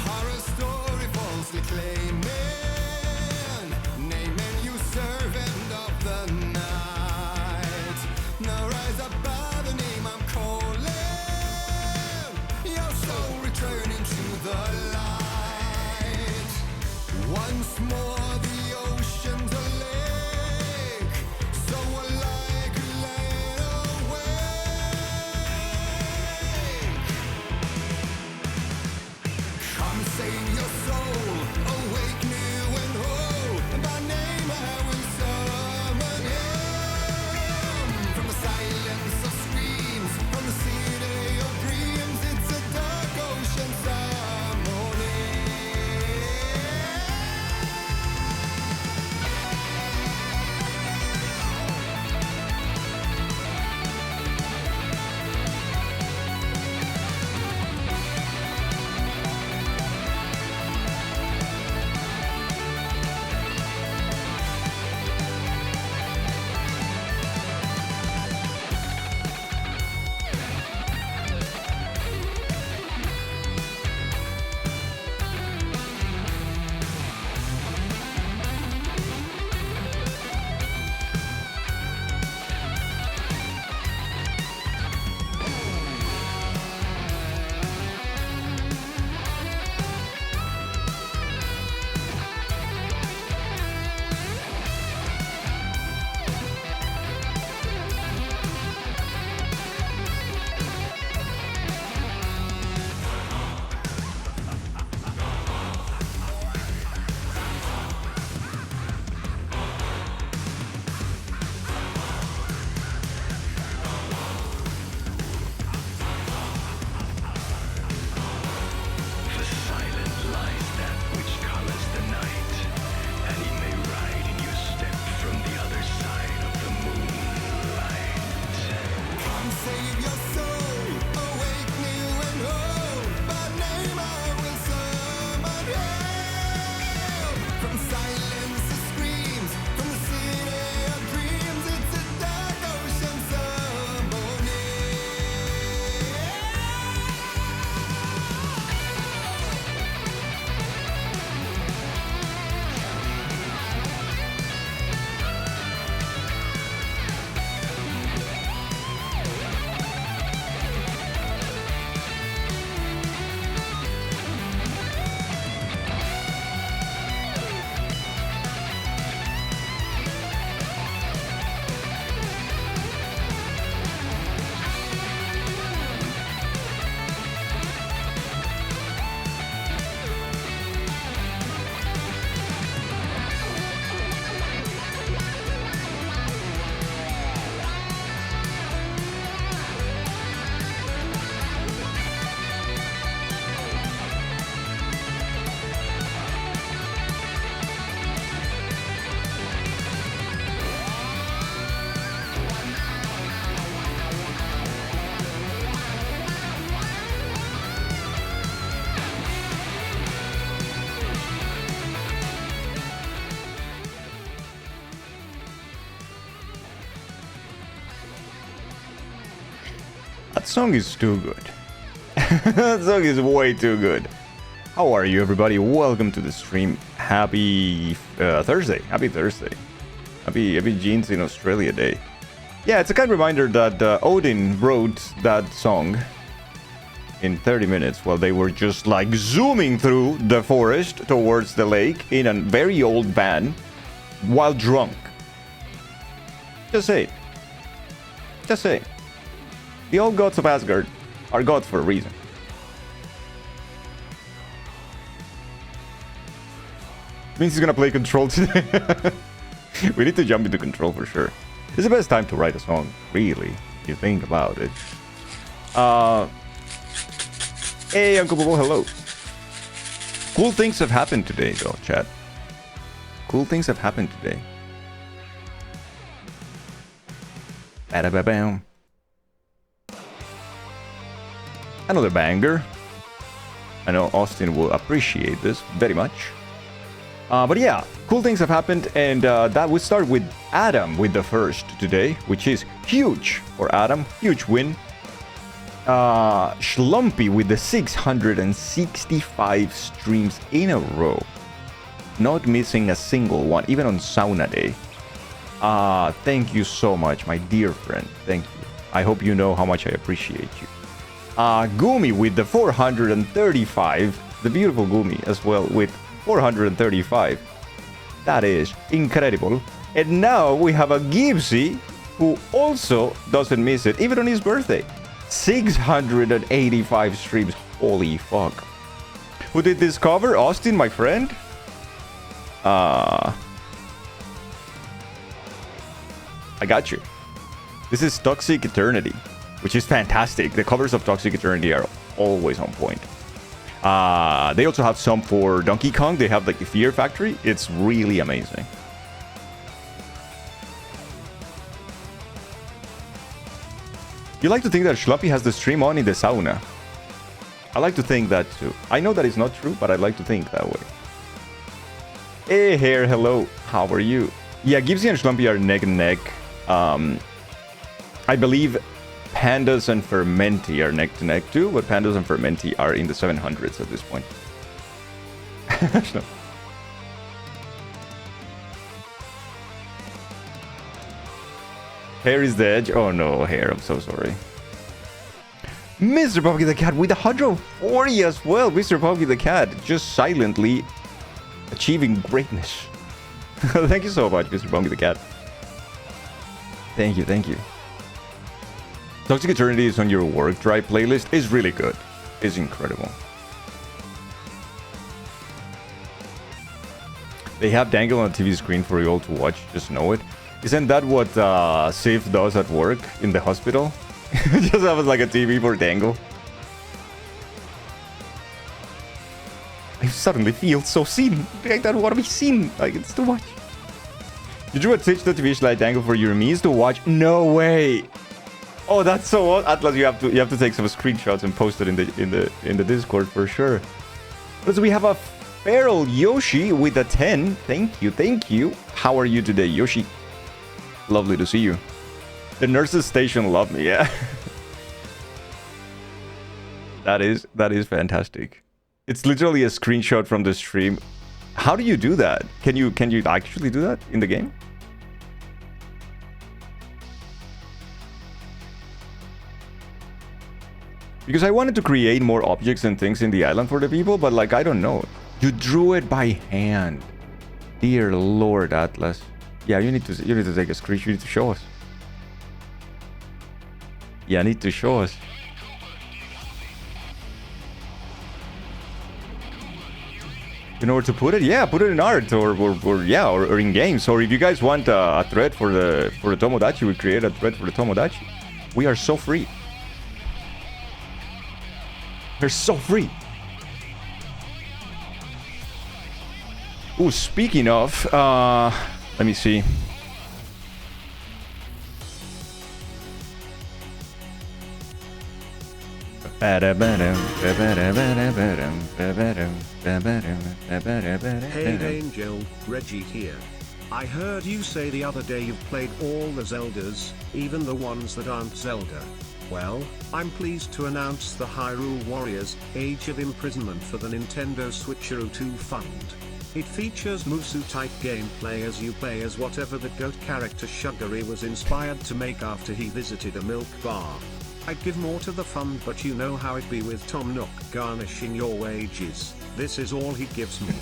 horror story falsely claiming, naming you servant of the night. Now rise above the name I'm calling, your soul returning to the light. Once more the ocean's a lake, so alike laid awake. Come save your soul, awake new and whole. By name I will summon him. From the silence of screams, from the city of dreams, it's a dark ocean ceremony. The silent lies that which colors the night, and he may ride in your step from the other side of the moonlight. Come save your soul, awake new and whole. By name I will summon him. From silence to screams, from the city of dreams, it's a dark ocean ceremony. That song is too good. That song is way too good. How are you, everybody? Welcome to the stream. Happy Thursday. Happy Thursday. Happy Jeans in Australia Day. Yeah, it's a kind reminder that Odin wrote that song in 30 minutes while they were just like zooming through the forest towards the lake in a very old van while drunk. Just say it. Just say it. The old gods of Asgard are gods for a reason. Means he's gonna play Control today. We need to jump into Control for sure. It's the best time to write a song, really, if you think about it. Hey, Uncle Bobo, hello. Cool things have happened today, though, chat. Cool things have happened today. Ba-da-ba-bam. Another banger. I know Austin will appreciate this very much. But yeah, cool things have happened, and that we start with Adam with the first today, which is huge for Adam. Huge win. Schlumpy with the 665 streams in a row. Not missing a single one, even on sauna day. Thank you so much, my dear friend. Thank you. I hope you know how much I appreciate you. Gumi with the 435. The beautiful Gumi as well with 435. That is incredible. And now we have a Gibbsy who also doesn't miss it, even on his birthday. 685 streams. Holy fuck. Who did this cover? Austin, my friend? I got you. This is Toxic Eternity, which is fantastic. The covers of Toxic Eternity are always on point. They also have some for Donkey Kong. They have like the Fear Factory. It's really amazing. You like to think that Schlumpy has the stream on in the sauna. I like to think that too. I know that it's not true, but I like to think that way. Hey, Hair, hello. How are you? Yeah, Gibbsy and Schlumpy are neck and neck. I believe Pandas and Fermenti are neck to neck too, but Pandas and Fermenti are in the 700s at this point. No. Hair is the edge. Oh no, Hair, I'm so sorry. Mr. Pumpkin the Cat with 140 as well. Mr. Pumpkin the Cat just silently achieving greatness. Thank you so much, Mr. Pumpkin the Cat. Thank you, thank you. Toxic Eternity is on your work drive playlist. It's really good. It's incredible. They have Dangle on the TV screen for you all to watch. Just know it. Isn't that what Sif does at work in the hospital? Just have like a TV for Dangle. I suddenly feel so seen. I don't want to be seen. Like, it's too much. You drew a Twitch.tv slide Dangle for your Mies to watch? No way. Oh, that's so odd. Atlas, you have to take some screenshots and post it in the Discord for sure. But so we have a Feral Yoshi with a 10. Thank you, thank you. How are you today, Yoshi? Lovely to see you. The nurses station love me, yeah. That is fantastic. It's literally a screenshot from the stream. How do you do that? Can you actually do that in the game? Because I wanted to create more objects and things in the island for the people, but like, I don't know. You drew it by hand. Dear Lord, Atlas. Yeah, you need to take a screenshot. You need to show us. Yeah, I need to show us. You know where to put it? Yeah, put it in art or in games. Or if you guys want a thread for the Tomodachi, we create a thread for the Tomodachi. We are so free. We're so free. Ooh, speaking of, let me see. Hey Angel, Reggie here. I heard you say the other day you've played all the Zeldas, even the ones that aren't Zelda. Well, I'm pleased to announce the Hyrule Warriors Age of Imprisonment for the Nintendo Switch 2 Fund. It features Musu-type gameplay as you play as whatever the goat character Shuguri was inspired to make after he visited a milk bar. I'd give more to the fund, but you know how it be with Tom Nook garnishing your wages. This is all he gives me.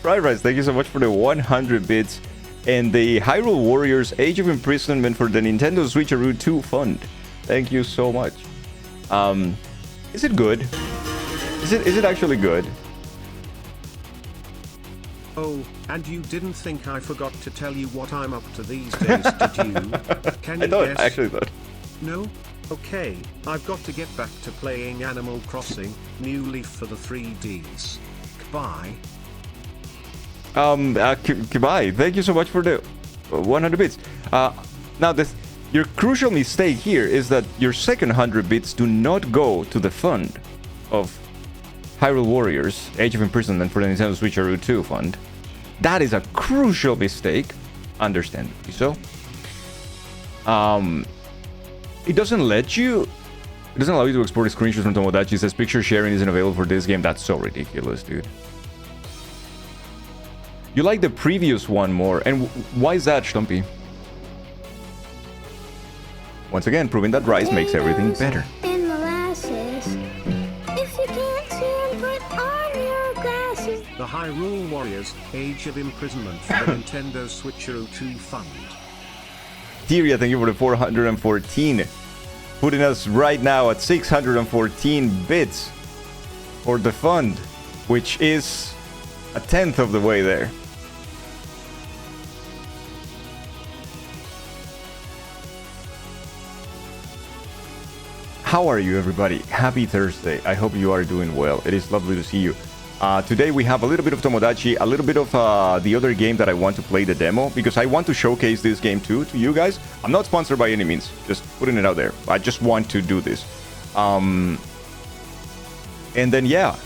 Right, thank you so much for the 100 bits and the Hyrule Warriors Age of Imprisonment for the Nintendo Switch 2 Fund. Thank you so much. Is it good? Is it actually good? Oh, and you didn't think I forgot to tell you what I'm up to these days, did you? Can you guess? I actually thought. No? Okay, I've got to get back to playing Animal Crossing, New Leaf for the 3Ds. Goodbye. Goodbye. Thank you so much for the 100 bits. Now your crucial mistake here is that your second 100 bits do not go to the fund of Hyrule Warriors Age of Imprisonment for the Nintendo Switch 2 Fund. That is a crucial mistake, understandably so. It doesn't let you It doesn't allow you to export screenshots from Tomodachi. It says picture sharing isn't available for this game. That's so ridiculous, dude. You like the previous one more. And why is that, Stumpy? Once again, proving that rice makes everything better. And molasses. If you can't see 'em, put on your glasses. The Hyrule Warriors Age of Imprisonment for the Nintendo Switch 02 Fund. Tyria, thank you for the 414. Putting us right now at 614 bits for the fund, which is a tenth of the way there. How are you, everybody? Happy Thursday. I hope you are doing well. It is lovely to see you. Today we have a little bit of Tomodachi, a little bit of the other game that I want to play the demo, because I want to showcase this game too to you guys. I'm not sponsored by any means, just putting it out there. I just want to do this. And then yeah,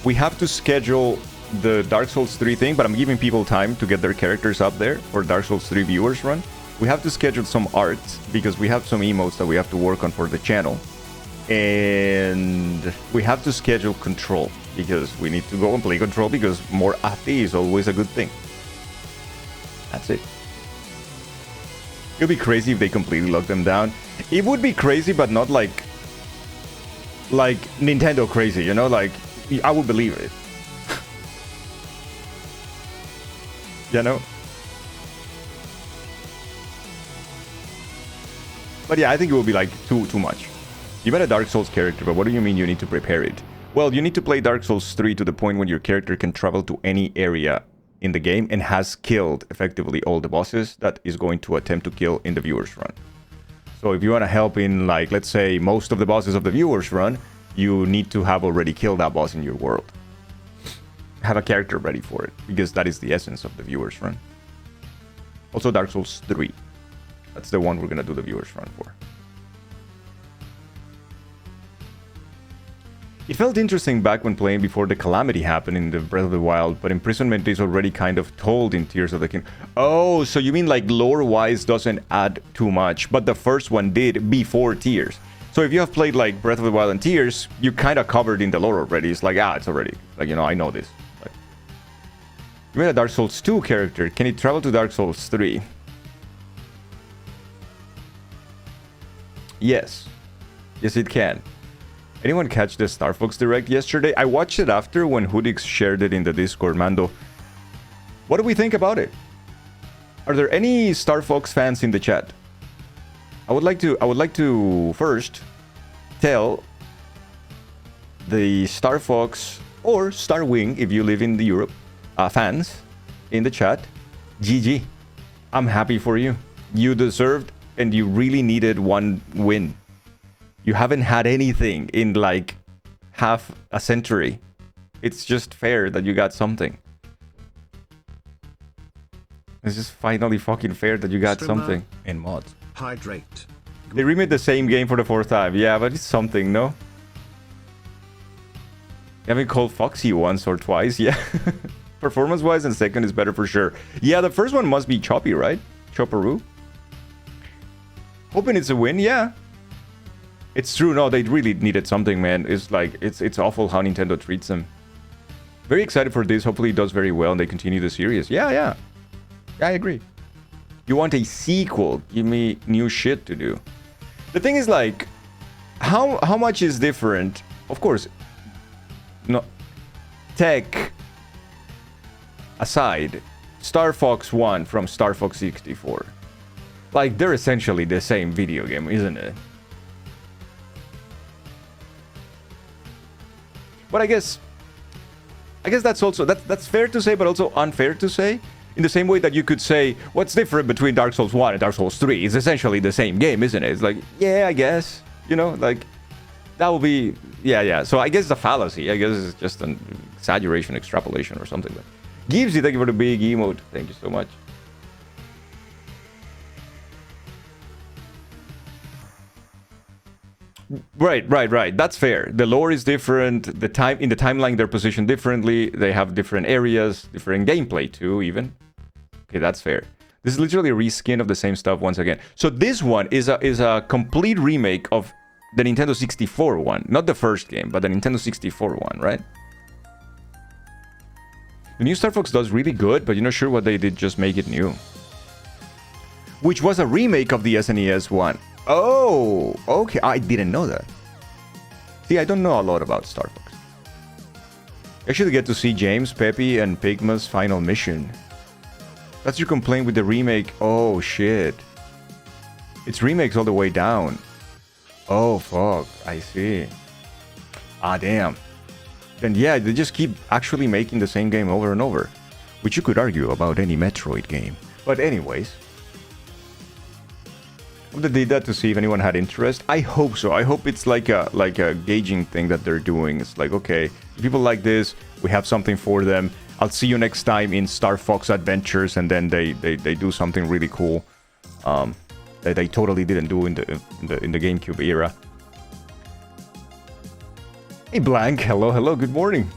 we have to schedule the Dark Souls 3 thing, but I'm giving people time to get their characters up there for Dark Souls 3 viewers run. We have to schedule some art, because we have some emotes that we have to work on for the channel. And we have to schedule Control, because we need to go and play Control, because more AT is always a good thing. That's it. It would be crazy if they completely lock them down. It would be crazy, but not like Nintendo crazy, you know? Like, I would believe it. You know? But yeah, I think it would be like too much. You met a Dark Souls character, but what do you mean you need to prepare it? Well, you need to play Dark Souls 3 to the point when your character can travel to any area in the game and has killed effectively all the bosses that is going to attempt to kill in the viewer's run. So if you want to help in, like, let's say, most of the bosses of the viewer's run, you need to have already killed that boss in your world. Have a character ready for it, because that is the essence of the viewer's run. Also Dark Souls 3. That's the one we're going to do the viewer's run for. It felt interesting back when playing before the calamity happened in the Breath of the Wild, but imprisonment is already kind of told in Tears of the King. Oh, so you mean like lore-wise doesn't add too much, but the first one did before Tears. So if you have played like Breath of the Wild and Tears, you kind of covered in the lore already. It's like, it's already, like, you know, I know this. Like, you made a Dark Souls 2 character. Can it travel to Dark Souls 3? Yes. Yes, it can. Anyone catch the Star Fox Direct yesterday? I watched it after when Hoodix shared it in the Discord, Mando. What do we think about it? Are there any Star Fox fans in the chat? I would like to first tell the Star Fox or Star Wing, if you live in the Europe, fans in the chat, GG. I'm happy for you. You deserved and you really needed one win. You haven't had anything in like half a century. It's just fair that you got something. It's just finally fucking fair that you got something. In mods. Hydrate. They remade the same game for the 4th time. Yeah, but it's something, no? You haven't called Foxy once or twice, yeah. Performance-wise, and second is better for sure. Yeah, the first one must be choppy, right? Chopperoo. Hoping it's a win, yeah. It's true, no, they really needed something, man. It's like, it's awful how Nintendo treats them. Very excited for this. Hopefully it does very well and they continue the series. Yeah, I agree. You want a sequel? Give me new shit to do. The thing is, like, how much is different? Of course, no, tech aside, Star Fox 1 from Star Fox 64. Like, they're essentially the same video game, isn't it? But I guess that's also that's fair to say, but also unfair to say. In the same way that you could say, what's different between Dark Souls 1 and Dark Souls 3? It's essentially the same game, isn't it? It's like, yeah, I guess. You know, like, that would be... Yeah. So I guess it's a fallacy. I guess it's just an exaggeration, extrapolation, or something. Like Gibbsy, thank you for the big emote. Thank you so much. Right. That's fair. The lore is different. In the timeline, they're positioned differently. They have different areas, different gameplay too, even. Okay, that's fair. This is literally a reskin of the same stuff once again. So this one is a complete remake of The Nintendo 64 one. Not the first game, but the Nintendo 64 one, right? The new Star Fox does really good, but you're not sure what they did, just make it new. Which was a remake of the SNES one. Oh, okay. I didn't know that. See, I don't know a lot about Star Fox. I actually get to see James, Peppy, and Pigma's final mission. That's your complaint with the remake. Oh, shit. It's remakes all the way down. Oh, fuck. I see. Ah, damn. Then, yeah, they just keep actually making the same game over and over. Which you could argue about any Metroid game. But anyways. They did that to see if anyone had interest. I hope so. I hope it's like a gauging thing that they're doing. It's like, okay, if people like this, we have something for them. I'll see you next time in Star Fox Adventures, and then they do something really cool that they totally didn't do in the GameCube era. Hey Blank, hello, good morning.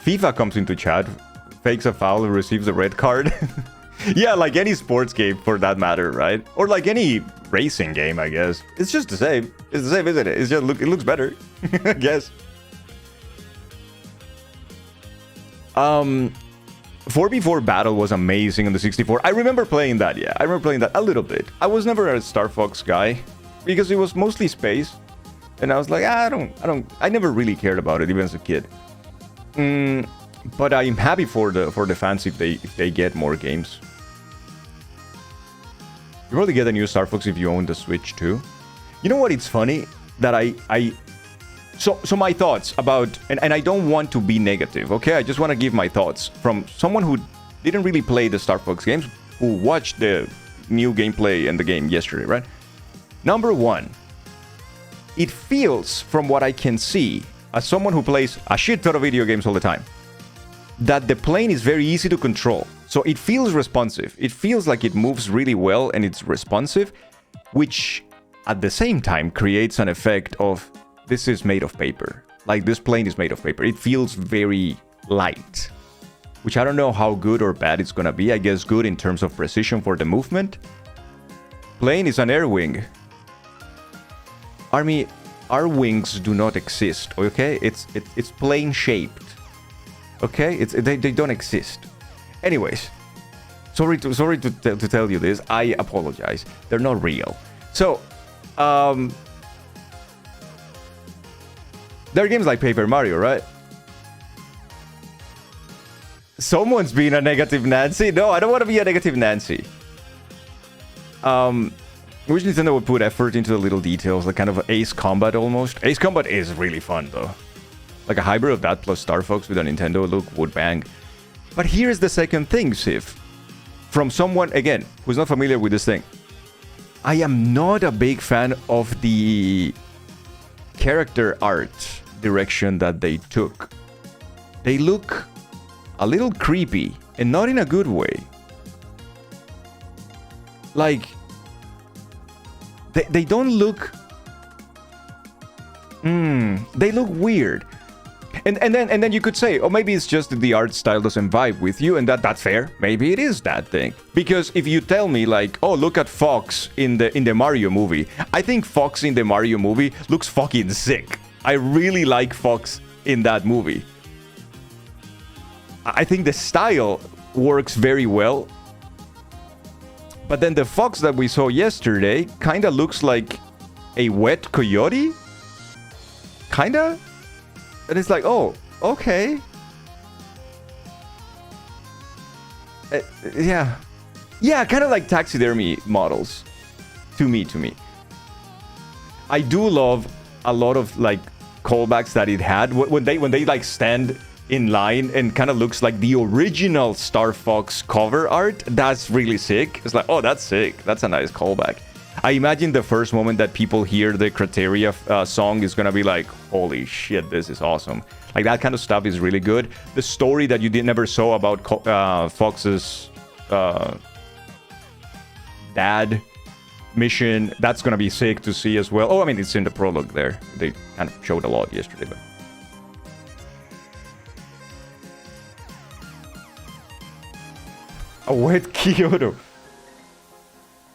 FIFA comes into chat, fakes a foul, receives a red card. Yeah, like any sports game for that matter, right? Or like any racing game, I guess. It's just the same. It's the same, isn't it? It's just it looks better, I guess. 4v4 Battle was amazing on the 64. I remember playing that, yeah. I remember playing that a little bit. I was never a Star Fox guy because it was mostly space. And I was like, I never really cared about it, even as a kid. But I'm happy for the fans if they get more games. You probably get a new Star Fox if you own the Switch too. You know what? It's funny that so my thoughts about, and I don't want to be negative, okay? I just want to give my thoughts from someone who didn't really play the Star Fox games, who watched the new gameplay and the game yesterday, right? Number one, it feels, from what I can see, as someone who plays a shit ton of video games all the time, that the plane is very easy to control. So it feels responsive. It feels like it moves really well and it's responsive, which at the same time creates an effect of this is made of paper. Like this plane is made of paper. It feels very light, which I don't know how good or bad it's gonna be. I guess good in terms of precision for the movement. Plane is an air wing. Army, our wings do not exist, okay? It's plane shaped. Okay, they don't exist. Anyways, sorry to tell you this. I apologize. They're not real. So, there are games like Paper Mario, right? Someone's being a negative Nancy. No, I don't want to be a negative Nancy. Wish Nintendo would put effort into the little details, like kind of Ace Combat almost. Ace Combat is really fun though. Like a hybrid of that plus Star Fox with a Nintendo look would bang. But here's the second thing, Sif. From someone, again, who's not familiar with this thing. I am not a big fan of the character art direction that they took. They look a little creepy, and not in a good way. Like, they don't look... they look weird. And then you could say, oh, maybe it's just that the art style doesn't vibe with you, and that's fair. Maybe it is that thing. Because if you tell me, like, oh, look at Fox in the Mario movie, I think Fox in the Mario movie looks fucking sick. I really like Fox in that movie. I think the style works very well. But then the Fox that we saw yesterday kind of looks like a wet coyote. Kinda? And it's like, oh, okay. Yeah. Yeah, kind of like taxidermy models. To me. I do love a lot of, like, callbacks that it had. When they like, stand in line and kind of looks like the original Star Fox cover art. That's really sick. It's like, oh, that's sick. That's a nice callback. I imagine the first moment that people hear the Criteria song is gonna be like, holy shit, this is awesome. Like, that kind of stuff is really good. The story that you never saw about Fox's dad mission, that's gonna be sick to see as well. Oh, I mean, it's in the prologue there. They kind of showed a lot yesterday, but... A wet Kyoto.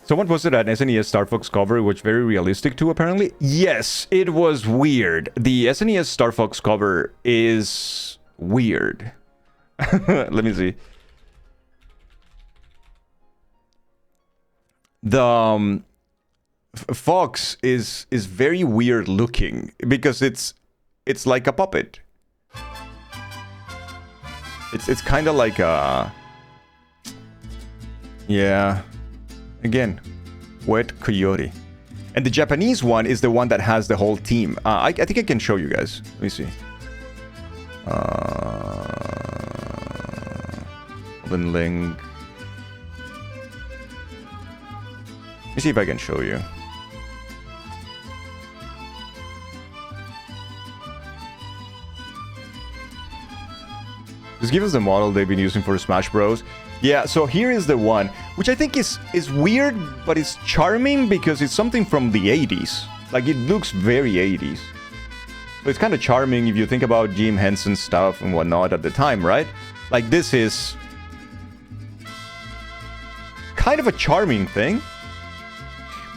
Someone posted an SNES Star Fox cover, which very realistic too, apparently. Yes, it was weird. The SNES Star Fox cover is weird. Let me see. The Fox is very weird looking because it's like a puppet. It's kind of like a, yeah, again, wet coyote. And the Japanese one is the one that has the whole team. I think I can show you guys. Let me see. Open link. Let me see if I can show you. Just give us the model they've been using for Smash Bros. Yeah, so here is the one, which I think is weird, but it's charming because it's something from the 80s. Like, it looks very 80s. So it's kind of charming if you think about Jim Henson's stuff and whatnot at the time, right? Like, this is kind of a charming thing.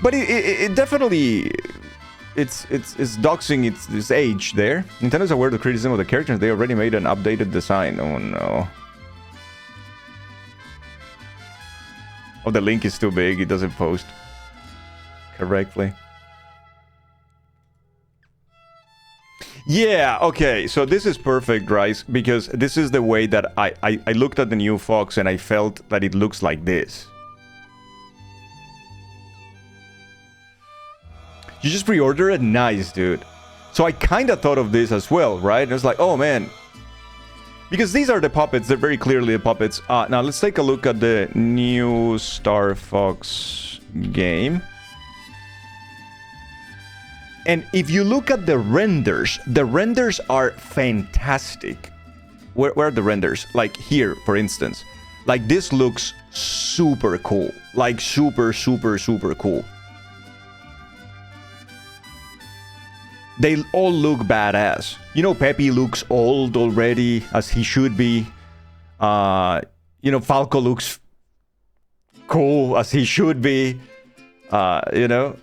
But it definitely... It's doxing its age there. Nintendo's aware of the criticism of the characters. They already made an updated design. Oh no. Oh, the link is too big. It doesn't post correctly. Yeah, okay. So this is perfect, right? Because this is the way that I looked at the new Fox and I felt that it looks like this. You just pre-order it? Nice, dude. So I kind of thought of this as well, right? It was like, oh, man. Because these are the puppets. They're very clearly the puppets. Now, let's take a look at the new Star Fox game. And if you look at the renders are fantastic. Where are the renders? Like here, for instance. Like, this looks super cool. Like, super, super, super cool. They all look badass. You know, Peppy looks old already, as he should be. You know, Falco looks cool, as he should be. You know.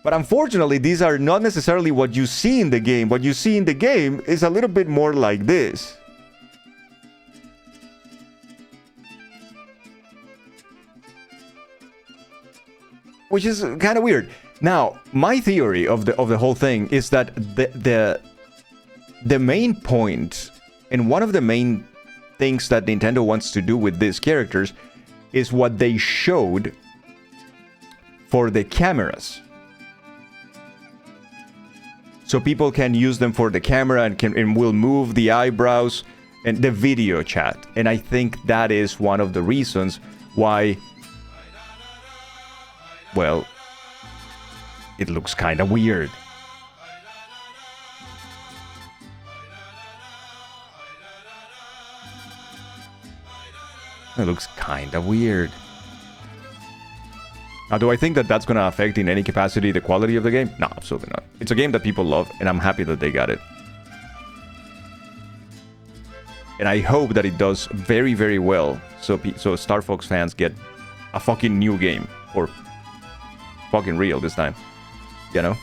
But unfortunately, these are not necessarily what you see in the game. What you see in the game is a little bit more like this. Which is kind of weird. Now, my theory of the whole thing is that the main point and one of the main things that Nintendo wants to do with these characters is what they showed for the cameras. So people can use them for the camera and will move the eyebrows and the video chat. And I think that is one of the reasons why, well, it looks kind of weird. It looks kind of weird. Now, do I think that that's going to affect in any capacity the quality of the game? No, absolutely not. It's a game that people love, and I'm happy that they got it. And I hope that it does very, very well, so Star Fox fans get a fucking new game, or fucking real this time, you know?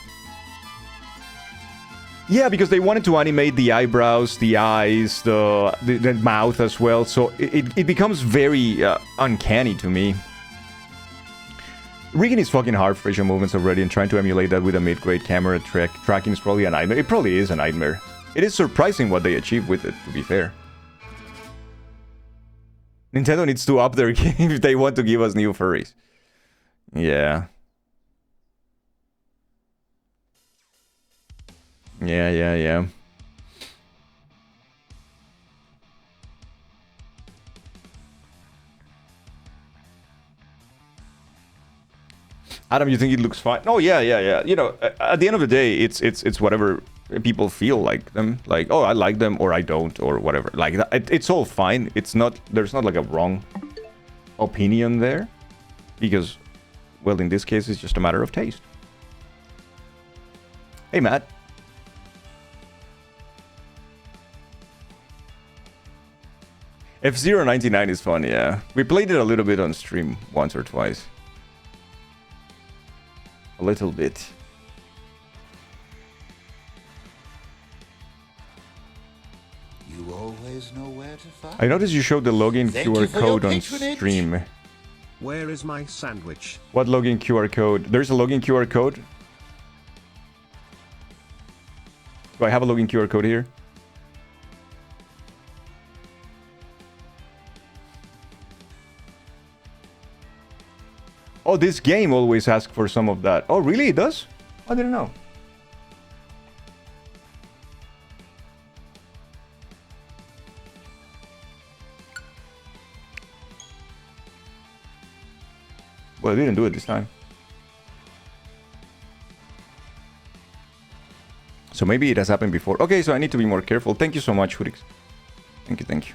Yeah, because they wanted to animate the eyebrows, the eyes, the mouth as well, so it becomes very uncanny to me. Rigging is fucking hard for facial movements already, and trying to emulate that with a mid-grade camera tracking is probably a nightmare. It probably is a nightmare. It is surprising what they achieve with it, to be fair. Nintendo needs to up their game if they want to give us new furries. Yeah. Yeah. Adam, you think it looks fine? Oh, yeah. You know, at the end of the day, it's whatever people feel like them. Like, oh, I like them, or I don't, or whatever. Like, it's all fine. It's not, there's not like a wrong opinion there. Because, well, in this case, it's just a matter of taste. Hey, Matt. F-Zero 99 is fun, yeah. We played it a little bit on stream once or twice. A little bit. You always know where to find. I noticed you showed the login Thank you QR for your code on patronage. stream. Where is my sandwich? What login QR code? There's a login QR code. Do I have a login QR code here? Oh, this game always asks for some of that. Oh, really? It does? I didn't know. Well, I didn't do it this time. So maybe it has happened before. Okay, so I need to be more careful. Thank you so much, Hurix. Thank you, thank you.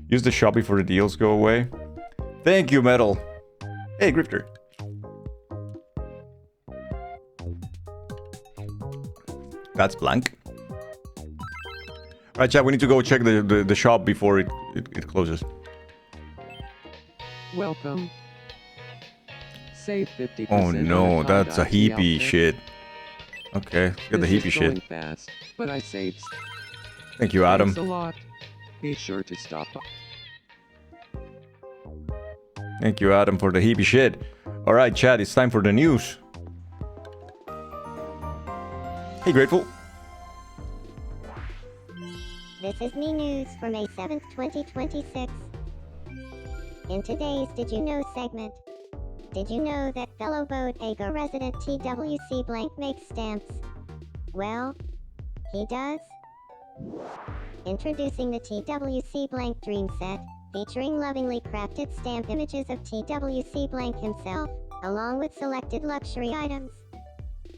Use the shop before the deals go away. Thank you, Metal. Hey, Grifter. That's blank. Right, chat, we need to go check the shop before it closes. Welcome. Save 50%. Oh no, on that's a Tomodachi heapy outfit. shit. Okay, let's get the This is heapy going shit. Fast, but I saved. Thank you, Adam. Thanks a lot. Be sure to stop by. Thank you, Adam, for the heapy shit. Alright, chat, it's time for the news. Hey, Grateful. This is me news for May 7th, 2026. In today's Did You Know segment, did you know that fellow Bodega resident TWC Blank makes stamps? Well, he does. Introducing the TWC Blank Dream Set, featuring lovingly crafted stamp images of TWC Blank himself, along with selected luxury items.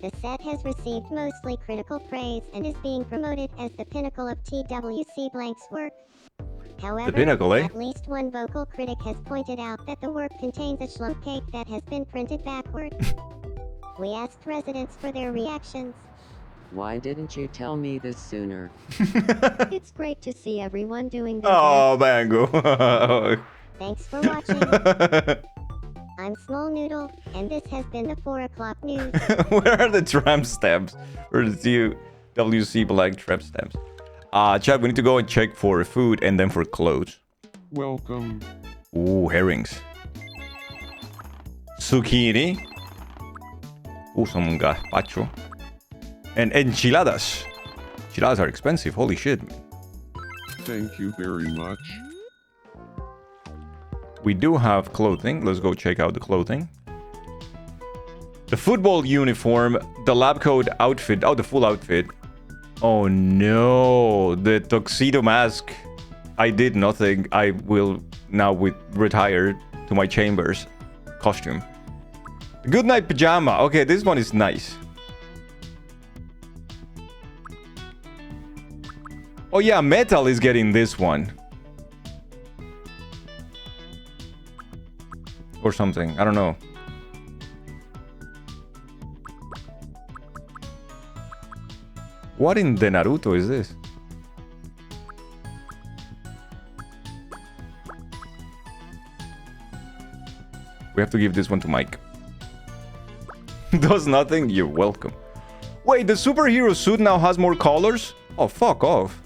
The set has received mostly critical praise and is being promoted as the pinnacle of TWC Blank's work. However, pinnacle, eh? at least one vocal critic has pointed out that the work contains a schlump cake that has been printed backward. We asked residents for their reactions. Why didn't you tell me this sooner? It's great to see everyone doing their Oh, Mango. best. Thanks for watching. I'm Small Noodle, and this has been the 4 o'clock news. Where are the tramp stamps? Where is the WC Black tramp stamps? Chat, we need to go and check for food and then for clothes. Welcome. Ooh, herrings. Zucchini. Ooh, some gazpacho. And enchiladas. Enchiladas are expensive, holy shit. Thank you very much. We do have clothing. Let's go check out the clothing. The football uniform, the lab coat outfit. Oh, the full outfit. Oh no, the tuxedo mask. I did nothing. I will now retire to my chambers costume. Good night pajama. Okay, this one is nice. Oh yeah, Metal is getting this one. Or something. I don't know. What in the Naruto is this? We have to give this one to Mike. Does nothing? You're welcome. Wait, the superhero suit now has more colors? Oh, fuck off.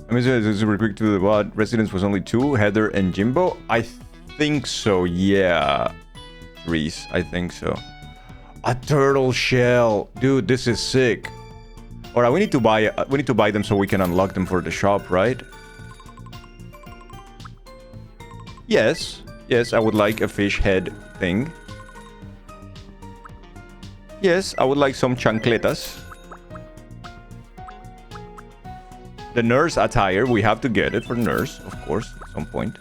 I mean, super quick to the what? Residence was only 2, Heather and Jimbo? I think so, yeah. Reese, I think so. A turtle shell. Dude, this is sick. Alright, we need to buy them so we can unlock them for the shop, right? Yes. Yes, I would like a fish head thing. Yes, I would like some chancletas. The nurse attire, we have to get it for nurse, of course, at some point.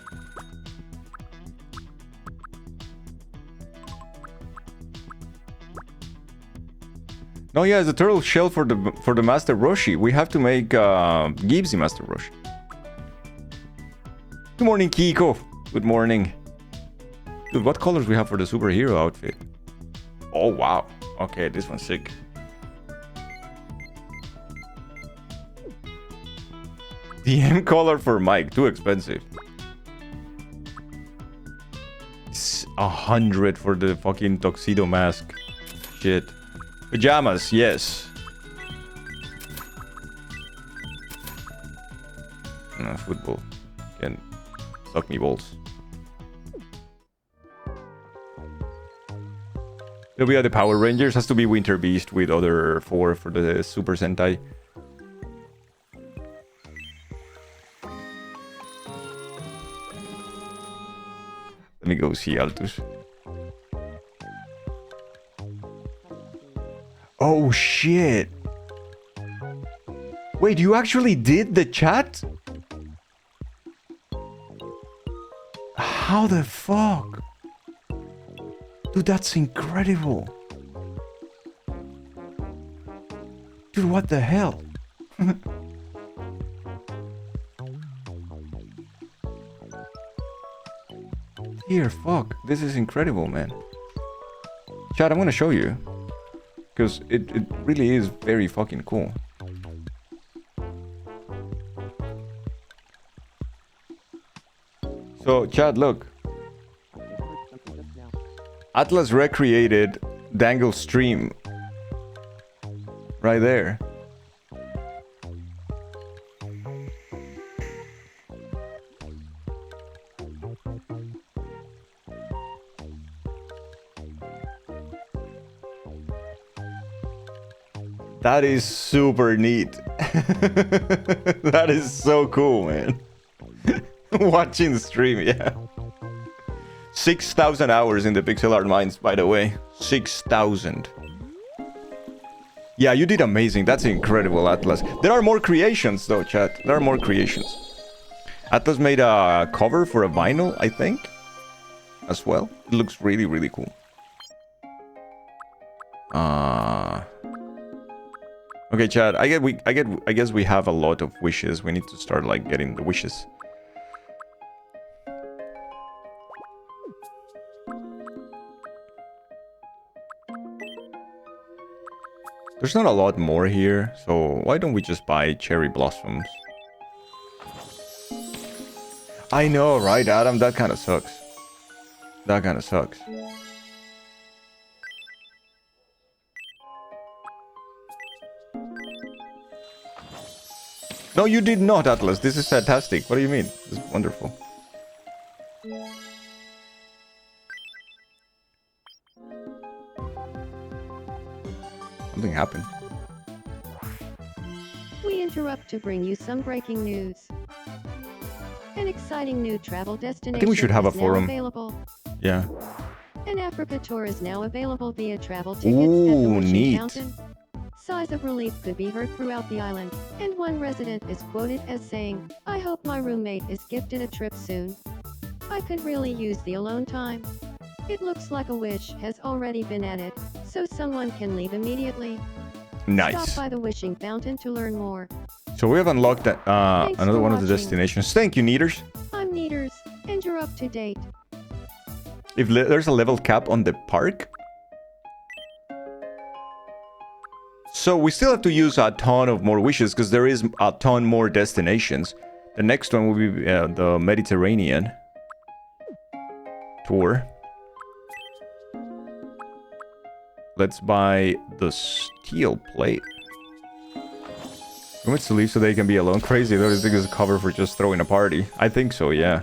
No, yeah, it's a turtle shell for the Master Roshi. We have to make Gibbsy Master Roshi. Good morning, Kiko. Good morning. Dude, what colors we have for the superhero outfit? Oh, wow. Okay, this one's sick. The M color for Mike, too expensive. It's 100 for the fucking tuxedo mask. Shit. Pajamas, yes. No, football. Can suck me balls. Then we have the Power Rangers. Has to be Winter Beast with other 4 for the Super Sentai. Let me go see Altus. Oh shit! Wait, you actually did the chat? How the fuck? Dude, that's incredible. Dude, what the hell? Here, fuck. This is incredible, man. Chat, I'm gonna show you. Because it really is very fucking cool. So, Chad, look. Atlas recreated Dangle's stream. Right there. That is super neat. That is so cool, man. Watching the stream, yeah. 6,000 hours in the pixel art mines, by the way. 6,000. Yeah, you did amazing. That's incredible, Atlas. There are more creations, though, chat. There are more creations. Atlas made a cover for a vinyl, I think, as well. It looks really, really cool. Okay, Chad. I guess we have a lot of wishes. We need to start like getting the wishes. There's not a lot more here, so why don't we just buy cherry blossoms? I know, right, Adam? That kind of sucks. That kind of sucks. No, you did not, Atlas. This is fantastic. What do you mean? This is wonderful. Something happened. We interrupt to bring you some breaking news. An exciting new travel destination I think we should have a is now forum. available. Yeah. An Africa tour is now available via travel tickets Ooh, at the Wishing neat. Fountain. Sighs of relief could be heard throughout the island, and one resident is quoted as saying, "I hope my roommate is gifted a trip soon. I could really use the alone time." It looks like a wish has already been added, so someone can leave immediately. Nice. Stop by the Wishing Fountain to learn more. So we have unlocked that, Thanks another for one of the watching. destinations. Thank you, Neaters. I'm Neaters, and you're up to date. If there's a level cap on the park. So we still have to use a ton of more wishes because there is a ton more destinations. The next one will be the Mediterranean tour. Let's buy the steel plate. Who wants to leave so they can be alone? Crazy though, this thing is a cover for just throwing a party. I think so, yeah.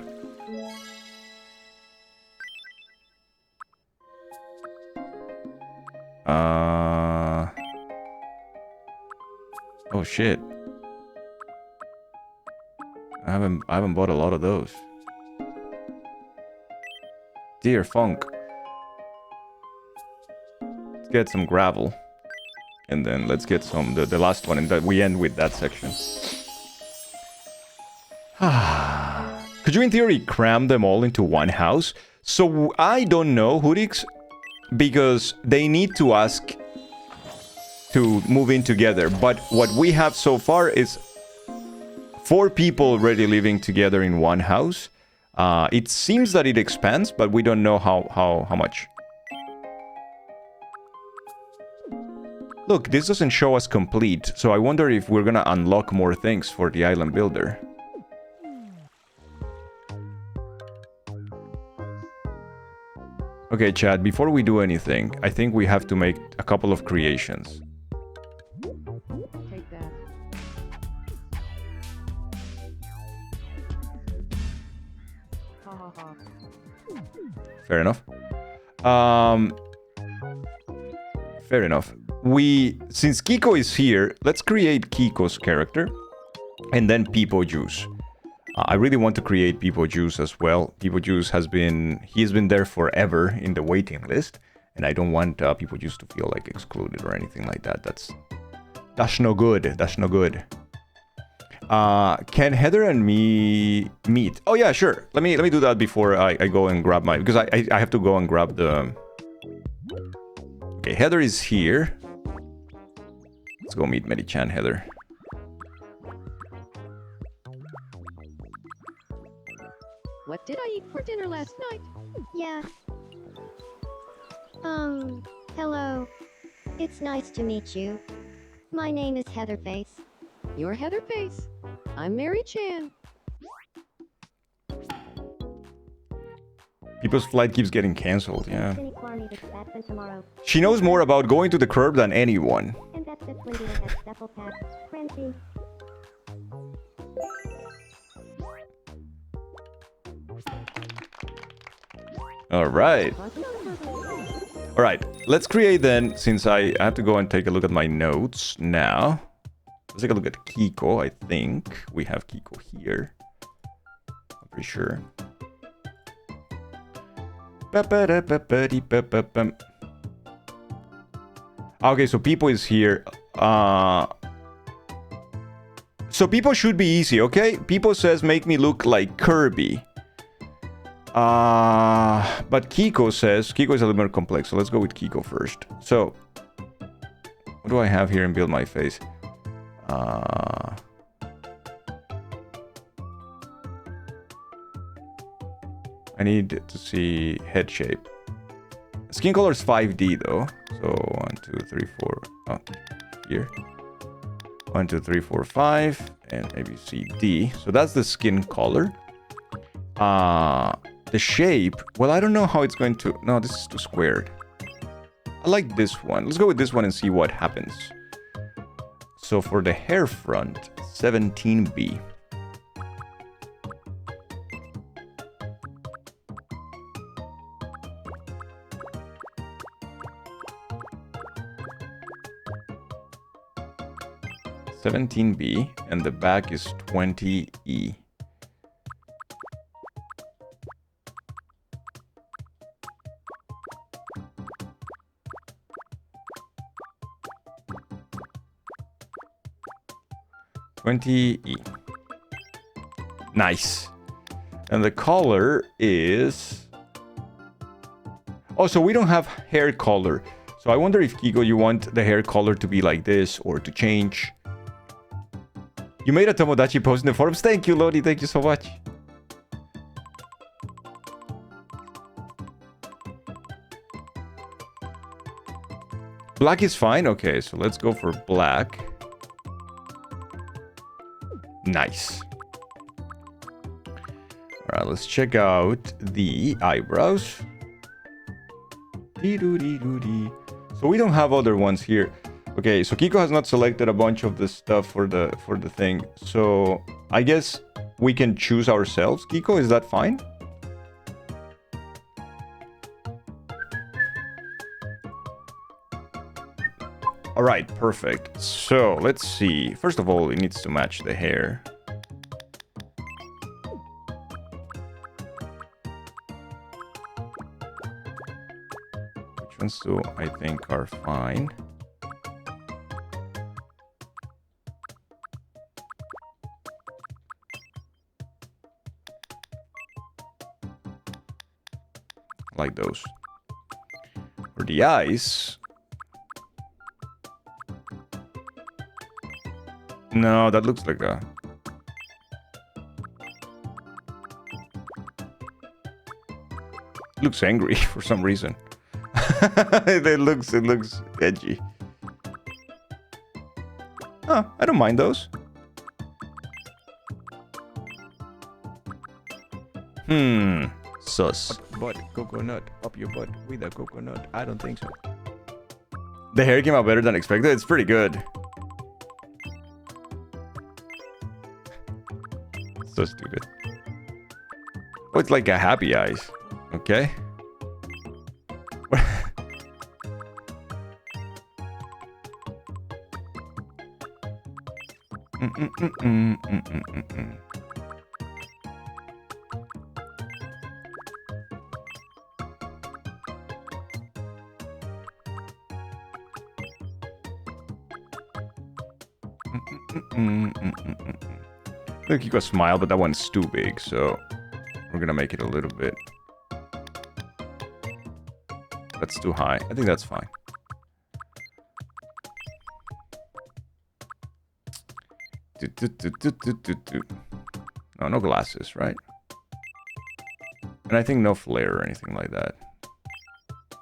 Oh shit. I haven't bought a lot of those. Dear Funk. Let's get some gravel. And then let's get some the last one, and that we end with that section. Could you in theory cram them all into one house? So I don't know, Hoodix, because they need to ask to move in together. But what we have so far is 4 people already living together in one house. It seems that it expands, but we don't know how much. Look, this doesn't show us complete, so I wonder if we're gonna unlock more things for the island builder. Okay, Chad, before we do anything, I think we have to make a couple of creations. Take that. Ha ha ha. Fair enough. Fair enough. Since Kiko is here, let's create Kiko's character and then Peepo Juice. I really want to create Peepo Juice as well. Peepo Juice has been there forever in the waiting list, and I don't want Peepo Juice to feel like excluded or anything like that. That's no good. That's no good. Can Heather and me meet? Oh yeah, sure. Let me do that before I go and grab my, because I have to go and grab the. Okay, Heather is here. Let's go meet Medi-chan, Heather. What did I eat for dinner last night? Yeah. Hello. It's nice to meet you. My name is Heatherface. You're Heatherface. I'm Mary Chan. People's flight keeps getting cancelled, yeah. Cynic Barney is back than tomorrow. She knows more about going to the curb than anyone. And that's just when Dina has duffel pack. Frenzy. Alright. Alright, let's create then, since I have to go and take a look at my notes now. Let's take a look at Kiko, I think. We have Kiko here. I'm pretty sure. Okay, so Peepo is here. So Peepo should be easy, okay? Peepo says make me look like Kirby. But Kiko says Kiko is a little more complex, so let's go with Kiko first. So what do I have here in build my face? I need to see head shape. Skin color is 5D though. So 1, 2, 3, 4. Oh, here. 1, 2, 3, 4, 5, and A, B, C, D. So that's the skin color. The shape. Well, I don't know how it's going to. No, this is too squared. I like this one. Let's go with this one and see what happens. So for the hair front, 17B. $17B, and the back is 20E. Nice. And the color is... Oh, so we don't have hair color. So I wonder if, Kiko, you want the hair color to be like this or to change. You made a Tomodachi post in the forums. Thank you, Lodi. Thank you so much. Black is fine. Okay, so let's go for black. Nice. Alright, let's check out the eyebrows. So we don't have other ones here. Okay, so Kiko has not selected a bunch of the stuff for the thing. So I guess we can choose ourselves. Kiko, is that fine? Alright, perfect. So let's see. First of all, it needs to match the hair. Which ones do I think are fine? Like those. For the eyes, No, that looks like a... Looks angry for some reason. it looks edgy. Oh, I don't mind those. Sus. But coconut up your butt with a coconut. I don't think so. The hair came out better than expected. It's pretty good. So stupid. Oh, it's like a happy eyes. Okay. Look, you got smile, but that one's too big, so we're gonna make it a little bit. That's too high. I think that's fine. No, no glasses, right? And I think no flare or anything like that.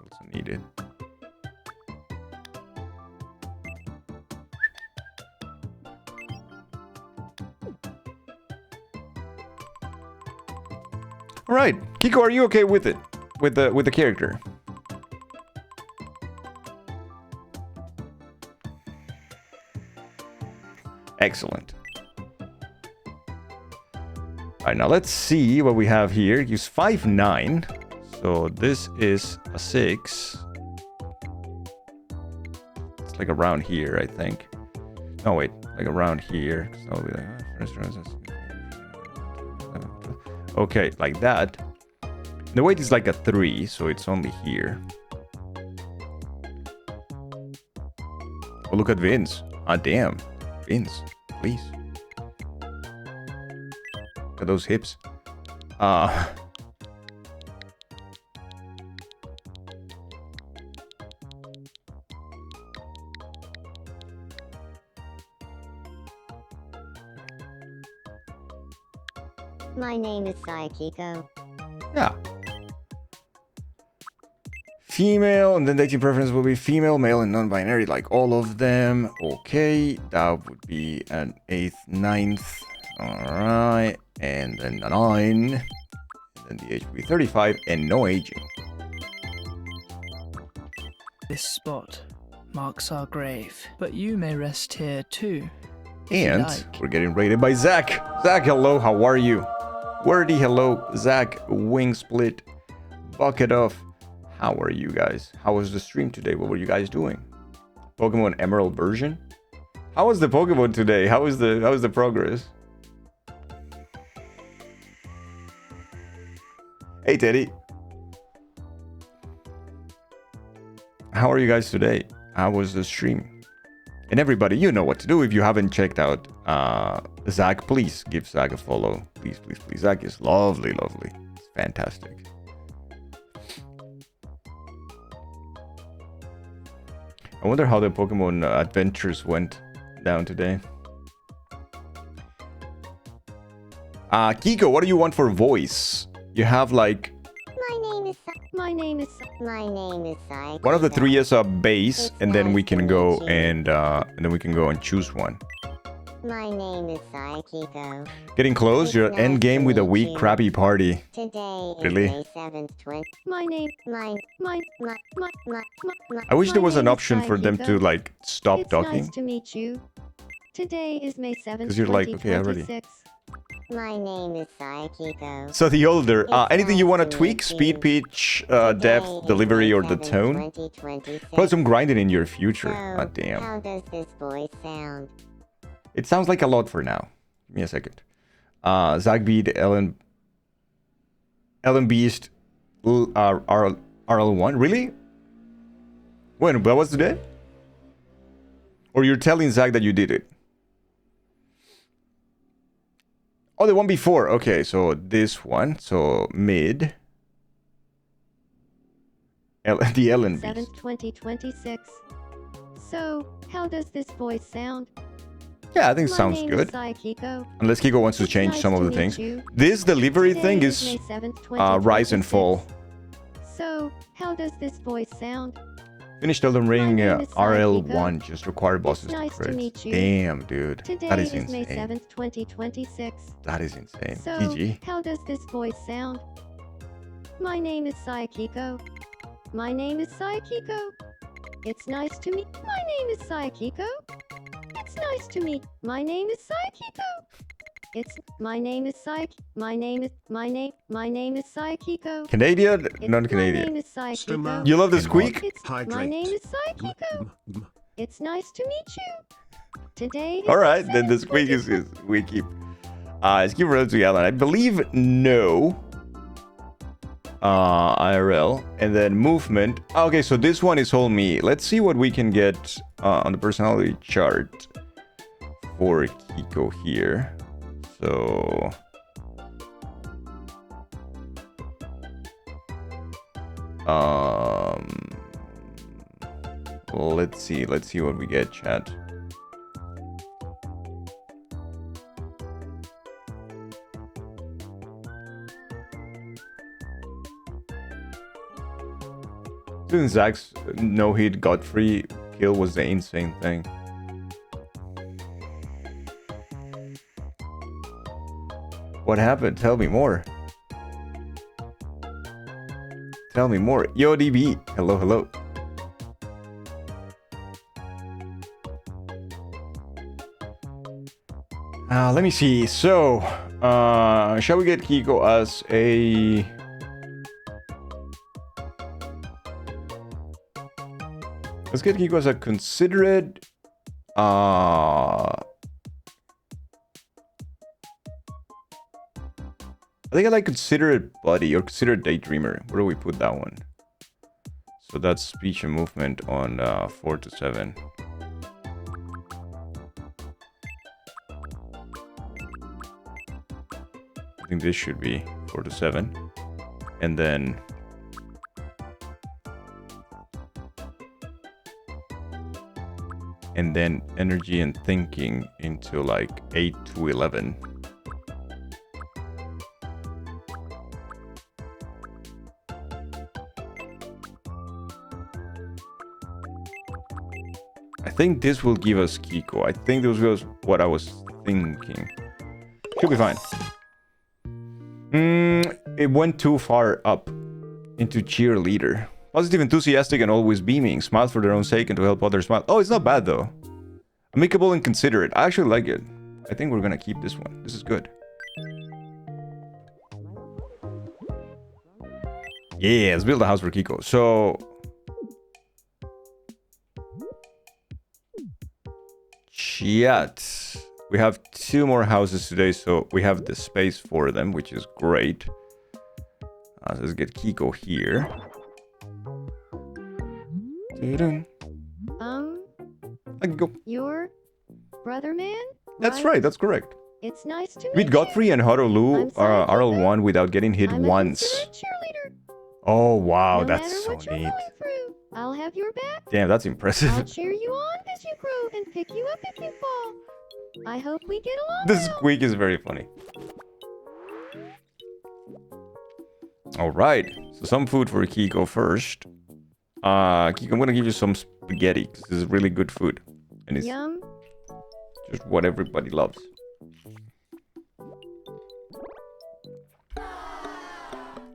Also needed. All right, Kiko, are you okay with it? With the character? Excellent. All right, now let's see what we have here. Use 5'9". So this is a 6. It's like around here, I think. No, wait, like around here. So okay, like that. The weight is like a 3, so it's only here. Oh, look at Vince. Ah, damn. Vince, please. Look at those hips. My name is Saikiko. Yeah. Female, and then dating preference will be female, male, and non-binary, like all of them. Okay, that would be an 8th, 9th. Alright, and then a 9. And then the age will be 35, and no aging. This spot marks our grave, but you may rest here too. And like. we're getting rated by Zach. Zach, hello, how are you? Wordy, hello. Zach, Wing Split, Bucket Off. How are you guys? How was the stream today? What were you guys doing? Pokemon Emerald version? How was the Pokemon today? How was the progress? Hey Teddy. How are you guys today? How was the stream? And everybody, you know what to do. If you haven't checked out Zach, please give Zach a follow. Please, please, please. Zach is lovely, lovely. It's fantastic. I wonder how the Pokemon adventures went down today. Kiko, what do you want for voice? You have like... My name is Saikiko. One of the 3 is a base, and then we can go and choose one. My name is Saikiko. Getting close, you're at end game with a weak, crappy party. Today is Really? May 7th, 20. My name. My. I wish My there was an name is option for them to Saikiko. like stop It's talking. nice to meet you. Today is May 7th, 'Cause you're like, okay, already. 2026. My name is Saikiko. So the older, anything you want to nice to tweak? meet Speed, you. pitch, Today depth, is delivery, May or the 7th, tone? 2026. Put some grinding in your future. So, Ah, damn. how does this voice sound? It sounds like a lot for now. Give me a second. Zagbeat, Ellen Beast, RL1. Really? When? That was today? Or you're telling Zach that you did it? Oh, the one before. Okay, so this one. So mid. The Ellen Beast. 7th, 2026. So, how does this voice sound? Yeah, I think it My sounds name good. is Saikiko. Unless Kiko wants to It's change nice some to of the meet things. you. This delivery Today thing is is May 7th, rise and 2026. fall. So, how does this voice sound? Finished Elden Ring name is RL1. Just required bosses It's nice to crit. meet you. Damn, dude. Today That is is May insane. 7th, 2026. That is insane. So, GG. how does this voice sound? My name is Saikiko. My name is Saikiko. It's nice to meet. My name is Saikiko. It's nice to meet. My name is Saikiko. It's my name is Saik. My name is Saikiko. Canadian? It's Not My Canadian. name is Saikiko. You love the squeak? It's my Hydrate. name is Saikiko. It's nice to meet you. Today is Alright, May then the 7th, squeak is we keep. Let's keep relative to the island. I believe no. IRL. And then movement. Okay, so this one is whole me. Let's see what we can get on the personality chart for Kiko here. So let's see what we get, chat. Doing Zach's no-hit Godfrey kill was the insane thing. What happened? Tell me more. Tell me more. Yo, DB. Hello, hello. Let me see. So, shall we get Kiko as a... Let's get Kiko as a considerate... I think I like considerate buddy or considerate daydreamer. Where do we put that one? So that's speech and movement on 4 to 7. I think this should be 4 to 7. And then... And then energy and thinking into like 8 to 11. I think this will give us Kiko. I think this was what I was thinking. Should be fine. It went too far up into cheerleader. Positive, enthusiastic, and always beaming. Smile for their own sake and to help others smile. Oh, it's not bad though. Amicable and considerate. I actually like it. I think we're gonna keep this one. This is good. Yeah, let's build a house for Kiko. So... Shit. We have 2 more houses today, so we have the space for them, which is great. So let's get Kiko here. I can go. Your brother man? That's right, that's correct. It's nice to meet Beat Godfrey and Harolu I'm sorry, RL1 without getting hit I'm once. a considerate cheerleader. Oh wow, No that's matter so what you're neat. going through, I'll have your back. Damn, that's I'll impressive. cheer you on as you grow and pick you up if you fall. I hope we get along This well. squeak is very funny. Alright, so some food for Kiko first. Kiko, I'm gonna give you some spaghetti, because this is really good food. And it's Yum. just what everybody loves.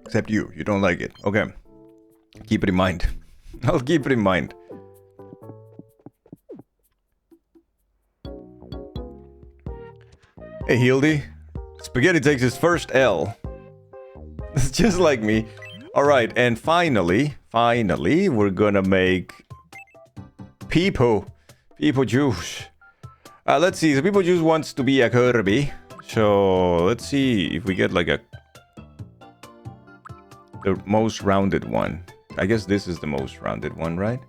Except you don't like it. Okay. Keep it in mind. I'll keep it in mind. Hey, Hildy. Spaghetti takes his first L. It's just like me. Alright, and finally, we're gonna make Peepo juice. Let's see, so Peepo juice wants to be a Kirby. So, let's see if we get like the most rounded one. I guess this is the most rounded one, right?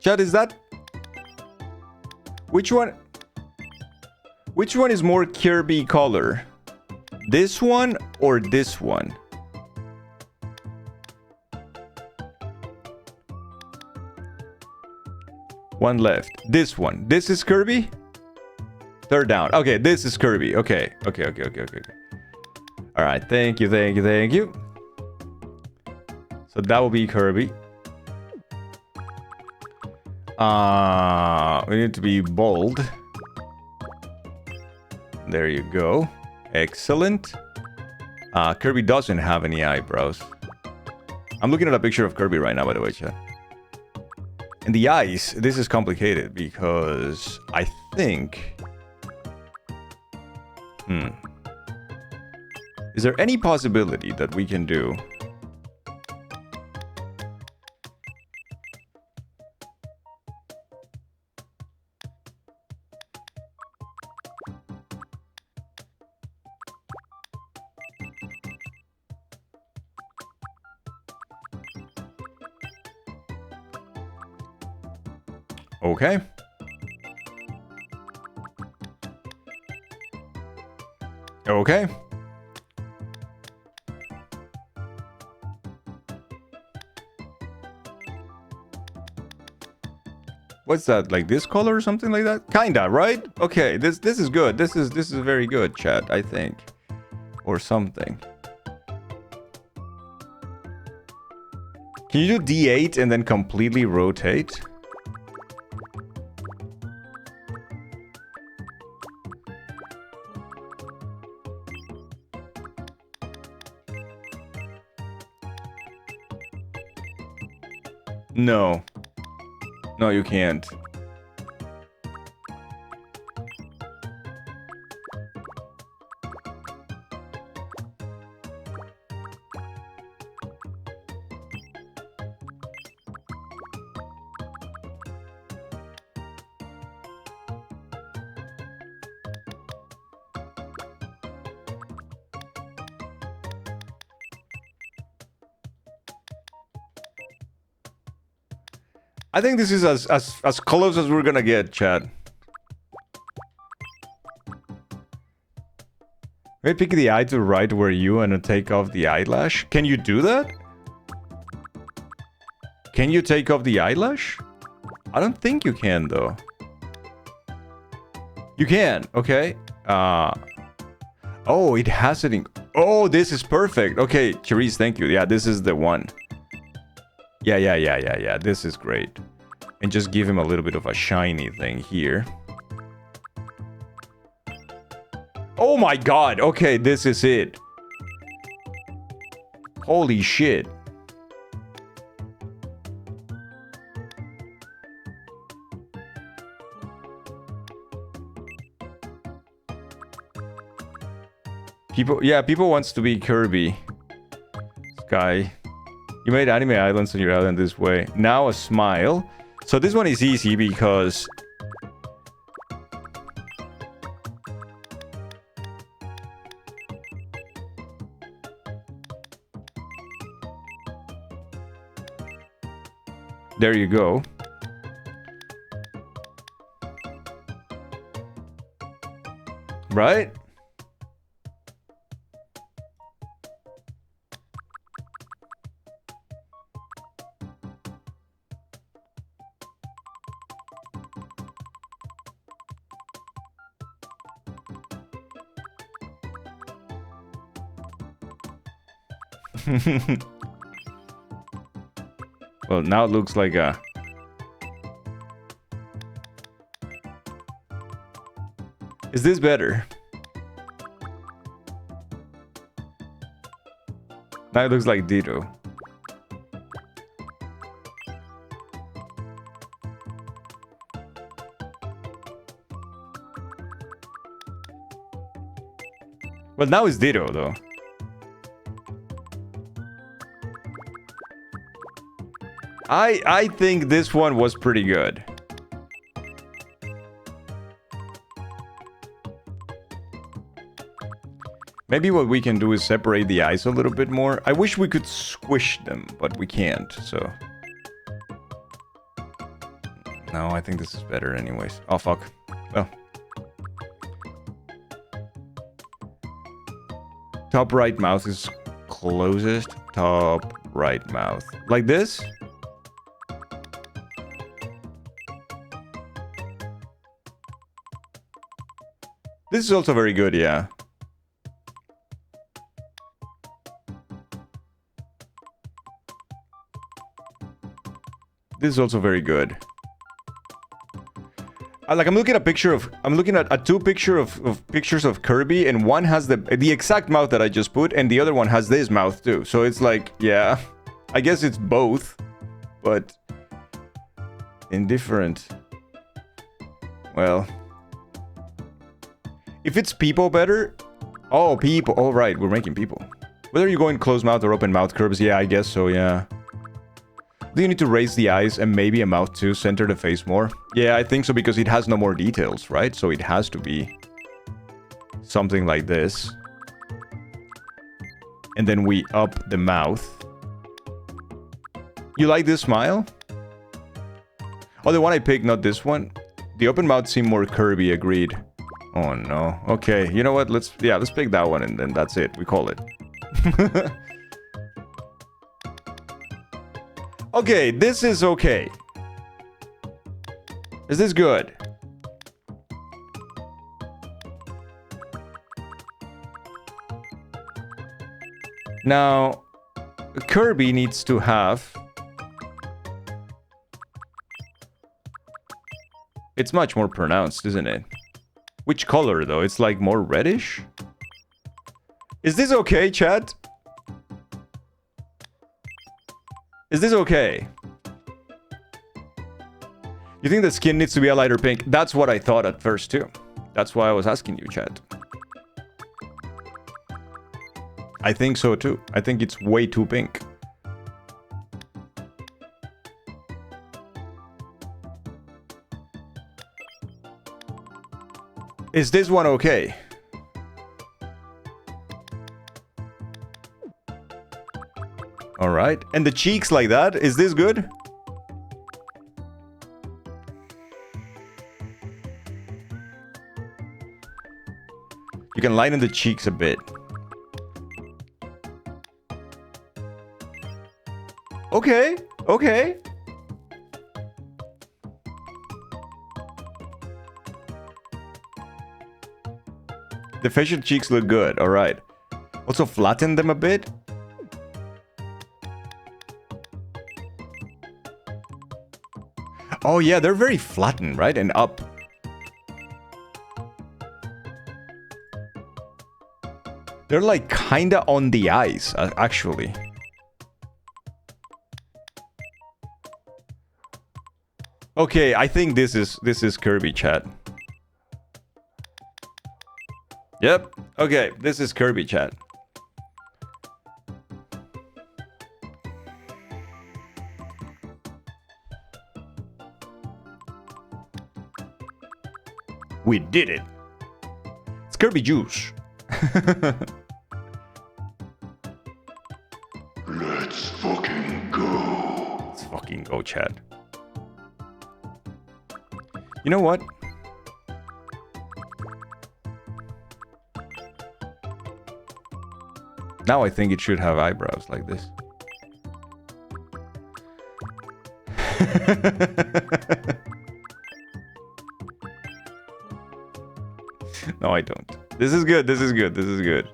Chat, is that... Which one is more Kirby color? This one or this one? One left. This one. This is Kirby? Third down. Okay, this is Kirby. Okay. Alright, thank you. So that will be Kirby. We need to be bold. There you go. Excellent. Kirby doesn't have any eyebrows. I'm looking at a picture of Kirby right now, by the way, chat. And the eyes, this is complicated because I think... Is there any possibility that we can do... Okay. Okay. What's that? Like this color or something like that? Kinda, right? Okay, this is good. This is very good, chat, I think. Or something. Can you do D8 and then completely rotate? No. No, you can't. I think this is as close as we're gonna get, chat. Maybe pick the eye to right where you and take off the eyelash. Can you do that? Can you take off the eyelash? I don't think you can though. You can, okay. Oh, it has it in... Oh, this is perfect. Okay, Cherise, thank you. Yeah, this is the one. Yeah. This is great. And just give him a little bit of a shiny thing here. Oh my god. Okay, this is it. Holy shit. People wants to be Kirby. Sky. You made anime islands on your island this way. Now a smile. So this one is easy because... There you go. Right? Well, now it looks like a... Is this better? Now it looks like Ditto. Well, now it's Ditto, though. I think this one was pretty good. Maybe what we can do is separate the eyes a little bit more. I wish we could squish them, but we can't, so... No, I think this is better anyways. Oh, fuck. Well. Top right mouth is closest. Top right mouth. Like this? This is also very good, yeah. This is also very good. Like I'm looking at two pictures of Kirby, and one has the exact mouth that I just put, and the other one has this mouth too. So it's like, yeah, I guess it's both, but indifferent. Well, if it's people better, oh people, all right, we're making people. Whether you're going closed mouth or open mouth curves, yeah, I guess so, yeah. Do you need to raise the eyes and maybe a mouth too? Center the face more? Yeah, I think so because it has no more details, right? So it has to be something like this. And then we up the mouth. You like this smile? Oh, the one I picked, not this one. The open mouth seemed more Kirby, agreed. Oh no. Okay, you know what? Let's pick that one and then that's it. We call it. Okay, this is okay. Is this good? Now, Kirby needs to have... It's much more pronounced, isn't it? Which color, though? It's like more reddish? Is this okay, chat? Is this okay? You think the skin needs to be a lighter pink? That's what I thought at first, too. That's why I was asking you, chat. I think so, too. I think it's way too pink. Is this one okay? Alright. And the cheeks like that? Is this good? You can lighten the cheeks a bit. Okay. Okay. The facial cheeks look good. Alright. Also flatten them a bit. Oh yeah, they're very flattened, right? And up. They're like kinda on the eyes, actually. Okay, I think this is Kirby, chat. Yep. Okay, this is Kirby, chat. We did it. It's Kirby juice. Let's fucking go. Let's fucking go, chat. You know what? Now I think it should have eyebrows like this. No, I don't. This is good. This is good. This is good.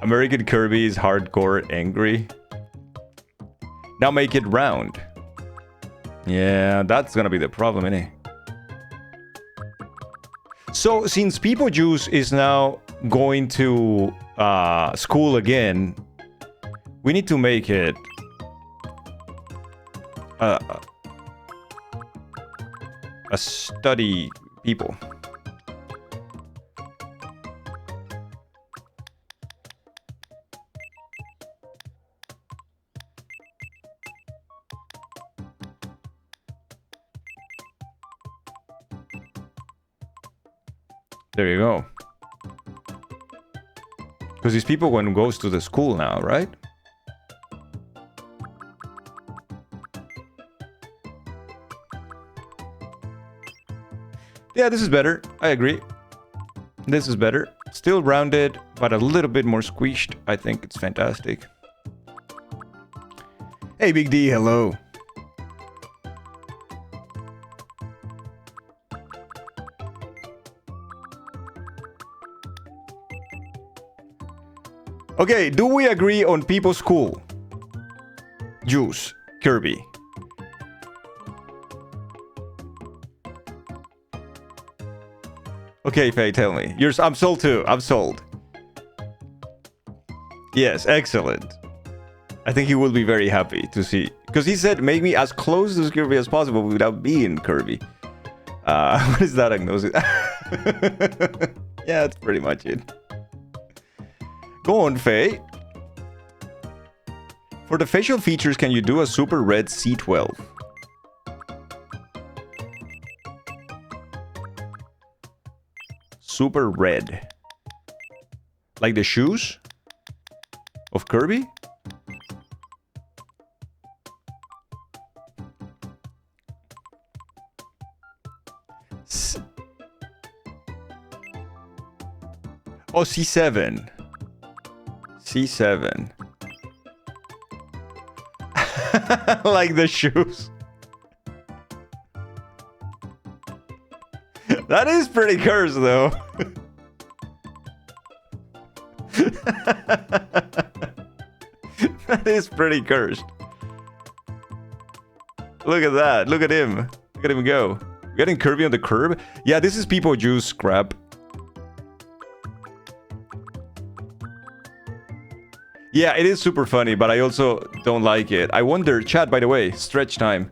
American Kirby is hardcore angry. Now make it round. Yeah, that's gonna be the problem, innit? So, since People Juice is now going to school again, we need to make it a study people. There you go. Because these people when goes to the school now, right? Yeah, this is better. I agree. This is better. Still rounded, but a little bit more squished. I think it's fantastic. Hey, Big D, hello. Okay, do we agree on people's cool? Juice, Kirby. Okay, Faye, tell me. I'm sold too. I'm sold. Yes, excellent. I think he will be very happy to see. Because he said make me as close to Kirby as possible without being Kirby. What is that diagnosis? Yeah, that's pretty much it. Go on, Faye. For the facial features, can you do a super red C12? Super red. Like the shoes of Kirby? Oh, C7. C7. Like the shoes. That is pretty cursed, though. That is pretty cursed. Look at that. Look at him. Look at him go. Getting Kirby on the curb. Yeah, this is people juice crap. Yeah, it is super funny, but I also don't like it. I wonder, chat, by the way, stretch time.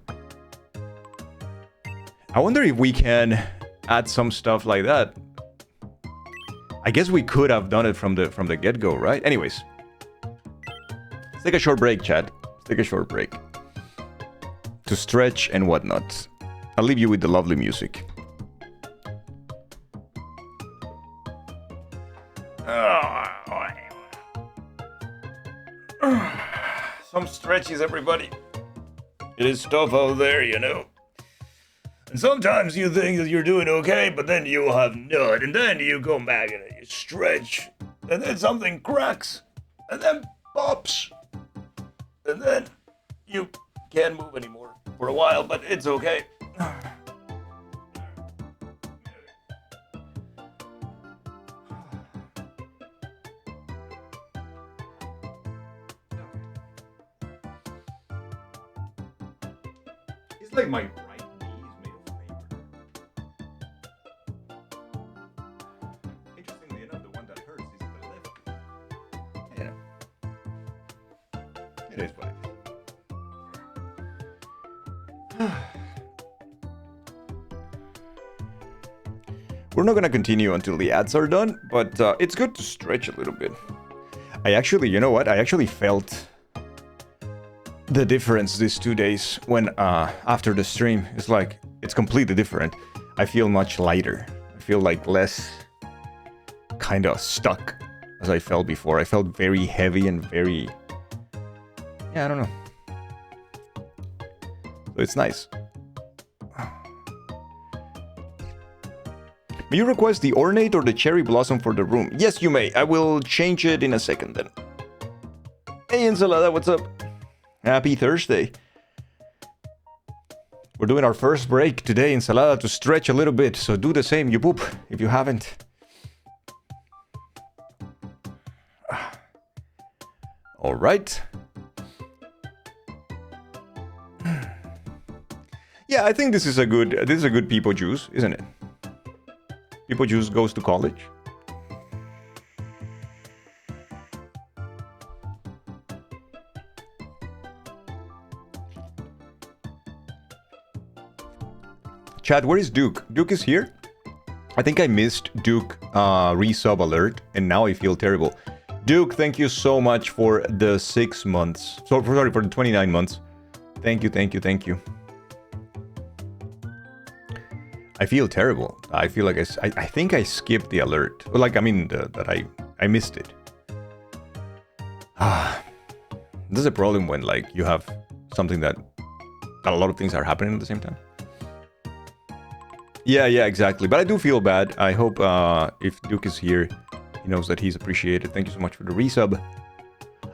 I wonder if we can add some stuff like that. I guess we could have done it from the get-go, right? Anyways. Let's take a short break, chat. Let's take a short break. To stretch and whatnot. I'll leave you with the lovely music. Some stretches, everybody. It is tough out there, you know. And sometimes you think that you're doing okay, but then you have nut, and then you go back and you stretch, and then something cracks, and then pops, and then you can't move anymore for a while, but it's okay. It's like my right knee is made of paper. Interestingly enough, the one that hurts is the left. Yeah. It is what it is. We're not gonna continue until the ads are done, but it's good to stretch a little bit. I actually, you know what? I actually felt the difference these 2 days when after the stream. It's like it's completely different. I feel much lighter. I feel like less kind of stuck as I felt before. I felt very heavy and very, yeah, I don't know. So it's nice. May you request the ornate or the cherry blossom for the room? Yes, you may. I will change it in a second then. Hey Ensalada, what's up? Happy Thursday. We're doing our first break today, Ensalada, to stretch a little bit. So do the same, you poop, if you haven't. All right. Yeah, I think this is a good people juice, isn't it? People juice goes to college. Chad, where is Duke? Duke is here. I think I missed Duke resub alert, and now I feel terrible. Duke, thank you so much for the 6 months. Sorry, for the 29 months. Thank you, thank you, thank you. I feel terrible. I feel like I think I skipped the alert. Like, I mean, that I missed it. This is a problem when, like, you have something that a lot of things are happening at the same time. Yeah, exactly. But I do feel bad. I hope if Duke is here, he knows that he's appreciated. Thank you so much for the resub.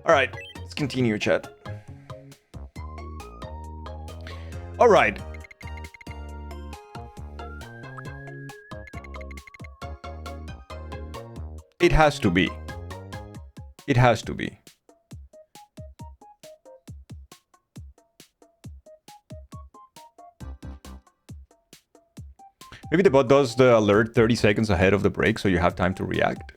All right, let's continue, chat. All right. It has to be. It has to be. Maybe the bot does the alert 30 seconds ahead of the break, so you have time to react.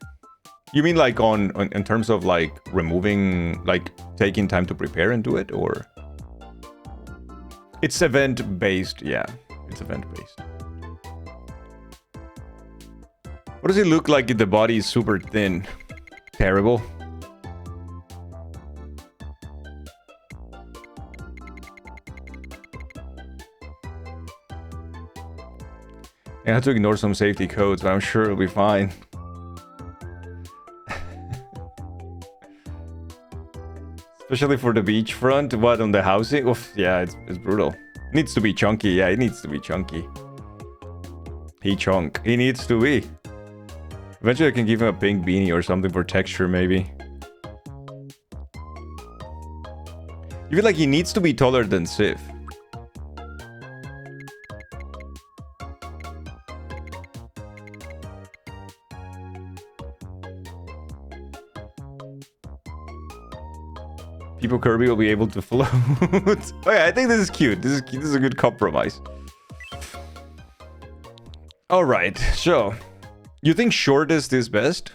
You mean like on in terms of like removing, like taking time to prepare and do it, or? It's event based, yeah. It's event based. What does it look like if the body is super thin? Terrible. I have to ignore some safety codes, but I'm sure it'll be fine. Especially for the beachfront. What, on the housing? Oof, yeah, it's brutal. It needs to be chunky. Yeah, it needs to be chunky. He chunk. He needs to be. Eventually I can give him a pink beanie or something for texture, maybe. You feel like he needs to be taller than Sif. People Kirby will be able to float. Okay, I think this is cute. This is a good compromise. All right, so you think shortest is best?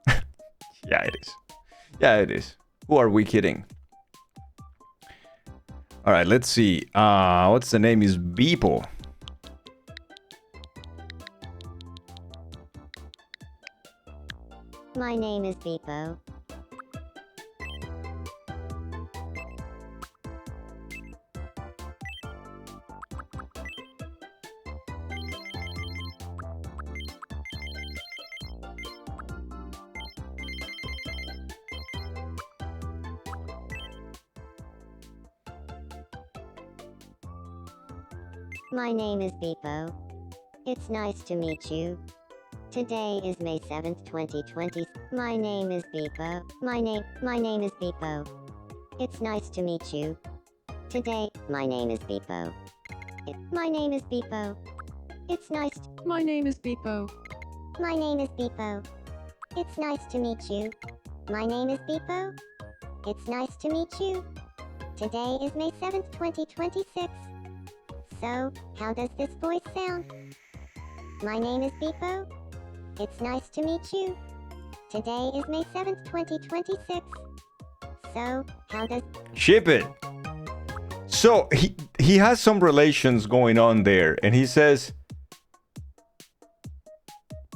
Yeah, it is. Yeah, it is. Who are we kidding? All right, let's see. What's the name? Is Beeple. My name is Beepo. My name is Beepo. It's nice to meet you. Today is May 7th, 2020. My name is Beepo. My name is Beepo. It's nice to meet you. Today, my name is Beepo. My name is Beepo. It's nice. My name is Beepo. My name is Beepo. It's nice to meet you. My name is Beepo. It's nice to meet you. Today is May 7th, 2026. So, how does this voice sound? My name is Beepo. It's nice to meet you. Today is May 7th, 2026. So, how does... Ship it. So, he has some relations going on there, and he says...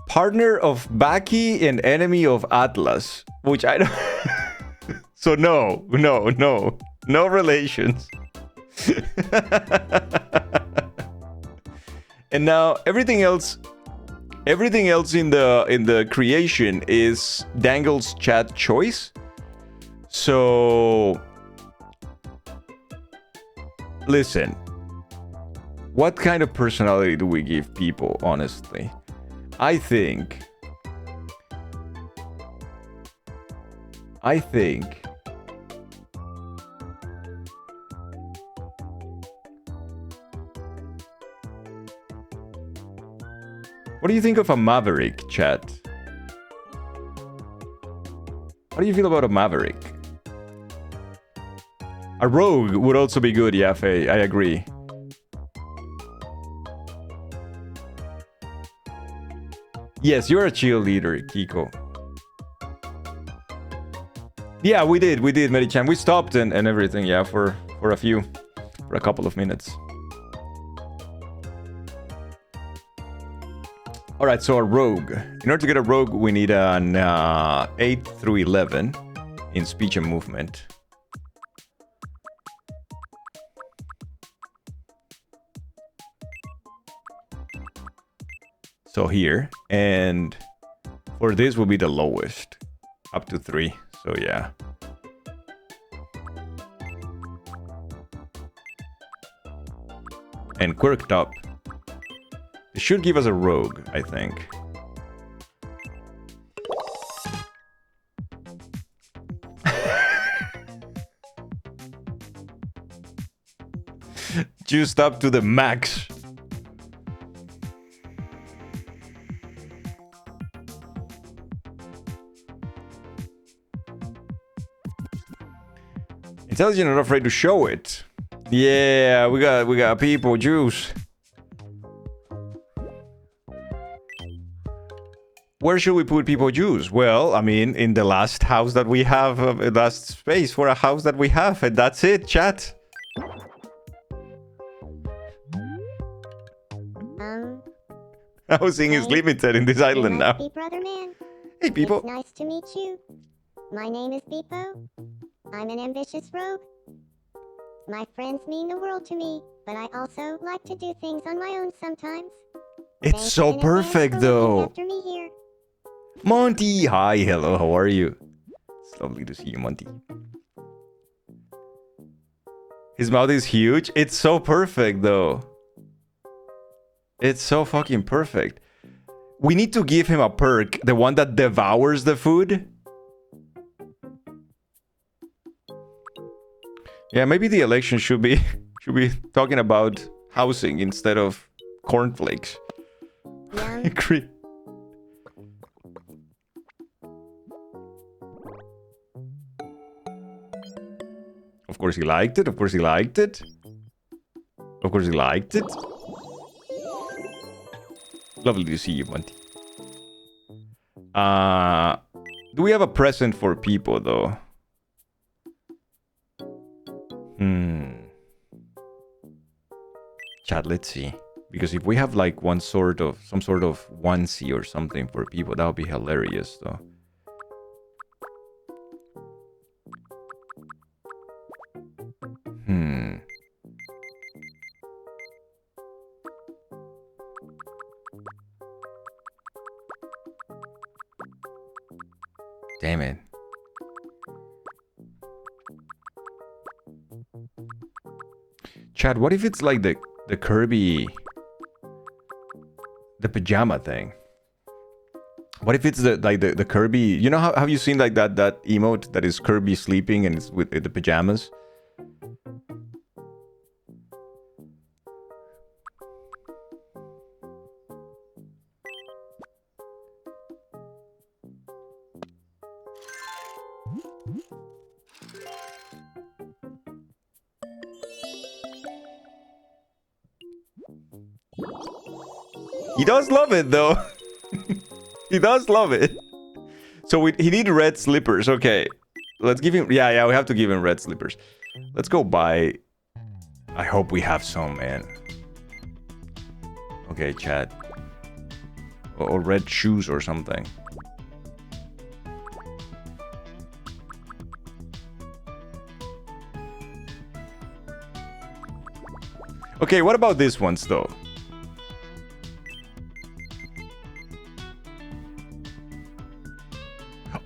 Partner of Baki and enemy of Atlas. Which I don't... So, no relations. And now, everything else in the creation is Dangle's chat choice. So listen, what kind of personality do we give people, honestly? I think what do you think of a maverick, chat? How do you feel about a maverick? A rogue would also be good, yeah, Faye, I agree. Yes, you're a cheerleader, Kiko. Yeah, we did, Mary-chan. We stopped and everything, yeah, for a couple of minutes. Alright, so a rogue. In order to get a rogue, we need an 8 through 11 in speech and movement. So here, and for this will be the lowest, up to 3, so yeah. And quirked up. It should give us a rogue, I think. Juiced up to the max. Intelligent and not afraid to show it. Yeah, we got people juice. Where should we put people juice? Well, I mean, in the last house that we have, last space for a house that we have, and that's it, chat. Housing is limited in this island now. Be brother man. Hey, people. It's nice to meet you. My name is Beepo. I'm an ambitious rogue. My friends mean the world to me, but I also like to do things on my own sometimes. It's Thanks so in advance perfect, for looking though. after me here. Monty, hi, hello, how are you? It's lovely to see you, Monty. His mouth is huge. It's so perfect, though. It's so fucking perfect. We need to give him a perk, the one that devours the food. Yeah, maybe the election should be talking about housing instead of cornflakes. I agree. Of course he liked it. Of course he liked it. Of course he liked it. Lovely to see you, Monty. Do we have a present for people, though? Chat, let's see. Because if we have like some sort of onesie or something for people, that would be hilarious, though. Damn it. Chad, what if it's like the Kirby... the pajama thing? What if it's the Kirby... You know how have you seen like that emote that is Kirby sleeping and it's with the pajamas? He does love it, though. He does love it. So he need red slippers. Okay. Let's give him... Yeah, we have to give him red slippers. Let's go buy... I hope we have some, man. Okay, chat. Or red shoes or something. Okay, what about these ones, though?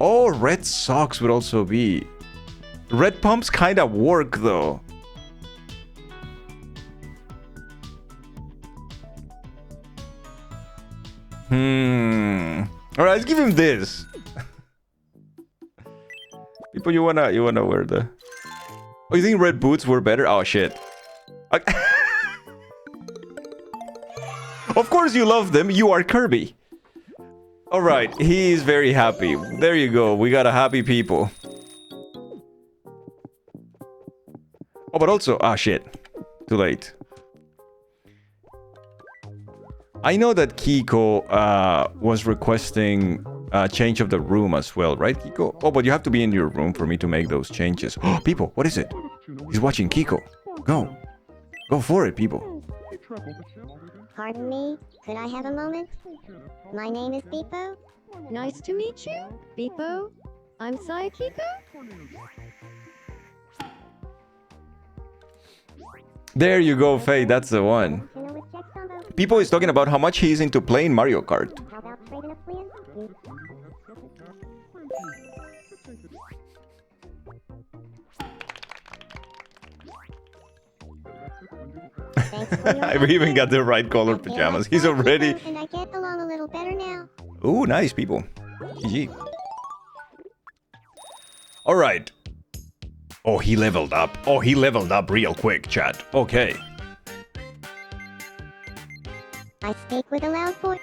Oh, red socks would also be... Red pumps kind of work, though. Alright, let's give him this. People, you wanna wear the... Oh, you think red boots were better? Oh, shit. Of course you love them. You are Kirby. Alright, he is very happy. There you go. We got a happy people. Oh, but also... Ah, shit. Too late. I know that Kiko was requesting a change of the room as well, right, Kiko? Oh, but you have to be in your room for me to make those changes. Oh, people, what is it? He's watching Kiko. Go. Go for it, people. Pardon me, could I have a moment? My name is Beepo. Nice to meet you, Beepo. I'm Sayakiko. There you go, Faye. That's the one. People is talking about how much he's into playing Mario Kart. How about trading a plan? I even got the right color pajamas. He's already... And I get along a little better now. Ooh, nice, people. GG. Alright. Oh, he leveled up. Oh, he leveled up real quick, chat. Okay. I speak with a loud voice.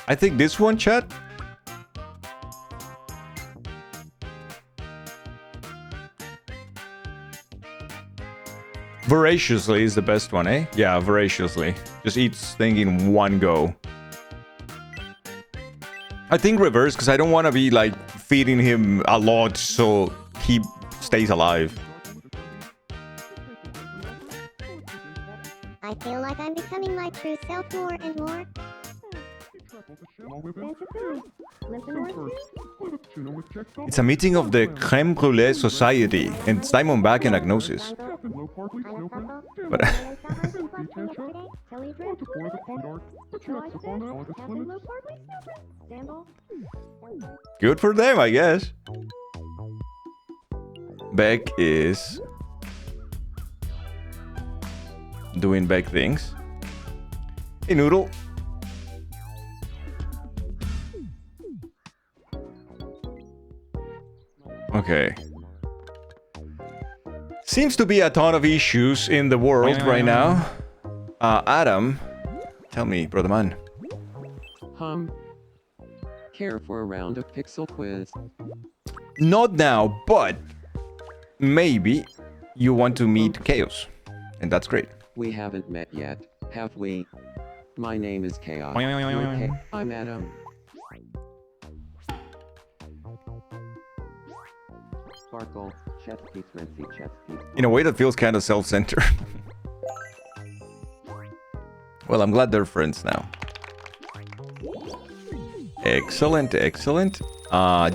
I think this one, chat. Voraciously is the best one, eh? Yeah, voraciously. Just eats thing in one go. I think reverse, because I don't want to be like feeding him a lot so he stays alive. I feel like I'm becoming my true self more and more. It's a meeting of the Creme Brulee Society and it's Diamondback and Agnosis. But good for them, I guess. Beck is doing Beck things. Hey, Noodle. Okay. Seems to be a ton of issues in the world right now. Adam, tell me, brother man. Care for a round of pixel quiz? Not now, but maybe you want to meet Chaos, and that's great. We haven't met yet, have we? My name is Chaos. I'm Adam. Sparkle, chess piece, Renzi, chess piece. In a way that feels kind of self-centered. Well, I'm glad they're friends now. Excellent, excellent.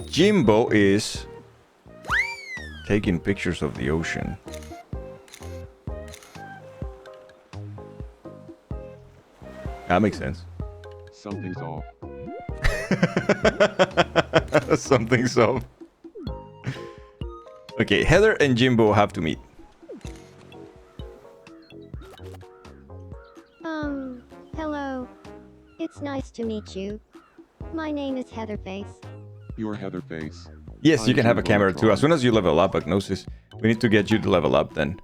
Jimbo is taking pictures of the ocean. That makes sense. Something's off. Something's off. Okay, Heather and Jimbo have to meet. Hello. It's nice to meet you. My name is Heatherface. You're Heatherface. Yes, you I'm can have a Jimbo camera too. Tron. As soon as you level up, Agnosis, we need to get you to level up then.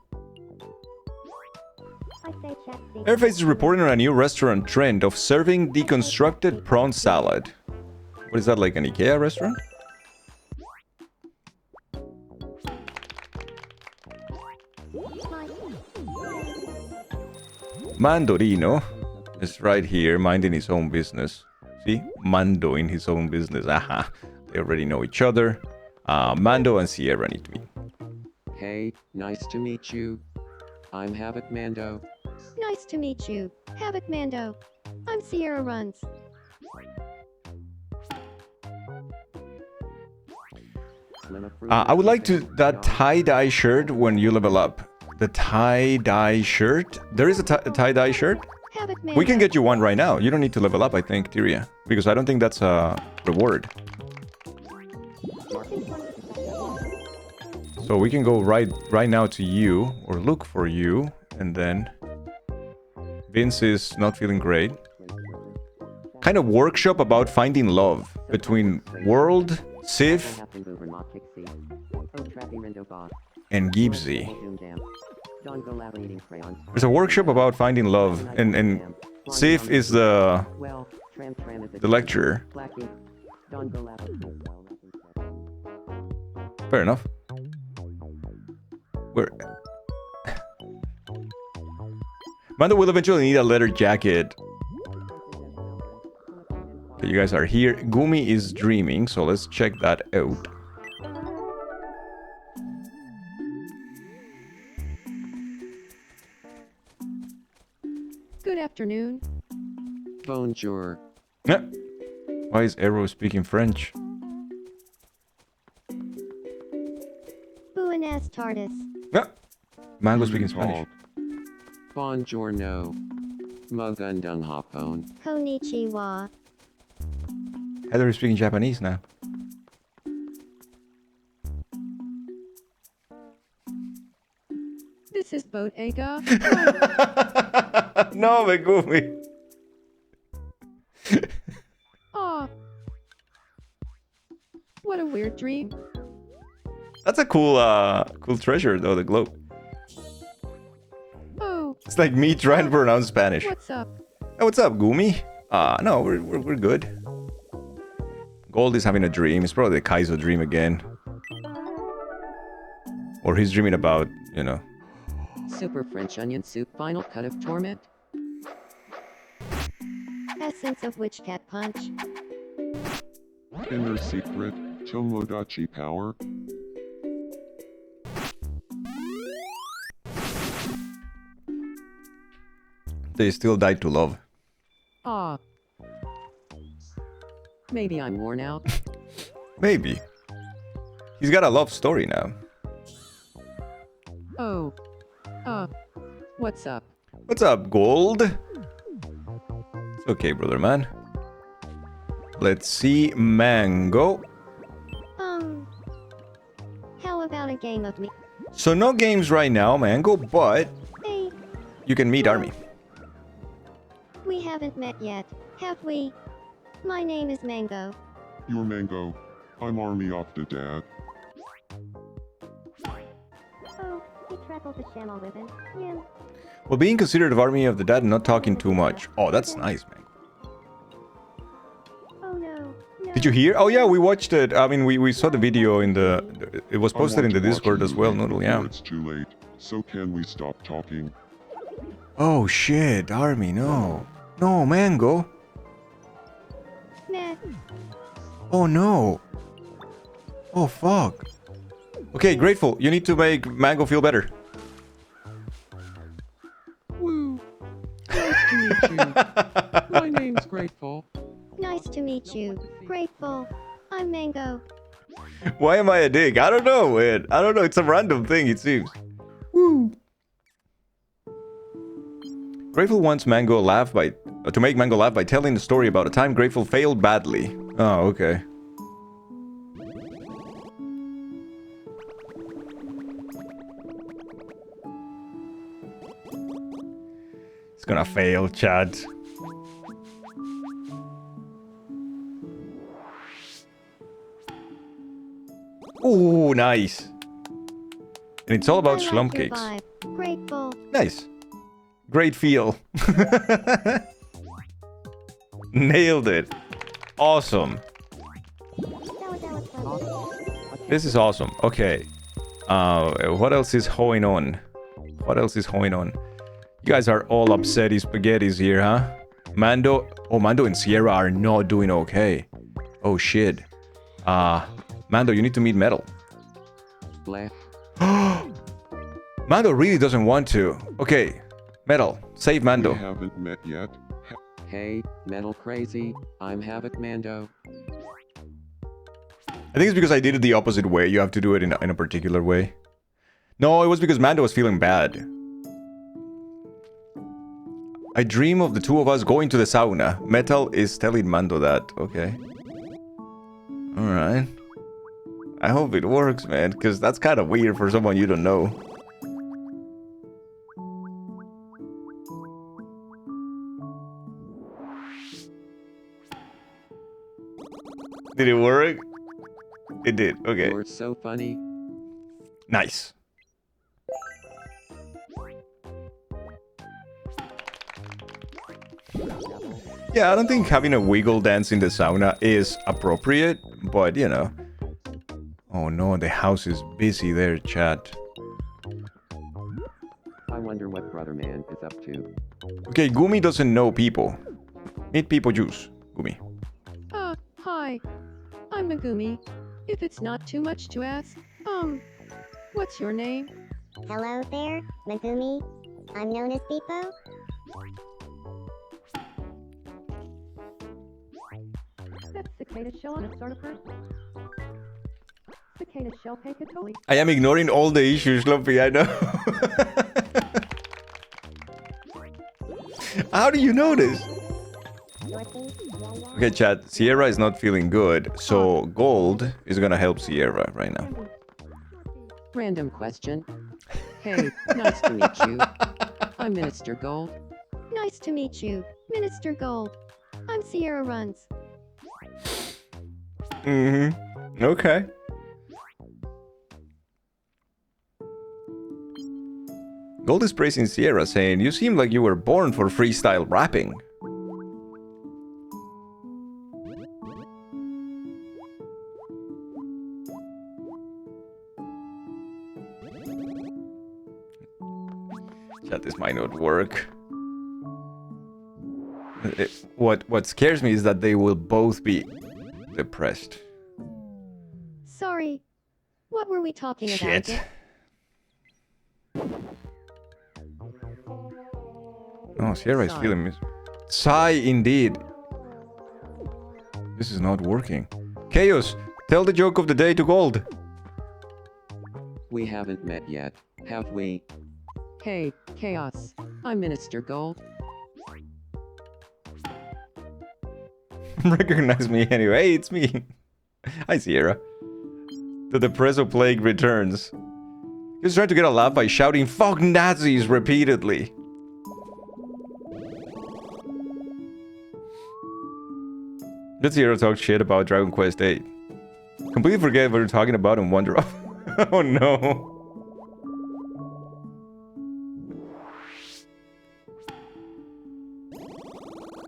I say check the Airface is reporting on a new restaurant trend of serving deconstructed prawn salad. What is that, like an IKEA restaurant? Mandorino is right here, minding his own business. See? Mando in his own business. Aha. They already know each other. Mando and Sierra need to meet. Hey, nice to meet you. I'm Havoc Mando. Nice to meet you, Havoc Mando. I'm Sierra Runs. I would like to that tie-dye shirt when you level up. The tie-dye shirt? There is a tie-dye shirt? Havoc Mando. We can get you one right now. You don't need to level up, I think, Tyria. Because I don't think that's a reward. So we can go right now to you, or look for you, and then... Vince is not feeling great. Kind of workshop about finding love between World, Sif, and Gibbsy. There's a workshop about finding love, and Sif is the lecturer. Fair enough. Where? Mando will eventually need a leather jacket. Okay, you guys are here. Gumi is dreaming, so let's check that out. Good afternoon. Bonjour. Yeah. Why is Arrow speaking French? Buenas tardes. Yeah. Mango speaking Spanish. Buongiorno. Magandang hapon. Konnichiwa. Heather is speaking Japanese now. This is Bodega. No, Megumi. Aw. What a weird dream. That's a cool treasure though, the globe. Oh, It's like me trying to pronounce Spanish. what's up? Hey, what's up, Gumi? No, we're good. Gold is having a dream. It's probably the Kaizo dream again. Or he's dreaming about, you know. Super French onion soup, final cut of torment. Essence of Witch Cat Punch. Inner secret, Tomodachi power. They still died to love. Ah. Maybe I'm worn out. Maybe. He's got a love story now. Oh. What's up? What's up, Gold? It's okay, brother man. Let's see, Mango. How about a game of me? So no games right now, Mango, but Hey, you can meet Army. we haven't met yet, have we? My name is Mango. You're Mango. I'm Army off the dad. Oh, he traveled to Shamal with him. Yeah. Well, being considerate of Army of the Dead and not talking too much. Oh, that's nice, Mango. Oh no. Did you hear? Oh yeah, we watched it. I mean, we saw the video in the... It was I posted in want the to watch Discord a as well, movie Noodle, before yeah. It's too late. So can we stop talking? Oh shit, Army, no. No, Mango. Meh. Oh no. Oh fuck. Okay, Grateful, you need to make Mango feel better. Woo. Nice to meet you. My name's Grateful. Nice to meet you. Grateful. I'm Mango. Why am I a dick? I don't know, man. I don't know. It's a random thing, it seems. Woo. Grateful wants Mango laugh by to make Mango laugh by telling the story about a time Grateful failed badly. Oh, okay. It's gonna fail, Chad. Ooh, nice. And it's all about I schlump like your cakes. vibe. Grateful. Nice. Great feel. Nailed it. Awesome. This is awesome. Okay. What else is going on? What else is going on? You guys are all upsetty spaghettis here, huh? Mando... Oh, Mando and Sierra are not doing okay. Oh, shit. Mando, you need to meet Metal. Bleh. Mando really doesn't want to. Okay. Metal, save Mando. We haven't met yet. Hey, Metal Crazy. I'm Havoc Mando. I think it's because I did it the opposite way. You have to do it in a particular way. No, it was because Mando was feeling bad. I dream of the two of us going to the sauna. Metal is telling Mando that. Okay. Alright. I hope it works, man, because that's kind of weird for someone you don't know. Did it work? It did. Okay. You're so funny. Nice. Yeah, I don't think having a wiggle dance in the sauna is appropriate, but you know. Oh no, the house is busy there, chat. I wonder what Brother Man is up to. Okay, Gumi doesn't know people. Meet people juice, Gumi. Hi. I'm Megumi. If it's not too much to ask, what's your name? Hello there, Megumi. I'm known as Beepo. That's cicada shell on a starter first. Cicada shell pancatoli. I am ignoring all the issues, Lumpy, I know. How do you know this? Okay, chat, Sierra is not feeling good, so Gold is gonna help Sierra right now. Random question. Hey, nice to meet you. I'm Minister Gold. Nice to meet you, Minister Gold. I'm Sierra Runs. Mm-hmm. Okay. Gold is praising Sierra, saying, "You seem like you were born for freestyle rapping." Chat, this might not work. What scares me is that they will both be depressed. Sorry. What were we talking about? Shit. again? Oh, Sierra is Sigh. feeling mis- Sigh, indeed. This is not working. Chaos, tell the joke of the day to Gold. We haven't met yet, have we? Hey, Chaos. I'm Minister Gold. Recognize me anyway. Hey, it's me. Hi, Sierra. The Depresso Plague returns. He was trying to get a laugh by shouting "Fuck Nazis" repeatedly. Let Sierra talk shit about Dragon Quest VIII. Completely forget what we're talking about and wander off. Oh no.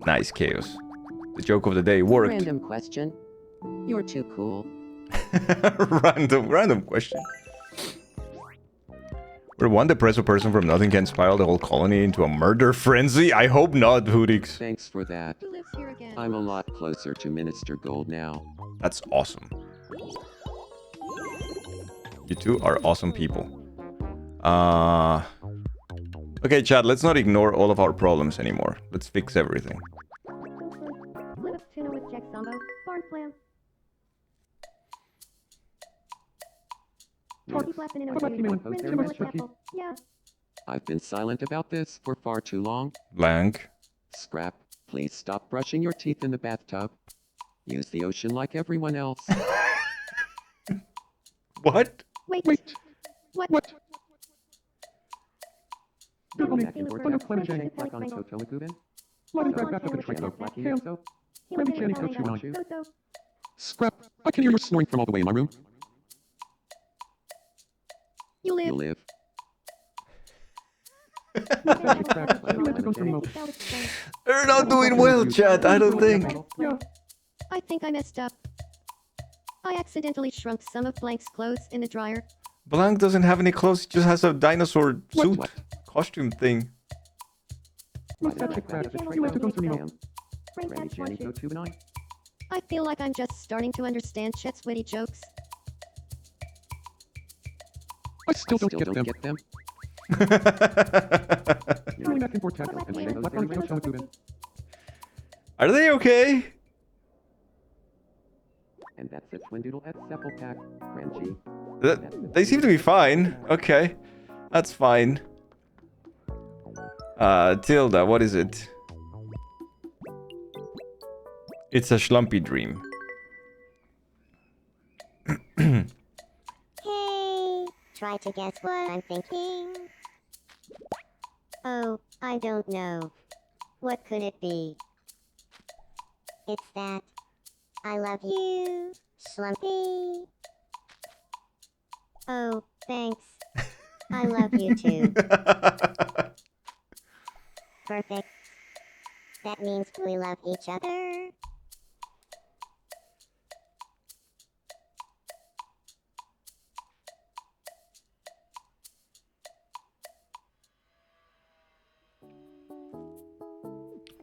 Nice, Chaos. The joke of the day worked. Random question. You're too cool. Random question. Where one depressive person from nothing can spiral the whole colony into a murder frenzy? I hope not, Hoodix. Thanks for that. Who lives here again? I'm a lot closer to Minister Gold now. That's awesome. You two are awesome people. Okay, chat, let's not ignore all of our problems anymore. Let's fix everything. Split of tuna with Jack Zombo. Barn flam. Turkey flapping in a apple. Yeah. I've been silent about this for far too long. Blank. Scrap, please stop brushing your teeth in the bathtub. Use the ocean like everyone else. What? Wait. What? Back and forth, back on Toto Lagoon. Scrap, I can hear you snoring from all the way in my room. You You live. live. They're not doing well, chat, I don't think. I think I messed up. I accidentally shrunk some of Blank's clothes in the dryer. Blank doesn't have any clothes, he just has a dinosaur suit. Costume thing. I feel like I'm just starting to understand Chet's witty jokes. I still don't get them. Are they okay? And that's it, Twindoodle at Sepple Pack, Crunchy. They seem to be fine. Okay. That's fine. Tilda, what is it? It's a schlumpy dream. Hey, try to guess what I'm thinking. Oh, I don't know. What could it be? It's that. I love you, Schlumpy. Oh, thanks. I love you too. Perfect. That means we love each other.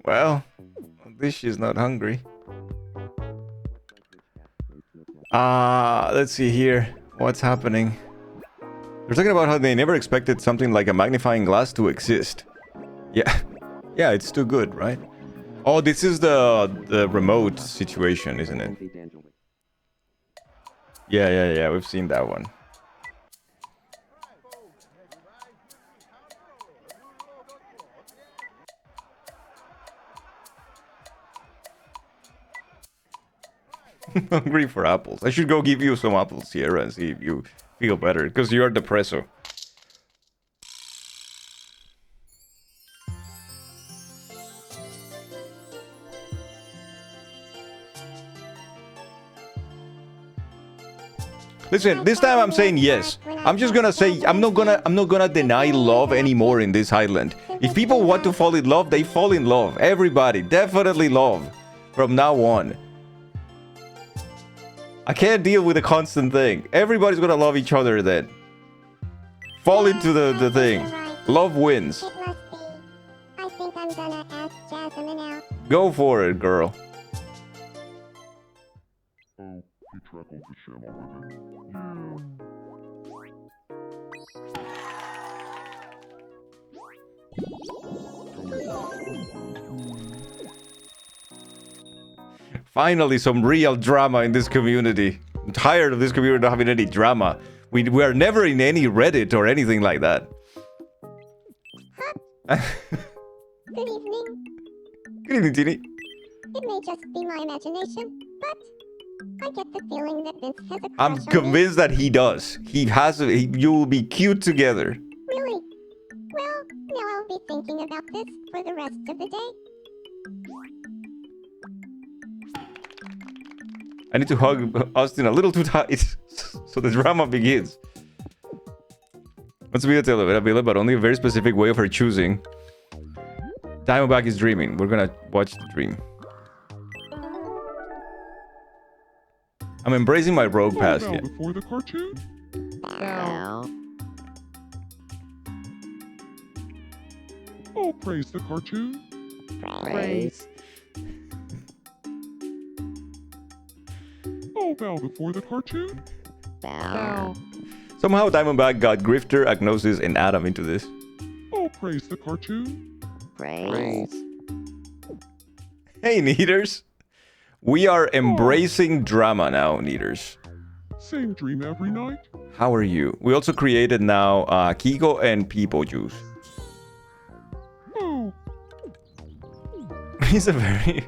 Well, at least she's not hungry. Let's see here. What's happening? They're talking about how they never expected something like a magnifying glass to exist. Yeah. Yeah, it's too good, right? Oh, this is the remote situation, isn't it? Yeah, we've seen that one. Hungry for apples. I should go give you some apples, Sierra, and see if you feel better, because you are depresso. Listen, this time I'm saying yes. I'm just gonna say I'm not gonna deny love anymore in this island. If people want to fall in love, they fall in love. Everybody, definitely love. From now on. I can't deal with a constant thing. Everybody's gonna love each other then. Fall into the thing. Right. Love wins. It must be. I think I'm gonna ask Jasmine out. Go for it, girl. Oh, he trackled the sham already. Finally, some real drama in this community. I'm tired of this community not having any drama. We are never in any Reddit or anything like that. Good evening. Good evening, Tini. It may just be my imagination, but I get the feeling that Vince has a crush I'm on me. convinced that he does. You will be cute together. Really? Well, now I'll be thinking about this for the rest of the day. I need to hug Austin a little too tight so the drama begins. What's the video available, but only a very specific way of her choosing. Diamondback is dreaming. We're gonna watch the dream. I'm embracing my rogue past Bow here. before the cartoon? Bow. Oh, praise the cartoon? Praise. Oh, bow before the cartoon? Bow. Somehow Diamondback got Grifter, Agnosis, and Adam into this. Oh, praise the cartoon? Praise. Hey, Neaters. We are embracing drama now, Neaters. Same dream every night? How are you? We also created now Kiko and Peepo Juice. Oh, He's a very...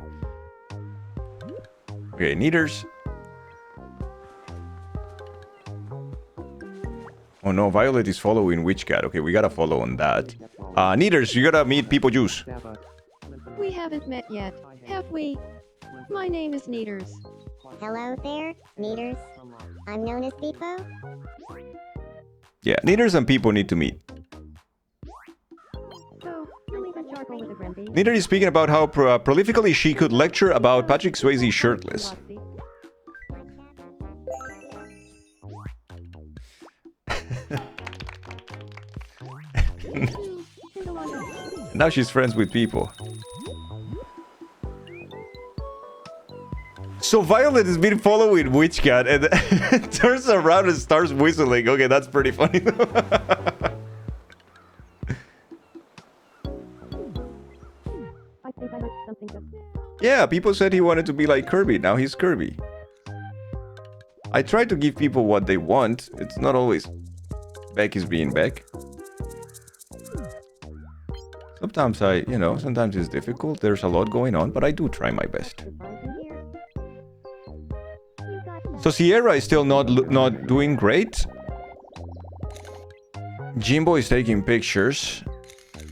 Okay, Neaters. Oh no, Violet is following Witch Cat. Okay, we gotta follow on that. Neaters, you gotta meet Peepo Juice. We haven't met yet, have we? My name is Neaters. Hello there, Neaters. I'm known as Beepo. Yeah, Neaters and Peepo need to meet. So, you'll leave a charcoal with a Grimby. Neater is speaking about how prolifically she could lecture about Patrick Swayze shirtless. Now she's friends with people. So Violet has been following Witch Cat and turns around and starts whistling. Okay, that's pretty funny. I think I heard something just... Yeah, people said he wanted to be like Kirby. Now he's Kirby. I try to give people what they want. It's not always Beck is being Beck. Sometimes sometimes it's difficult. There's a lot going on, but I do try my best. So Sierra is still not doing great. Jimbo is taking pictures.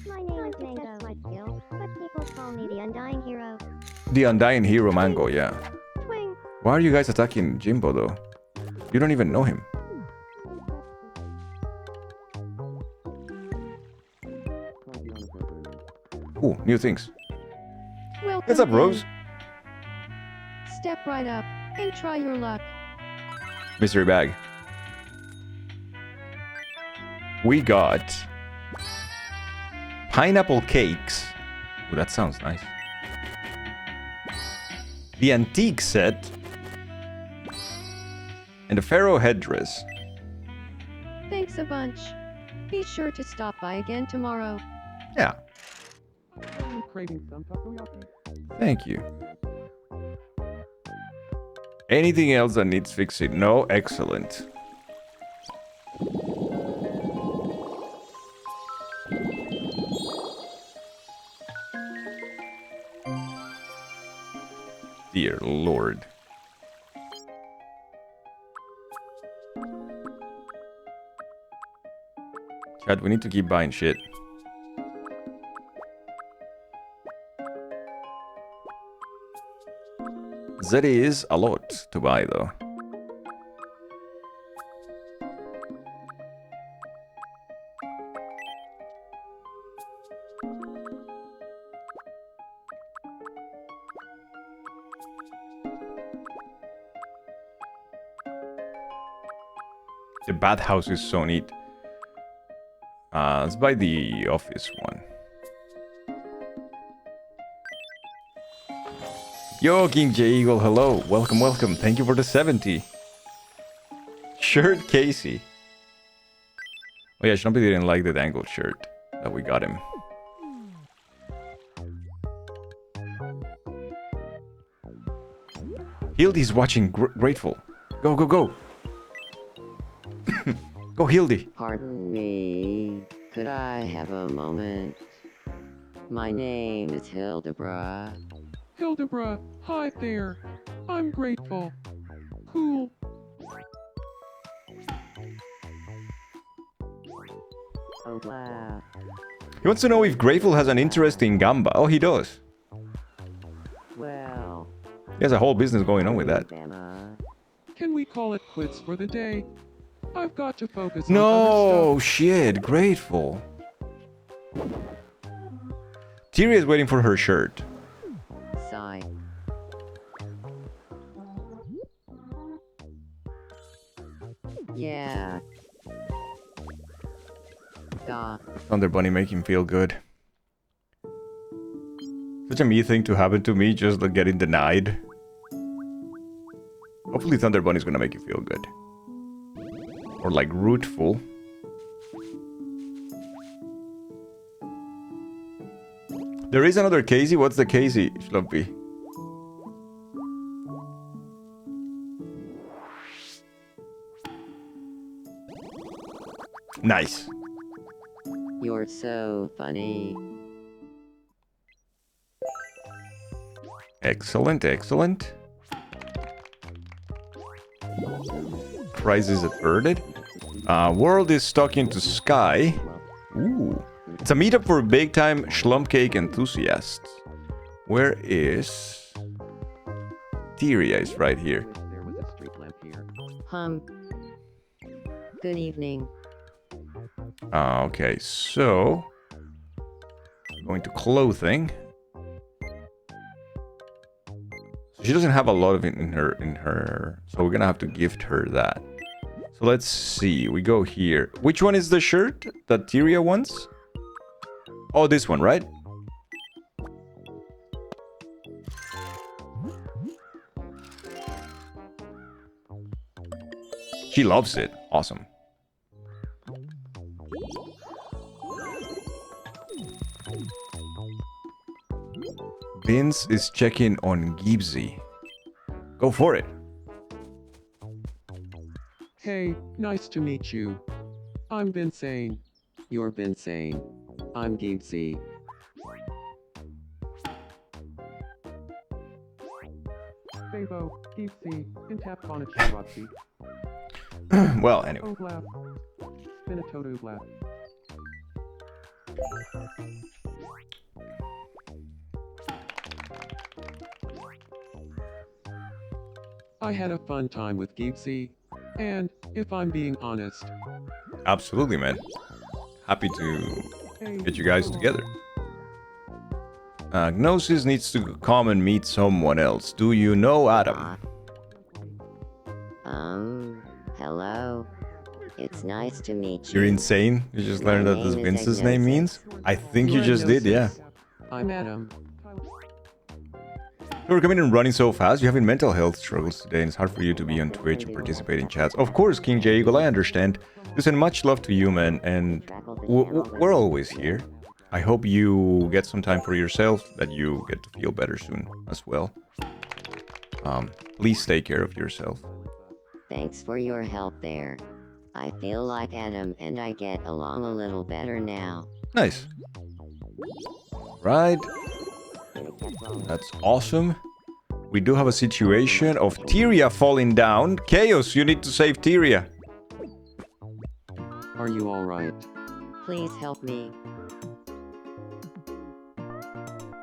My name is Mango. My skill, but people call me the Undying Hero. The Undying Hero Mango, yeah. Twing. Why are you guys attacking Jimbo though? You don't even know him. Ooh, new things. Welcome What's up, in. Rose? Step right up and try your luck. Mystery bag. We got pineapple cakes. Ooh, that sounds nice. The antique set. And a pharaoh headdress. Thanks a bunch. Be sure to stop by again tomorrow. Yeah, Craving some takoyaki. thank you. Anything else that needs fixing? No? Excellent. Dear Lord. Chad, we need to keep buying shit. That is a lot to buy, though. The bathhouse is so neat. Let's buy the office one. Yo, King J Eagle, hello. Welcome, welcome. Thank you for the 70. Shirt Casey. Oh yeah, Schnumpy didn't like the dangled shirt that we got him. Hildy's watching Grateful. Go, go, go. Go, Hildy. Pardon me, could I have a moment? My name is Hildebra. Hildebra, hi there. I'm grateful. Cool. Oh wow. He wants to know if Grateful has an interest in Gamba. Oh, he does. Well, He has a whole business going on with that. Emma. Can we call it quits for the day? I've got to focus on other No, stuff. shit, Grateful. Tyria is waiting for her shirt. Sigh. Yeah. Duh. Thunder Bunny make him feel good. Such a me thing to happen to me, just like getting denied. Hopefully Thunder Bunny's gonna make you feel good. Or like rootful. There is another Casey. What's the Casey, Schlumpy? Nice. You're so funny. Excellent, excellent. Prize is averted. World is stuck into sky. Ooh. It's a meetup for big-time schlump cake enthusiasts. Where is... Tyria is right here. There was a street lamp here. Good evening. Okay, so... Going to clothing. She doesn't have a lot of it in her... So we're gonna have to gift her that. So let's see, we go here. Which one is the shirt that Tyria wants? Oh, this one, right? She loves it. Awesome. Vince is checking on Gibbsy. Go for it. Hey, nice to meet you. I'm Vinsane. You're insane. I'm Gibbsy. Favo, Deepsea, Intap Konichi Roxy. Well, anyway. Oblap. Finitoto Blap. I had a fun time with Gibbsy, and, if I'm being honest, Absolutely, man. Happy to hey, get you guys together. Gnosis needs to come and meet someone else. Do you know Adam? Hello. It's nice to meet You're you. insane? You just My learned that name this is Vince's name means? I think you You're just did, yeah. Gnosis. I'm Adam. You're coming and running so fast. You're having mental health struggles today, and it's hard for you to be on Twitch and participate in chats. Of course, King J Eagle, I understand. Listen, much love to you, man, and we're always here. I hope you get some time for yourself, that you get to feel better soon as well. Please take care of yourself. Thanks for your help there. I feel like Adam and I get along a little better now. Nice. Right. That's awesome. We do have a situation of Tyria falling down. Chaos, you need to save Tyria. Are you alright? Please help me.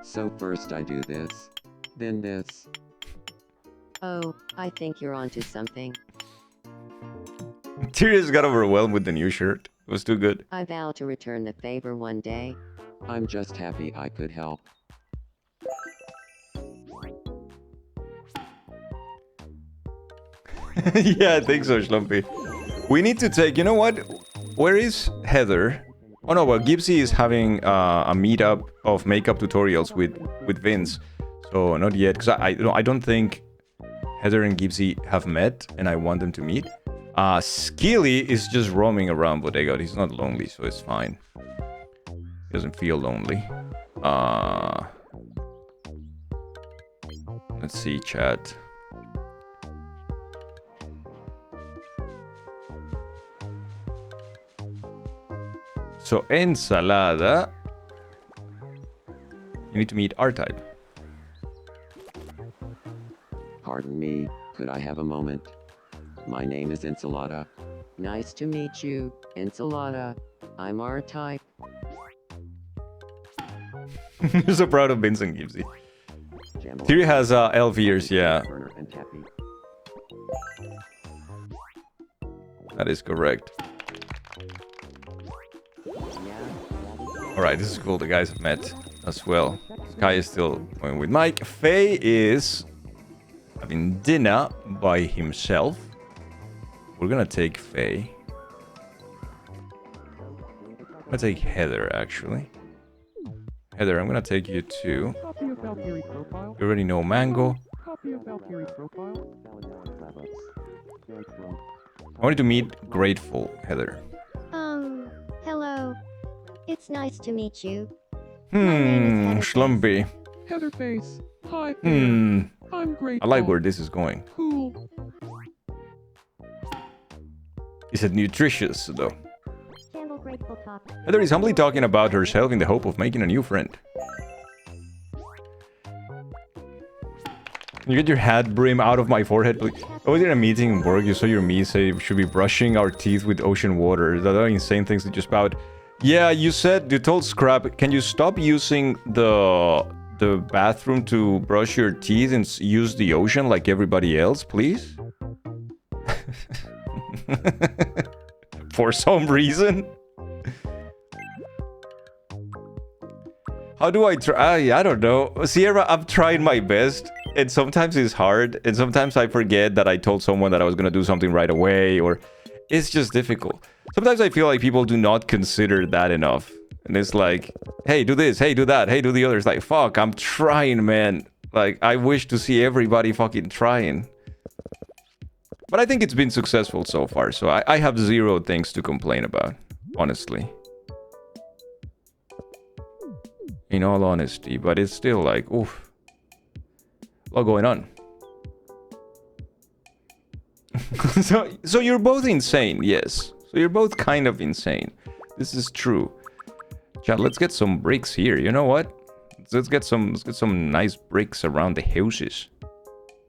So first I do this, then this. Oh, I think you're onto something. Tyria's got overwhelmed with the new shirt. It was too good. I vow to return the favor one day. I'm just happy I could help. Yeah, I think so, Schlumpy. We need to take... You know what? Where is Heather? Oh no, well, Gibbsy is having a meetup of makeup tutorials with Vince. So not yet, because I don't think Heather and Gibbsy have met, and I want them to meet. Skilly is just roaming around Bodega. He's not lonely, so it's fine. He doesn't feel lonely. Let's see, chat. So, ensalada. You need to meet R-Type. Pardon me, could I have a moment? My name is Ensalada. Nice to meet you, Ensalada. I'm R-Type. You're so proud of Vincent Gibbsy. Theory has elf ears, yeah. That is correct. Alright, this is cool. The guys have met as well. Sky is still going with Mike. Faye is having dinner by himself. We're gonna take Faye. I'm gonna take Heather, actually. Heather, I'm gonna take you too. You already know Mango. I wanted to meet Grateful, Heather. Hello. It's nice to meet you. My name is Schlumpy. Heatherface. Hi there. I'm grateful. I like where this is going. Cool. Is it nutritious, though? Heather is humbly talking about herself in the hope of making a new friend. Can you get your hat brim out of my forehead, please? I was in a meeting in work. You saw your me say we should be brushing our teeth with ocean water. That are insane things to just spout. Yeah, you told Scrap, can you stop using the bathroom to brush your teeth and use the ocean like everybody else, please? For some reason. How do I try? I don't know. Sierra, I'm trying my best. And sometimes it's hard. And sometimes I forget that I told someone that I was going to do something right away. Or it's just difficult. Sometimes I feel like people do not consider that enough. And it's like, hey, do this. Hey, do that. Hey, do the other. It's like, fuck, I'm trying, man. Like, I wish to see everybody fucking trying. But I think it's been successful so far. So I have zero things to complain about, honestly. In all honesty, but it's still like, oof. A lot going on. so you're both insane, yes. So you're both kind of insane. This is true. Chat, let's get some bricks here. You know what? Let's get some nice bricks around the houses.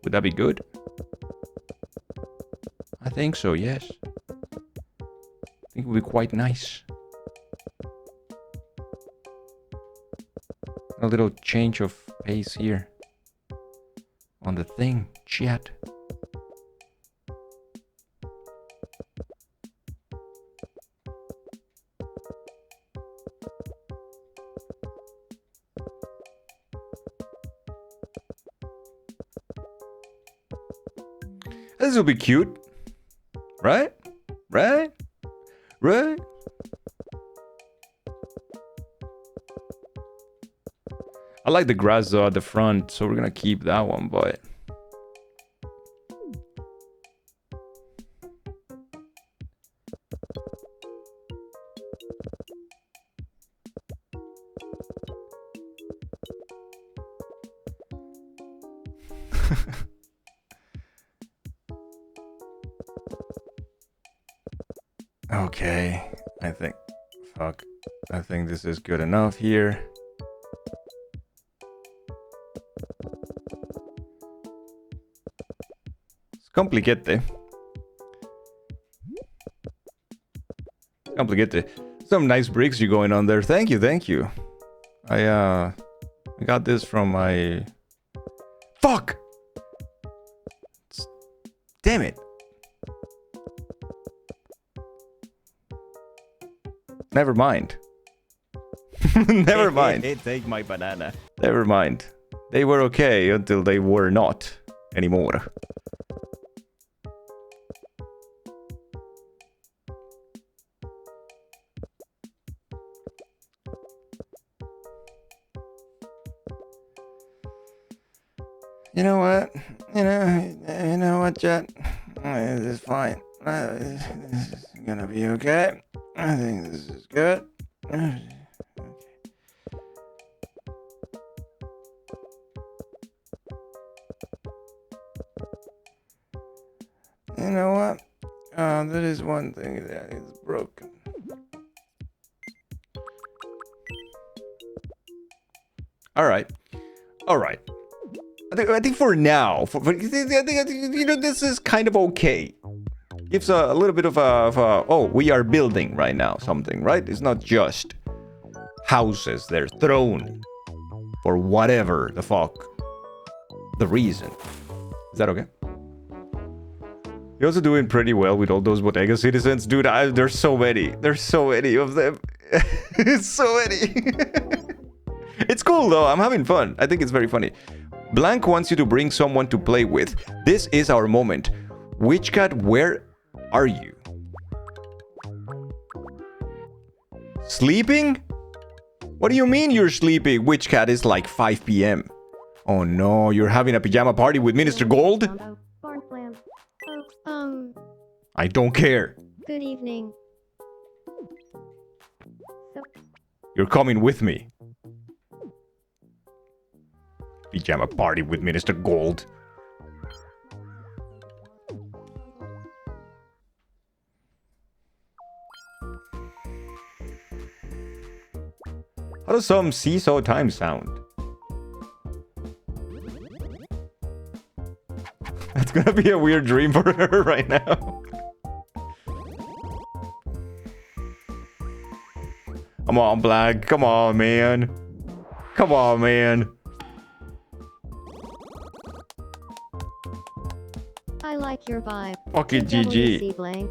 Would that be good? I think so, yes. I think it would be quite nice. A little change of pace here. On the thing, chat. This will be cute. Right? Right? Right? I like the grass though at the front, so we're gonna keep that one, but... Okay, I think... Fuck. I think this is good enough here. Complicate. Complicate. Some nice bricks you going on there. Thank you, thank you. I got this from my... Fuck! Damn it. Never mind. Never mind. Take my banana. Never mind. They were okay until they were not anymore. You know what? You know what, Jet? This is fine. This is gonna be okay. I think this is good. You know what? There is one thing that is broken. All right. I think for now, I think this is kind of okay. Gives a little bit of a oh, we are building right now something, right? It's not just houses they're thrown for whatever the fuck the reason. Is that okay? You're also doing pretty well with all those bodega citizens, dude. There's so many. There's so many of them. So many. It's cool though. I'm having fun. I think it's very funny. Blank wants you to bring someone to play with. This is our moment. Witch Cat, where are you? Sleeping? What do you mean you're sleeping? Witch Cat, is like 5 p.m. Oh no, you're having a pajama party with Minister Gold? I don't care. Good evening. You're coming with me. Pajama party with Minister Gold. How does some seesaw time sound? That's gonna be a weird dream for her right now. Come on, Black. Come on, man. Come on, man. I like your vibe. Fuck it, GG. TWC Blank.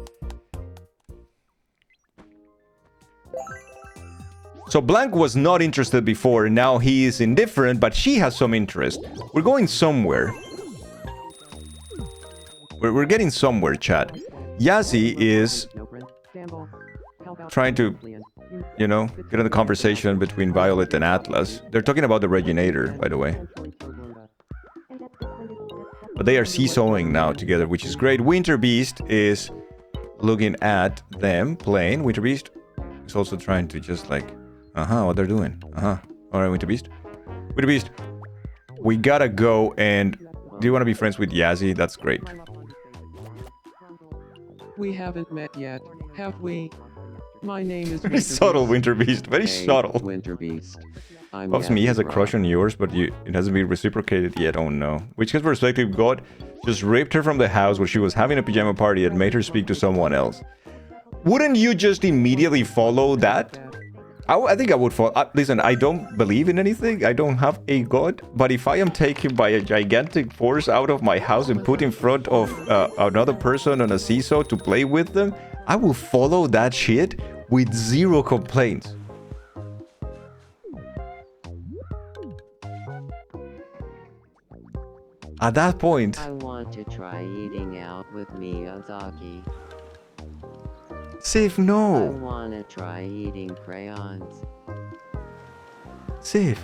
So Blank was not interested before, and now he is indifferent, but she has some interest. We're going somewhere. We're getting somewhere, chat. Yazzie is trying to, you know, get in the conversation between Violet and Atlas. They're talking about the Reginator, by the way. But they are seesawing now together, which is great. Winter Beast is looking at them playing. Winter Beast is also trying to just like, what they're doing. Alright, Winter Beast. Winter Beast, we gotta go and... Do you want to be friends with Yazzie? That's great. We haven't met yet, have we? My name is Very subtle, Winter Beast. Very subtle. Winter Beast. Pops me has a crush on yours, but it hasn't been reciprocated yet. Oh no. Which has perspective, God just ripped her from the house where she was having a pajama party and made her speak to someone else. Wouldn't you just immediately follow that? I think I would follow. Listen, I don't believe in anything. I don't have a god. But if I am taken by a gigantic force out of my house and put in front of another person on a seesaw to play with them, I will follow that shit with zero complaints. At that point... I want to try eating out with Miyazaki. Sif, I no. want to try eating crayons. Sif.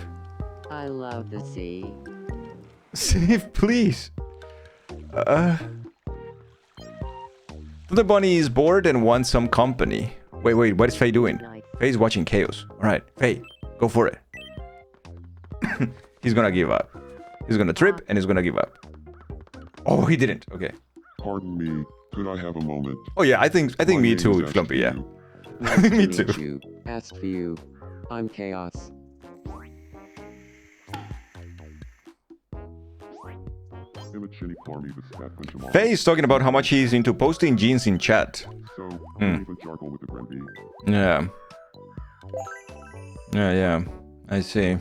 I love the sea. Sif, please. The bunny is bored and wants some company. Wait, what is Faye doing? Faye's watching Chaos. Alright, Faye, go for it. He's gonna give up. He's gonna trip and he's gonna give up. Oh, he didn't. Okay. Pardon me, could I have a moment? Oh yeah, I think My me name too, is Flumpy, yeah. Nice to Me meet too. you. Asked for you. I'm Chaos. Faye is talking about how much he's into posting jeans in chat. Yeah. Yeah, I see.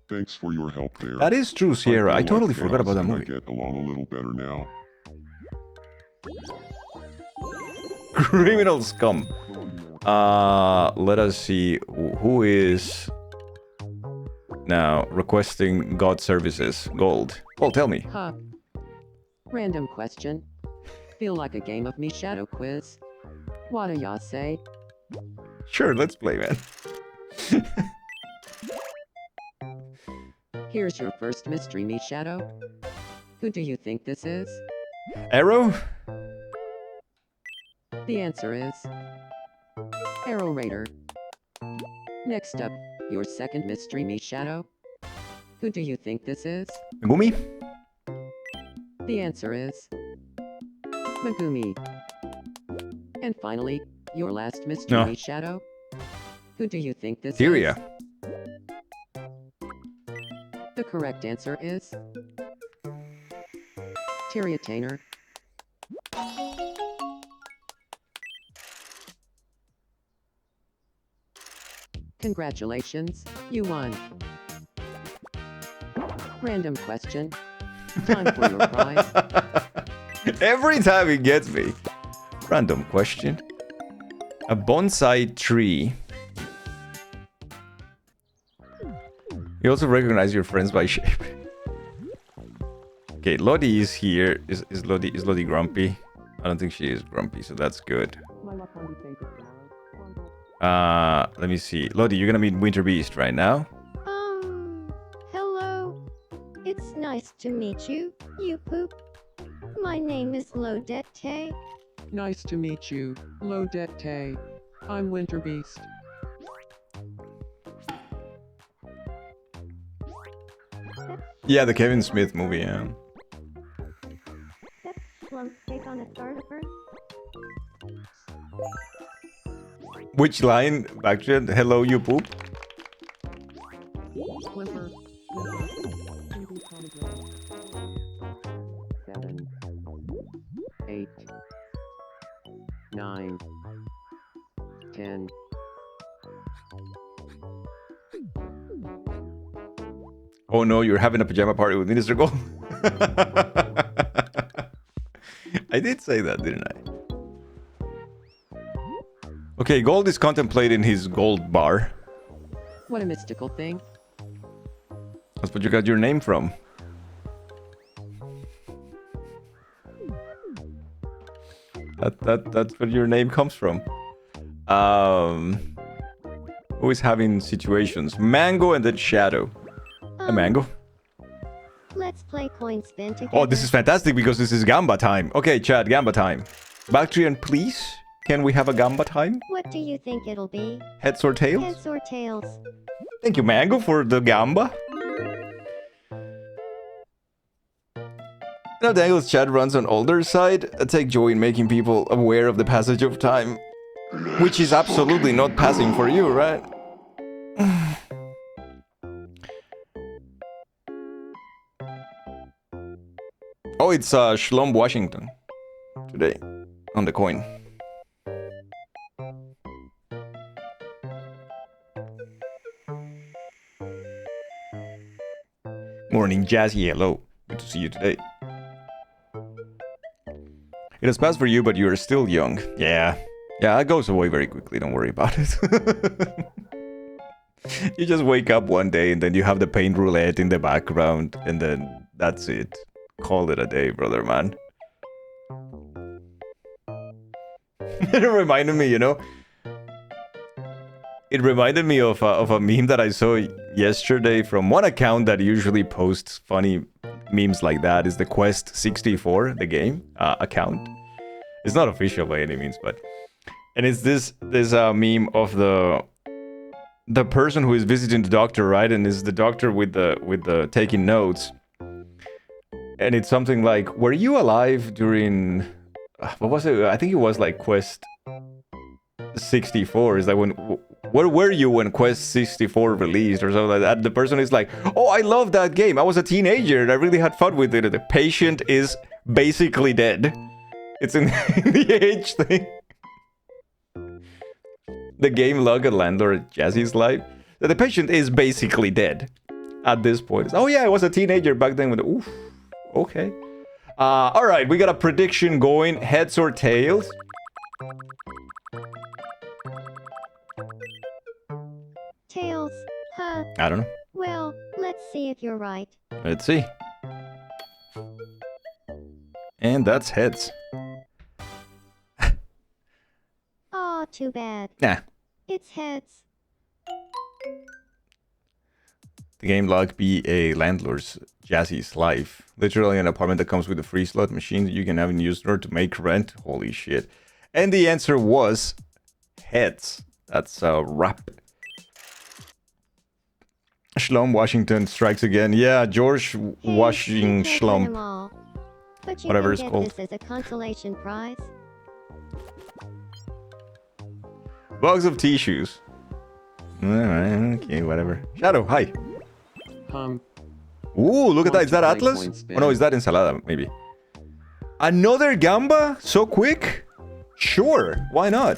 Thanks for your help there. That is true, Sierra. I feel totally like forgot about that Chaos movie. and I get along a little better now. Criminal scum. Let us see who is now requesting God services. Gold. Oh, tell me. Huh. Random question. Feel like a game of me shadow quiz. What do y'all say? Sure, let's play, man. Here's your first mystery me shadow. Who do you think this is? Arrow? The answer is Arrow Raider. Next up, your second mystery me shadow. Who do you think this is? Megumi? The answer is Megumi. And finally, your last mystery No. me shadow. Who do you think this Tyria. is? The correct answer is Tyria Tainer. Congratulations, you won. Random question. Time for your prize. Every time he gets me. Random question. A bonsai tree. You also recognize your friends by shape. Okay, Lottie is here. Is Lottie grumpy? I don't think she is grumpy, so that's good. Let me see. Lottie, you're gonna meet Winter Beast right now. Hello. It's nice to meet you, you poop. My name is Lodette. Nice to meet you, Lodette. I'm Winter Beast. Yeah, the Kevin Smith movie, yeah. That's Slump's take on a starter. Which line? Back to it. Hello, you poop. Whimper. 7, 8, 9, 10. Oh no, you're having a pajama party with Minister Gold. I did say that, didn't I? Okay, Gold is contemplating his gold bar. What a mystical thing. That's what you got your name from. That's where your name comes from. Who is having situations? Mango and then Shadow. A Mango. Let's play coin spin together. Oh, this is fantastic because this is Gamba time. Okay, Chad, Gamba time. Bactrian, please. Can we have a Gamba time? What do you think it'll be? Heads or tails? Heads or tails? Thank you, Mango, for the Gamba. Now, Daniel's chat runs on older side. I take joy in making people aware of the passage of time. Which is absolutely not passing for you, right? Oh, it's Shlom Washington today on the coin. Morning, Jazzy. Hello. Good to see you today. It has passed for you, but you are still young. Yeah. Yeah, it goes away very quickly. Don't worry about it. You just wake up one day and then you have the paint roulette in the background and then that's it. Call it a day, brother, man. It reminded me, you know? It reminded me of a meme that I saw yesterday from one account that usually posts funny memes like that. Is the Quest 64, the game account. It's not official by any means, but... And it's this meme of the person who is visiting the doctor, right? And is the doctor with the taking notes. And it's something like, were you alive during... What was it? I think it was like Quest 64. Is like where were you when Quest 64 released or something like that? The person is like, oh, I love that game. I was a teenager and I really had fun with it. The patient is basically dead. It's in the age thing. The game log at Landlord Jazzy's life. The patient is basically dead at this point. Oh yeah, I was a teenager back then with oof. Okay. Alright, we got a prediction going. Heads or tails? Tails, huh? I don't know. Well, let's see if you're right. Let's see. And that's heads. Aw, too bad. Nah. It's heads. the game like be a landlord's Jazzy's life. Literally an apartment that comes with a free slot machine that you can have in use in order to make rent. Holy shit. And the answer was heads. That's a wrap. Schlump Washington strikes again. Yeah, George Washington Schlump. But you Whatever can it's get called. this as a consolation prize. Box of tissues. Alright, okay, whatever. Shadow, hi. Ooh, look at that. Is that Atlas? Oh no, is that Ensalada, maybe? Another Gamba? So quick? Sure, why not?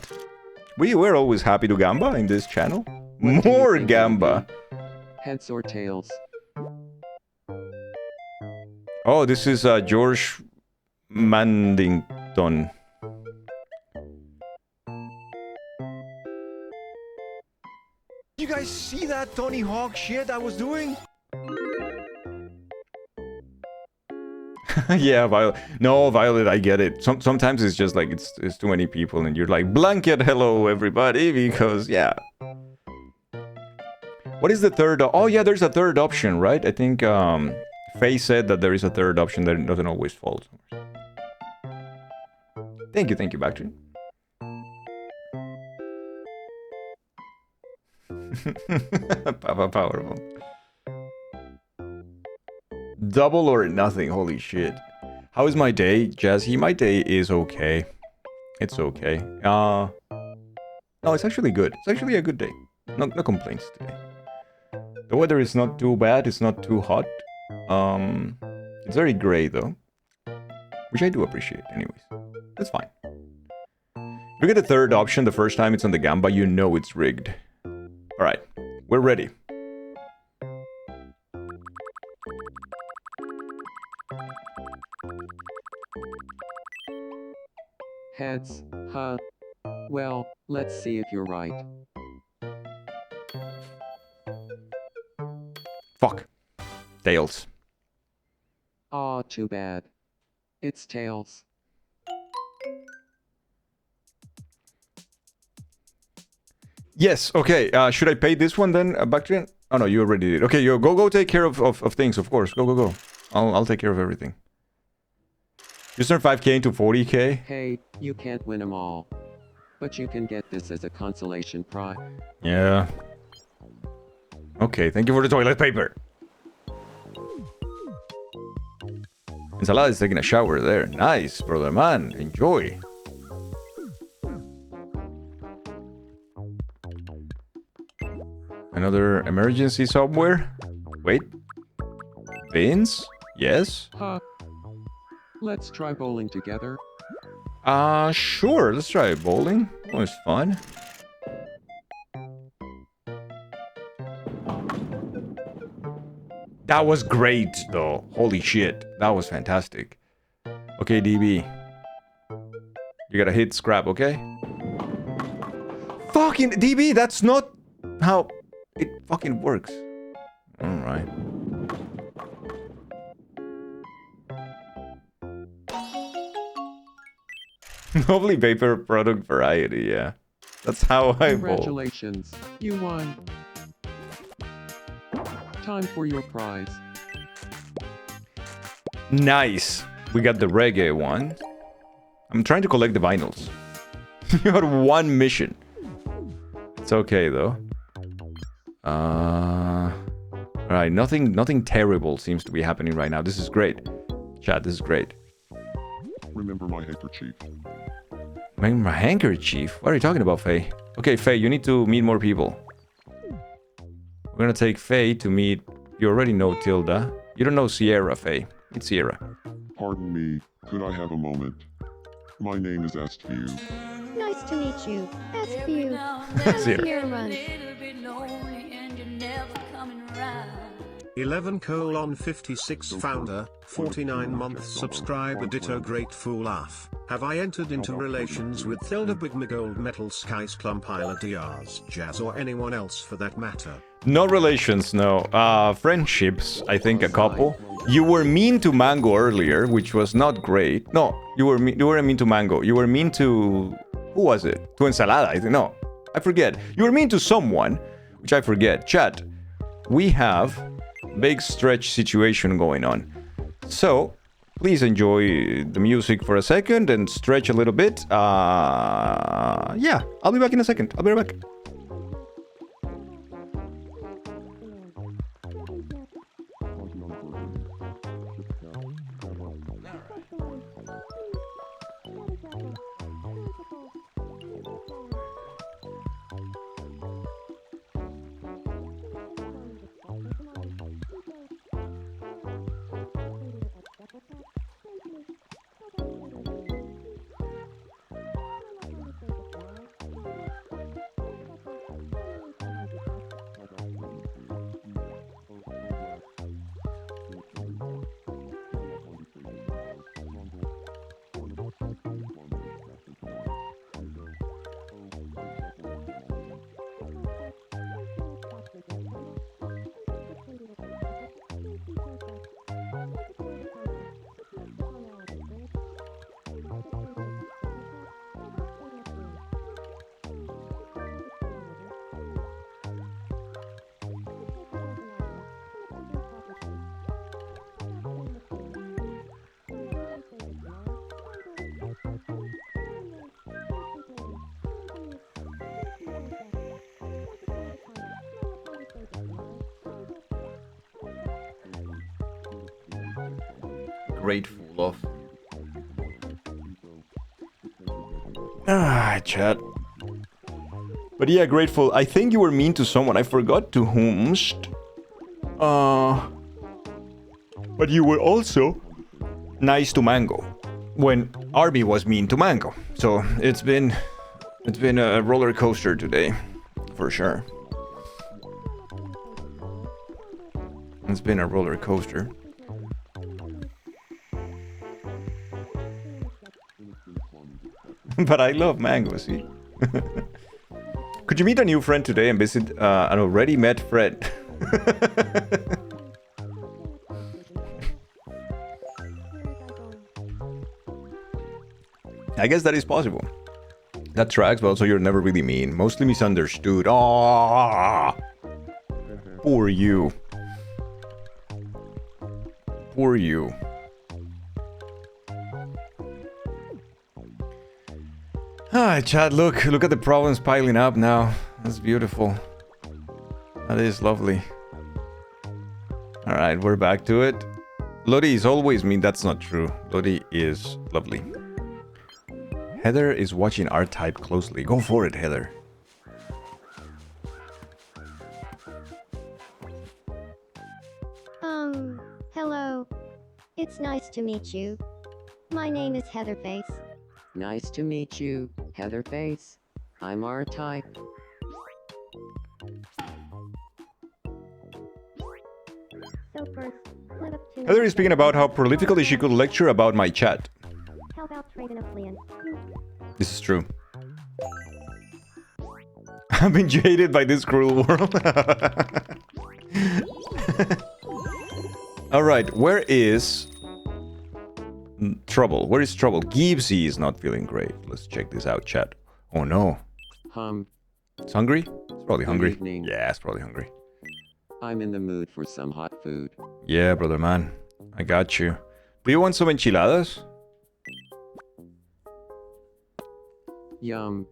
We're always happy to Gamba in this channel. What do you More think it would Gamba. Heads or tails? Oh, this is George Mandington. You guys see that Tony Hawk shit I was doing? Yeah, Violet. No, Violet, I get it. Sometimes it's just like it's too many people and you're like, blanket hello everybody, because yeah. What is the third? Oh yeah, there's a third option, right? I think Faye said that there is a third option that doesn't always fall. Thank you, Bactrian. Papa Powerbomb. Double or nothing, holy shit. How is my day, Jazzy? My day is okay. It's okay. No, it's actually good. It's actually a good day. No complaints today. The weather is not too bad, it's not too hot. It's very gray though. Which I do appreciate anyways. That's fine. If you get the third option the first time it's on the Gamba, you know it's rigged. Alright, we're ready. Heads, huh? Well, let's see if you're right. Fuck. Tails. Aw, too bad. It's tails. Yes, okay. Should I pay this one then, Bactrian? Oh no, you already did. Okay, yo, go take care of things, of course. Go. I'll take care of everything. You turn 5k into 40k? Hey, you can't win them all. But you can get this as a consolation prize. Yeah. Okay, thank you for the toilet paper. Ensalada is taking a shower there. Nice, brother man. Enjoy. Another emergency somewhere? Wait. Vince? Yes? Huh? Let's try bowling together. Sure. Let's try bowling. Always fun. That was great, though. Holy shit. That was fantastic. Okay, DB. You gotta hit scrap, okay? Fucking DB, that's not how it fucking works. Alright. Lovely paper product variety, yeah. That's how I bowl. Congratulations, you won. Time for your prize. Nice. We got the reggae one. I'm trying to collect the vinyls. You had one mission. It's okay though. Alright, nothing terrible seems to be happening right now. This is great. Chat, this is great. Remember my handkerchief. My handkerchief? What are you talking about, Faye? Okay, Faye, you need to meet more people. We're gonna take Faye to meet... You already know Tilda. You don't know Sierra, Faye. It's Sierra. Pardon me, could I have a moment? My name is Astview. Nice to meet you. Ask you. Sierra. Here run. 11:56 founder, 49-month subscriber ditto grateful laugh. Have I entered into relations with Thilda Big Gold Metal Skies Clump Isla Diaz Jazz or anyone else for that matter? No relations, no. Friendships, I think a couple. You were mean to Mango earlier, which was not great. No, you weren't mean to Mango. You were mean to... Who was it? To Ensalada, I think. No, I forget. You were mean to someone, which I forget. Chat, we have big stretch situation going on. So, please enjoy the music for a second and stretch a little bit. Yeah, I'll be back in a second. I'll be right back. Grateful of. Chat. But yeah, grateful. I think you were mean to someone. I forgot to whomst. But you were also nice to Mango when Arby was mean to Mango. So it's been a roller coaster today, for sure. It's been a roller coaster. But I love Mango, see? Could you meet a new friend today and visit an already met friend? I guess that is possible. That tracks, but also you're never really mean. Mostly misunderstood. Ah, poor you. Poor you. Ah, chat, look at the problems piling up now. That's beautiful. That is lovely. Alright, we're back to it. Lodi is always mean. That's not true. Lodi is lovely. Heather is watching our type closely. Go for it, Heather. Hello. It's nice to meet you. My name is Heatherface. Nice to meet you, Heatherface. I'm R-Type. So first, let up to Heather is speaking about how prolifically she could lecture about my chat. How about trading a plan? This is true. I've been jaded by this cruel world. Alright, where is Trouble? Where is Trouble? Gibbsy is not feeling great. Let's check this out, chat. Oh no. It's hungry? It's probably hungry. evening. Yeah, it's probably hungry. I'm in the mood for some hot food. Yeah, brother man. I got you. Do you want some enchiladas? Yum.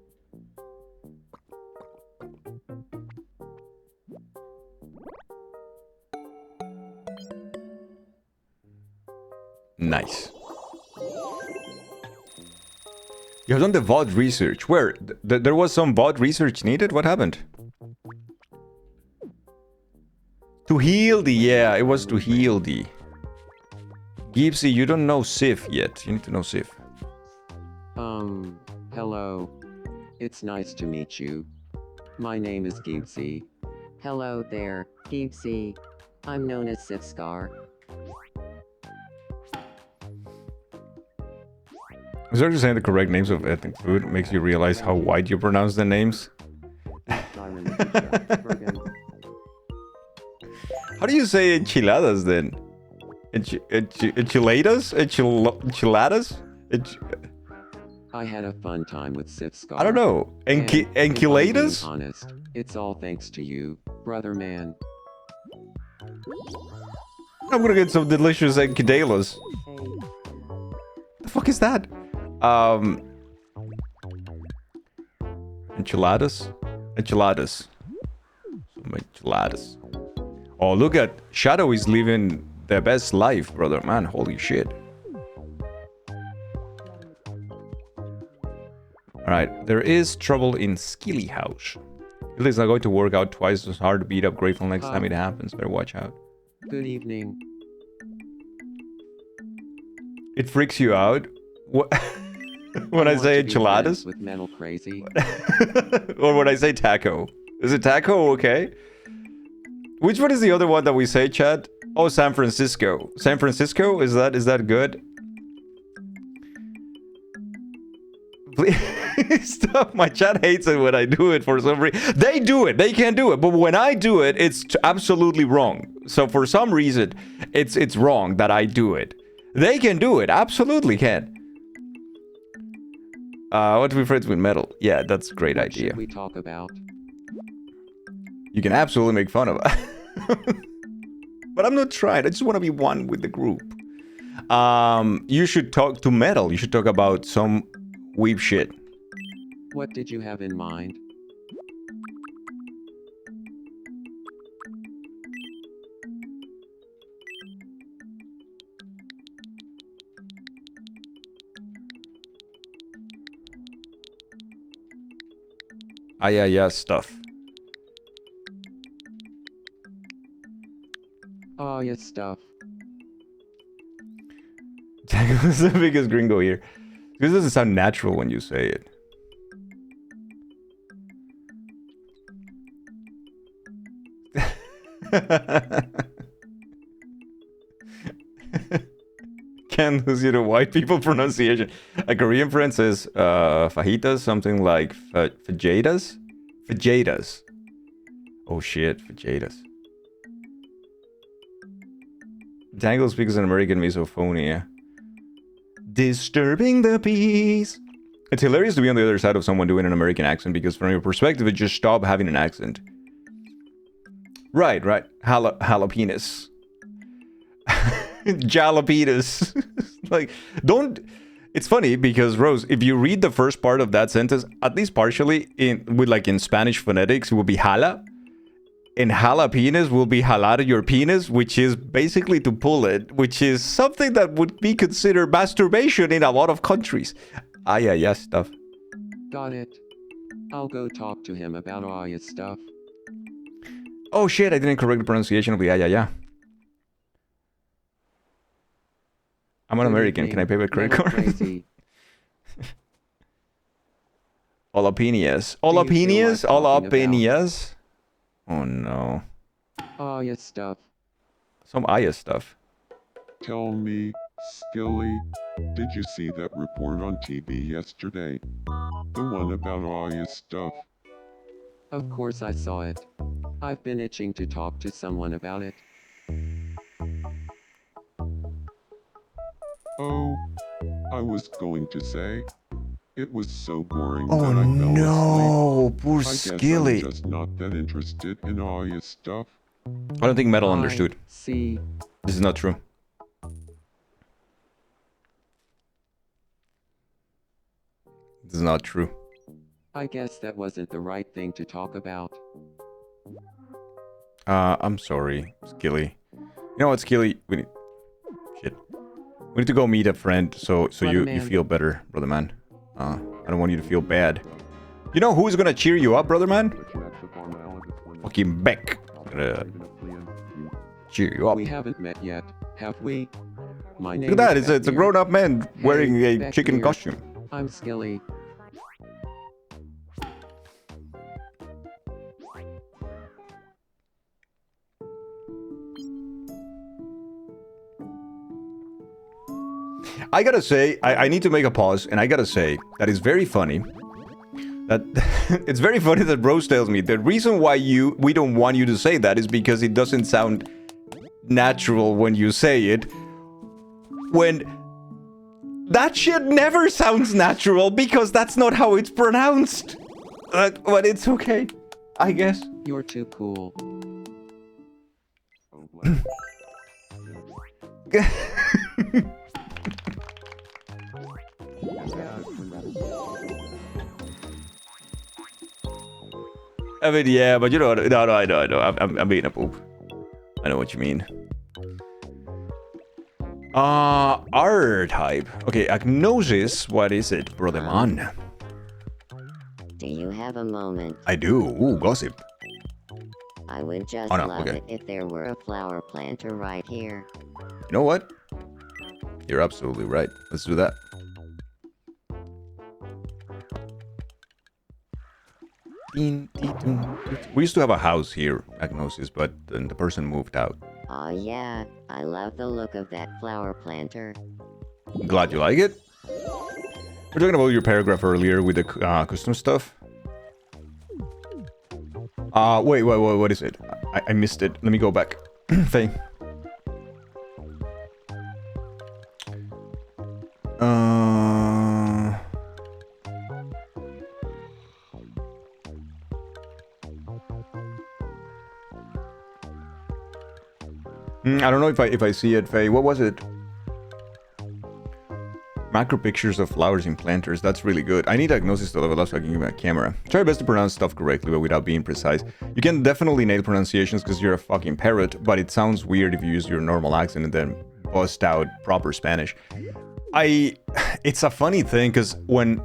Nice. You have done the VOD research. Where? There was some VOD research needed? What happened? To heal the... Yeah, it was to heal the... Gibbsy, you don't know Sif yet. You need to know Sif. Hello. It's nice to meet you. My name is Gibbsy. Hello there, Gibbsy. I'm known as Sifscar. Is there saying the correct names of ethnic food makes you realize how white you pronounce the names? How do you say enchiladas then? Enchiladas? Enchiladas? I had a fun time with Sifscar. I don't know. And if I'm being Enchiladas? honest, it's all thanks to you, brother man. I'm gonna get some delicious enchiladas. The fuck is that? Enchiladas? Enchiladas. Some enchiladas. Oh, look at Shadow is living the best life, brother. Man, holy shit. Alright, there is trouble in Skilly House. At least I'm going to work out twice as hard to beat up Grateful next time it happens. Better watch out. Good evening. It freaks you out? What? When I say enchiladas? With metal crazy. Or when I say taco? Is it taco okay? Which one is the other one that we say, Chad? Oh, San Francisco. San Francisco? Is that good? Please stop. My chat hates it when I do it for some reason. They do it. They can't do it. But when I do it, it's absolutely wrong. So for some reason, it's wrong that I do it. They can do it. Absolutely can. What to be friends with metal? Yeah, that's a great idea. Should we talk about? You can absolutely make fun of it. But I'm not trying. I just want to be one with the group. You should talk to metal. You should talk about some weeb shit. What did you have in mind? Yeah, stuff. Oh, yes, stuff. Who's the biggest gringo here? This doesn't sound natural when you say it. Can't lose you to white people pronunciation. A Korean friend says fajitas, something like fajitas? Fajitas. Oh shit, fajitas. Tangle speaks an American misophonia. Disturbing the peace. It's hilarious to be on the other side of someone doing an American accent because from your perspective, it just stop having an accent. Right. Jalapenos. Jalapenos. Like, don't... It's funny because, Rose, if you read the first part of that sentence, at least partially, in Spanish phonetics, it will be jala. And jalapenos will be jalar your penis, which is basically to pull it, which is something that would be considered masturbation in a lot of countries. Yeah, stuff. Got it. I'll go talk to him about all your stuff. Oh shit, I didn't correct the pronunciation of the yeah. I'm an American. Can I pay by credit card? Jalapenos. Jalapenos? Jalapenos? Oh no. Oh, yes, stuff. Some Aya stuff. Tell me, Skilly, did you see that report on TV yesterday? The one about Aya's stuff. Of course I saw it. I've been itching to talk to someone about it. Oh, I was going to say, it was so boring Oh that I fell no, asleep. poor I guess Skilly. I'm just not that interested in Aya's stuff. I don't think Metal understood. See. This is not true. This is not true. I guess that wasn't the right thing to talk about. I'm sorry, Skilly. You know what, Skilly? We need to go meet a friend so you feel better, brother man. I don't want you to feel bad. You know who's gonna cheer you up, brother man? Fucking Beck. Gonna cheer you up. We haven't met yet, have we? My name Look at that, is it's a grown-up man wearing a chicken costume. I'm Skilly. I gotta say, I need to make a pause, and I gotta say that it's very funny. That it's very funny that Rose tells me the reason why we don't want you to say that is because it doesn't sound natural when you say it. When that shit never sounds natural because that's not how it's pronounced. But it's okay, I guess. You're too cool. I mean, yeah, but you know, no, I know. I'm being a poop. I know what you mean. R type. Okay, agnosis. What is it, brother man? Do you have a moment? I do. Ooh, gossip. I would just Oh, no, love okay. it if there were a flower planter right here. You know what? You're absolutely right. Let's do that. We used to have a house here, Agnosis, but then the person moved out. Oh yeah, I love the look of that flower planter. Glad you like it. We're talking about your paragraph earlier with the custom stuff. Wait, what is it? I missed it. Let me go back. Faye. I don't know if I see it, Faye. What was it? Macro pictures of flowers in planters. That's really good. I need Agnosis to level up so I can use my camera. Try your best to pronounce stuff correctly, but without being precise. You can definitely nail pronunciations because you're a fucking parrot, but it sounds weird if you use your normal accent and then bust out proper Spanish. It's a funny thing because when...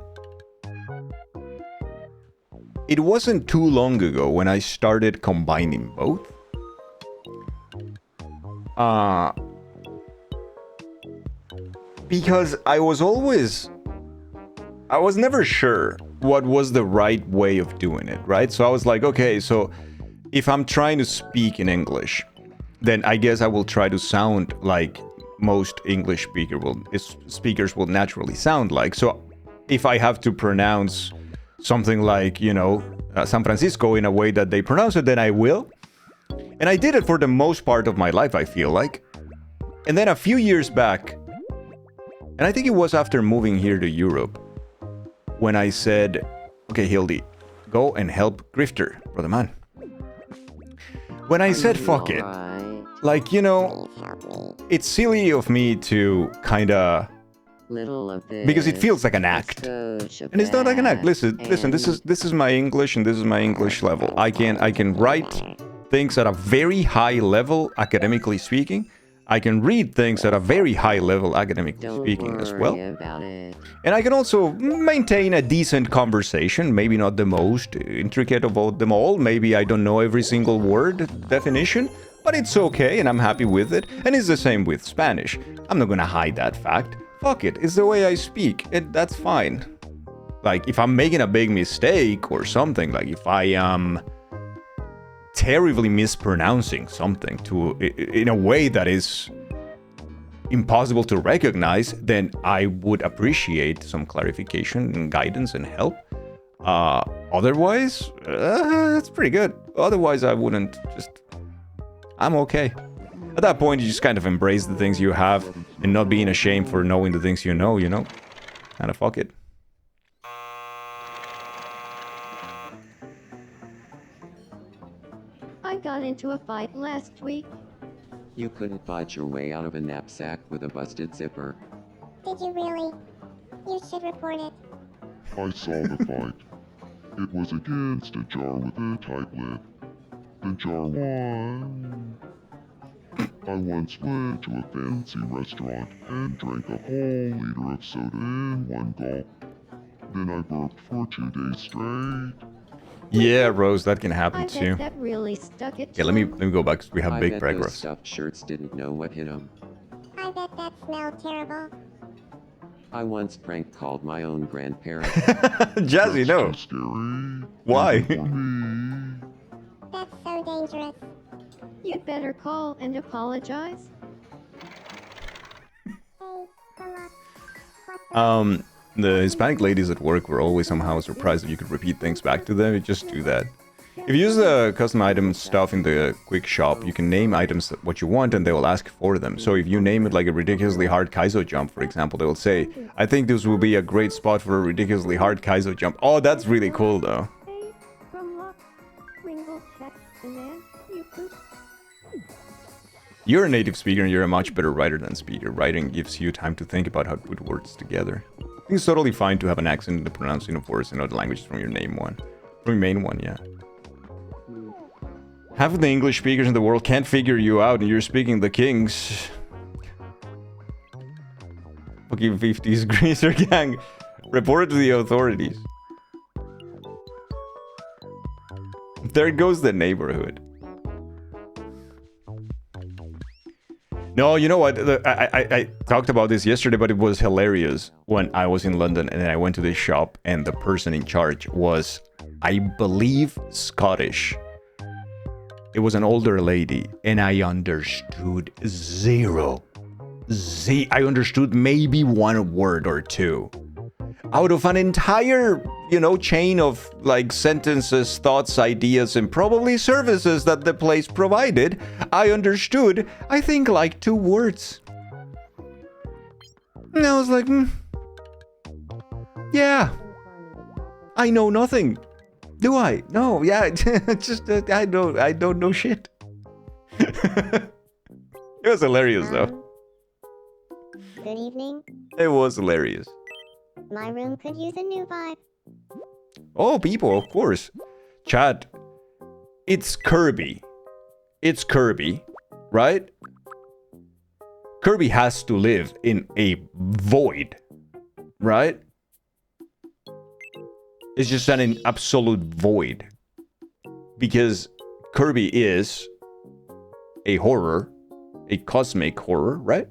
It wasn't too long ago when I started combining both. Because I was never sure what was the right way of doing it, right? So I was like, okay, so if I'm trying to speak in English, then I guess I will try to sound like most English speakers will naturally sound like. So if I have to pronounce something like, you know, San Francisco in a way that they pronounce it, then I will. And I did it for the most part of my life, I feel like. And then a few years back, and I think it was after moving here to Europe, when I said, okay, Hildy, go and help Grifter, brother man. When I said fuck it, like, you know, it's silly of me to kinda... because it feels like an act. And it's not like an act. Listen, this is my English and this is my English level. I can write things at a very high level, academically speaking. I can read things at a very high level, academically speaking, as well. And I can also maintain a decent conversation, maybe not the most intricate of them all. Maybe I don't know every single word definition, but it's okay and I'm happy with it. And it's the same with Spanish. I'm not gonna hide that fact. Fuck it, it's the way I speak, and that's fine. Like, if I'm making a big mistake or something, like if I am terribly mispronouncing something in a way that is impossible to recognize, then I would appreciate some clarification and guidance and help. Otherwise, it's pretty good. Otherwise, I wouldn't I'm okay. At that point, you just kind of embrace the things you have and not being ashamed for knowing the things you know? Kind of fuck it. I got into a fight last week. You couldn't fight your way out of a knapsack with a busted zipper. Did you really? You should report it. I saw the fight. It was against a jar with a tight lid. The jar won. I once went to a fancy restaurant and drank a whole liter of soda in one gulp. Then I burped for 2 days straight. Yeah, Rose, that can happen too. That really stuck it. Yeah, let me go back. We have big I bet paragraphs. those stuffed shirts didn't know what hit them. I bet that smelled terrible. I once prank called my own grandparents. Jazzy, no. That's scary. Why? For me. That's so dangerous. You'd better call and apologize. Hey, come on. The Hispanic ladies at work were always somehow surprised that you could repeat things back to them. You just do that. If you use the custom item stuff in the quick shop, you can name items what you want and they will ask for them. So if you name it like a ridiculously hard Kaizo jump, for example, they will say, I think this will be a great spot for a ridiculously hard Kaizo jump. Oh, that's really cool though. You're a native speaker and you're a much better writer than speaker. Writing gives you time to think about how to put words together. I think it's totally fine to have an accent in the pronouncing of words in other languages from your main one, yeah. Half of the English speakers in the world can't figure you out and you're speaking the King's. Fucking 50s greaser gang. Report to the authorities. There goes the neighborhood. No, you know what? I talked about this yesterday, but it was hilarious when I was in London and then I went to this shop and the person in charge was, I believe, Scottish. It was an older lady and I understood zero. I understood maybe one word or two. Out of an entire, chain of like sentences, thoughts, ideas, and probably services that the place provided, I understood, I think, like 2 words. And I was like, yeah, I know nothing. Do I? No, yeah, just, I don't know shit. It was hilarious, though. Good evening. It was hilarious. My room could use a new vibe. Oh, people, of course. Chat, it's Kirby. It's Kirby, right? Kirby has to live in a void, right? It's just an absolute void. Because Kirby is a horror, a cosmic horror, right?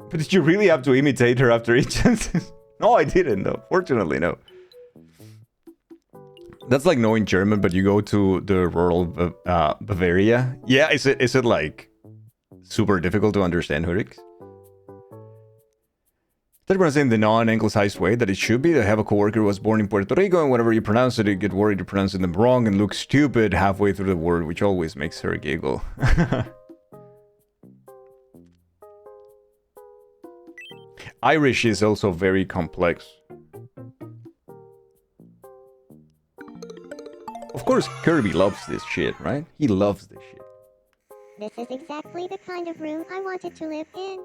But did you really have to imitate her after each sentence? No, I didn't, though. Fortunately, no. That's like knowing German, but you go to the rural Bavaria. Yeah, is it like super difficult to understand Hurix? They're pronouncing the non-anglicized way that it should be. I have a coworker who was born in Puerto Rico, and whenever you pronounce it, you get worried you're pronouncing them wrong and look stupid halfway through the word, which always makes her giggle. Irish is also very complex. Of course, Kirby loves this shit, right? He loves this shit. This is exactly the kind of room I wanted to live in.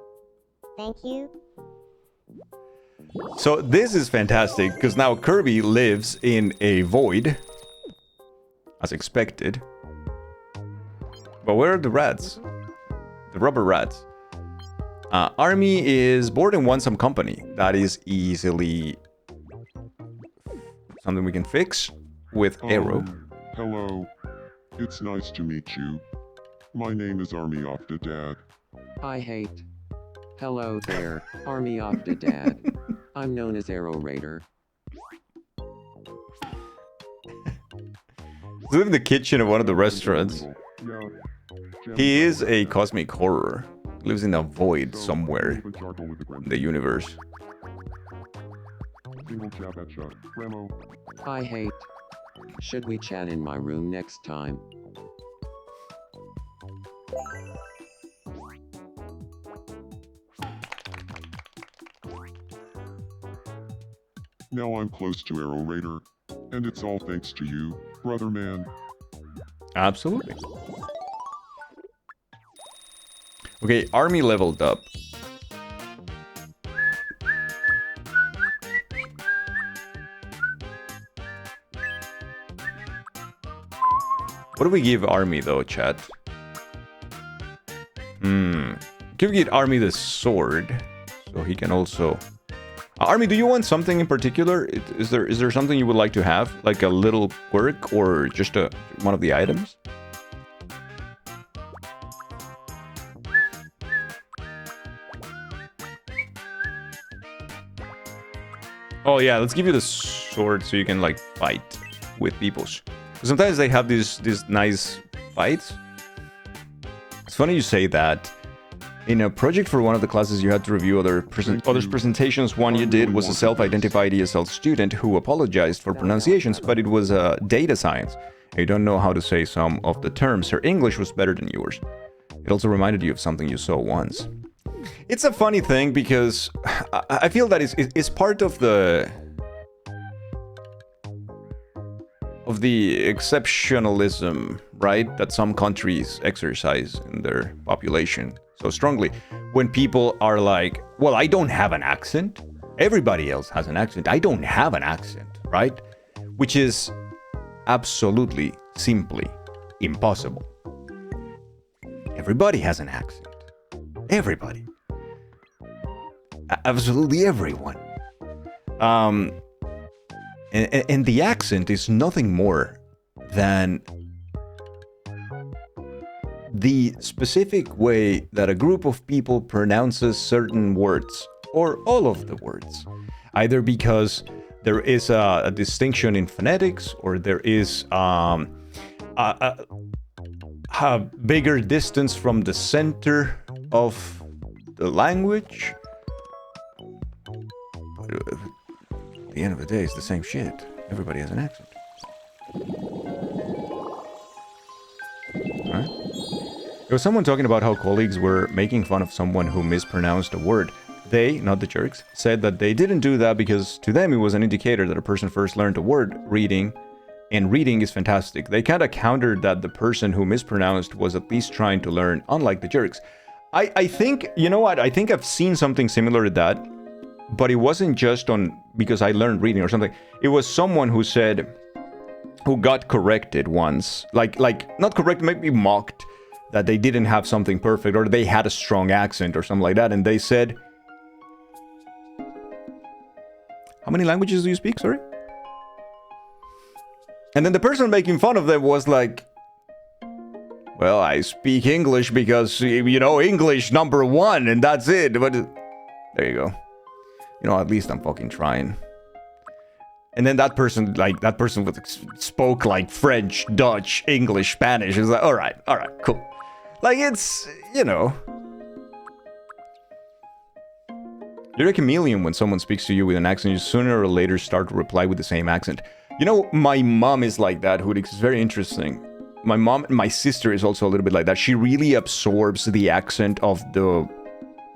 Thank you. So this is fantastic, because now Kirby lives in a void. As expected. But where are the rats? The rubber rats. Army is bored and wants some company. That is easily something we can fix with arrow. Hello. It's nice to meet you. My name is Army of the Dad. I hate. Hello there, Army of the Dad. I'm known as Arrow Raider. Live in the kitchen of one of the restaurants. He is a cosmic horror. Lives in a void somewhere in the universe. I hate. Should we chat in my room next time? Now I'm close to Arrow Raider, and it's all thanks to you, brother man. Absolutely. Okay, army leveled up. What do we give army though, chat? Can we get army the sword? So he can also... Army, do you want something in particular? Is there something you would like to have? Like a little quirk or just one of the items? Oh yeah, let's give you the sword so you can like fight with people. Sometimes they have these nice fights. It's funny you say that. In a project for one of the classes, you had to review others' presentations. One you did was a self-identified ESL student who apologized for pronunciations, but it was data science. You don't know how to say some of the terms. Her English was better than yours. It also reminded you of something you saw once. It's a funny thing because I feel that it's part of the of the exceptionalism, right, that some countries exercise in their population so strongly. When people are like, well, I don't have an accent. Everybody else has an accent. I don't have an accent, right? Which is absolutely, simply impossible. Everybody has an accent. Everybody. Absolutely everyone. And the accent is nothing more than the specific way that a group of people pronounces certain words, or all of the words. Either because there is a distinction in phonetics, or there is a bigger distance from the center of the language. But at the end of the day, it's the same shit. Everybody has an accent. Right? There was someone talking about how colleagues were making fun of someone who mispronounced a word. They, not the jerks, said that they didn't do that because to them it was an indicator that a person first learned a word, reading, and reading is fantastic. They kind of countered that the person who mispronounced was at least trying to learn, unlike the jerks. I think, you know what, I think I've seen something similar to that, but it wasn't just on because I learned reading or something. It was someone who said, who got corrected once, like not corrected, maybe mocked, that they didn't have something perfect, or they had a strong accent or something like that, and they said, how many languages do you speak, sorry? And then the person making fun of them was like, well, I speak English because, you know, English #1, and that's it. But there you go. You know, at least I'm fucking trying. And then that person spoke like French, Dutch, English, Spanish. It's like, all right, cool. Like, it's, you know. You're a chameleon when someone speaks to you with an accent. You sooner or later start to reply with the same accent. You know, my mom is like that, Hoodix. It's very interesting. My mom, my sister is also a little bit like that. She really absorbs the accent of the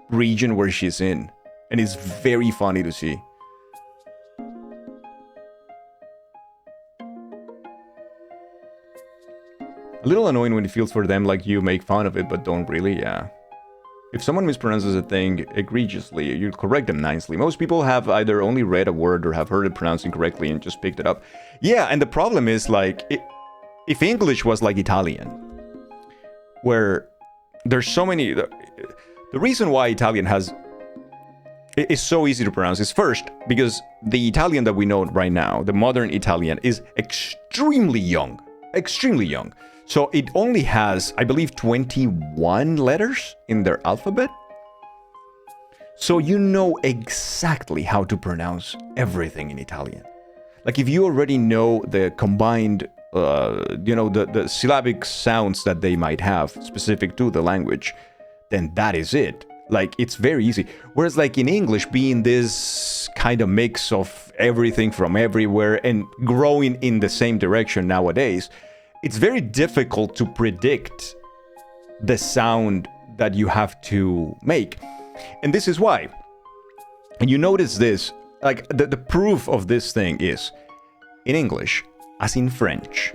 region where she's in. And it's very funny to see. A little annoying when it feels for them like you make fun of it, but don't really, yeah. If someone mispronounces a thing egregiously, you correct them nicely. Most people have either only read a word or have heard it pronounced incorrectly and just picked it up. Yeah, and the problem is, like, if English was like Italian, where there's so many... The reason why Italian is so easy to pronounce is first, because the Italian that we know right now, the modern Italian, is extremely young. Extremely young. So it only has, I believe, 21 letters in their alphabet. So you know exactly how to pronounce everything in Italian. Like, if you already know the combined, you know, the syllabic sounds that they might have specific to the language, then that is it. Like, it's very easy. Whereas, like, in English, being this kind of mix of everything from everywhere and growing in the same direction nowadays, it's very difficult to predict the sound that you have to make. And this is why. And you notice this, like, the proof of this thing is, in English, as in French,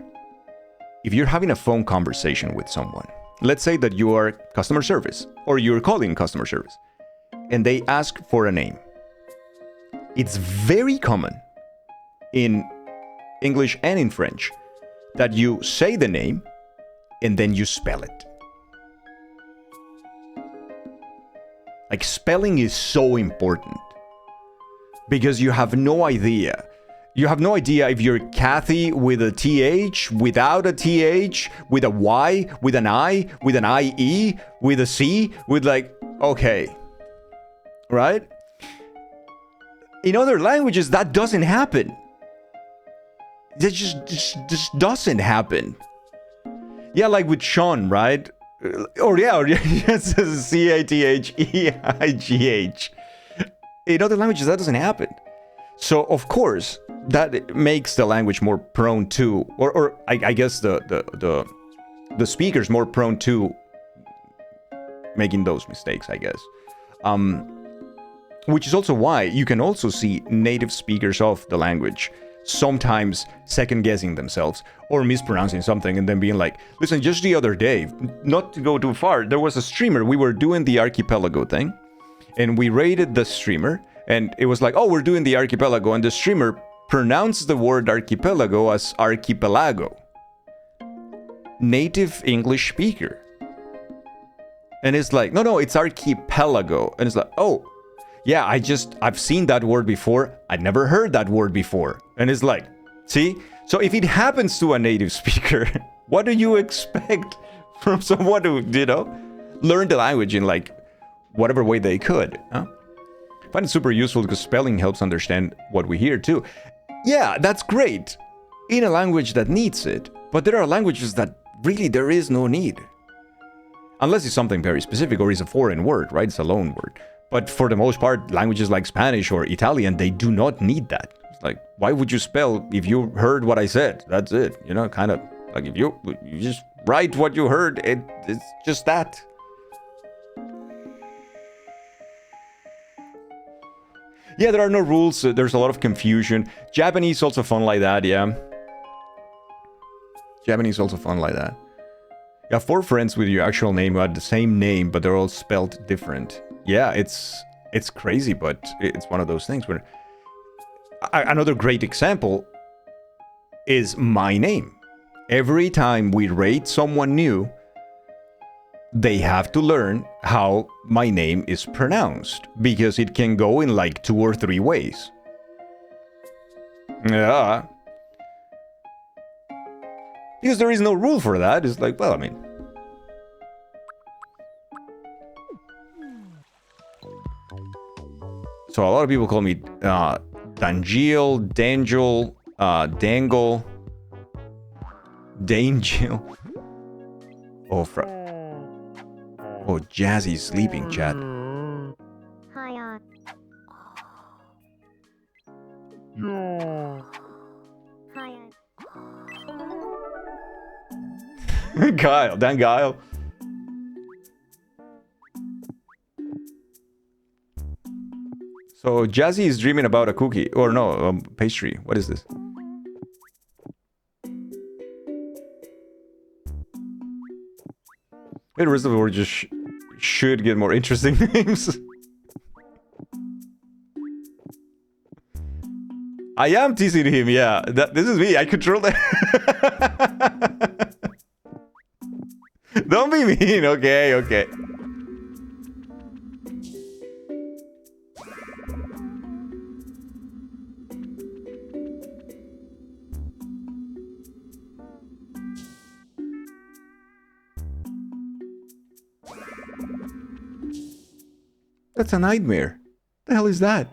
if you're having a phone conversation with someone, let's say that you are customer service, or you're calling customer service, and they ask for a name. It's very common in English and in French that you say the name and then you spell it. Like, spelling is so important because you have no idea. You have no idea if you're Kathy with a TH, without a TH, with a Y, with an I, with an IE, with a C, with, like, okay. Right? In other languages, that doesn't happen. That just doesn't happen. Yeah, like with Sean, right? Or yes, CATHEIGH. In other languages, that doesn't happen. So, of course, that makes the language more prone to, or I guess the speakers more prone to making those mistakes, I guess. Which is also why you can also see native speakers of the language sometimes second guessing themselves or mispronouncing something and then being like, listen, just the other day, not to go too far, there was a streamer, we were doing the archipelago thing, and we rated the streamer, and it was like, oh, we're doing the archipelago, and the streamer pronounced the word archipelago as archipelago. Native English speaker. And it's like, no, it's archipelago. And it's like, oh, yeah, I've seen that word before. I'd never heard that word before. And it's like, see? So if it happens to a native speaker, what do you expect from someone who, learned the language in like whatever way they could? Huh? I find it super useful because spelling helps understand what we hear too. Yeah, that's great in a language that needs it. But there are languages that really there is no need. Unless it's something very specific or it's a foreign word, right? It's a loan word. But for the most part, languages like Spanish or Italian, they do not need that. It's like, why would you spell if you heard what I said? That's it. Kind of like if you just write what you heard, it's just that. Yeah, there are no rules. There's a lot of confusion. Japanese also fun like that, yeah. Japanese also fun like that. You have 4 friends with your actual name who had the same name, but they're all spelled different. Yeah, it's crazy, but it's one of those things where... Another great example is my name. Every time we rate someone new, they have to learn how my name is pronounced, because it can go in like 2 or 3 ways. Yeah. Because there is no rule for that. It's like, well, I mean... So a lot of people call me Dangiel, Dangel, Dangle, Dangel. Oh, Jazzy's sleeping, chat. Hi, Hi, Guile, Dan Guile. So Jazzy is dreaming about a cookie, or no, pastry. What is this? The rest of the world just should get more interesting names. I am teasing him, yeah. This is me. I control that. Don't be mean. Okay. That's a nightmare. The hell is that?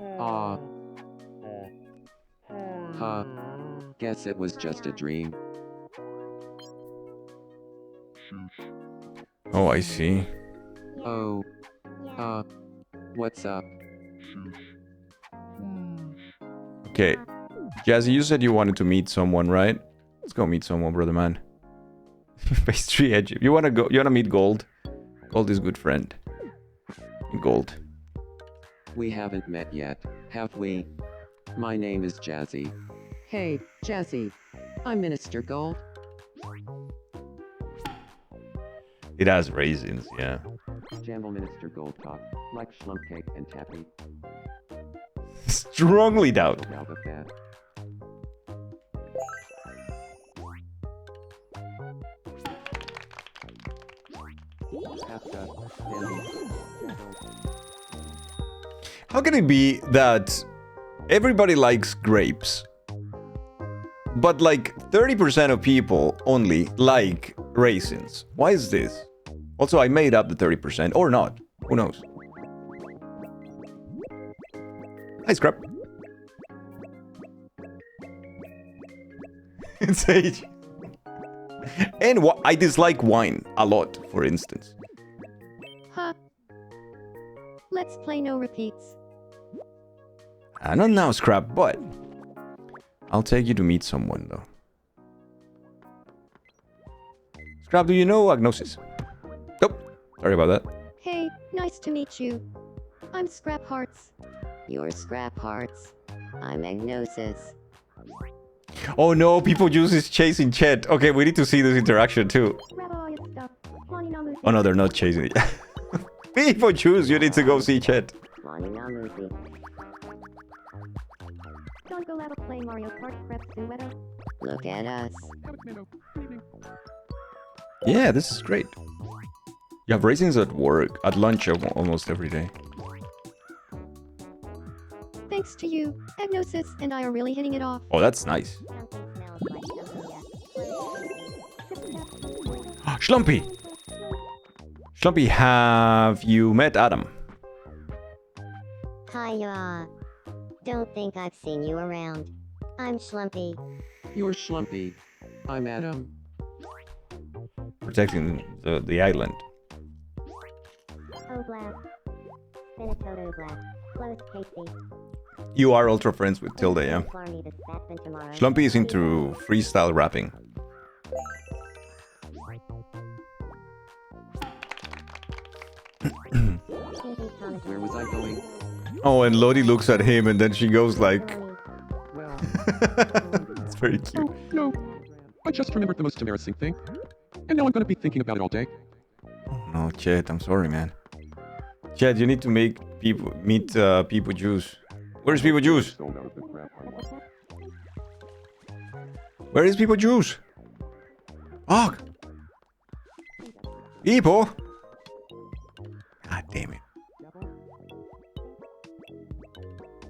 Guess it was just a dream. Oh, I see. Oh. What's up? Okay. Jazzy, you said you wanted to meet someone, right? Let's go meet someone, brother man. Pastry edge. You wanna meet Gold? Gold is good friend. Gold. We haven't met yet, have we? My name is Jazzy. Hey, Jazzy. I'm Minister Gold. It has raisins, yeah. Jamble Minister Gold Talk, like Schlump Cake and Tappy. Strongly doubt. Doubt of that. How can it be that everybody likes grapes, but like 30% of people only like raisins? Why is this? Also, I made up the 30%, or not. Who knows? Hi, Scrap. It's age. And I dislike wine a lot, for instance. Huh. Let's play no repeats. Not now, Scrap, but I'll take you to meet someone, though. Scrap, do you know Agnosis? Nope. Sorry about that. Hey, nice to meet you. I'm Scrap Hearts. You're Scrap Hearts. I'm Agnosis. Oh no, People Juice is chasing Chet. Okay, we need to see this interaction too. Oh no, they're not chasing it. People Juice, you need to go see Chet. Don't go out play Mario Kart Prep Duetto. Look at us. Yeah, this is great. You have raisins at work, at lunch almost every day. Thanks to you, Agnosis and I are really hitting it off. Oh, that's nice. Something smells like ammonia. Schlumpy! Schlumpy, have you met Adam? Hiya. Don't think I've seen you around. I'm Schlumpy. You're Schlumpy. I'm Adam. Protecting the island. Oblast. Spinacote Oblast. Close Casey. You are ultra friends with Tilda, yeah? Farmy this Batman tomorrow. Schlumpy is into freestyle rapping. Where was I going? Oh, and Lodi looks at him and then she goes like... Well, It's very cute. Oh, no. I just remembered the most embarrassing thing. And now I'm gonna be thinking about it all day. Oh no, Chet, I'm sorry, man. Chet, you need to meet People Juice. Where's People Juice? Where is People Juice? Oh! People! God damn it.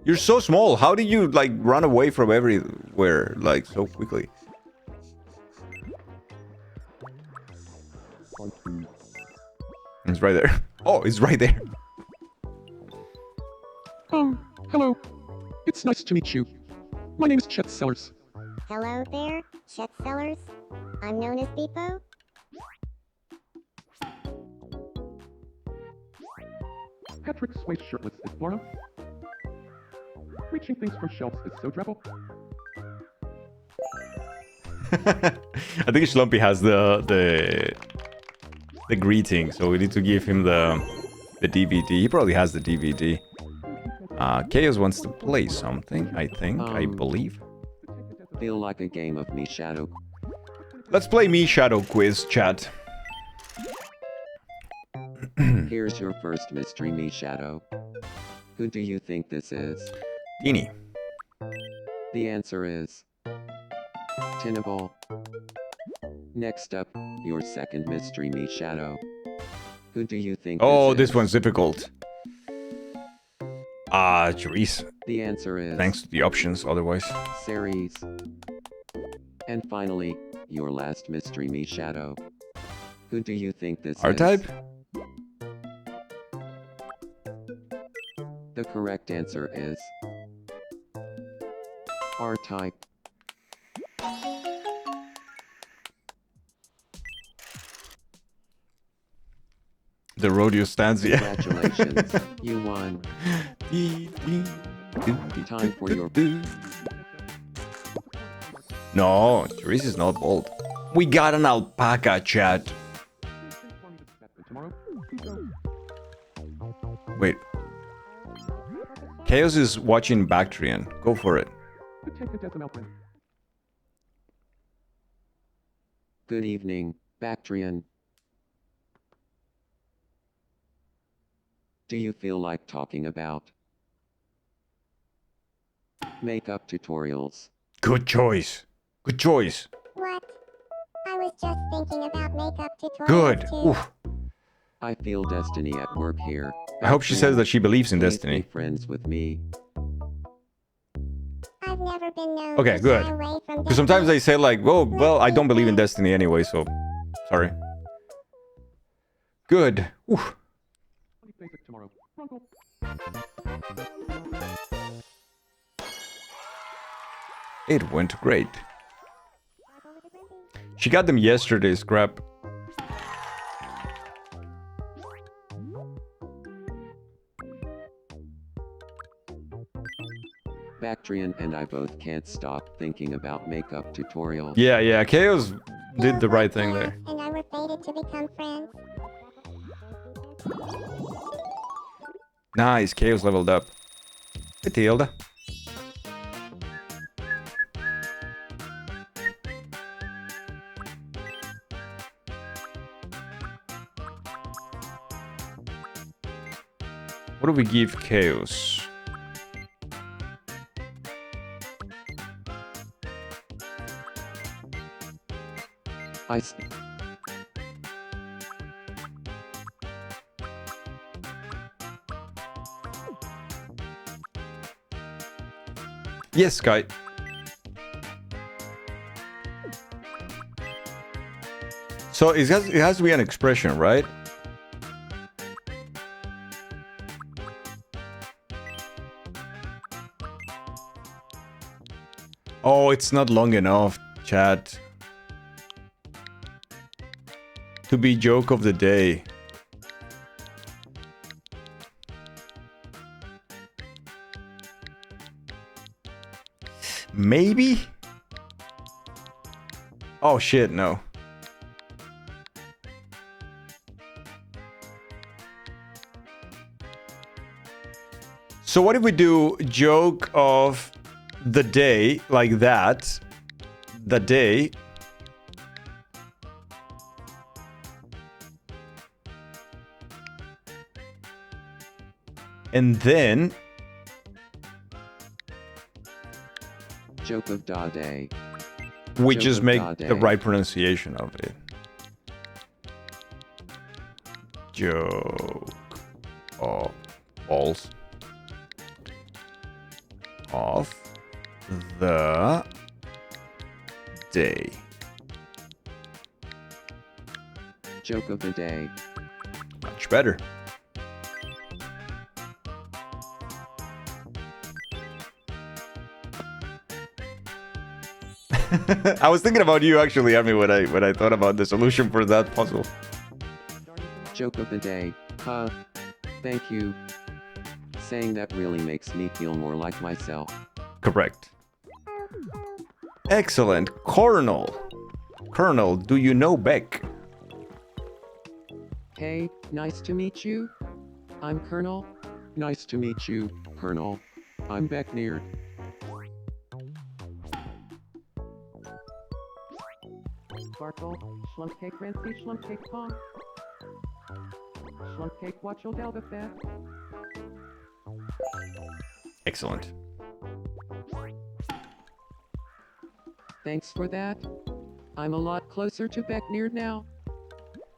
You're so small. How did you, like, run away from everywhere, like, so quickly? It's right there. Oh, it's right there. Hello. It's nice to meet you. My name is Chet Sellers. Hello there, Chet Sellers. I'm known as Beepo. Patrick sways shirtless is Flora. Reaching things from shelves is so dreadful. I think Schlumpy has the greeting, so we need to give him the DVD. He probably has the DVD. Chaos wants to play something, I think, I believe. feel like a game of me shadow. Let's play me shadow quiz, chat. Here's your first mystery me shadow. Who do you think this is? Teeny. The answer is Tinnable. Next up, your second mystery me shadow. Who do you think Oh, this this one's difficult. Charisse. The answer is Thanks to the options, otherwise. Ceres. And finally, your last mystery me shadow. Who do you think this R-Type? is? The correct answer is R-Type. The rodeo stanzia. Congratulations, you won. Time for your... No, Charisse is not bald. We got an alpaca, chat. Wait. Chaos is watching Bactrian. Go for it. Good evening, Bactrian. Do you feel like talking about makeup tutorials? Good choice. Good choice. What? I was just thinking about makeup tutorials Good. too. Oof. I feel destiny at work here. I hope she says that she believes in Please destiny. be friends with me. I've never been known Okay, to good. shy away from Because sometimes they destiny. say like, well, I don't believe in destiny anyway, so sorry. Good. Oof. It went great. She got them yesterday, Scrap. Bactrian and I both can't stop thinking about makeup tutorials. Yeah, Chaos did the right thing there. And I were fated to become friends. Nice, Chaos leveled up. Hey, Tilda. What do we give chaos? Ice. Yes, Sky. So it has to be an expression, right? Oh, it's not long enough, chat. To be joke of the day. Maybe? Oh shit, no. So what if we do joke of the day like that? The day. And then Joke of da day. we Joke just of make da the day. right pronunciation of it. Joke of balls of the day. Joke of the day. Much better. I was thinking about you actually, Army, when I thought about the solution for that puzzle. Joke of the day. Huh. Thank you. Saying that really makes me feel more like myself. Correct. Excellent. Colonel. Colonel, do you know Beck? Hey, nice to meet you. I'm Colonel. Nice to meet you, Colonel. I'm Beckneard. Sparkle, Schlump cake, Rancy, Schlump cake, Pong. Schlump cake, watch your Delta Fat. Excellent. Thanks for that. I'm a lot closer to Beckneard now.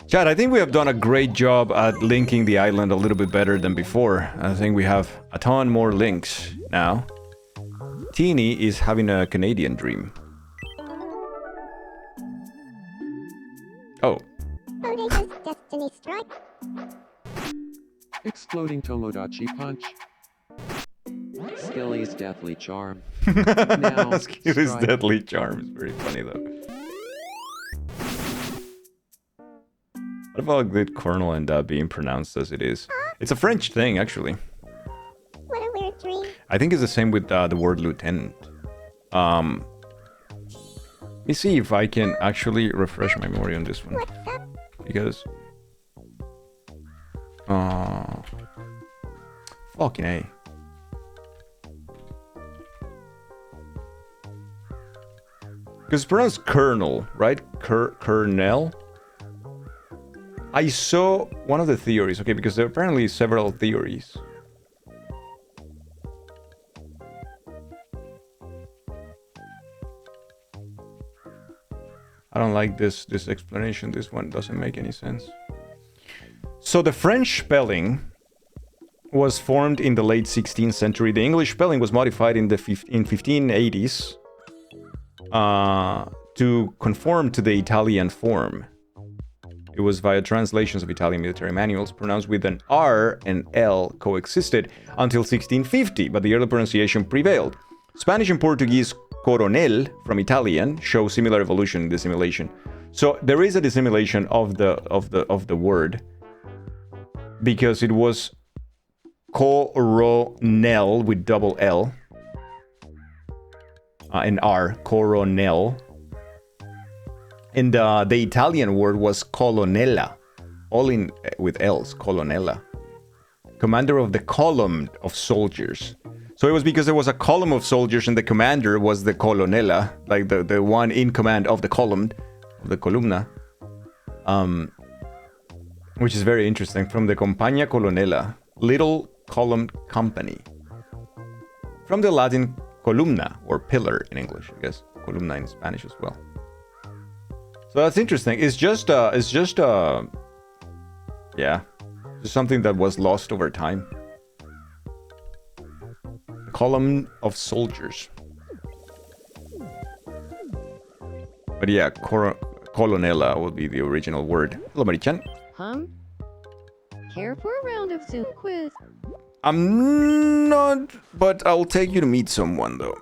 Chad, I think we have done a great job at linking the island a little bit better than before. I think we have a ton more links now. Teeny is having a Canadian dream. Oh. Bodega's Destiny Strike. Exploding Tomodachi Punch. Skilly's Deathly Charm. Skilly's strike. Deadly Charm is very funny though. What about good Colonel and being pronounced as it is? It's a French thing, actually. What a weird dream. I think it's the same with the word lieutenant. Let me see if I can actually refresh my memory on this one. What's up? Because... fucking A. Because it's pronounced Colonel, right? Colonel? I saw one of the theories, okay, because there are apparently several theories. I don't like this explanation. This one doesn't make any sense. So the French spelling was formed in the late 16th century. The English spelling was modified in the 1580s to conform to the Italian form. It was via translations of Italian military manuals pronounced with an R and L coexisted until 1650, but the early pronunciation prevailed. Spanish and Portuguese coronel from Italian show similar evolution in dissimilation. So there is a dissimilation of the word because it was coronel with double L and R, coronel. And the Italian word was colonnella, all in with L's, colonnella. Commander of the column of soldiers. So it was because there was a column of soldiers and the commander was the colonnella, like the one in command of the column, of the columna. Which is very interesting. From the Compagnia Colonnella, little column company. From the Latin columna, or pillar in English, I guess. Columna in Spanish as well. So that's interesting. It's just yeah, just something that was lost over time. A column of soldiers. But yeah, colonella would be the original word. Hello, Marichan. Care for a round of Zoom quiz? I'm not, but I'll take you to meet someone, though.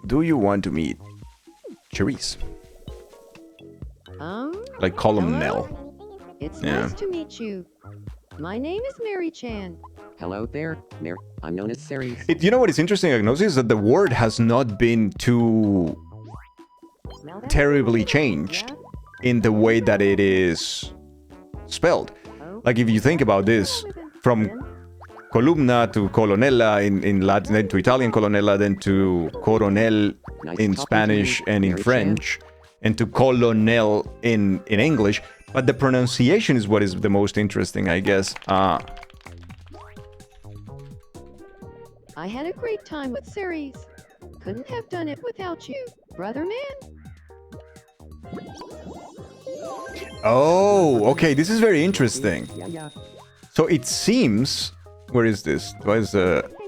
Do you want to meet Cherise? Like columnell. It's Yeah. nice to meet you. My name is Mary Chan. Hello there, Mary. I'm known as Ceres. You know what is interesting, Agnosis, is that the word has not been too terribly changed in the way that it is spelled. Like if you think about this, from columna to colonella in Latin, then to Italian colonella, then to coronel in Spanish and in French, and to colonel in English. But the pronunciation is what is the most interesting, I guess. I had a great time with Ceres. Couldn't have done it without you, brother man. Oh, okay, this is very interesting. So it seems... Where is this? Why is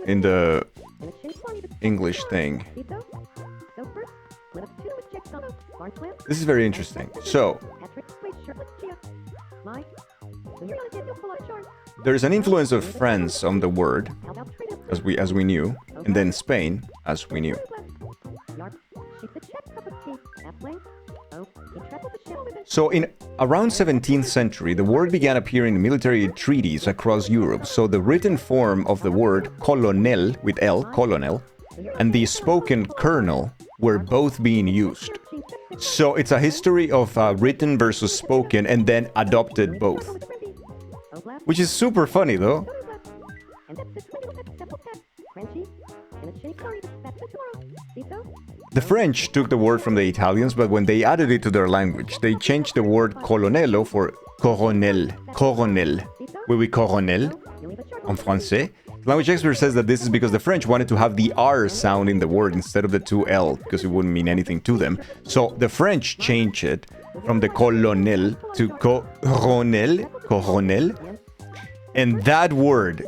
in the English thing? This is very interesting. So there's an influence of France on the word, as we knew, and then Spain, as we knew. So in around 17th century, the word began appearing in military treaties across Europe. So the written form of the word colonel, with L, colonel, and the spoken colonel were both being used. So it's a history of written versus spoken, and then adopted both. Which is super funny, though. The French took the word from the Italians, but when they added it to their language, they changed the word colonello for coronel. Coronel. Oui, oui, coronel. En français. Language expert says that this is because the French wanted to have the R sound in the word instead of the two L, because it wouldn't mean anything to them. So the French changed it from the colonel to coronel. Coronel. And that word,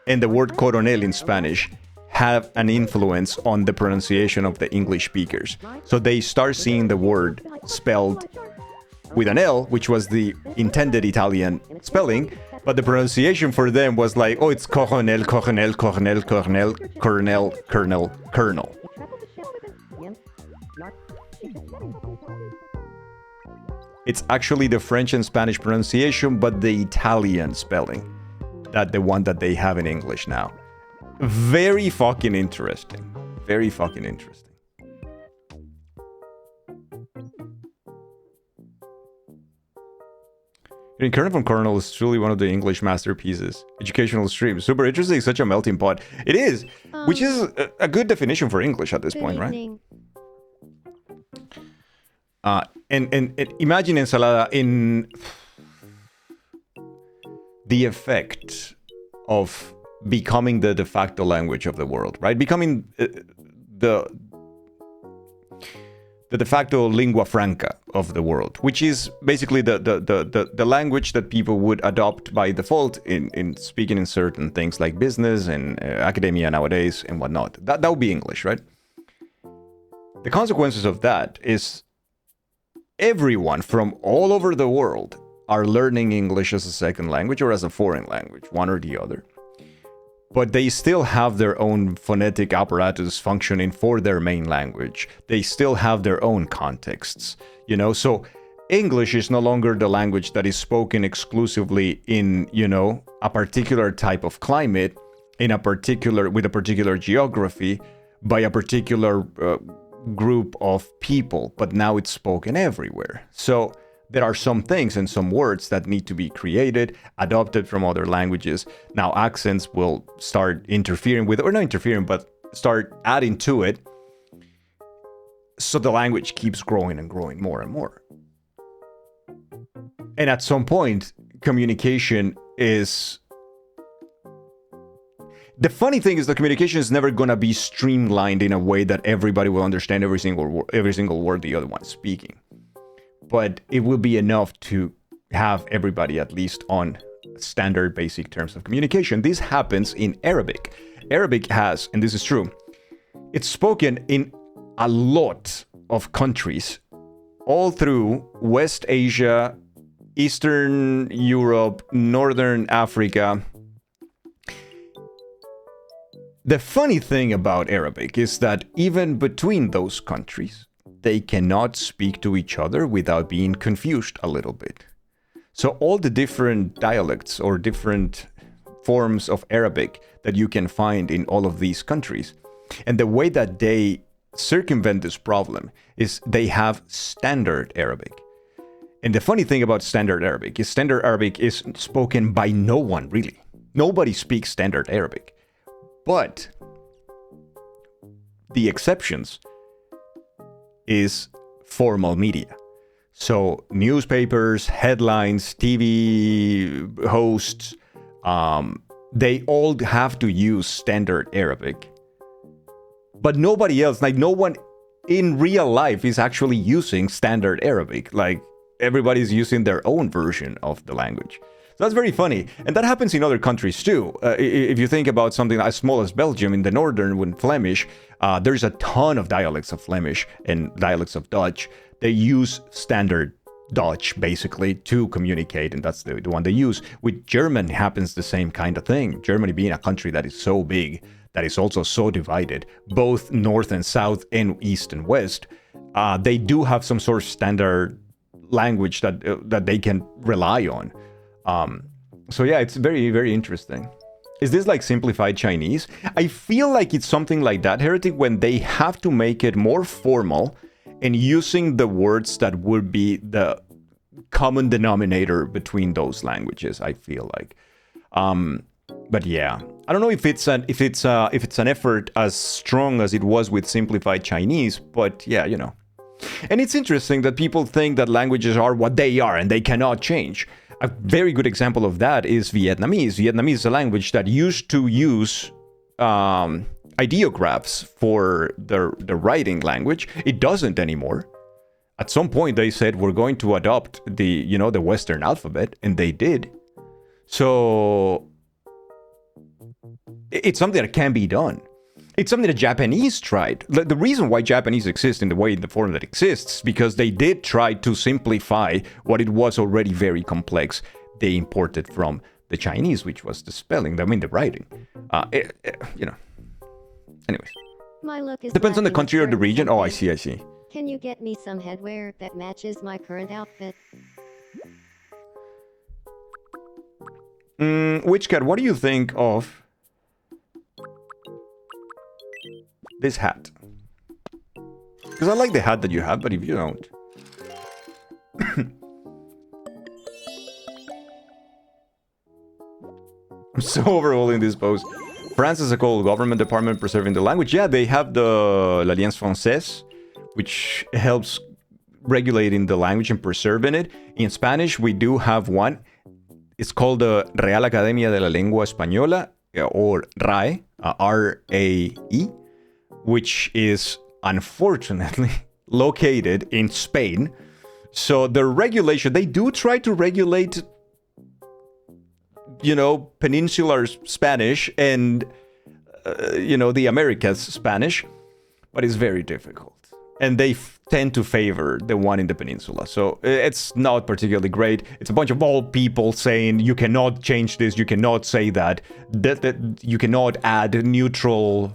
and the word coronel in Spanish, have an influence on the pronunciation of the English speakers. So they start seeing the word spelled with an L, which was the intended Italian spelling, but the pronunciation for them was like, oh, it's coronel, coronel, coronel, coronel, colonel, colonel, colonel. It's actually the French and Spanish pronunciation, but the Italian spelling, that the one that they have in English now. Very fucking interesting. Very fucking interesting. Kernel from Colonel is truly one of the English masterpieces. Educational stream. Super interesting, such a melting pot. It is, which is a good definition for English at this point, right? And imagine Ensalada in the effect of becoming the de facto language of the world, right? Becoming the de facto lingua franca of the world, which is basically the language that people would adopt by default in speaking in certain things like business and academia nowadays and whatnot. That would be English, right? The consequences of that is everyone from all over the world are learning English as a second language or as a foreign language, one or the other. But they still have their own phonetic apparatus functioning for their main language. They still have their own contexts, you know? So English is no longer the language that is spoken exclusively in, you know, a particular type of climate, with a particular geography, by a particular group of people, but now it's spoken everywhere. So there are some things and some words that need to be created, adopted from other languages. Now accents will start interfering with, or not interfering, but start adding to it. So the language keeps growing and growing more and more. And at some point, communication is The funny thing is the communication is never gonna be streamlined in a way that everybody will understand every single word the other one is speaking. But it will be enough to have everybody at least on standard basic terms of communication. This happens in Arabic. Arabic has, and this is true, it's spoken in a lot of countries all through West Asia, Eastern Europe, Northern Africa. The funny thing about Arabic is that even between those countries, they cannot speak to each other without being confused a little bit. So all the different dialects or different forms of Arabic that you can find in all of these countries, and the way that they circumvent this problem is they have standard Arabic. And the funny thing about standard Arabic is spoken by no one, really. Nobody speaks standard Arabic. But the exceptions is formal media. So newspapers, headlines, TV hosts, they all have to use standard Arabic. But nobody else, like no one in real life is actually using standard Arabic. Like everybody's using their own version of the language. So that's very funny. And that happens in other countries too. If you think about something as small as Belgium, in the northern with Flemish, there's a ton of dialects of Flemish and dialects of Dutch. They use standard Dutch basically to communicate, and that's the one they use. With German happens the same kind of thing. Germany being a country that is so big, that is also so divided, both north and south and east and west, they do have some sort of standard language that they can rely on. So yeah, it's very, very interesting. Is this like simplified Chinese? I feel like it's something like that, Heretic, when they have to make it more formal and using the words that would be the common denominator between those languages, I feel like. But yeah, I don't know if it's an effort as strong as it was with simplified Chinese, but yeah, you know. And it's interesting that people think that languages are what they are and they cannot change. A very good example of that is Vietnamese. Vietnamese is a language that used to use ideographs for the writing language. It doesn't anymore. At some point, they said we're going to adopt the Western alphabet, and they did. So it's something that can be done. It's something that Japanese tried. The reason why Japanese exists in the form that exists, because they did try to simplify what it was already very complex. They imported from the Chinese, which was the spelling, the writing. Anyways. My look is Depends on the lacking country or the certain region. Oh, I something. see. Can you get me some headwear that matches my current outfit? Witchcat, what do you think of this hat? Because I like the hat that you have, but if you don't... I'm so overhauling this post. France is a cool government department preserving the language. Yeah, they have the l'Alliance Française, which helps regulating the language and preserving it. In Spanish, we do have one. It's called the Real Academia de la Lengua Española, or RAE, R-A-E, which is unfortunately located in Spain. So the regulation, they do try to regulate, peninsular Spanish and, the Americas Spanish, but it's very difficult. And they tend to favor the one in the peninsula. So it's not particularly great. It's a bunch of old people saying, you cannot change this, you cannot say that you cannot add neutral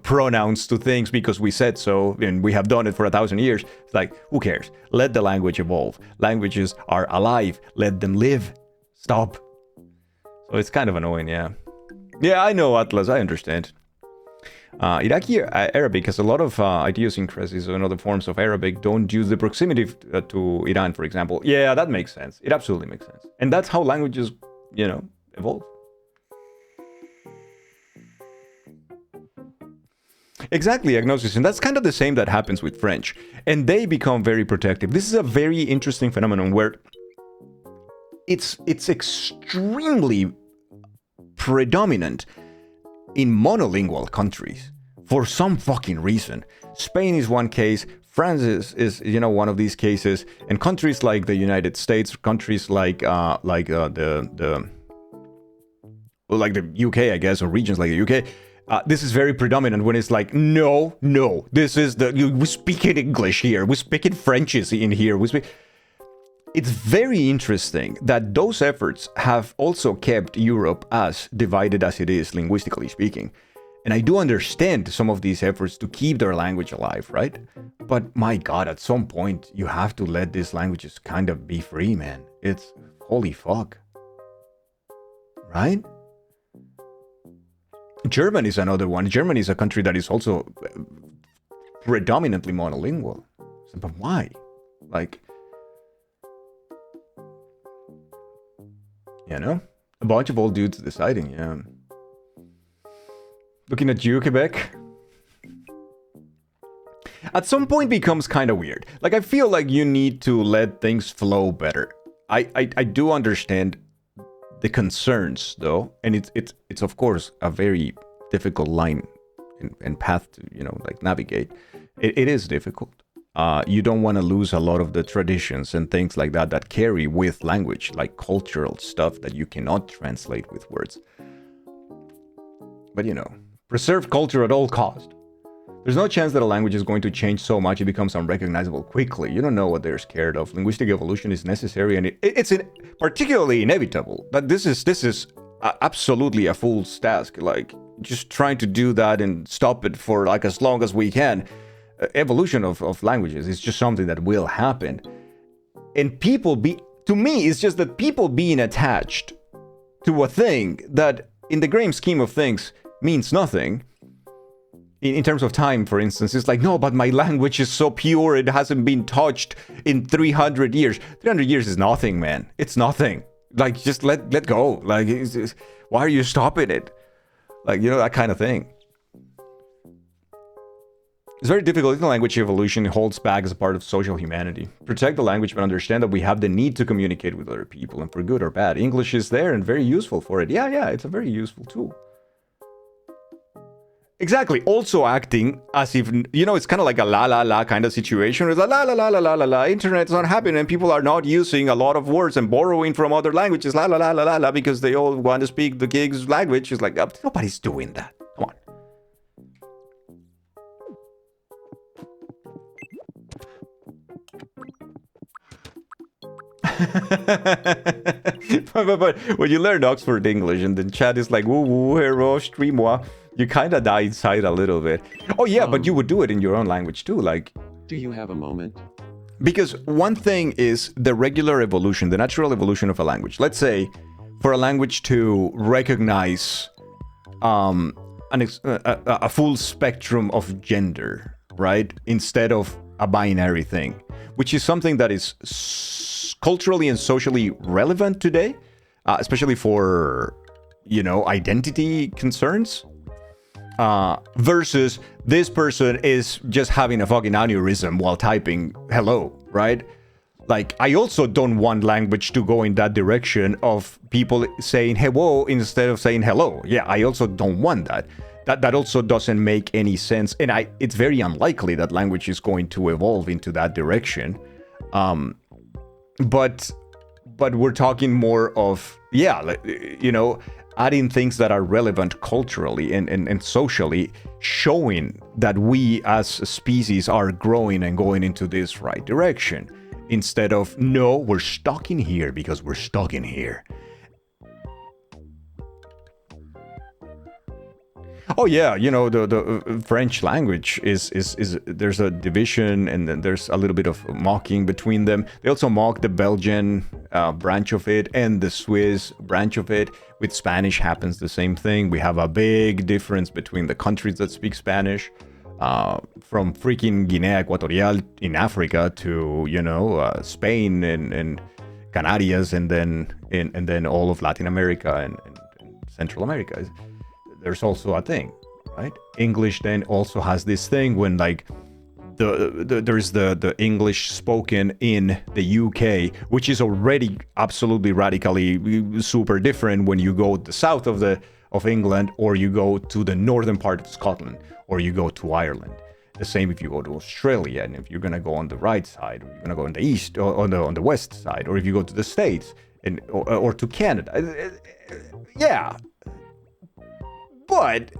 pronouns to things because we said so, and we have done it for 1,000 years. It's like, who cares? Let the language evolve. Languages are alive. Let them live. Stop. So it's kind of annoying, yeah. Yeah, I know, Atlas, I understand. Iraqi Arabic has a lot of idiosyncrasies, and other forms of Arabic don't use the proximity to Iran, for example. Yeah, that makes sense. It absolutely makes sense. And that's how languages, evolve. Exactly, Agnosis. And that's kind of the same that happens with French. And they become very protective. This is a very interesting phenomenon where it's extremely predominant in monolingual countries for some fucking reason. Spain is one case, France is one of these cases, and countries like the United States, countries like the UK, I guess, or regions like the UK, this is very predominant when it's like, no, this is we speak in English here, we speak in French in here, It's very interesting that those efforts have also kept Europe as divided as it is, linguistically speaking. And I do understand some of these efforts to keep their language alive, right? But my God, at some point, you have to let these languages kind of be free, man. It's holy fuck. Right? German is another one. Germany is a country that is also predominantly monolingual. But why? Like, you know? A bunch of old dudes deciding, yeah. Looking at you, Quebec. At some point becomes kind of weird. Like, I feel like you need to let things flow better. I do understand the concerns, though, and it's of course a very difficult line and path to, navigate. It is difficult. You don't want to lose a lot of the traditions and things like that carry with language, like cultural stuff that you cannot translate with words. But preserve culture at all cost. There's no chance that a language is going to change so much it becomes unrecognizable quickly. You don't know what they're scared of. Linguistic evolution is necessary, and it's particularly inevitable. But this is absolutely a fool's task. Like, just trying to do that and stop it for like as long as we can. Evolution of languages is just something that will happen. And to me, it's just that people being attached to a thing that, in the grand scheme of things, means nothing. In terms of time, for instance, it's like, no, but my language is so pure, it hasn't been touched in 300 years. 300 years is nothing, man. It's nothing. Like, just let go. Like, why are you stopping it? Like, that kind of thing. It's very difficult. Language evolution holds back as a part of social humanity. Protect the language, but understand that we have the need to communicate with other people, and for good or bad. English is there and very useful for it. Yeah, it's a very useful tool. Exactly. Also acting as if, it's kind of like a la kind of situation. It's a la. Internet's not happening and people are not using a lot of words and borrowing from other languages. La because they all want to speak the gig's language. It's like, nobody's doing that. Come on. but when you learn Oxford English and then chat is like, woo, hero, stream-moi, you kind of die inside a little bit. Oh yeah, but you would do it in your own language too, like... Do you have a moment? Because one thing is the regular evolution, the natural evolution of a language. Let's say, for a language to recognize a full spectrum of gender, right? Instead of a binary thing, which is something that is culturally and socially relevant today, especially for, identity concerns. Versus this person is just having a fucking aneurysm while typing hello, right? Like, I also don't want language to go in that direction of people saying hello instead of saying hello. Yeah, I also don't want that. That also doesn't make any sense. And it's very unlikely that language is going to evolve into that direction. But we're talking more of, adding things that are relevant culturally and socially, showing that we as a species are growing and going into this right direction. Instead of, no, we're stuck in here because we're stuck in here. Oh yeah, the French language is there's a division and then there's a little bit of mocking between them. They also mock the Belgian branch of it and the Swiss branch of it. With Spanish happens the same thing. We have a big difference between the countries that speak Spanish. From freaking Guinea Equatorial in Africa to, Spain and Canarias and then all of Latin America and Central America. There's also a thing, right? English then also has this thing when like there's the English spoken in the UK, which is already absolutely radically super different when you go the south of the of England, or you go to the northern part of Scotland, or you go to Ireland. The same if you go to Australia, and if you're gonna go on the right side, or you're gonna go on the east, or on the west side, or if you go to the States, and or to Canada. Yeah, but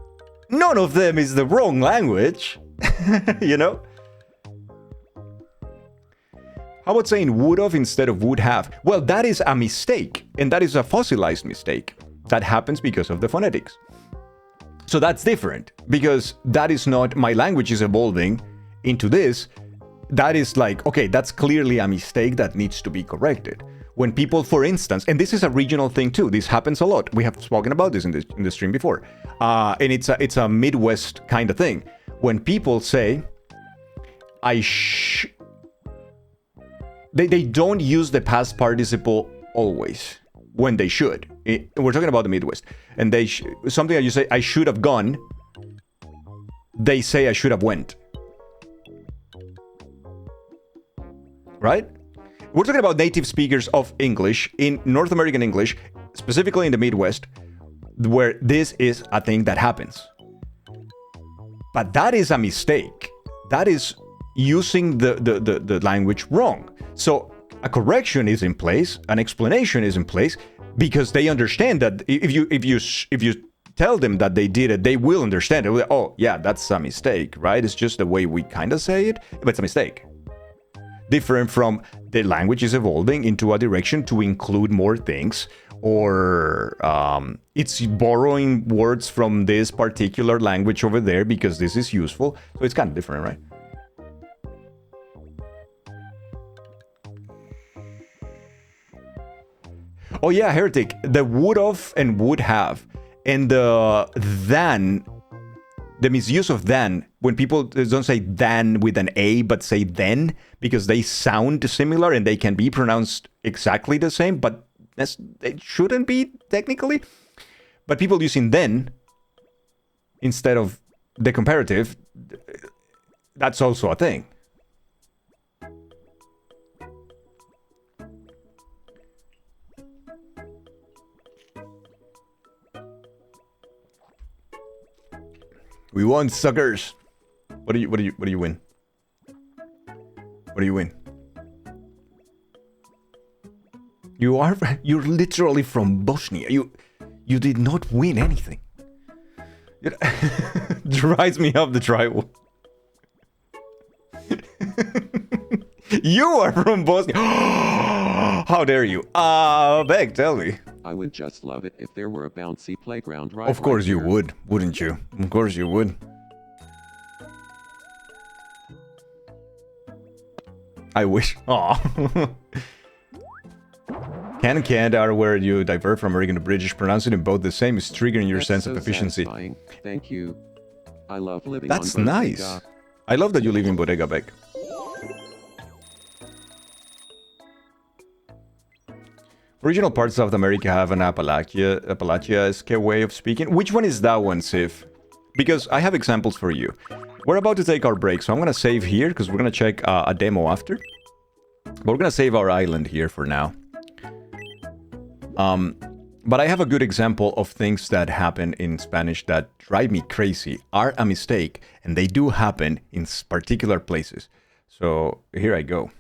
none of them is the wrong language, you know? How about saying would have instead of would have? Well, that is a mistake, and that is a fossilized mistake. That happens because of the phonetics. So that's different, because that is not my language is evolving into this. That is like, okay, that's clearly a mistake that needs to be corrected. When people, for instance, and this is a regional thing too, this happens a lot. We have spoken about this in the stream before. And it's a Midwest kind of thing. When people say, they don't use the past participle always when they should. We're talking about the Midwest. And something that you say, I should have gone, they say I should have went. Right? We're talking about native speakers of English in North American English, specifically in the Midwest, where this is a thing that happens. But that is a mistake. That is using the language wrong. So a correction is in place, an explanation is in place, because they understand that if you tell them that they did it, they will understand it. Oh, yeah, that's a mistake, right? It's just the way we kind of say it, but it's a mistake. Different from the language is evolving into a direction to include more things, or it's borrowing words from this particular language over there because this is useful. So it's kind of different, right? Oh yeah, Heretic, the would have and would have, and the than, the misuse of than, when people don't say than with an A, but say then, because they sound similar and they can be pronounced exactly the same, but it shouldn't be technically. But people using then instead of the comparative, that's also a thing. We won, suckers. What do you win? What do you win? You're literally from Bosnia. You did not win anything. It drives me up the tribal. You are from Bosnia. How dare you? Beg, tell me. I would just love it if there were a bouncy playground right Of course right you here. would, wouldn't you? Of course you would. I wish. Aw. Can and can't are where you divert from American to British. Pronouncing them both the same is triggering your That's sense so of efficiency. satisfying. Thank you. I love living That's on nice. Bodega. I love that you live in Bodega, Beck. Original parts of South America have an Appalachia-esque way of speaking. Which one is that one, Sif? Because I have examples for you. We're about to take our break, so I'm going to save here, because we're going to check a demo after. But we're going to save our island here for now. But I have a good example of things that happen in Spanish that drive me crazy, are a mistake, and they do happen in particular places. So here I go.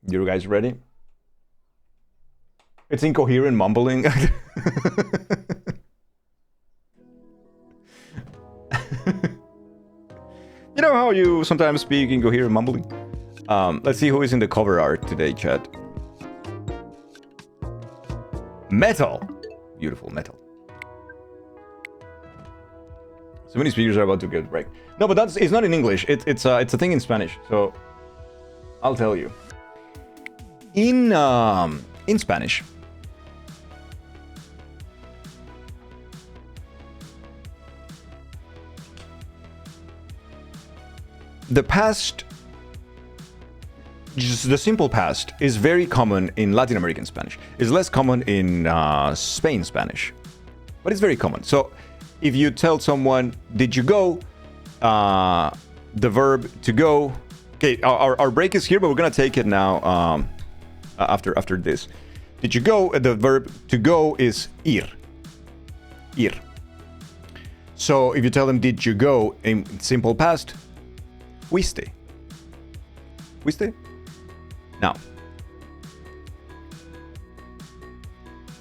You guys ready? It's incoherent mumbling. You know how you sometimes speak incoherent mumbling? Let's see who is in the cover art today, chat. Metal. Beautiful metal. So many speakers are about to get a break. No, but it's not in English. It's a thing in Spanish. So I'll tell you. In Spanish, the past, just the simple past, is very common in Latin American Spanish. It's less common in Spain Spanish, but it's very common. So if you tell someone, did you go? The verb to go. Okay, our break is here, but we're gonna take it now after this. Did you go? The verb to go is ir. Ir. So if you tell them, did you go, in simple past, fuiste. Fuiste? Now,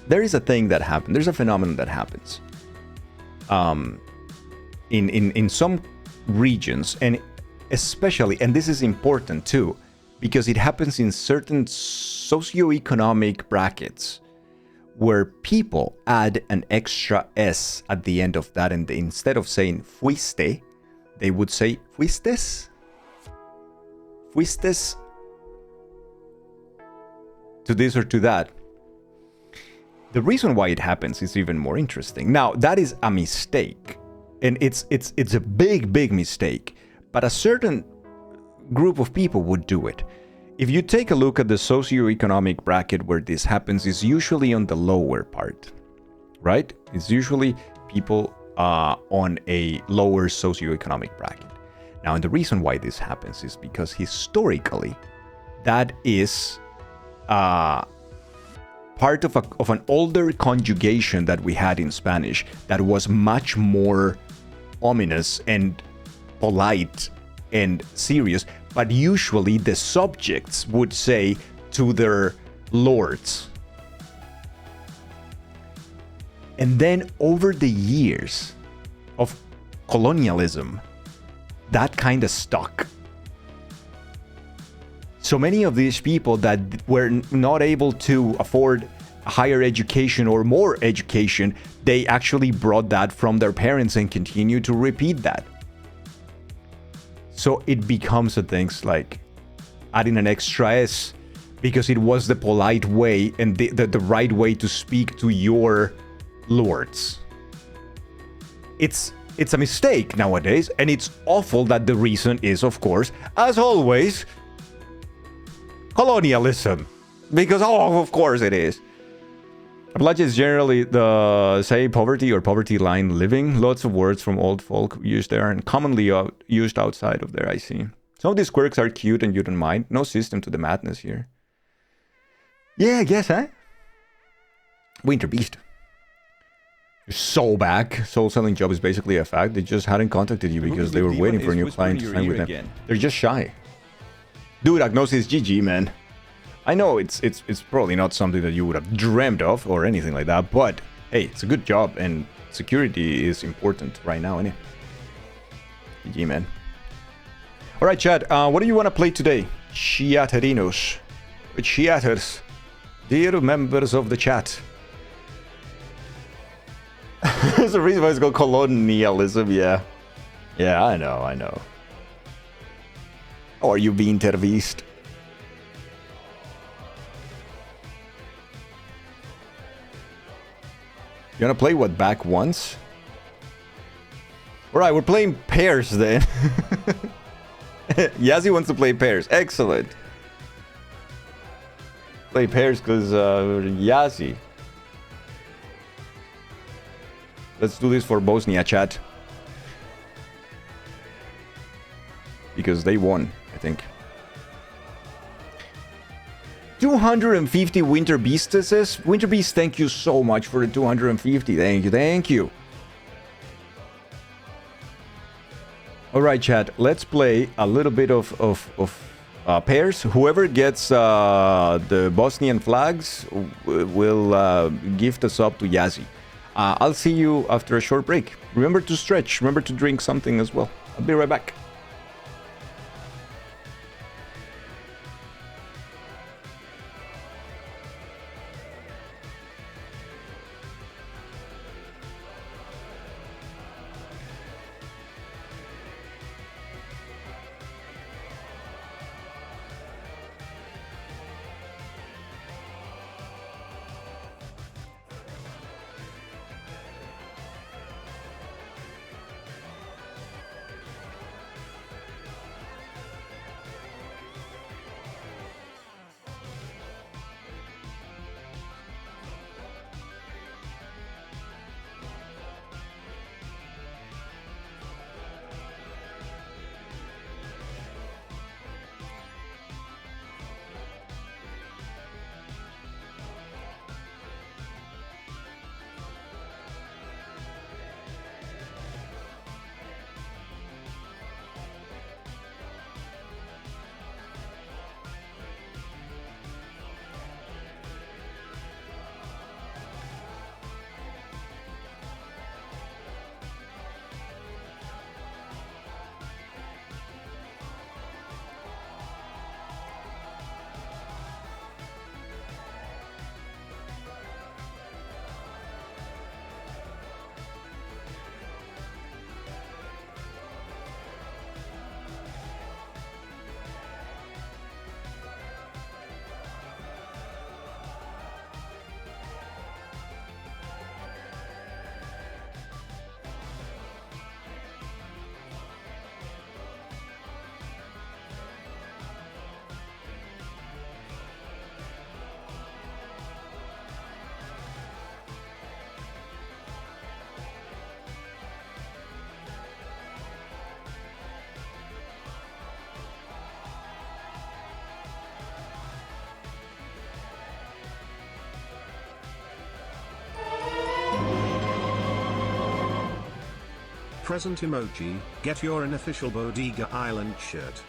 there is a thing that happens. There's a phenomenon that happens in some regions, and especially, and this is important too, because it happens in certain socioeconomic brackets where people add an extra S at the end of that, and instead of saying fuiste, they would say fuistes. Fuistes to this or to that. The reason why it happens is even more interesting. Now, that is a mistake, and it's a big mistake, but a certain group of people would do it. If you take a look at the socioeconomic bracket where this happens, is usually on the lower part, right? It's usually people on a lower socioeconomic bracket. Now, and the reason why this happens is because historically, that is part of an older conjugation that we had in Spanish that was much more ominous and polite and serious, but usually the subjects would say to their lords. And then over the years of colonialism, that kind of stuck. So many of these people that were not able to afford higher education or more education, they actually brought that from their parents and continue to repeat that. So it becomes a thing like adding an extra S because it was the polite way and the right way to speak to your lords. It's a mistake nowadays, and it's awful that the reason is, of course, as always, colonialism. Because, of course it is. Appalachia is generally the, say, poverty or poverty line living. Lots of words from old folk used there and commonly used outside of there, I see. Some of these quirks are cute and you don't mind. No system to the madness here. Yeah, I guess, huh? Winter Beast. You're so back. Soul selling job is basically a fact. They just hadn't contacted you because they were waiting for a new client to sign with them. Again. They're just shy. Dude, Agnosis GG, man. I know it's probably not something that you would have dreamt of or anything like that, but hey, it's a good job and security is important right now, innit? GG, man. Alright, chat, what do you want to play today? Chiaterinos. Chiaters. Dear members of the chat. There's a reason why it's called colonialism, yeah. Yeah, I know. How are you being tervist? You wanna play what, back once? Alright, we're playing pairs then. Yazzie wants to play pairs. Excellent. Play pairs because Yazzie. Let's do this for Bosnia, chat. Because they won, I think. 250 Winter Beastesses. Winter Beast, thank you so much for the 250. Thank you. Alright, chat. Let's play a little bit of pairs. Whoever gets the Bosnian flags will gift a sub to Yazzie. I'll see you after a short break. Remember to stretch. Remember to drink something as well. I'll be right back. present emoji, get your unofficial Bodega Island shirt.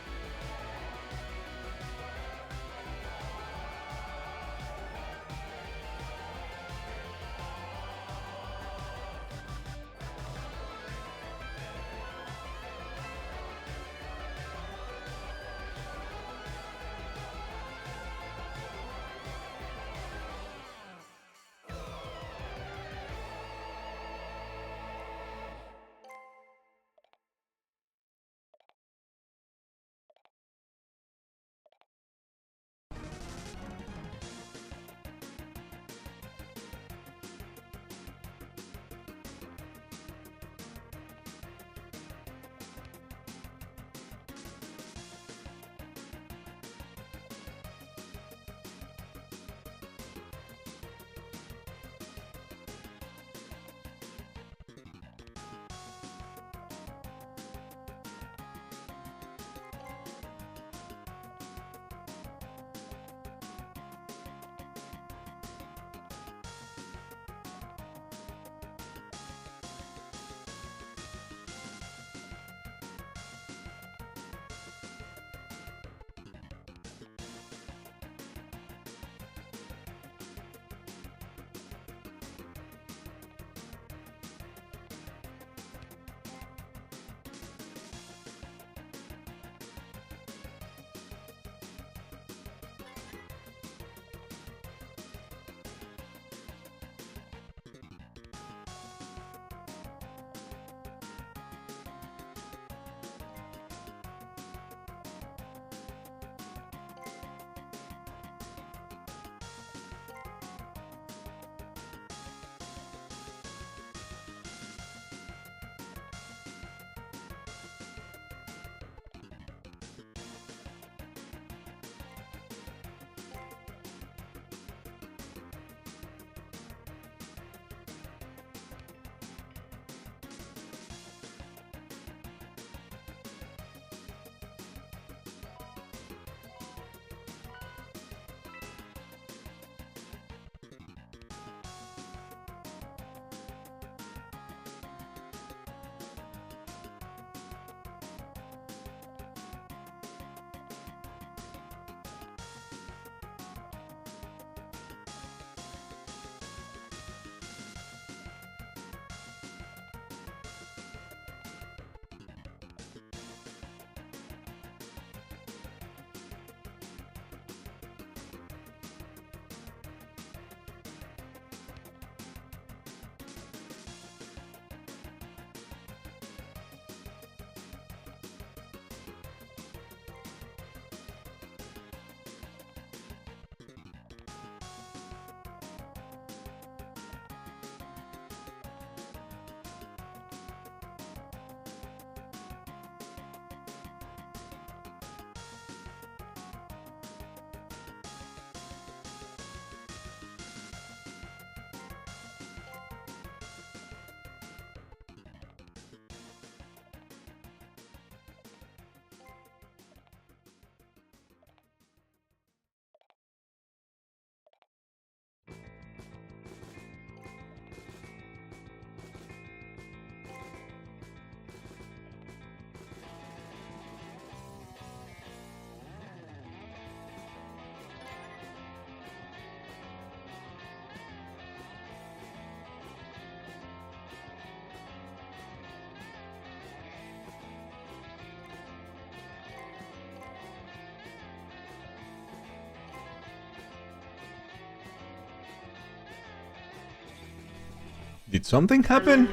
Did something happen?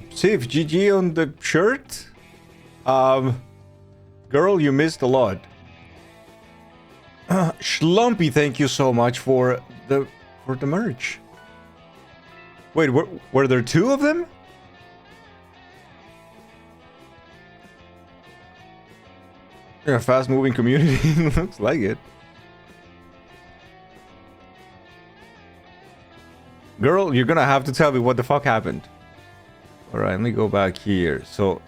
Sif, GG on the shirt? Girl, you missed a lot. Schlumpy, thank you so much for the merch. Wait, were there two of them? Yeah, fast-moving community. Looks like it. Girl, you're gonna have to tell me what the fuck happened. Alright, let me go back here. So,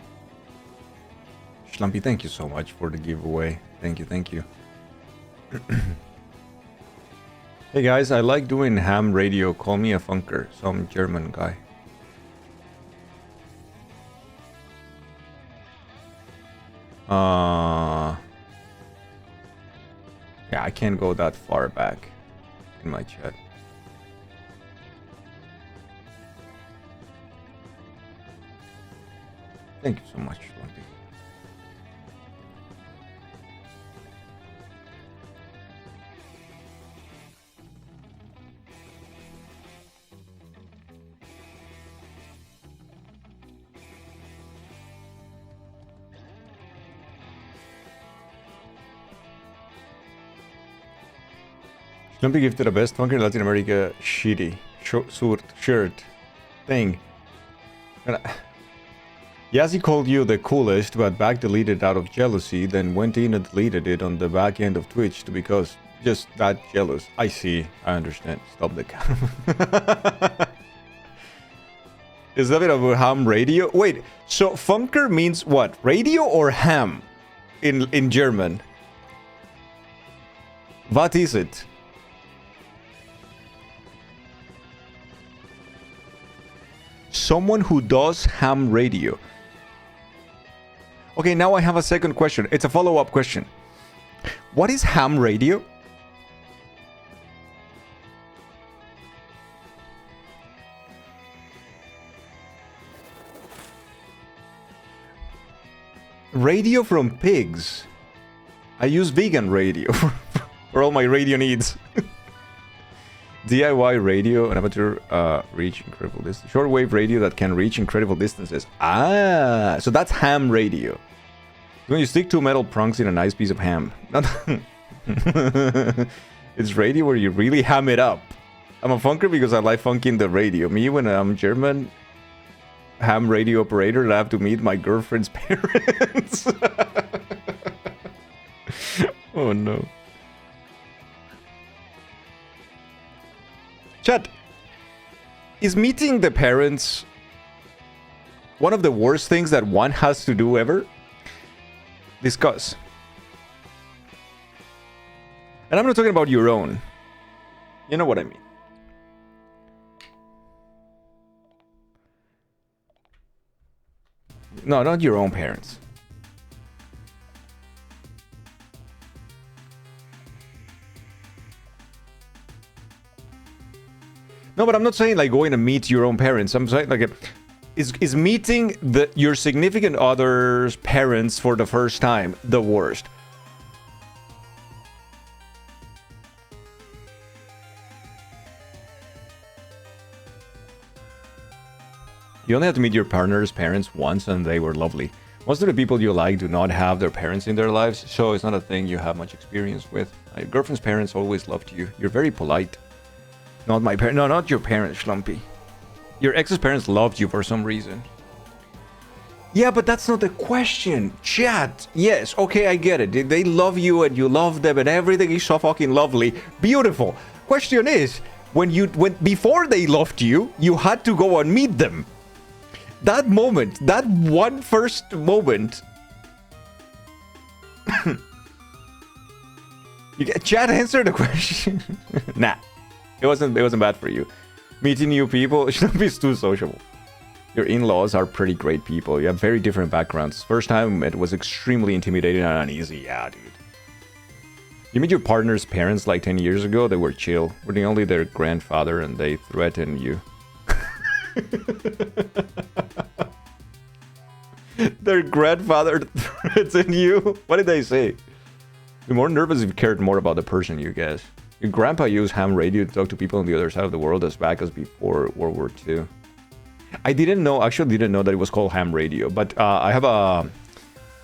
Schlumpy, thank you so much for the giveaway. Thank you, thank you. Hey guys, I like doing ham radio. Call me a funker. Some German guy. Yeah, I can't go that far back in my chat. Thank you so much, Lumpy. Lumpy gifted a best funker in Latin America shitty shirt thing. Yazzie called you the coolest, but back deleted out of jealousy, then went in and deleted it on the back end of Twitch to because just that jealous. I see. I understand. Stop the cam. Is that a bit of a ham radio? Wait, so funker means what? Radio or ham in German? What is it? Someone who does ham radio. Okay, now I have a second question. It's a follow-up question. What is ham radio? Radio from pigs. I use vegan radio for all my radio needs. DIY radio, an amateur reach incredible distance. Shortwave radio that can reach incredible distances. Ah, so that's ham radio. When you stick two metal prongs in a nice piece of ham. It's radio where you really ham it up. I'm a funker because I like funking the radio. Me, when I'm German ham radio operator, I have to meet my girlfriend's parents. Oh no. Chat, is meeting the parents one of the worst things that one has to do ever? Discuss. And I'm not talking about your own. You know what I mean. No, not your own parents. No, but I'm not saying like going to meet your own parents. I'm saying like is meeting your significant other's parents for the first time the worst? You only have to meet your partner's parents once and they were lovely. Most of the people you like do not have their parents in their lives, so it's not a thing you have much experience with. Your girlfriend's parents always loved you. You're very polite. Not my parents. No, not your parents, Schlumpy. Your ex's parents loved you for some reason. Yeah, but that's not the question. Chat. Yes, okay, I get it. They love you and you love them and everything is so fucking lovely. Beautiful. Question is, before they loved you, you had to go and meet them. That moment, that one first moment. Chat, answer the question. Nah. It wasn't bad for you. Meeting new people shouldn't be too sociable. Your in-laws are pretty great people. You have very different backgrounds. First time it was extremely intimidating and uneasy. Yeah, dude. You meet your partner's parents like 10 years ago, they were chill. We're the only their grandfather and they threaten you. Their grandfather threatened you? What did they say? Be more nervous if you cared more about the person, you guess. Your grandpa used ham radio to talk to people on the other side of the world as back as before World War II. I didn't know that it was called ham radio, but I have a...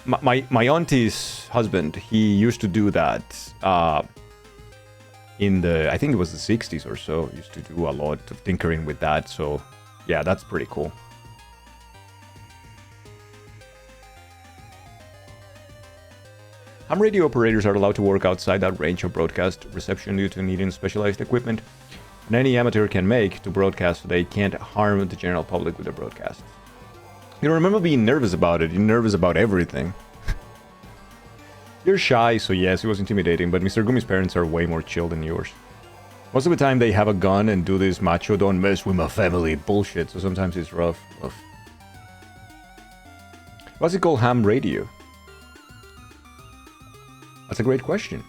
My auntie's husband, he used to do that in the... I think it was the 60s or so. He used to do a lot of tinkering with that, so yeah, that's pretty cool. Ham radio operators are allowed to work outside that range of broadcast reception due to needing specialized equipment that any amateur can make to broadcast so they can't harm the general public with their broadcasts. You remember being nervous about it. You're nervous about everything. You're shy, so yes, it was intimidating, but Mr. Gumi's parents are way more chill than yours. Most of the time they have a gun and do this macho don't mess with my family bullshit, so sometimes it's rough. What's it called, ham radio? That's a great question.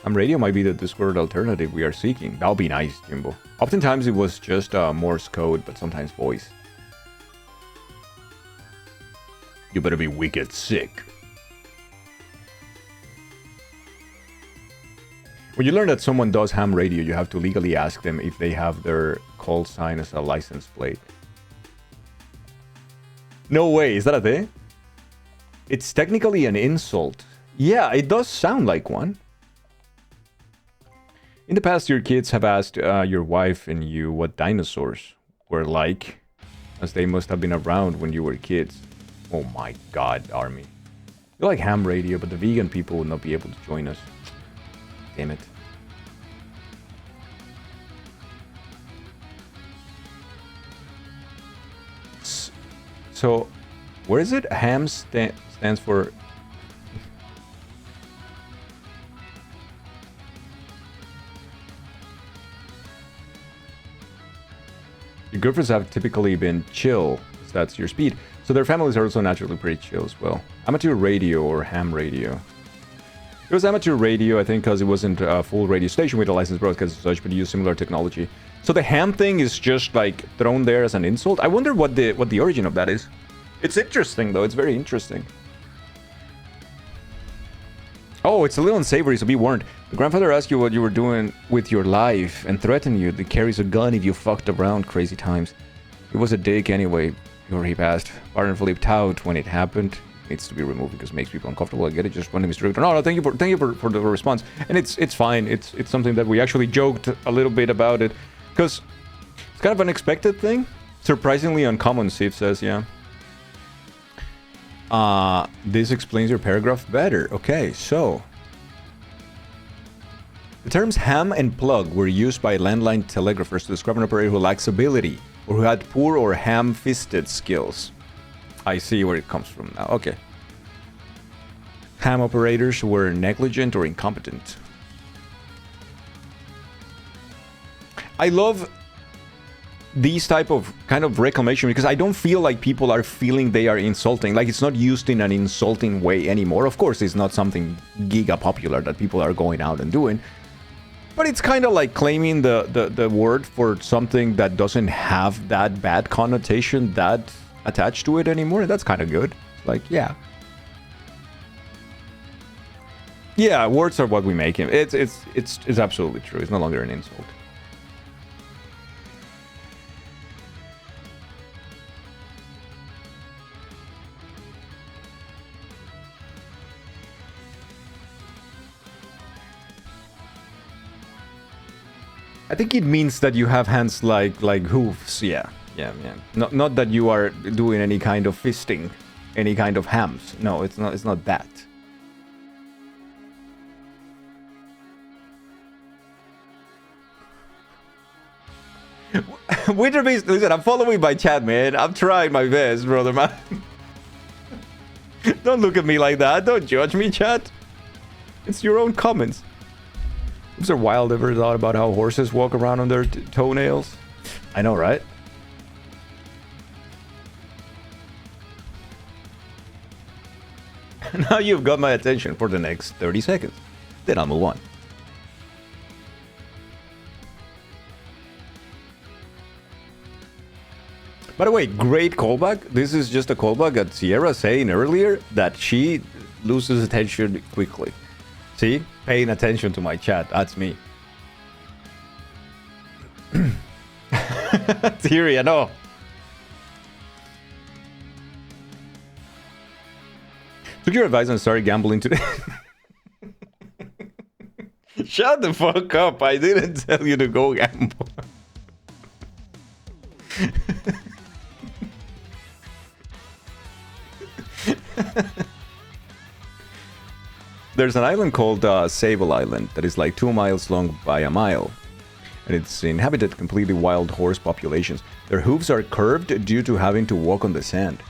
Ham radio might be the Discord alternative we are seeking. That'll be nice, Jimbo. Oftentimes it was just Morse code, but sometimes voice. You better be wicked sick. When you learn that someone does ham radio, you have to legally ask them if they have their call sign as a license plate. No way, is that a thing? It's technically an insult. Yeah, it does sound like one. In the past, your kids have asked your wife and you what dinosaurs were like, as they must have been around when you were kids. Oh my god, Army. You like ham radio, but the vegan people would not be able to join us. Damn it. So, where is it? Ham stands for... Your girlfriends have typically been chill, so that's your speed. So their families are also naturally pretty chill as well. Amateur radio or ham radio. It was amateur radio, I think, because it wasn't a full radio station with a licensed broadcast and such, but used similar technology. So the ham thing is just like thrown there as an insult. I wonder what the origin of that is. It's interesting though. It's very interesting. Oh, it's a little unsavory, so be warned. The grandfather asked you what you were doing with your life and threatened you that carries a gun if you fucked around crazy times. It was a dick anyway, before he passed. Partner flipped out when it happened. Needs to be removed because it makes people uncomfortable. I get it, just wanted Mr. Victor. No, thank you for the response. And it's fine. It's something that we actually joked a little bit about it. Because it's kind of an unexpected thing. Surprisingly uncommon, Steve says, yeah. This explains your paragraph better. Okay, so... The terms ham and plug were used by landline telegraphers to describe an operator who lacks ability, or who had poor or ham-fisted skills. I see where it comes from now. Okay. Ham operators were negligent or incompetent. I love these type of kind of reclamation because I don't feel like people are feeling they are insulting. Like, it's not used in an insulting way anymore. Of course, it's not something giga popular that people are going out and doing. But it's kind of like claiming the word for something that doesn't have that bad connotation that attached to it anymore. That's kind of good. Like, yeah. Yeah, words are what we make him. It's absolutely true. It's no longer an insult. I think it means that you have hands like hoofs. Yeah. Not that you are doing any kind of fisting, any kind of hams. No, it's not that. Winterbeast, listen, I'm following my chat, man. I'm trying my best, brother, man. Don't look at me like that. Don't judge me, chat. It's your own comments. Was there wild ever thought about how horses walk around on their toenails? I know, right? Now you've got my attention for the next 30 seconds. Then I'll move on. By the way, great callback. This is just a callback at Sierra saying earlier that she loses attention quickly. See? Paying attention to my chat. That's me. Theory, I know. Took your advice and started gambling today. Shut the fuck up. I didn't tell you to go gamble. There's an island called Sable Island that is like 2 miles long by a mile. And it's inhabited completely wild horse populations. Their hooves are curved due to having to walk on the sand.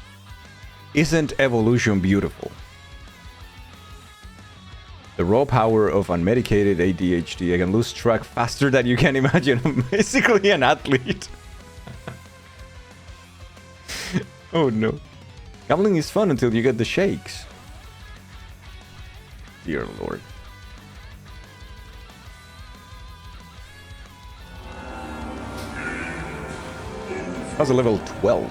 Isn't evolution beautiful? The raw power of unmedicated ADHD. I can lose track faster than you can imagine. I'm basically an athlete. Oh no. Gambling is fun until you get the shakes. Dear Lord. How's a level 12?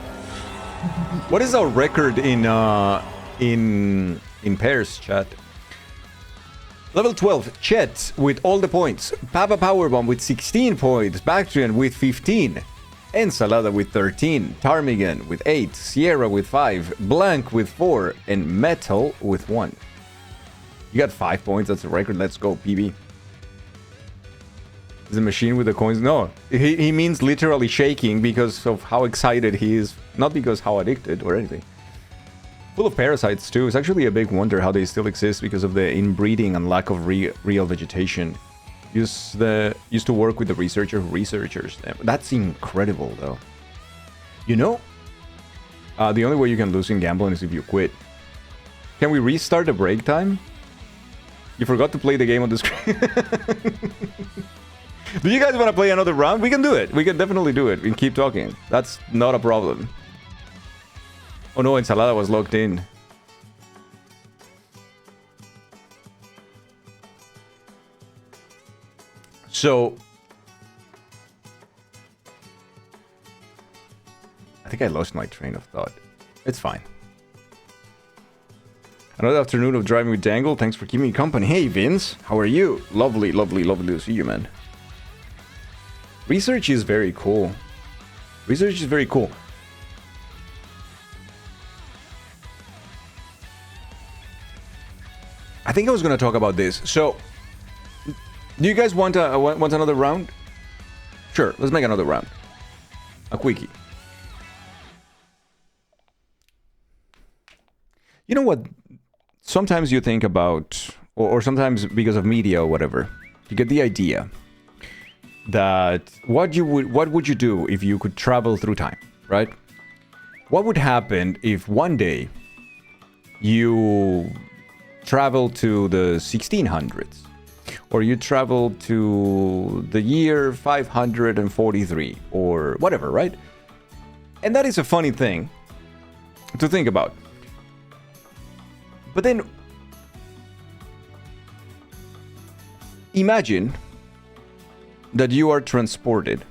What is our record in pairs, chat? Level 12, Chet with all the points. Papa Powerbomb with 16 points. Bactrian with 15. Ensalada with 13. Ptarmigan with 8. Sierra with 5. Blank with 4. And Metal with 1. You got 5 points. That's a record. Let's go, PB. Is the machine with the coins? No. He means literally shaking because of how excited he is. Not because how addicted or anything. Full of parasites too. It's actually a big wonder how they still exist because of the inbreeding and lack of real vegetation. Used to work with the researchers. That's incredible though. You know, the only way you can lose in gambling is if you quit. Can we restart the break time? You forgot to play the game on the screen. Do you guys want to play another round? We can do it. We can definitely do it. We can keep talking. That's not a problem. Oh no, Ensalada was locked in. So, I think I lost my train of thought. It's fine. Another afternoon of driving with Dangle. Thanks for keeping me company. Hey, Vince. How are you? Lovely, lovely, lovely to see you, man. Research is very cool. Research is very cool. I think I was going to talk about this. So, do you guys want another round? Sure, let's make another round. A quickie. You know what? Sometimes you think about, or sometimes because of media or whatever, you get the idea that what would you do if you could travel through time, right? What would happen if one day you travel to the 1600s, or you travel to the year 543, or whatever, right? And that is a funny thing to think about. But then, imagine that you are transported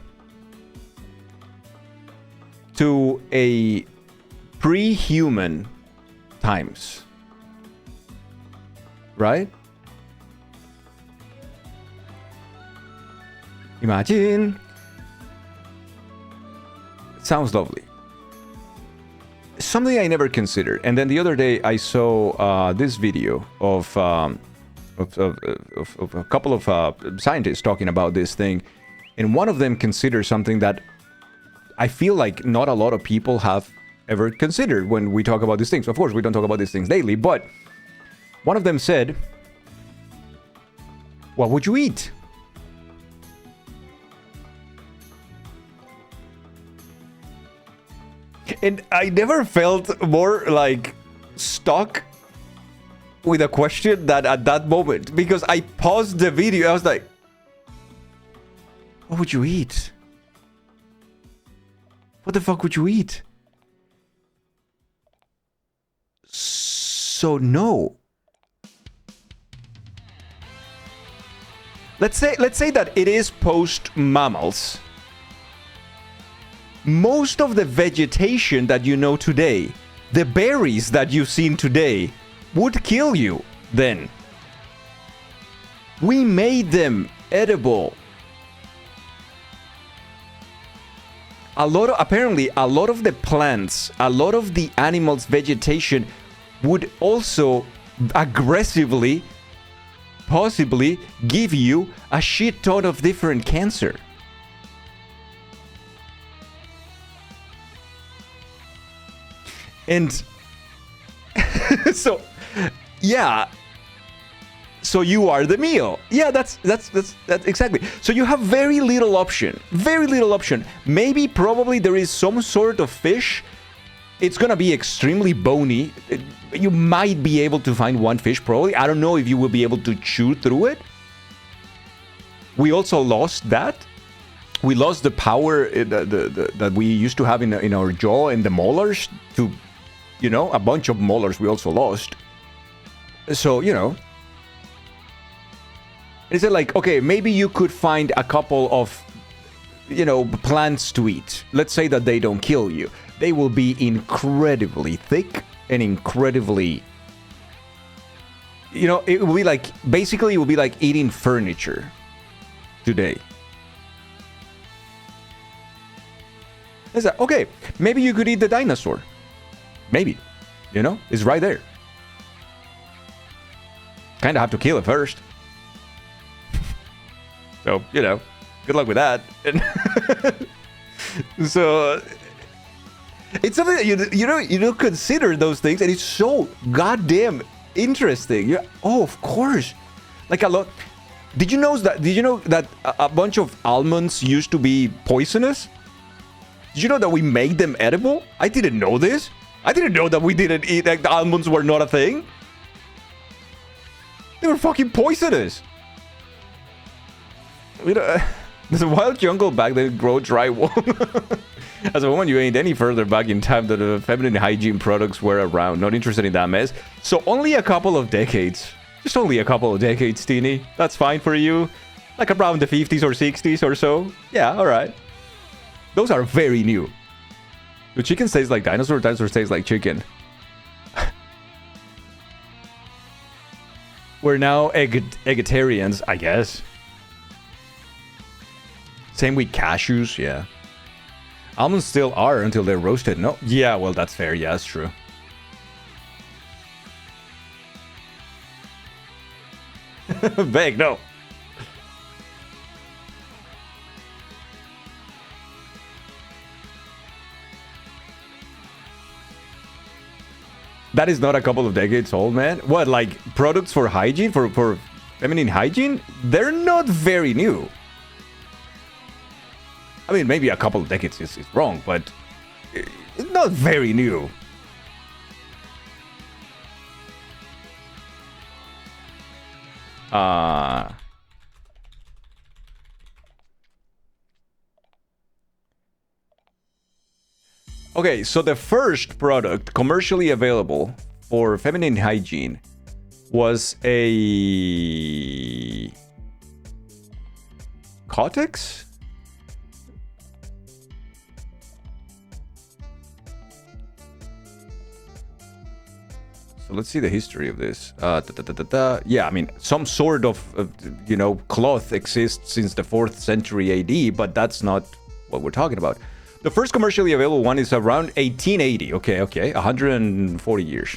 to a pre-human times. Right? Imagine. It sounds lovely. Something I never considered. And then the other day I saw this video of a couple of scientists talking about this thing. And one of them considered something that I feel like not a lot of people have ever considered when we talk about these things. Of course, we don't talk about these things daily, but one of them said, what would you eat? And I never felt more like stuck with a question than at that moment, because I paused the video. I was like, what would you eat? What the fuck would you eat? So no. Let's say that it is post mammals. Most of the vegetation that you know today, the berries that you've seen today, would kill you then. We made them edible. Apparently a lot of the plants, a lot of the animals' vegetation would also aggressively, possibly give you a shit ton of different cancer. And so, yeah. So you are the meal. Yeah, that's exactly. So you have very little option. Very little option. Maybe, probably there is some sort of fish. It's gonna be extremely bony. You might be able to find one fish, probably. I don't know if you will be able to chew through it. We also lost that. We lost the power that we used to have in our jaw and the molars to, you know, a bunch of molars we also lost. So, you know. Is it like, okay, maybe you could find a couple of plants to eat. Let's say that they don't kill you. They will be incredibly thick and incredibly... it will be like... Basically, it will be like eating furniture today. It's like, okay, maybe you could eat the dinosaur. Maybe. It's right there. Kind of have to kill it first. So, good luck with that. So, it's something that you don't consider those things, and it's so goddamn interesting. Oh, of course. Like a lot. Did you know that a bunch of almonds used to be poisonous? Did you know that we made them edible? I didn't know this. I didn't know that we didn't eat, like, the almonds were not a thing. They were fucking poisonous. There's a wild jungle back then grow dry wool. As a woman, you ain't any further back in time that feminine hygiene products were around. Not interested in that mess. So only a couple of decades. Just only a couple of decades, Teeny. That's fine for you. Like around the 50s or 60s or so. Yeah, alright. Those are very new. Do chickens taste like dinosaur? Dinosaurs taste like chicken. We're now eggetarians, I guess. Same with cashews, yeah. Almonds still are until they're roasted. No, yeah, well, that's fair. Yeah, that's true. Beg, no. That is not a couple of decades old, man. What, like products for hygiene, for feminine hygiene? They're not very new. I mean, maybe a couple of decades is wrong, but it's not very new. Okay, so the first product commercially available for feminine hygiene was a Kotex? So let's see the history of this. Yeah, I mean, some sort of, cloth exists since the 4th century AD, but that's not what we're talking about. The first commercially available one is around 1880. Okay, 140 years.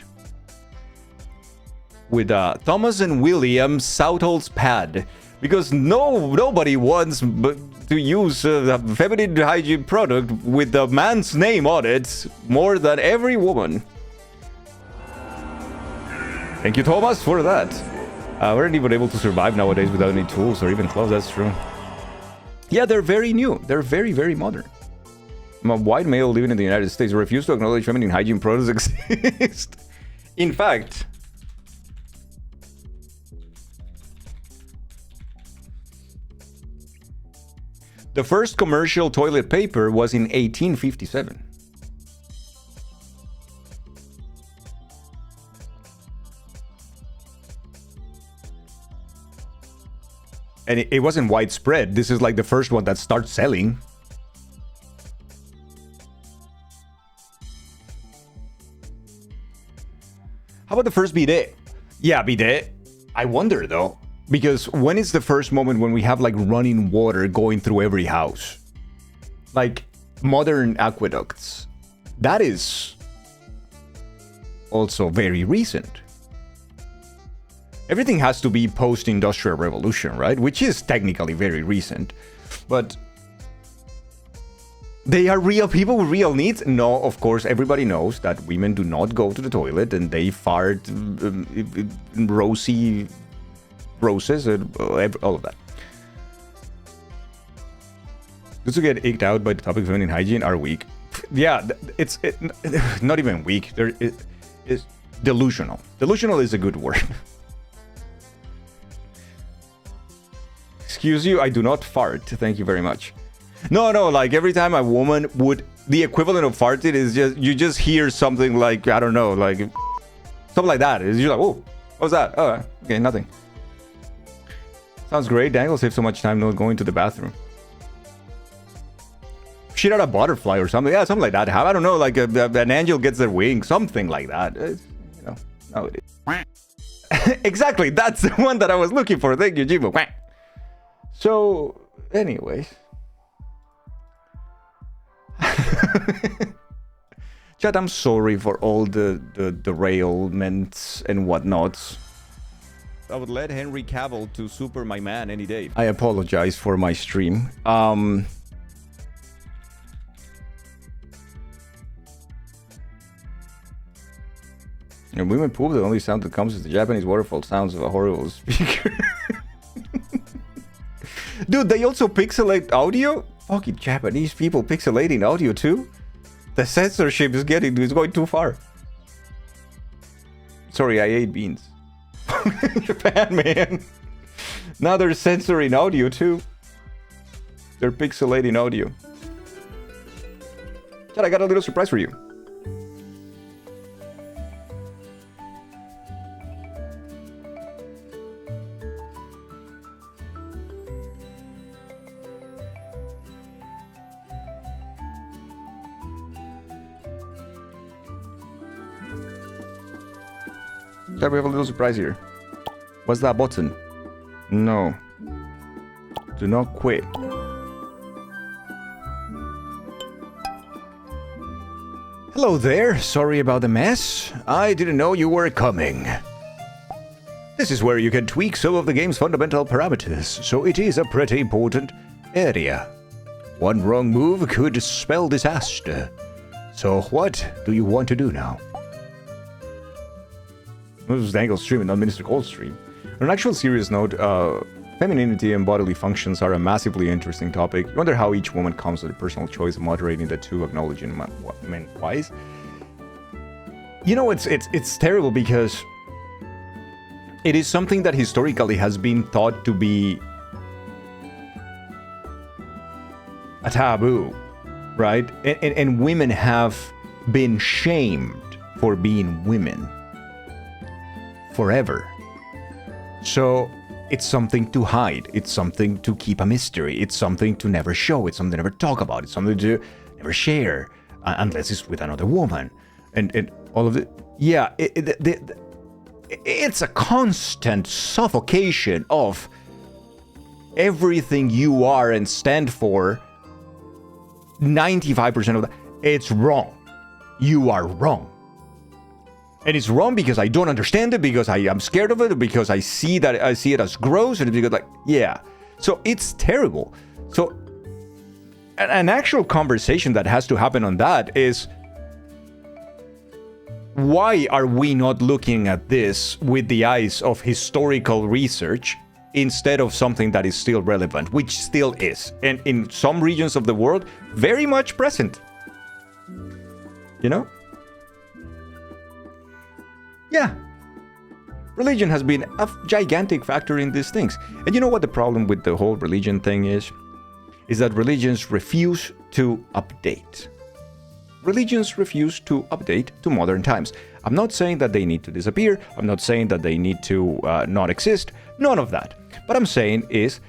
With Thomas and William Soutall's pad. Because nobody wants to use a feminine hygiene product with the man's name on it more than every woman. Thank you, Thomas, for that. We're even able to survive nowadays without any tools or even clothes, that's true. Yeah, they're very new. They're very, very modern. I'm a white male living in the United States who refuse to acknowledge feminine hygiene products exist. In fact, the first commercial toilet paper was in 1857. And it wasn't widespread. This is like the first one that starts selling. How about the first bidet? Yeah, bidet. I wonder though, because when is the first moment when we have like running water going through every house? Like modern aqueducts. That is also very recent. Everything has to be post-industrial revolution, right? Which is technically very recent. But they are real people with real needs? No, of course, everybody knows that women do not go to the toilet and they fart roses and all of that. Those who get icked out by the topic of feminine hygiene are weak. Yeah, it's not even weak. It's delusional. Delusional is a good word. Excuse you, I do not fart. Thank you very much. No, like every time a woman would... The equivalent of farted is just... You just hear something like, I don't know, like... Something like that. You're like, oh, what was that? Oh, okay, nothing. Sounds great. Daniel saved so much time not going to the bathroom. shit out a butterfly or something. Yeah, something like that. I don't know, like an angel gets their wings, something like that. You know, no, it is. Exactly, that's the one that I was looking for. Thank you, Jimbo. So, anyways. Chat, I'm sorry for all the derailments and whatnots. I would let Henry Cavill to super my man any day. I apologize for my stream. And women poop, the only sound that comes is the Japanese waterfall sounds of a horrible speaker. Dude, they also pixelate audio? Fucking Japanese people pixelating audio too? The censorship is going too far. Sorry, I ate beans. Japan, man. Now they're censoring audio too. They're pixelating audio. Chat, I got a little surprise for you. Chat, we have a little surprise here. What's that button? No. Do not quit. Hello there. Sorry about the mess. I didn't know you were coming. This is where you can tweak some of the game's fundamental parameters, so it is a pretty important area. One wrong move could spell disaster. So what do you want to do now? This was Dangle stream, not Minister Cold stream. On an actual serious note, femininity and bodily functions are a massively interesting topic. You wonder how each woman comes to the personal choice of moderating the two, acknowledging men wise. You know, it's terrible because it is something that historically has been thought to be a taboo, right? And women have been shamed for being women forever. So it's something to hide. It's something to keep a mystery. It's something to never show. It's something to never talk about. It's something to never share unless it's with another woman. And all of it. Yeah, it's a constant suffocation of everything you are and stand for. 95% of that. It's wrong. You are wrong. And it's wrong because I don't understand it, because I am scared of it, because I see it as gross, and because like, yeah. So it's terrible. So an actual conversation that has to happen on that is, why are we not looking at this with the eyes of historical research instead of something that is still relevant, which still is, and in some regions of the world, very much present. You know? Yeah. Religion has been a gigantic factor in these things. And you know what the problem with the whole religion thing is? Is that religions refuse to update. Religions refuse to update to modern times. I'm not saying that they need to disappear. I'm not saying that they need to not exist. None of that. What I'm saying is,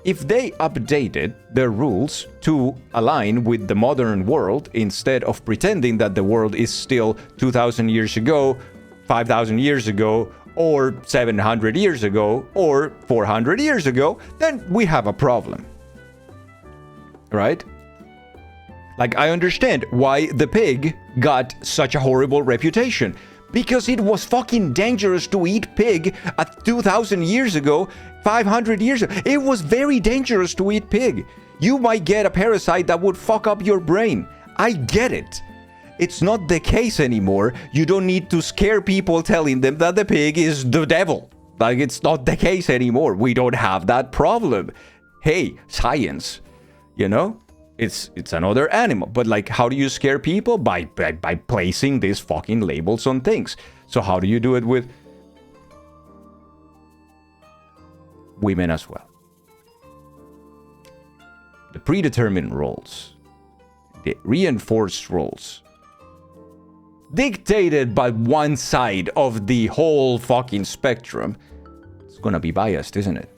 if they updated their rules to align with the modern world, instead of pretending that the world is still 2,000 years ago, 5,000 years ago, or 700 years ago, or 400 years ago, then we have a problem. Right? Like, I understand why the pig got such a horrible reputation. Because it was fucking dangerous to eat pig at 2,000 years ago, 500 years ago. It was very dangerous to eat pig. You might get a parasite that would fuck up your brain. I get it. It's not the case anymore. You don't need to scare people telling them that the pig is the devil. Like, it's not the case anymore. We don't have that problem. Hey, science, you know? It's another animal. But like, how do you scare people? By placing these fucking labels on things. So how do you do it with women as well? The predetermined roles, the reinforced roles, dictated by one side of the whole fucking spectrum, it's gonna be biased, isn't it?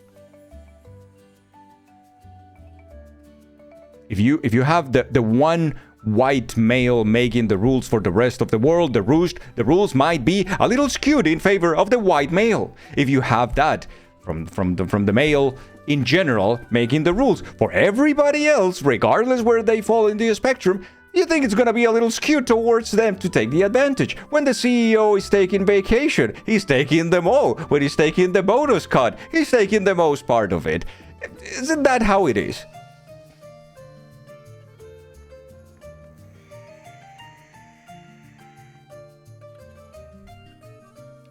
If you have the one white male making the rules for the rest of the world, the rules might be a little skewed in favor of the white male. If you have that from the male in general making the rules for everybody else, regardless where they fall in the spectrum, you think it's gonna be a little skewed towards them to take the advantage. When the CEO is taking vacation, he's taking them all. When he's taking the bonus cut, he's taking the most part of it. Isn't that how it is?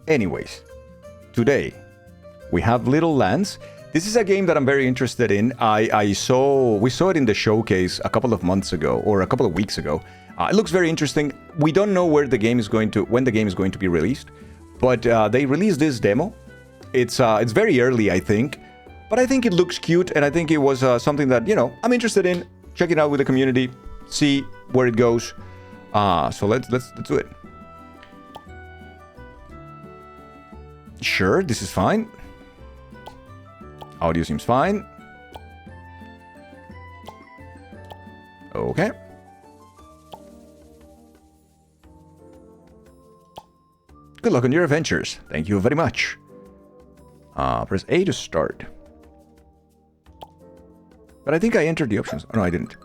Anyways, today we have Littlelands. This is a game that I'm very interested in. We saw it in the showcase a couple of months ago or a couple of weeks ago. It looks very interesting. We don't know when the game is going to be released, but they released this demo. It's very early, I think, but I think it looks cute, and I think it was something that, you know, I'm interested in. Check it out with the community, see where it goes. So let's do it. Sure, this is fine. Audio seems fine. Okay. Good luck on your adventures. Thank you very much. Press A to start. But I think I entered the options. Oh, no, I didn't.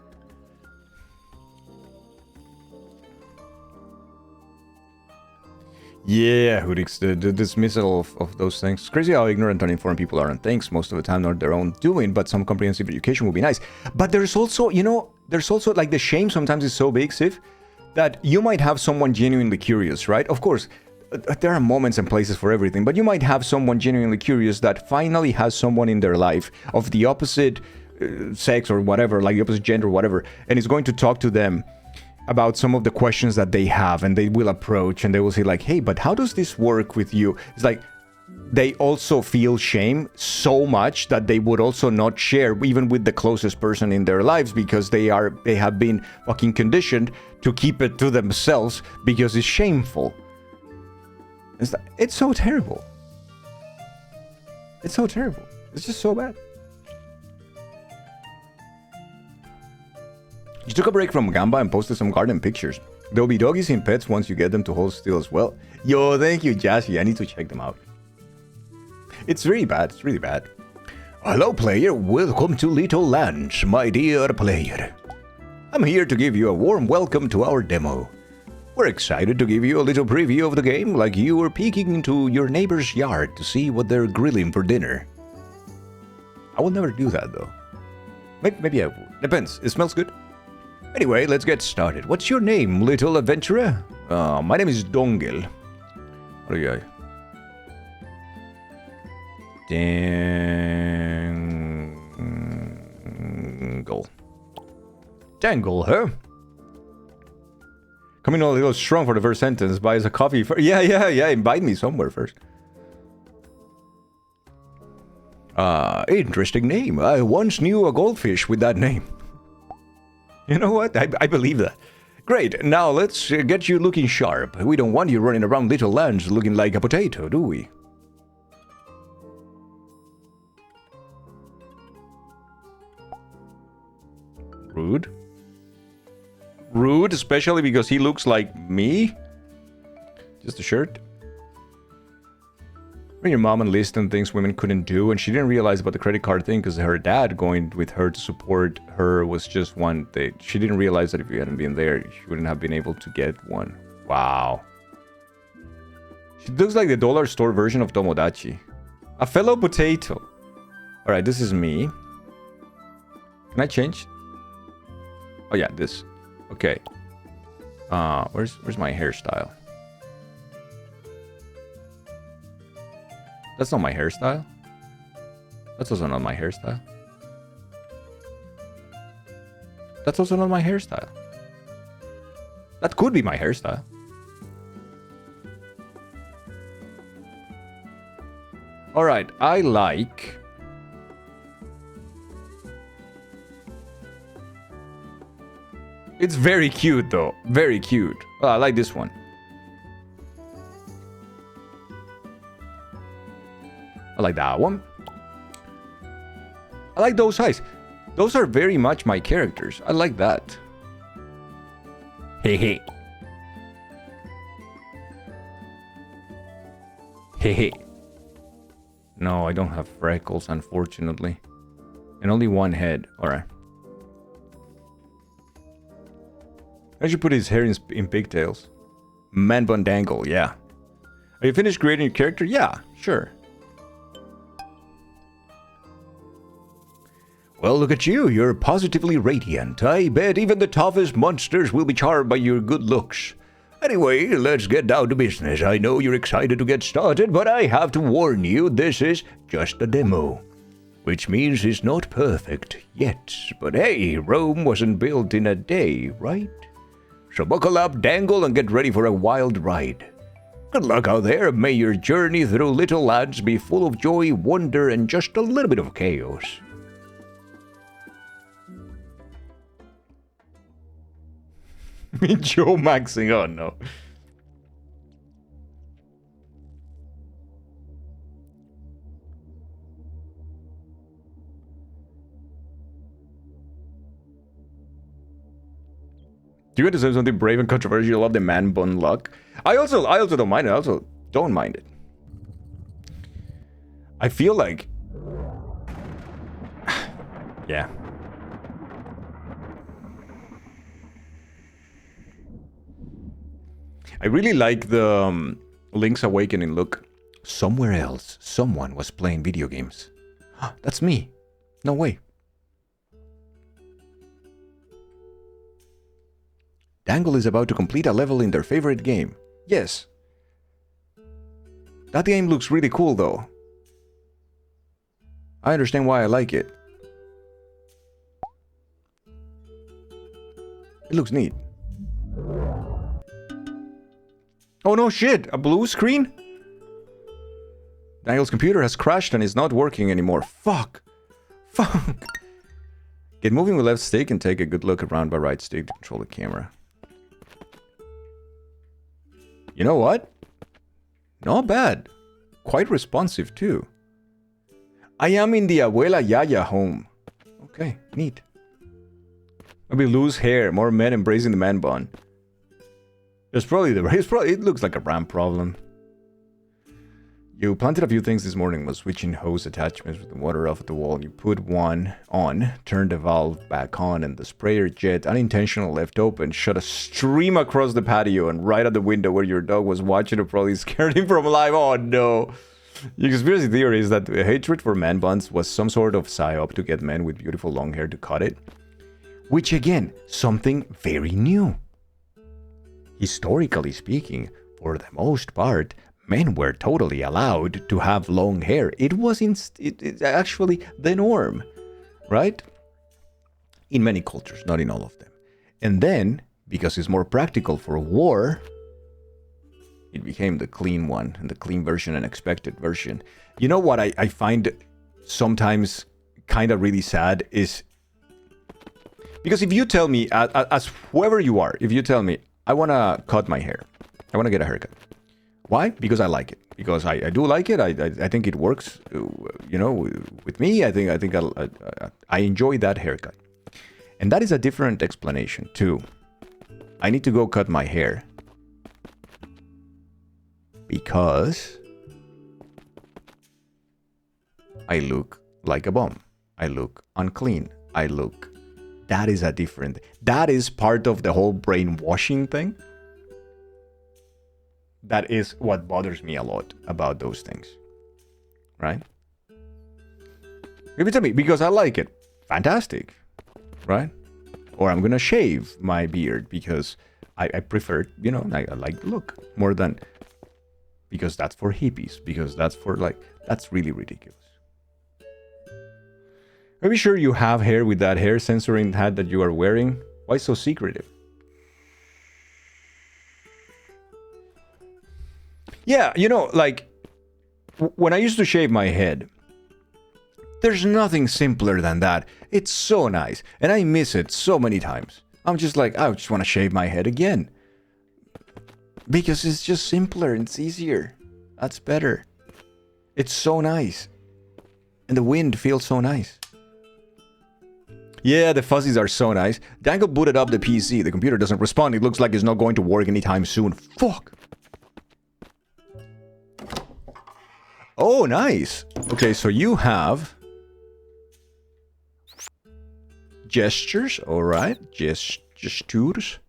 Yeah, Hoodix, the dismissal of those things. It's crazy how ignorant and uninformed people are on things. Most of the time not their own doing, but some comprehensive education would be nice. But there's also, you know, like the shame sometimes is so big, Sif, that you might have someone genuinely curious, right? Of course, there are moments and places for everything, but you might have someone genuinely curious that finally has someone in their life of the opposite sex or whatever, like the opposite gender or whatever, and is going to talk to them about some of the questions that they have, and they will approach and they will say like, hey, but how does this work with you? It's like they also feel shame so much that they would also not share even with the closest person in their lives, because they have been fucking conditioned to keep it to themselves because it's shameful. It's so terrible. It's so terrible. It's just so bad. You took a break from Gamba and posted some garden pictures. There'll be doggies and pets once you get them to hold still as well. Yo, thank you, Jassy. I need to check them out. It's really bad. It's really bad. Hello, player. Welcome to Littlelands, my dear player. I'm here to give you a warm welcome to our demo. We're excited to give you a little preview of the game, like you were peeking into your neighbor's yard to see what they're grilling for dinner. I will never do that, though. Maybe I will. Depends. It smells good. Anyway, let's get started. What's your name, little adventurer? My name is Dongel. What are you? Dangle, huh? Coming a little strong for the first sentence. Buy us a coffee first. Yeah. Invite me somewhere first. Interesting name. I once knew a goldfish with that name. You know what? I believe that. Great. Now let's get you looking sharp. We don't want you running around Littlelands looking like a potato, do we? Rude. Rude, especially because he looks like me. Just a shirt. When your mom enlisted things women couldn't do, and she didn't realize about the credit card thing because her dad going with her to support her was just one thing. She didn't realize that if you hadn't been there, she wouldn't have been able to get one. Wow. She looks like the dollar store version of Tomodachi. A fellow potato. Alright, this is me. Can I change? Oh yeah, this. Okay. Where's my hairstyle? That's not my hairstyle. That's also not my hairstyle. That's also not my hairstyle. That could be my hairstyle. Alright, I like... It's very cute though. Very cute. Oh, I like this one. I like that one. I like those eyes. Those are very much my characters. I like that. Hey, hey. Hey, hey. No, I don't have freckles, unfortunately. And only one head. Alright. I should put his hair in pigtails. Man bun dangle, yeah. Are you finished creating your character? Yeah, sure. Well, look at you. You're positively radiant. I bet even the toughest monsters will be charmed by your good looks. Anyway, let's get down to business. I know you're excited to get started, but I have to warn you, this is just a demo. Which means it's not perfect yet. But hey, Rome wasn't built in a day, right? So buckle up, dangle, and get ready for a wild ride. Good luck out there. May your journey through Little Lands be full of joy, wonder, and just a little bit of chaos. Joe maxing, oh no. Do you want to say something brave and controversial? I love the man bun luck. I also don't mind it. I also don't mind it. I feel like... yeah. I really like the Link's Awakening look. Somewhere else, someone was playing video games. That's me. No way. Dangle is about to complete a level in their favorite game. Yes. That game looks really cool though. I understand why I like it. It looks neat. Oh no shit! A blue screen? Daniel's computer has crashed and is not working anymore. Fuck! Fuck! Get moving with left stick and take a good look around by right stick to control the camera. You know what? Not bad. Quite responsive too. I am in the Abuela Yaya home. Okay, neat. Maybe loose hair, more men embracing the man bun. It's probably it looks like a RAM problem. You planted a few things this morning while switching hose attachments with the water off at the wall. You put one on, turned the valve back on, and the sprayer jet, unintentionally left open, shot a stream across the patio and right at the window where your dog was watching and probably scared him from life. Oh no! Your conspiracy theory is that the hatred for man buns was some sort of psyop to get men with beautiful long hair to cut it. Which again, something very new. Historically speaking, for the most part, men were totally allowed to have long hair. It was it's actually the norm, right? In many cultures, not in all of them. And then, because it's more practical for war, it became the clean one, and the clean version and expected version. You know what I find sometimes kind of really sad is... because if you tell me, as whoever you are, if you tell me, I want to cut my hair. I want to get a haircut. Why? Because I like it. Because I do like it. I think it works, you know, with me. I think I enjoy that haircut. And that is a different explanation too. I need to go cut my hair. Because I look like a bum. I look unclean. I look... that is a different... that is part of the whole brainwashing thing. That is what bothers me a lot about those things. Right? Give it to me because I like it. Fantastic. Right? Or I'm gonna shave my beard because I prefer, you know, I like the look more than... because that's for hippies. Because that's for like... that's really ridiculous. Are you sure you have hair with that hair censoring hat that you are wearing? Why so secretive? Yeah, you know, like, when I used to shave my head, there's nothing simpler than that. It's so nice, and I miss it so many times. I'm just like, I just want to shave my head again. Because it's just simpler, and it's easier. That's better. It's so nice. And the wind feels so nice. Yeah, the fuzzies are so nice. Dangle booted up the PC. The computer doesn't respond. It looks like it's not going to work anytime soon. Fuck! Oh, nice. Okay, so you have... gestures, alright. Gestures.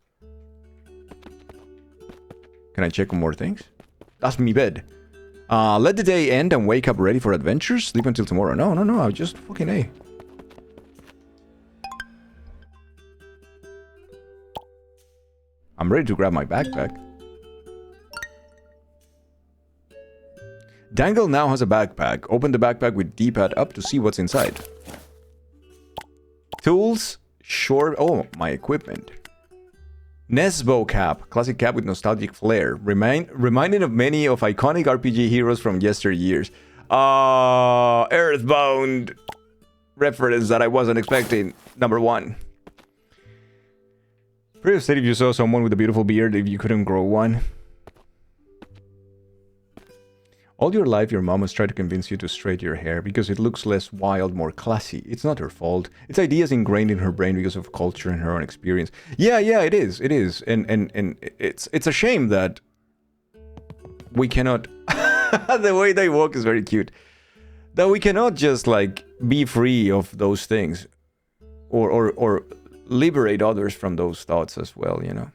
Can I check on more things? That's me bed. Let the day end and wake up ready for adventures. Sleep until tomorrow. No, I just fucking A. I'm ready to grab my backpack. Dangle now has a backpack. Open the backpack with D-pad up to see what's inside. Tools. Short... Oh, my equipment. Nesbo cap. Classic cap with nostalgic flair. Reminding of many of iconic RPG heroes from yesteryears. Earthbound reference that I wasn't expecting. Number 1. Pretty upset if you saw someone with a beautiful beard if you couldn't grow one. All your life, your mom has tried to convince you to straighten your hair because it looks less wild, more classy. It's not her fault. It's ideas ingrained in her brain because of culture and her own experience. Yeah, it is. It is. And it's a shame that we cannot... the way they walk is very cute. That we cannot just, like, be free of those things. Or liberate others from those thoughts as well, you know.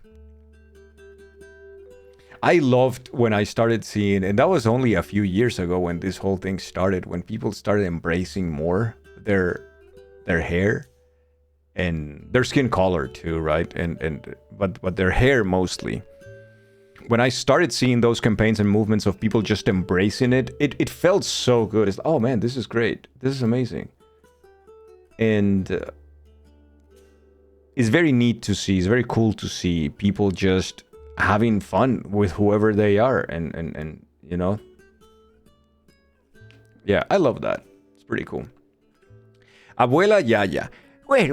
I loved when I started seeing, and that was only a few years ago when this whole thing started, when people started embracing more their hair and their skin color too, right? But their hair mostly. When I started seeing those campaigns and movements of people just embracing it, it felt so good. It's, oh man, this is great. This is amazing. And it's very neat to see. It's very cool to see people just having fun with whoever they are, and you know. Yeah, I love that. It's pretty cool. Abuela Yaya. Well,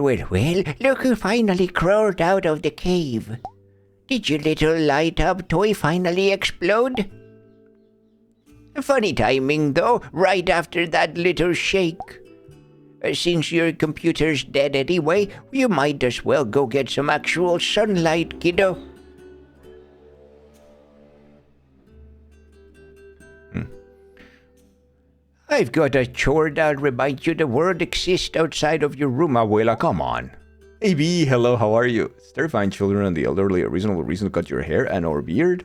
look who finally crawled out of the cave. Did your little light-up toy finally explode? Funny timing, though, right after that little shake. Since your computer's dead anyway, you might as well go get some actual sunlight, kiddo. I've got a chore that'll remind you the world exists outside of your room, Abuela. Come on. Hey B, hello, how are you? It's terrifying children and the elderly a reasonable reason to cut your hair and or beard.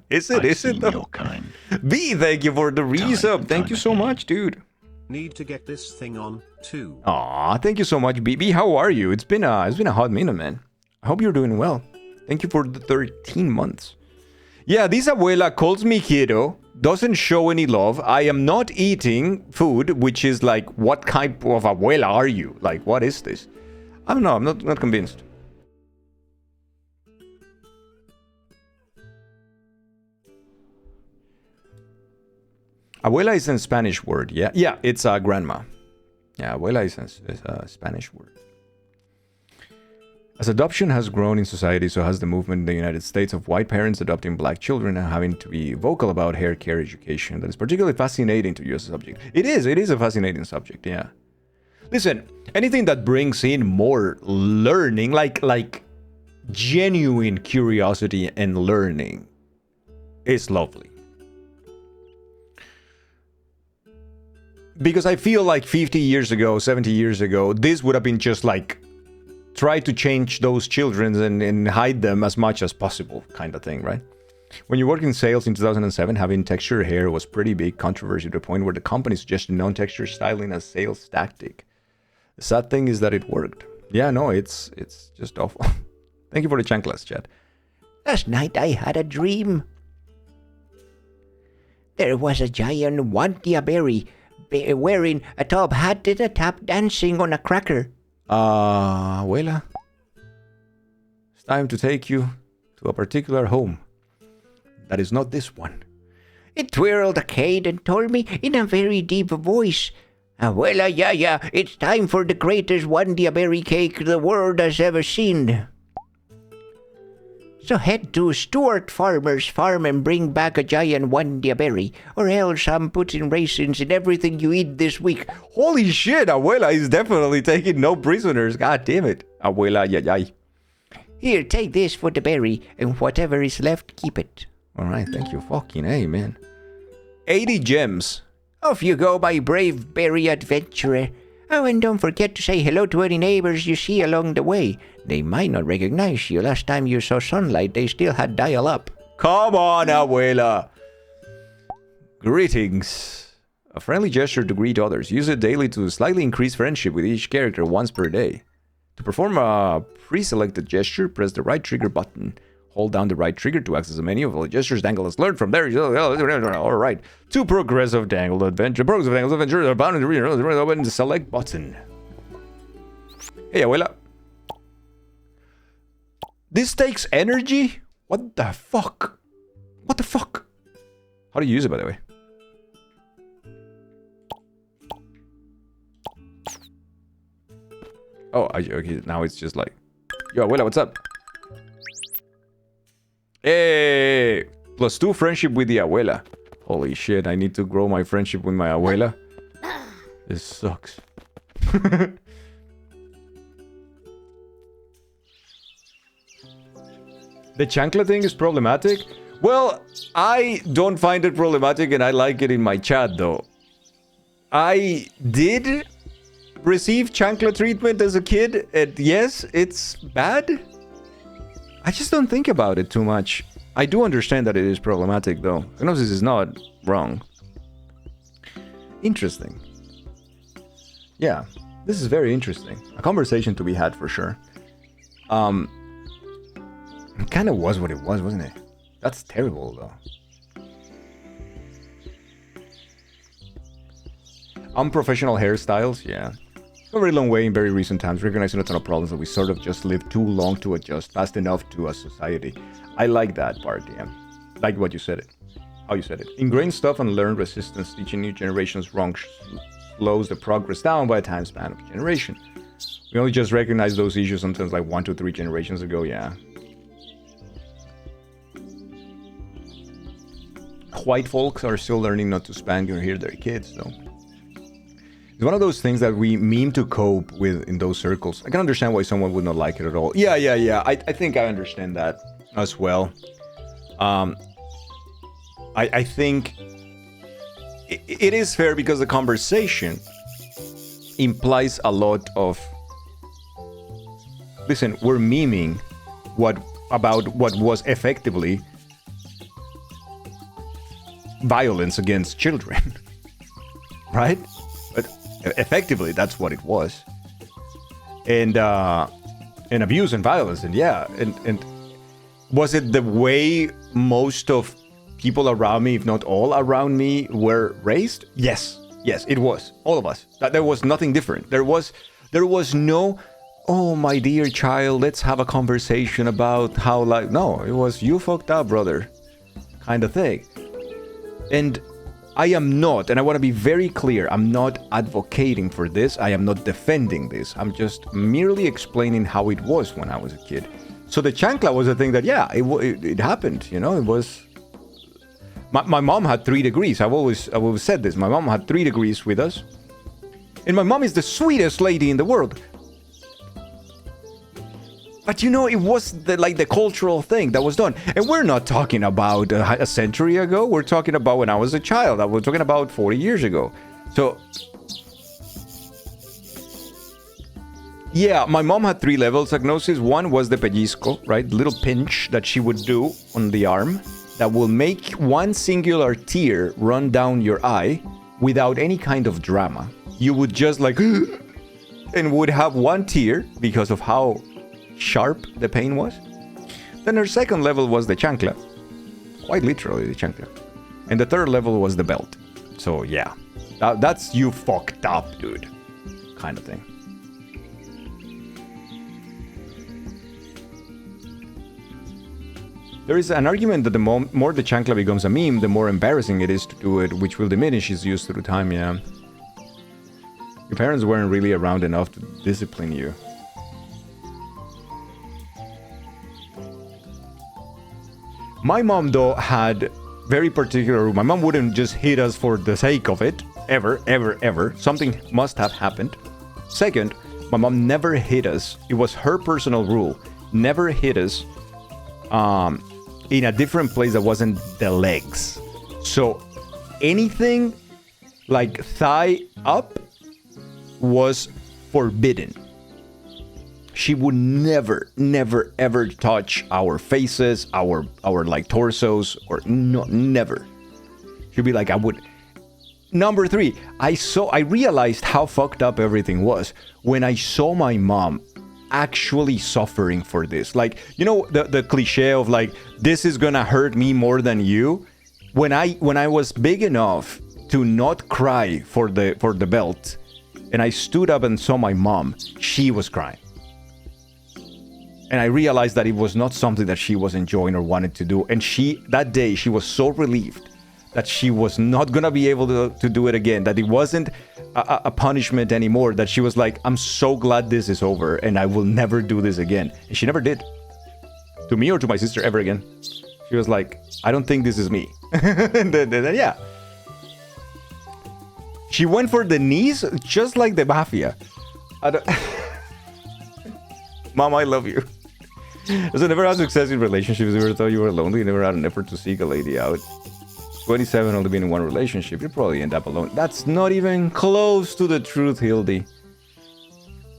Is it though? Kind. B, thank you for the resub. Thank you so much, dude. Need to get this thing on, too. Aw, thank you so much, BB. How are you? It's been a hot minute, man. I hope you're doing well. Thank you for the 13 months. Yeah, this abuela calls me kiddo, doesn't show any love. I am not eating food, which is like, what type of abuela are you? Like, what is this? I don't know, I'm not convinced. Abuela is a Spanish word, yeah? Yeah, it's a grandma. Yeah, abuela is a Spanish word. As adoption has grown in society, so has the movement in the United States of white parents adopting black children and having to be vocal about hair care education. That is particularly fascinating to you as a subject. It is a fascinating subject, yeah. Listen, anything that brings in more learning, like genuine curiosity and learning, is lovely. Because I feel like 50 years ago, 70 years ago, this would have been just like, try to change those children and hide them as much as possible kind of thing, right? When you worked in sales in 2007, having textured hair was pretty big controversy to the point where the company suggested non-texture styling as sales tactic. The sad thing is that it worked. Yeah, no, it's just awful. Thank you for the chanclas, chat. Last night I had a dream. There was a giant Wantia-berry wearing a top hat and a tap dancing on a cracker. Abuela, it's time to take you to a particular home. That is not this one. It twirled a cane and told me in a very deep voice, Abuela Yaya, it's time for the greatest Wandia berry cake the world has ever seen. So head to Stuart Farmer's farm and bring back a giant Wondia berry, or else I'm putting raisins in everything you eat this week. Holy shit, Abuela is definitely taking no prisoners. God damn it. Abuela, yay. Here, take this for the berry, and whatever is left, keep it. Alright, thank you. Fucking A, man. 80 gems. Off you go, my brave berry adventurer. Oh, and don't forget to say hello to any neighbors you see along the way. They might not recognize you. Last time you saw sunlight, they still had dial-up. Come on, Abuela. Greetings. A friendly gesture to greet others. Use it daily to slightly increase friendship with each character once per day. To perform a pre-selected gesture, press the right trigger button. Hold down the right trigger to access the menu of all gestures. Dangle is learned from there. Alright. To progressive dangle adventure. Progressive dangle adventure are bound to open the select button. Hey, Abuela. This takes energy? What the fuck? What the fuck? How do you use it, by the way? Oh, okay, now it's just like... Yo, Abuela, what's up? Hey! +2 friendship with the Abuela. Holy shit, I need to grow my friendship with my Abuela. This sucks. The chancla thing is problematic? Well, I don't find it problematic and I like it in my chat though. I did receive chancla treatment as a kid and yes, it's bad. I just don't think about it too much. I do understand that it is problematic though. Hypnosis is not wrong. Interesting. Yeah, this is very interesting. A conversation to be had for sure. It kind of was what it was, wasn't it? That's terrible though. Unprofessional hairstyles, yeah. A very long way in very recent times, recognizing a ton of problems that we sort of just lived too long to adjust fast enough to a society. I like that part, yeah. Like what you said it. How you said it. Ingrained stuff and learned resistance, teaching new generations wrong slows the progress down by a time span of a generation. We only just recognize those issues sometimes like 1 to 3 generations ago, yeah. White folks are still learning not to spank or hear their kids, though. It's one of those things that we meme to cope with in those circles. I can understand why someone would not like it at all. Yeah. I think I understand that as well. I think it is fair because the conversation implies a lot of... Listen, we're memeing about what was effectively violence against children. Right? But effectively, that's what it was. And abuse and violence, and yeah, and was it the way most of people around me, if not all around me, were raised? Yes, it was. All of us. There was nothing different. There was no, oh my dear child, let's have a conversation about how like, no, it was you fucked up, brother, kind of thing. And I am not, and I want to be very clear, I'm not advocating for this, I am not defending this, I'm just merely explaining how it was when I was a kid. So the chancla was a thing that, yeah, it happened, you know, it was... My mom had 3 degrees, I've always said this, my mom had 3 degrees with us. And my mom is the sweetest lady in the world. But you know, it was the cultural thing that was done. And we're not talking about a century ago. We're talking about when I was a child. I was talking about 40 years ago. So, yeah, my mom had 3 levels of gnosis. One was the pellizco, right? The little pinch that she would do on the arm that will make one singular tear run down your eye without any kind of drama. You would just like, and would have one tear because of how sharp the pain was. Then her second level was the chancla, quite literally the chancla, and the third level was the belt. So yeah, that's you fucked up, dude, kind of thing. There is an argument that the more the chancla becomes a meme, the more embarrassing it is to do it, which will diminish its use through time. Yeah, your parents weren't really around enough to discipline you. My mom, though, had very particular rule. My mom wouldn't just hit us for the sake of it. Ever, ever, ever. Something must have happened. Second, my mom never hit us. It was her personal rule. Never hit us in a different place that wasn't the legs. So anything like thigh up was forbidden. She would never, never, ever touch our faces, our like torsos, or no, never. She'd be like, I would. Number 3, I realized how fucked up everything was when I saw my mom actually suffering for this. Like, you know, the cliche of like, this is gonna hurt me more than you. When I was big enough to not cry for the belt, and I stood up and saw my mom, she was crying. And I realized that it was not something that she was enjoying or wanted to do. And that day, she was so relieved that she was not going to be able to do it again, that it wasn't a punishment anymore, that she was like, I'm so glad this is over and I will never do this again. And she never did. To me or to my sister ever again. She was like, I don't think this is me. and then, yeah. She went for the knees just like the mafia. Mom, I love you. So never had success in relationships. You ever thought you were lonely? You never had an effort to seek a lady out. 27, only been in one relationship. You'll probably end up alone. That's not even close to the truth, Hildy.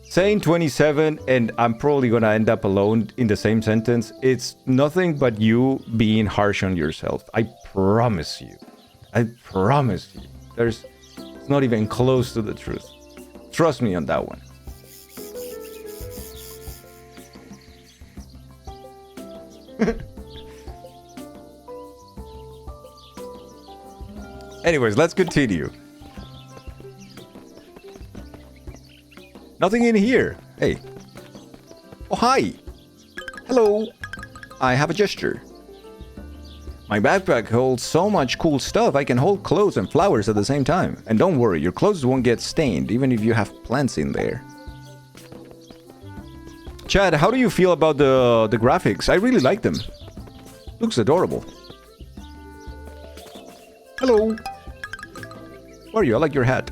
Saying 27 and I'm probably gonna end up alone in the same sentence, it's nothing but you being harsh on yourself. I promise you. I promise you. It's not even close to the truth. Trust me on that one. Anyways, let's continue. Nothing in here. Hey. Oh, hi. Hello. I have a gesture. My backpack holds so much cool stuff, I can hold clothes and flowers at the same time. And don't worry, your clothes won't get stained, even if you have plants in there. Chad, how do you feel about the graphics? I really like them. Looks adorable. Hello. Where are you? I like your hat.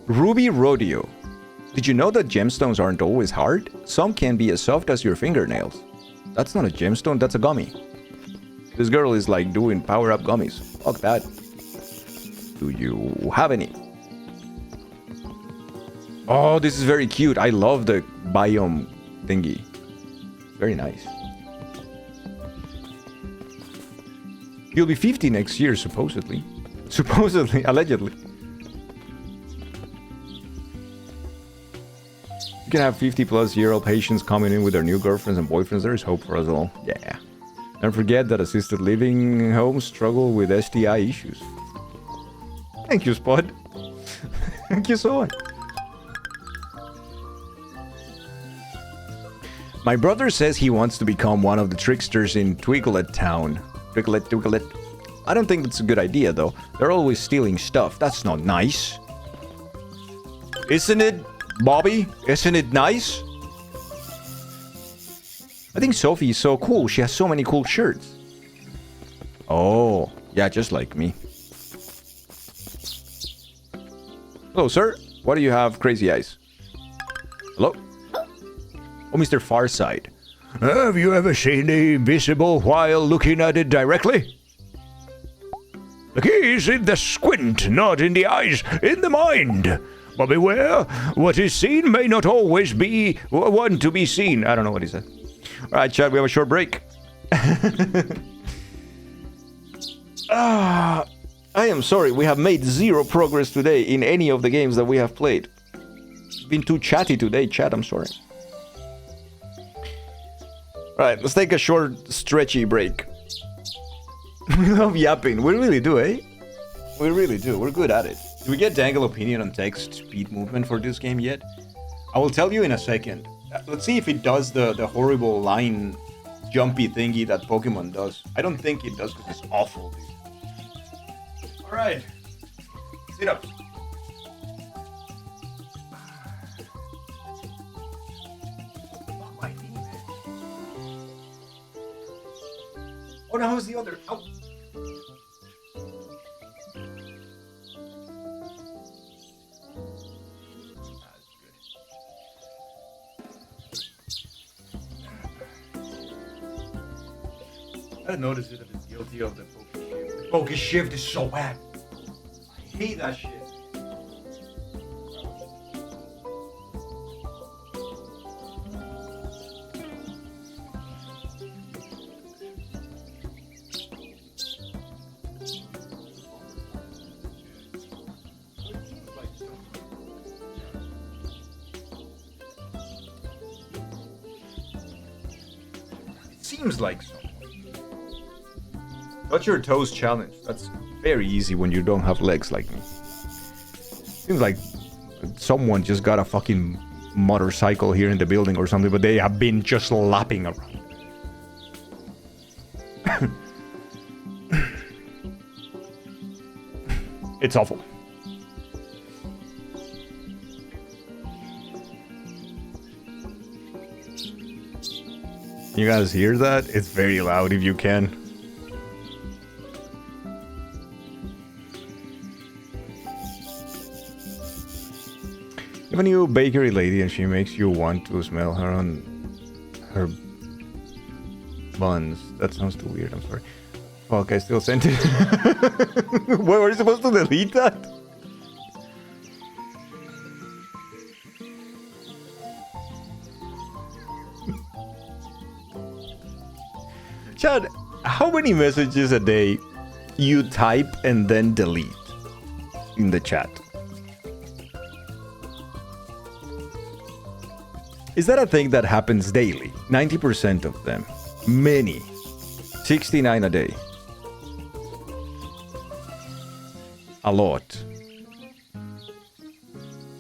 Ruby Rodeo. Did you know that gemstones aren't always hard? Some can be as soft as your fingernails. That's not a gemstone, that's a gummy. This girl is like doing power-up gummies. Fuck that. Do you have any? Oh, this is very cute. I love the biome thingy. Very nice. You'll be 50 next year, supposedly. Supposedly, allegedly. You can have 50-plus-year-old patients coming in with their new girlfriends and boyfriends. There is hope for us all. Yeah. Don't forget that assisted living homes struggle with STI issues. Thank you, Spud. Thank you so much. My brother says he wants to become one of the tricksters in Twigglet Town. Twigglet. I don't think that's a good idea, though. They're always stealing stuff. That's not nice. Isn't it, Bobby? Isn't it nice? I think Sophie is so cool. She has so many cool shirts. Oh, yeah, just like me. Hello, sir. Why do you have crazy eyes? Hello? Oh, Mr. Farside. Have you ever seen the invisible while looking at it directly? The key is in the squint, not in the eyes, in the mind. But beware, what is seen may not always be one to be seen. I don't know what he said. Alright, Chad, we have a short break. I am sorry, we have made zero progress today in any of the games that we have played. It's been too chatty today, Chad, I'm sorry. Alright, let's take a short, stretchy break. We love yapping. We really do, eh? We really do. We're good at it. Do we get Dangle opinion on text speed movement for this game yet? I will tell you in a second. Let's see if it does the horrible line jumpy thingy that Pokemon does. I don't think it does because it's awful, dude. Alright. Sit up. Oh now is the other? Ow. I didn't notice it if it's guilty of the focus shift. The focus shift is so bad. I hate that shit. Seems like so. Touch your toes challenge. That's very easy when you don't have legs like me. Seems like someone just got a fucking motorcycle here in the building or something, but they have been just lapping around. It's awful. You guys hear that? It's very loud if you can. You have a new bakery lady and she makes you want to smell her on her buns. That sounds too weird, I'm sorry. Fuck, I still sent it. What, were you supposed to delete that? Chad, how many messages a day you type and then delete in the chat? Is that a thing that happens daily? 90% of them. Many. 69 a day. A lot.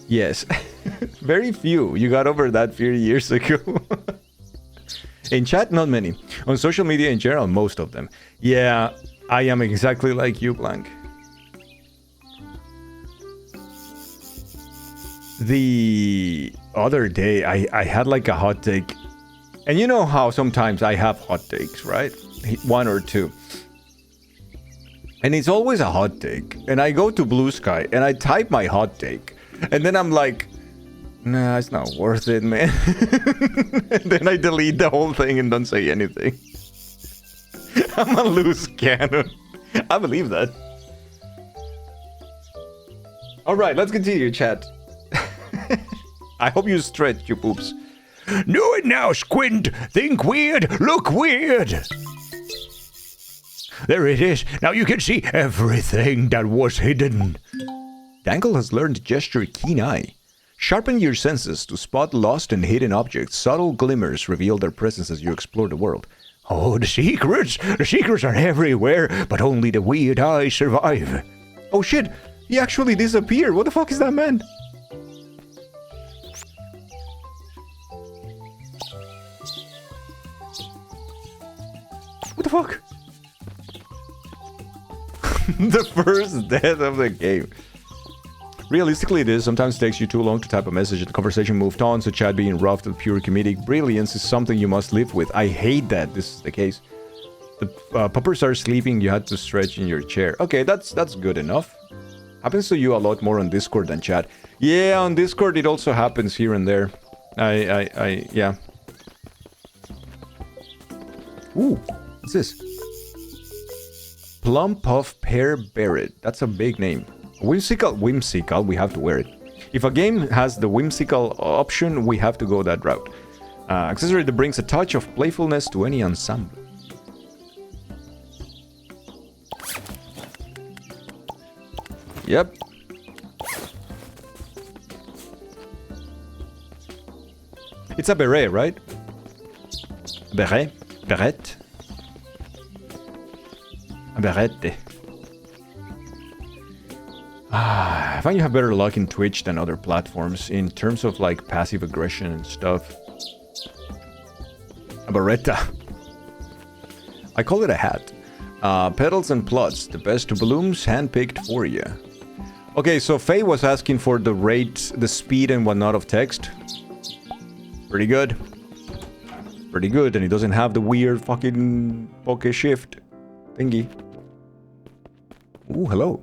Yes. Very few. You got over that few years ago. In chat, not many. On social media in general, most of them. Yeah, I am exactly like you, Blank. The other day, I had like a hot take. And you know how sometimes I have hot takes, right? One or two. And it's always a hot take. And I go to Blue Sky and I type my hot take. And then I'm like, nah, it's not worth it, man. And then I delete the whole thing and don't say anything. I'm a loose cannon. I believe that. Alright, let's continue, chat. I hope you stretch, you poops. Know it now, Squint. Think weird, look weird. There it is. Now you can see everything that was hidden. Dangle has learned to gesture keen eye. Sharpen your senses to spot lost and hidden objects. Subtle glimmers reveal their presence as you explore the world. Oh, the secrets! The secrets are everywhere, but only the weird eyes survive. Oh shit! He actually disappeared! What the fuck is that, man? What the fuck? The first death of the game. Realistically, it is. Sometimes it takes you too long to type a message and the conversation moved on, so chat being rough with pure comedic brilliance is something you must live with. I hate that this is the case. The puppers are sleeping, you had to stretch in your chair. Okay, that's good enough. Happens to you a lot more on Discord than chat. Yeah, on Discord it also happens here and there. Yeah. Ooh, what's this? Plum Puff Pear Barrett. That's a big name. Whimsical, we have to wear it. If a game has the whimsical option, we have to go that route. Accessory that brings a touch of playfulness to any ensemble. Yep. It's a beret, right? Beret? Beret? A berette. I find you have better luck in Twitch than other platforms in terms of like passive aggression and stuff. A beretta. I call it a hat. Petals and plots, the best blooms handpicked for you. Okay, so Faye was asking for the rate, the speed and whatnot of text. Pretty good. Pretty good, and it doesn't have the weird fucking poke shift. thingy. Ooh, hello.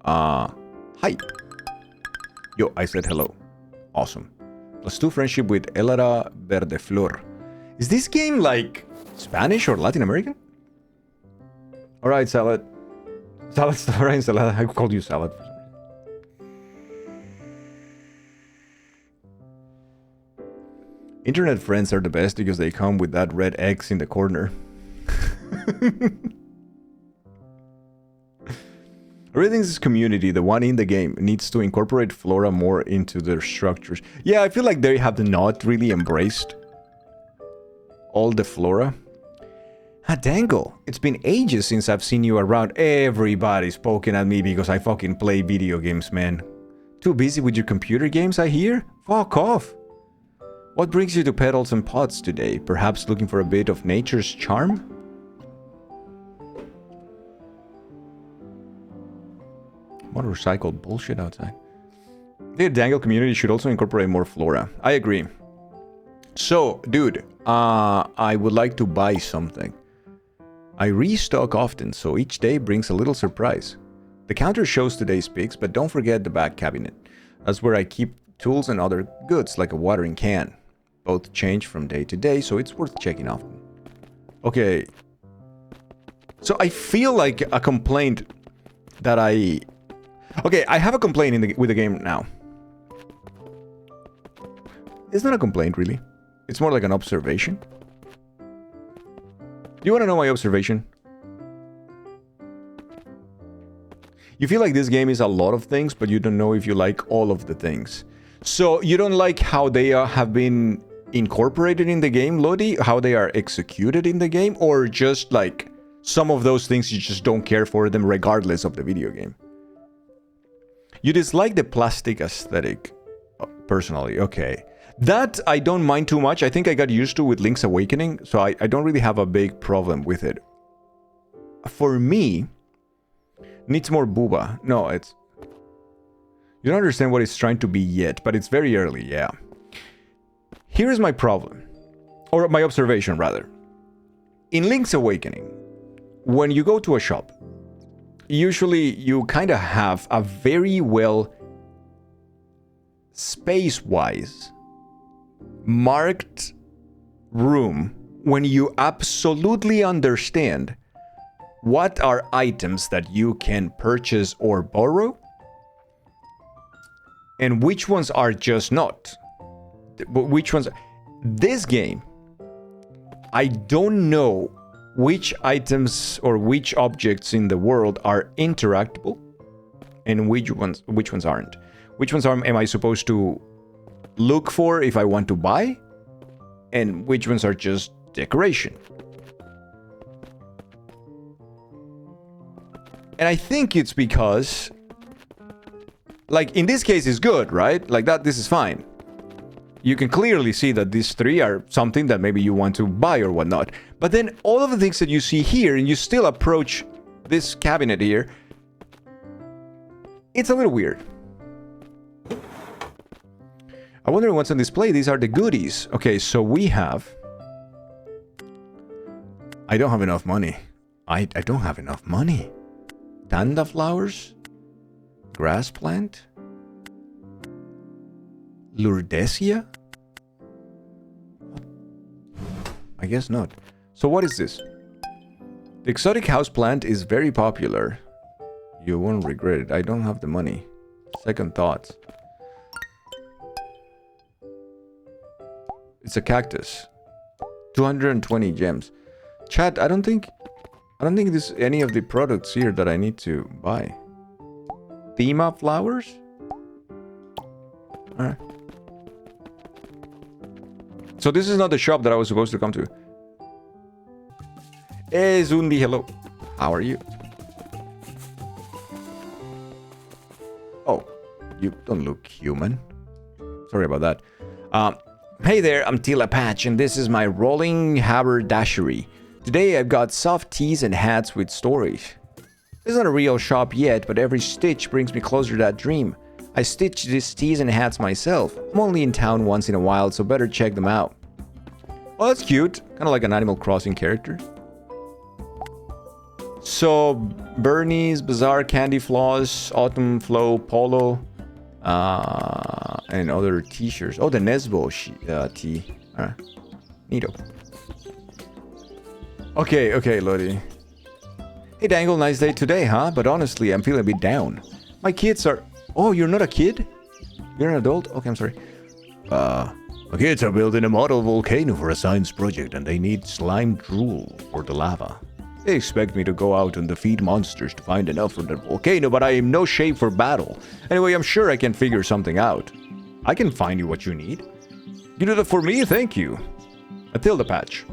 Hi. Yo, I said hello. Awesome. +2 friendship with Elara Verdeflor. Is this game like Spanish or Latin American? Alright, Salad. Salad, alright, Salad. I called you Salad. Internet friends are the best because they come with that red X in the corner. Everything's community, the one in the game, needs to incorporate Flora more into their structures. Yeah, I feel like they have not really embraced all the Flora. Ah, Dangle, it's been ages since I've seen you around. Everybody's poking at me because I fucking play video games, man. Too busy with your computer games, I hear? Fuck off. What brings you to Petals and Pots today? Perhaps looking for a bit of nature's charm? Motorcycle bullshit outside. The Dangle community should also incorporate more Flora. I agree. So, dude, I would like to buy something. I restock often, so each day brings a little surprise. The counter shows today's picks, but don't forget the back cabinet. That's where I keep tools and other goods like a watering can. Both change from day to day, so it's worth checking often. Okay. So I feel like a complaint that I... Okay, I have a complaint with the game now. It's not a complaint, really. It's more like an observation. Do you want to know my observation? You feel like this game is a lot of things, but you don't know if you like all of the things. So you don't like how they have been incorporated in the game, Lodi? How they are executed in the game? Or just like some of those things you just don't care for them regardless of the video game? You dislike the plastic aesthetic, personally. Okay. That I don't mind too much. I think I got used to with Link's Awakening, so I don't really have a big problem with it. For me, needs more booba. No, it's... You don't understand what it's trying to be yet, but it's very early, yeah. Here is my problem. Or my observation, rather. In Link's Awakening, when you go to a shop, usually you kind of have a very well space-wise marked room when you absolutely understand what are items that you can purchase or borrow and which ones are just not. Which ones... This game, I don't know which items or which objects in the world are interactable and which ones aren't. Which ones am I supposed to look for if I want to buy, and which ones are just decoration. And I think it's because, like, in this case it's good, right? Like that, this is fine. You can clearly see that these three are something that maybe you want to buy or whatnot. But then all of the things that you see here, and you still approach this cabinet here, it's a little weird. I wonder what's on display. These are the goodies. Okay, so we have... I don't have enough money. I don't have enough money. Tanda flowers? Grass plant? Lourdesia? I guess not. So what is this? The exotic house plant is very popular. You won't regret it. I don't have the money. Second thoughts. It's a cactus. 220 gems. Chat, I don't think there's any of the products here that I need to buy. Thema flowers? Alright. So this is not the shop that I was supposed to come to. Hey Zundi, hello. How are you? Oh, you don't look human. Sorry about that. Hey there, I'm Tila Patch, and this is my rolling haberdashery. Today I've got soft teas and hats with stories. It's not a real shop yet, but every stitch brings me closer to that dream. I stitch these teas and hats myself. I'm only in town once in a while, so better check them out. Well, that's cute. Kind of like an Animal Crossing character. So, Bernie's, Bazaar, Candy Floss, Autumn Flow, Polo, and other t-shirts. Oh, the Nesbo tee. Neato. Okay, Lodi. Hey, Dangle, nice day today, huh? But honestly, I'm feeling a bit down. My kids are... Oh, you're not a kid? You're an adult? Okay, I'm sorry. My kids are building a model volcano for a science project, and they need slime drool for the lava. They expect me to go out and defeat monsters to find enough for the volcano, but I am no shape for battle. Anyway, I'm sure I can figure something out. I can find you what you need. You do that for me? Thank you. Matilda Patch.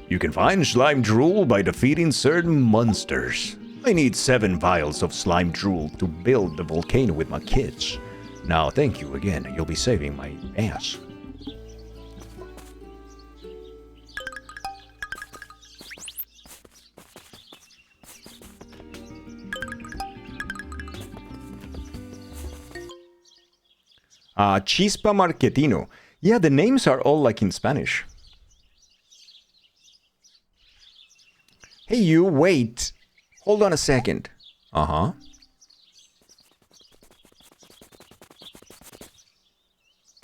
You can find slime drool by defeating certain monsters. I need 7 vials of slime drool to build the volcano with my kids. Now, thank you again. You'll be saving my ass. Chispa Marquetino. Yeah, the names are all like in Spanish. Hey, you, wait. Hold on a second. Uh-huh.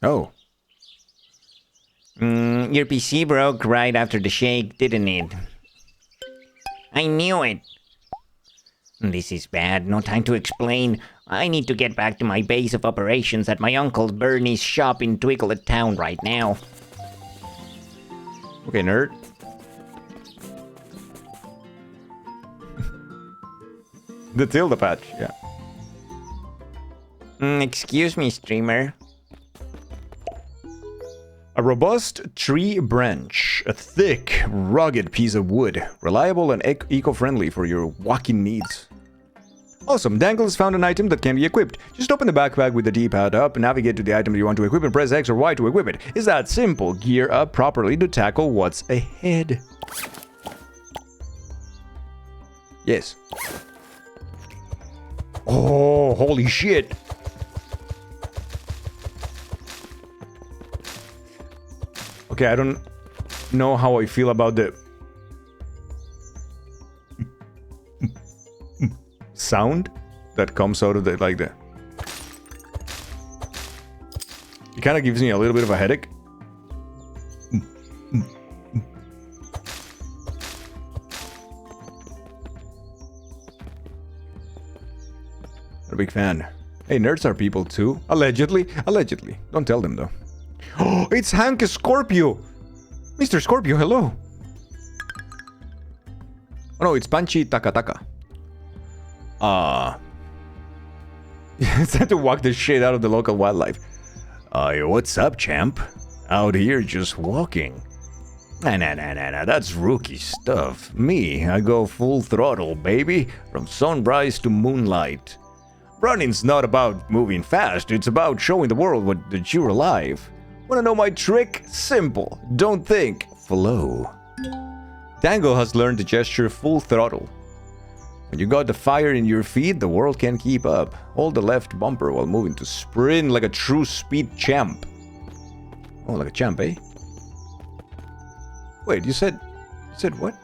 Oh. Your PC broke right after the shake, didn't it? I knew it. This is bad. No time to explain. I need to get back to my base of operations at my Uncle Bernie's shop in Twigglet Town right now. Okay, nerd. The Tilda Patch, yeah. Excuse me, streamer. A robust tree branch, a thick, rugged piece of wood, reliable and eco-friendly for your walking needs. Awesome, Dangle has found an item that can be equipped. Just open the backpack with the D-pad up, navigate to the item you want to equip, and press X or Y to equip it. It's that simple. Gear up properly to tackle what's ahead. Yes. Oh, holy shit. Okay, I don't know how I feel about the sound that comes out of the, like the... It kind of gives me a little bit of a headache. Not a big fan. Hey, nerds are people too. Allegedly. Allegedly. Don't tell them though. Oh, it's Hank Scorpio! Mr. Scorpio, hello! Oh no, it's Panchi Takataka. It's time to walk the shit out of the local wildlife. What's up, champ? Out here just walking. Nah, that's rookie stuff. Me, I go full throttle, baby. From sunrise to moonlight. Running's not about moving fast, it's about showing the world that you're alive. Wanna know my trick? Simple. Don't think. Flow. Dangle has learned the gesture full throttle. When you got the fire in your feet, the world can't keep up. Hold the left bumper while moving to sprint like a true speed champ. Oh, like a champ, eh? Wait, you said what?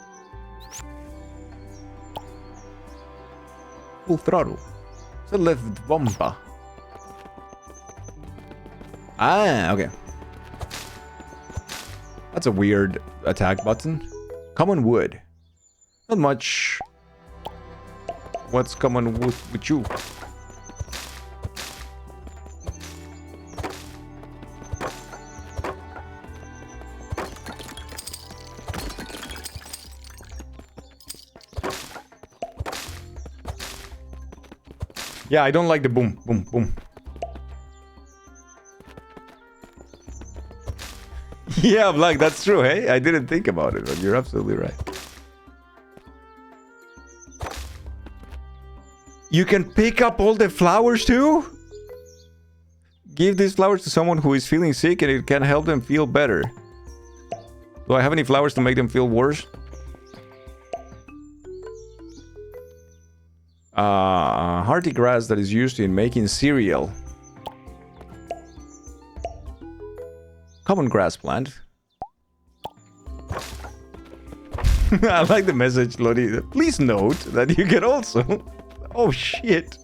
Full throttle. The left bumper. Ah, okay. That's a weird attack button. Common wood. Not much. What's common with you? Yeah, I don't like the boom, boom, boom. Yeah, Black, that's true, hey? I didn't think about it, but you're absolutely right. You can pick up all the flowers too? Give these flowers to someone who is feeling sick and it can help them feel better. Do I have any flowers to make them feel worse? Hardy grass that is used in making cereal. Common grass plant. I like the message, Lodi. Please note that you can also... Oh, shit.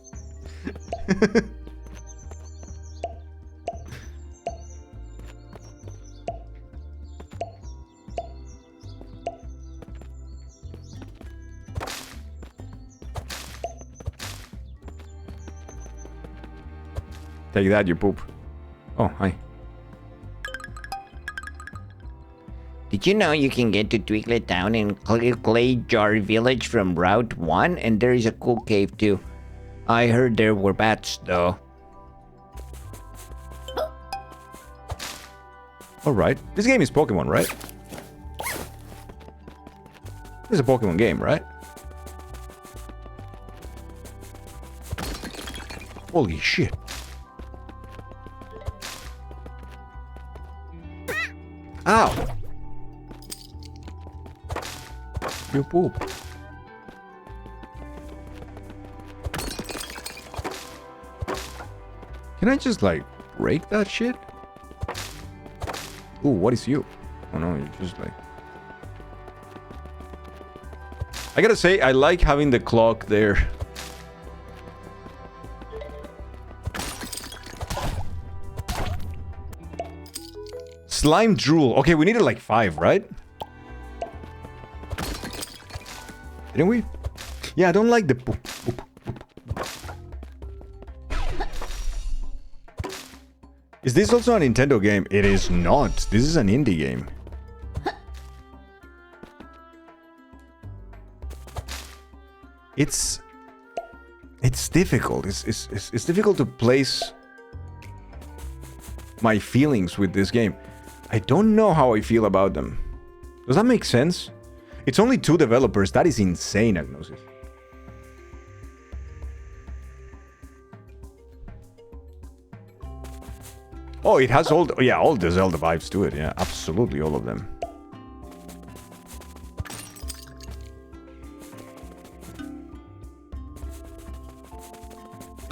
Take that, you poop. Oh, hi. Did you know you can get to Twiglet Town in Clay Jar Village from Route 1? And there is a cool cave too. I heard there were bats though. Alright. This game is Pokemon, right? This is a Pokemon game, right? Holy shit. Ow! You poop. Can I just, like, break that shit? Ooh, what is you? Oh no, you're just like... I gotta say, I like having the clock there. Slime drool. Okay, we needed like 5, right? Didn't we? Yeah, I don't like the poop. Is this also a Nintendo game? It is not. This is an indie game. It's difficult. It's difficult to place my feelings with this game. I don't know how I feel about them. Does that make sense? It's only 2 developers. That is insane, Agnosis. Oh, it has all the Zelda vibes to it. Yeah, absolutely all of them.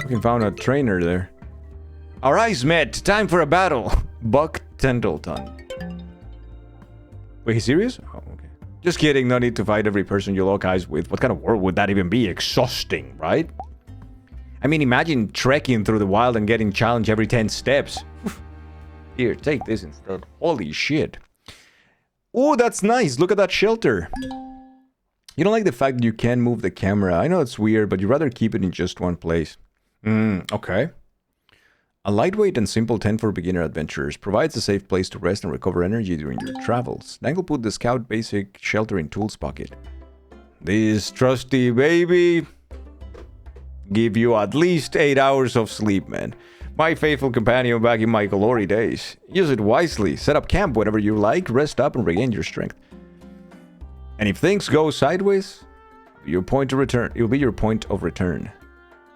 We found a trainer there. Our eyes met. Time for a battle. Buck Tendleton. Wait, he's serious? Oh, okay. Just kidding. No need to fight every person you lock eyes with. What kind of world would that even be? Exhausting, right? I mean, imagine trekking through the wild and getting challenged every 10 steps. Here, take this instead. Holy shit. Oh, that's nice. Look at that shelter. You don't like the fact that you can move the camera. I know it's weird, but you'd rather keep it in just one place. Okay. A lightweight and simple tent for beginner adventurers provides a safe place to rest and recover energy during your travels. Dangle put the Scout Basic Shelter in Tools pocket. This trusty baby give you at least 8 hours of sleep, man. My faithful companion back in my glory days. Use it wisely. Set up camp whenever you like. Rest up and regain your strength. And if things go sideways, your point to return. It will be your point of return.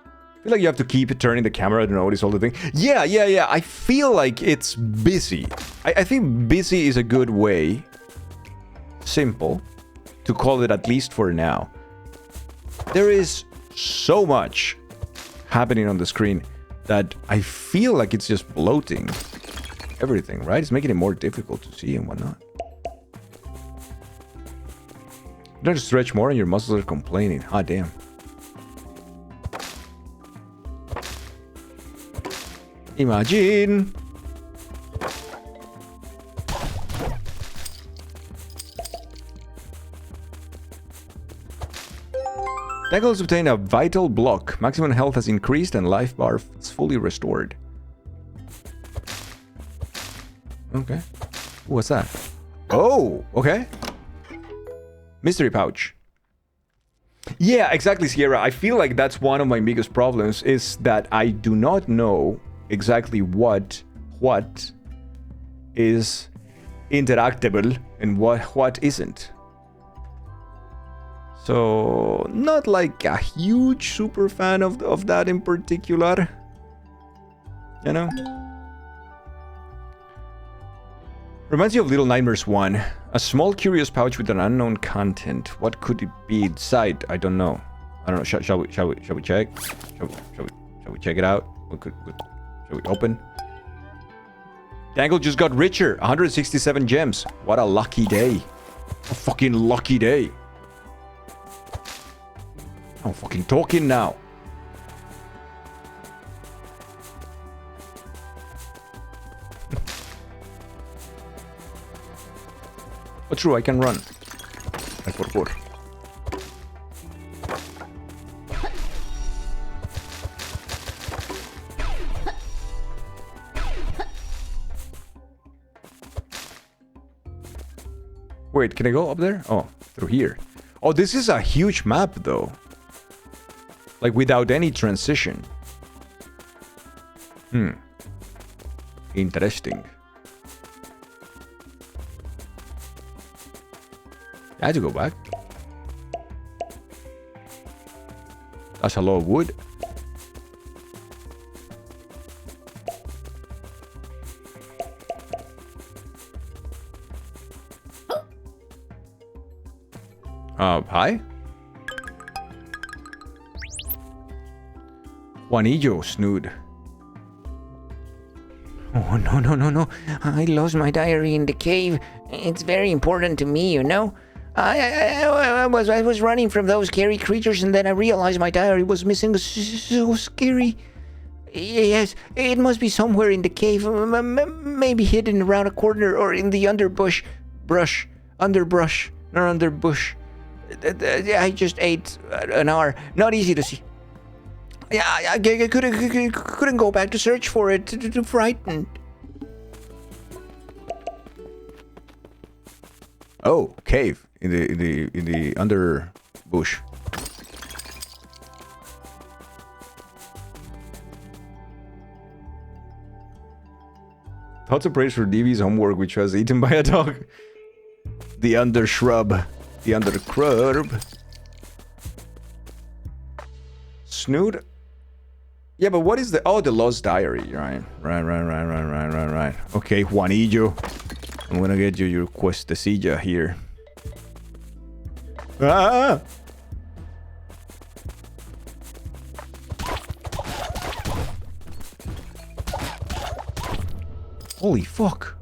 I feel like you have to keep turning the camera to notice all the things. Yeah. I feel like it's busy. I think busy is a good way, simple, to call it at least for now. There is so much happening on the screen that I feel like it's just bloating everything, right? It's making it more difficult to see and whatnot. You don't stretch more and your muscles are complaining. Ah, damn. Imagine. Dangles obtain a vital block. Maximum health has increased and life bar is fully restored. Okay. What's that? Oh, okay. Mystery pouch. Yeah, exactly, Sierra. I feel like that's one of my biggest problems is that I do not know exactly what is interactable and what isn't. So, not like a huge super fan of that in particular. You know? Reminds you of Little Nightmares 1. A small curious pouch with an unknown content. What could it be inside? I don't know. I don't know. Shall we check? Shall we check it out? Shall we open? Dangle just got richer. 167 gems. What a lucky day. A fucking lucky day. I'm fucking talking now. But true, I can run. Ay, por favor. Wait, can I go up there? Oh, through here. Oh, this is a huge map, though. Like, without any transition. Interesting. I had to go back. That's a lot of wood. Hi? Juanillo, Snood. Oh, no. I lost my diary in the cave. It's very important to me, you know? I was running from those scary creatures and then I realized my diary was missing. So scary. Yes, it must be somewhere in the cave. Maybe hidden around a corner or in the underbush. Underbrush. I just ate an hour. Not easy to see. Yeah, I couldn't go back to search for it. Too frightened. Oh, cave in the underbush. Thoughts of praise for DV's homework, which was eaten by a dog. The undershrub. The undercrub. Snood? Yeah, but what is the... Oh, the lost diary. Right. Okay, Juanillo. I'm gonna get you your cuestecilla here. Ah! Holy fuck.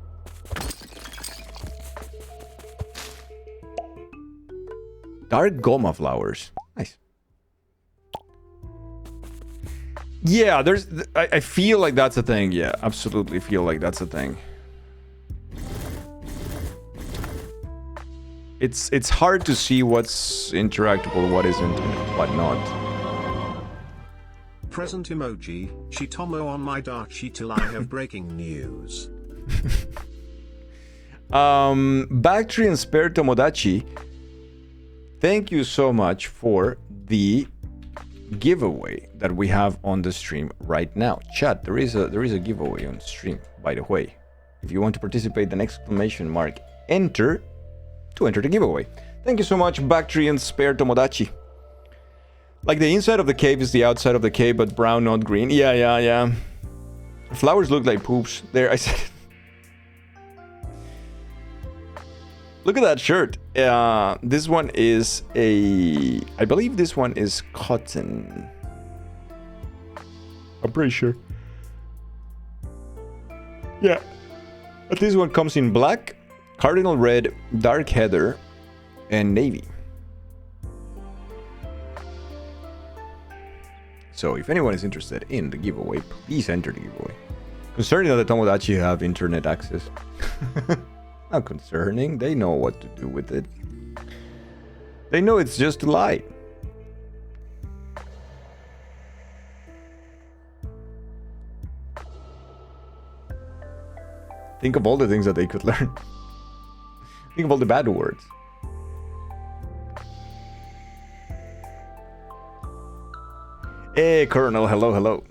Dark goma flowers. Nice. Yeah, there's... I feel like that's a thing. Yeah, absolutely feel like that's a thing. It's hard to see what's interactable, what isn't, and what not. Present emoji, Shitomo on my Dachi till I have breaking news. Backtree and Spare Tomodachi, thank you so much for the giveaway that we have on the stream right now. Chat, there is a giveaway on stream, by the way. If you want to participate, then exclamation mark enter to enter the giveaway. Thank you so much, Backtree and Spare Tomodachi. Like the inside of the cave is the outside of the cave, but brown, not green. Yeah. Flowers look like poops. There, I said. Look at that shirt. This one is I believe this one is cotton. I'm pretty sure. Yeah. But this one comes in black, cardinal red, dark heather, and navy. So if anyone is interested in the giveaway, please enter the giveaway. Concerning that the Tomodachi have internet access. Not concerning, they know what to do with it. They know it's just a lie. Think of all the things that they could learn. Think of all the bad words. Hey, Colonel, hello.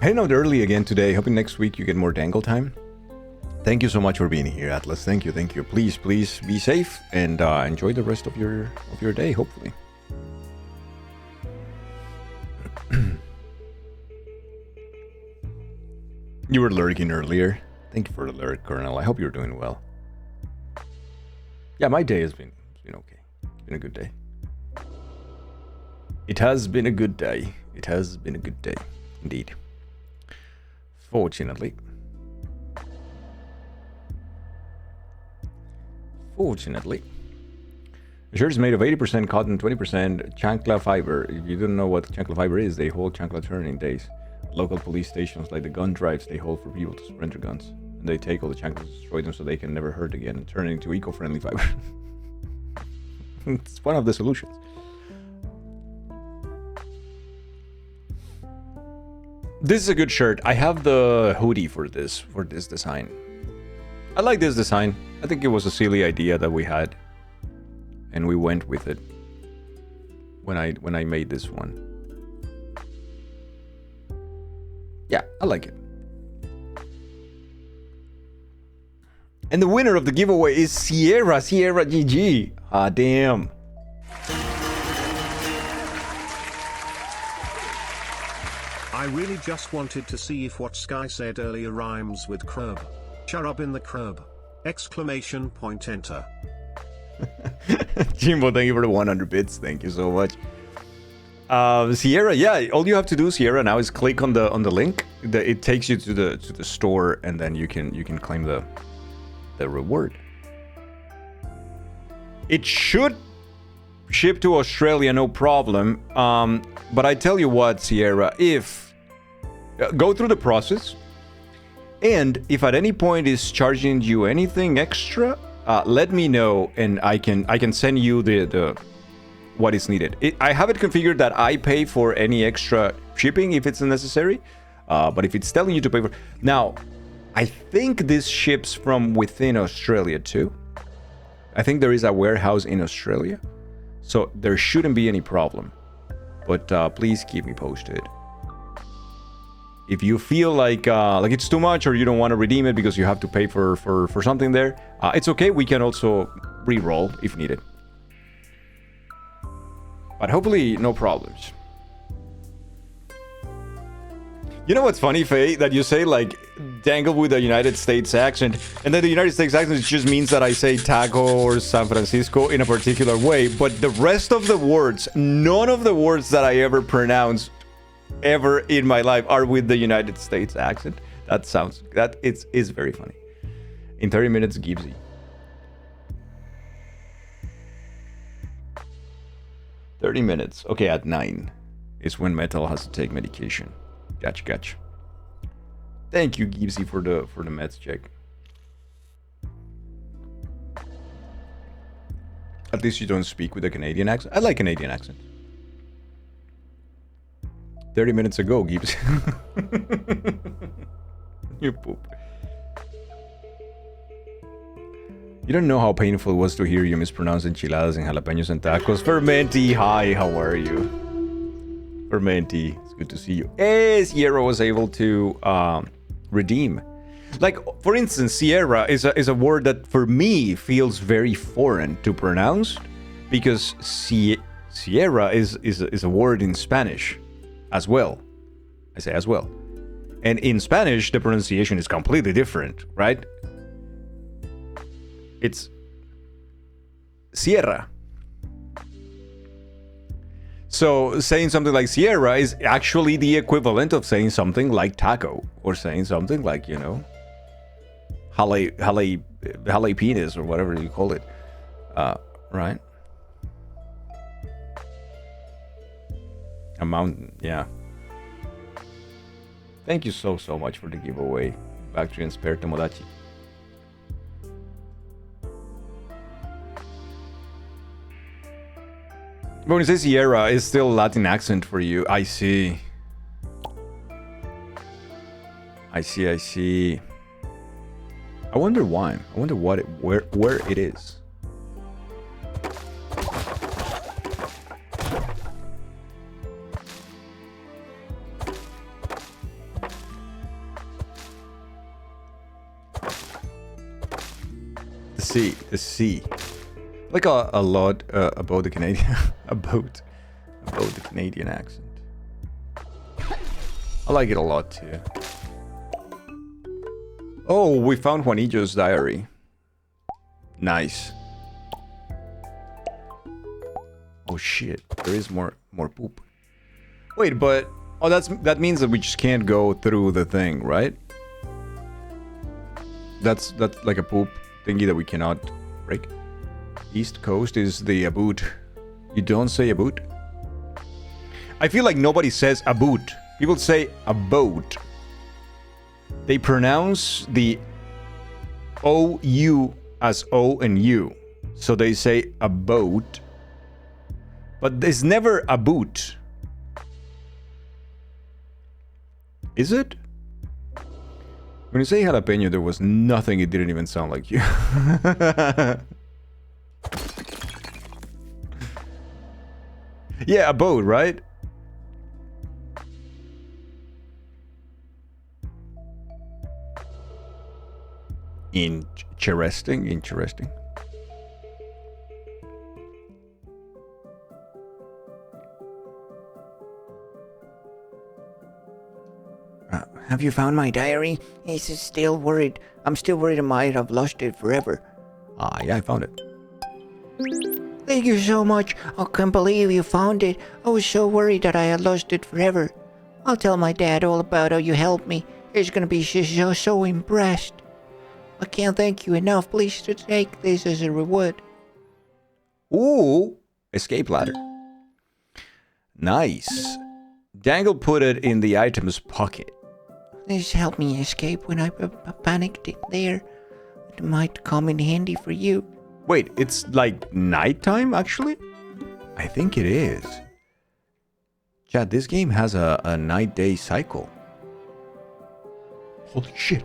Heading out early again today. Hoping next week you get more dangle time. Thank you so much for being here, Atlas. Thank you. Please be safe and enjoy the rest of your day, hopefully. You were lurking earlier. Thank you for the lurk, Colonel. I hope you're doing well. Yeah, my day has been okay. It's been a good day. It has been a good day. It has been a good day, indeed. Fortunately. The shirt is made of 80% cotton, 20% chancla fiber. If you don't know what chancla fiber is, they hold chancla turning days. Local police stations, like the gun drives they hold for people to surrender guns. And they take all the chanclas, destroy them so they can never hurt again, and turn it into eco-friendly fiber. It's one of the solutions. This is a good shirt. I have the hoodie for this design. I like this design. I think it was a silly idea that we had, and we went with it when I made this one. Yeah, I like it. And the winner of the giveaway is Sierra GG. Ah, damn. I really just wanted to see if what Sky said earlier rhymes with crub. Cherub in the crub. Exclamation point enter. Jimbo, thank you for the 100 bits. Thank you so much. Sierra, yeah, all you have to do, Sierra, now is click on the link. It takes you to the store, and then you can claim the reward. It should ship to Australia, no problem. But I tell you what, Sierra, if go through the process, and if at any point is charging you anything extra, let me know, and I can send you the what is needed. I have it configured that I pay for any extra shipping if it's necessary, but if it's telling you to pay for... Now, I think this ships from within Australia too. I think there is a warehouse in Australia, so there shouldn't be any problem. But please keep me posted. If you feel like it's too much, or you don't want to redeem it because you have to pay for something there, it's okay. We can also re-roll if needed. But hopefully, no problems. You know what's funny, Faye? That you say, like, dangle with a United States accent, and then the United States accent just means that I say taco or San Francisco in a particular way, but the rest of the words, none of the words that I ever pronounce ever in my life are with the United States accent. That is very funny. In 30 minutes, Gibbsy. 30 minutes. Okay, at 9 is when Metal has to take medication. Gotcha. Thank you, Gibbsy, for the meds check. At least you don't speak with a Canadian accent. I like Canadian accent. 30 minutes ago, Gibbs. You poop. You don't know how painful it was to hear you mispronounce enchiladas and jalapenos and tacos. Fermenti, hi, how are you? Fermenti, it's good to see you. Hey, Sierra was able to redeem. Like, for instance, Sierra is a word that for me feels very foreign to pronounce, because Sierra is a word in Spanish as well. I say as well. And in Spanish, the pronunciation is completely different, right? It's Sierra. So saying something like Sierra is actually the equivalent of saying something like taco, or saying something like, you know, jalapenos or whatever you call it, right? A mountain, yeah. Thank you so much for the giveaway, Factory and Spare Tomodachi. But when you say Sierra, it's still Latin accent for you. I see. I wonder why. I wonder where it is. The sea. Like a lot about the Canadian about the Canadian accent. I like it a lot too. Oh, we found Juanillo's diary. Nice. Oh shit, there is more poop. Wait, but oh, that means that we just can't go through the thing, right? That's like a poop thingy that we cannot break. East Coast is the aboot. You don't say aboot? I feel like nobody says aboot. People say aboat. They pronounce the O-U as O and U. So they say aboat. But it's never aboot. Is it? When you say jalapeno, there was nothing. It didn't even sound like you. Yeah, a boat, right? Interesting. Have you found my diary? He's still worried. I'm still worried I might have lost it forever. Yeah, I found it. Thank you so much. I can't believe you found it. I was so worried that I had lost it forever. I'll tell my dad all about how you helped me. He's gonna be so impressed. I can't thank you enough. Please take this as a reward. Ooh, escape ladder. Nice. Dangle put it in the item's pocket. This helped me escape when I panicked in there. It might come in handy for you. Wait, it's like nighttime, actually? I think it is. Chad, this game has a night-day cycle. Holy shit.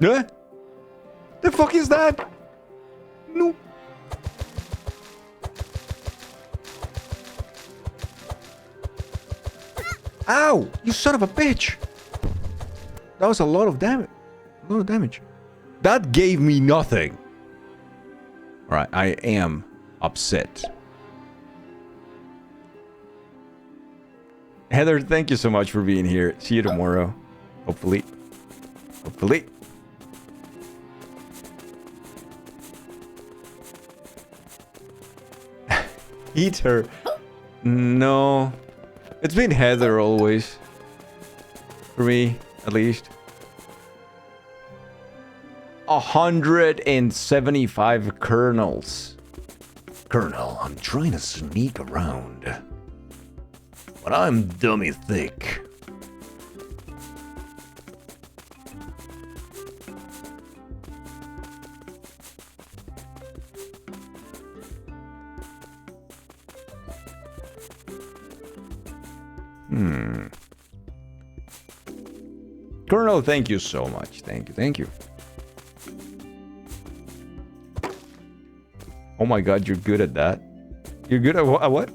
Eh? The fuck is that? No. Ow! You son of a bitch! That was a lot of damage. A lot of damage. That gave me nothing. Alright, I am upset. Heather, thank you so much for being here. See you tomorrow. Hopefully. Hopefully. Eat her. No. It's been Heather always. For me, at least. 175 kernels. Colonel, I'm trying to sneak around. But I'm dummy thick. Colonel, thank you so much. Thank you. Oh my god, you're good at that. You're good at what?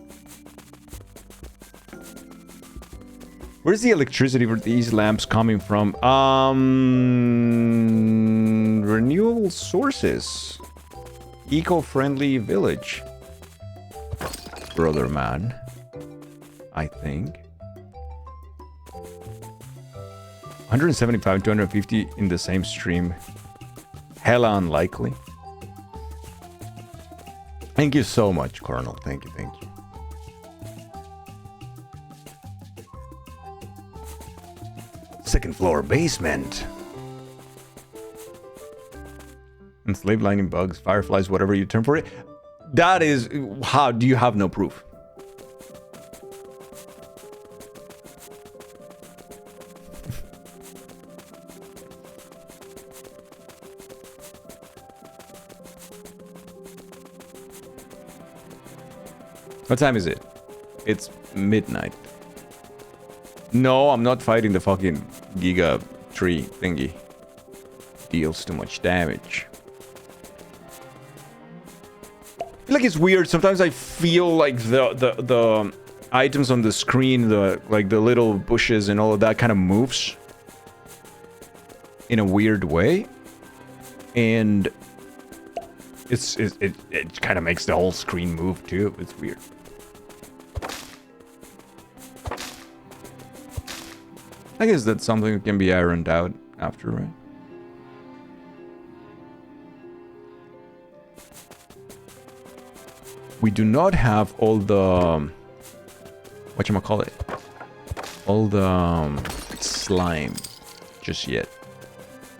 Where's the electricity for these lamps coming from? Renewable sources. Eco-friendly village. Brother man. I think. 175, 250 in the same stream. Hella unlikely. Thank you so much, Colonel. Thank you. Second floor basement. And slave lining bugs, fireflies, whatever you term for it. That is... How do you have no proof? What time is it? It's midnight. No, I'm not fighting the fucking Giga tree thingy. Deals too much damage. I feel like it's weird. Sometimes I feel like the items on the screen, the little bushes and all of that kind of moves in a weird way. And it kind of makes the whole screen move too. It's weird. I guess that's something that can be ironed out after, right? we do not have all the whatchamacallit, all the slime just yet.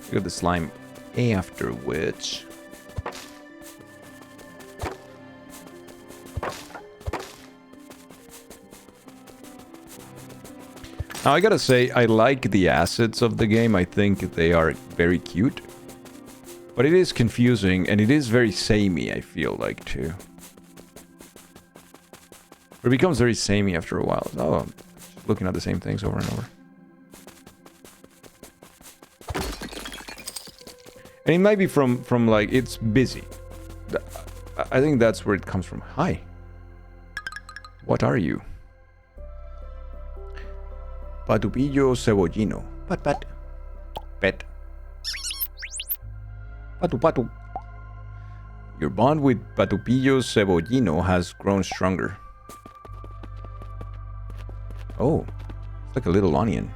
We got the slime afterwards. Now I gotta say, I like the assets of the game. I think they are very cute. But it is confusing, and it is very samey, I feel like, too. It becomes very samey after a while. Oh, I'm just looking at the same things over and over. And it might be from like, it's busy. I think that's where it comes from. Hi. What are you? Patupillo cebollino. Pat. Pet. Patu. Your bond with Patupillo cebollino has grown stronger. Oh, it's like a little onion.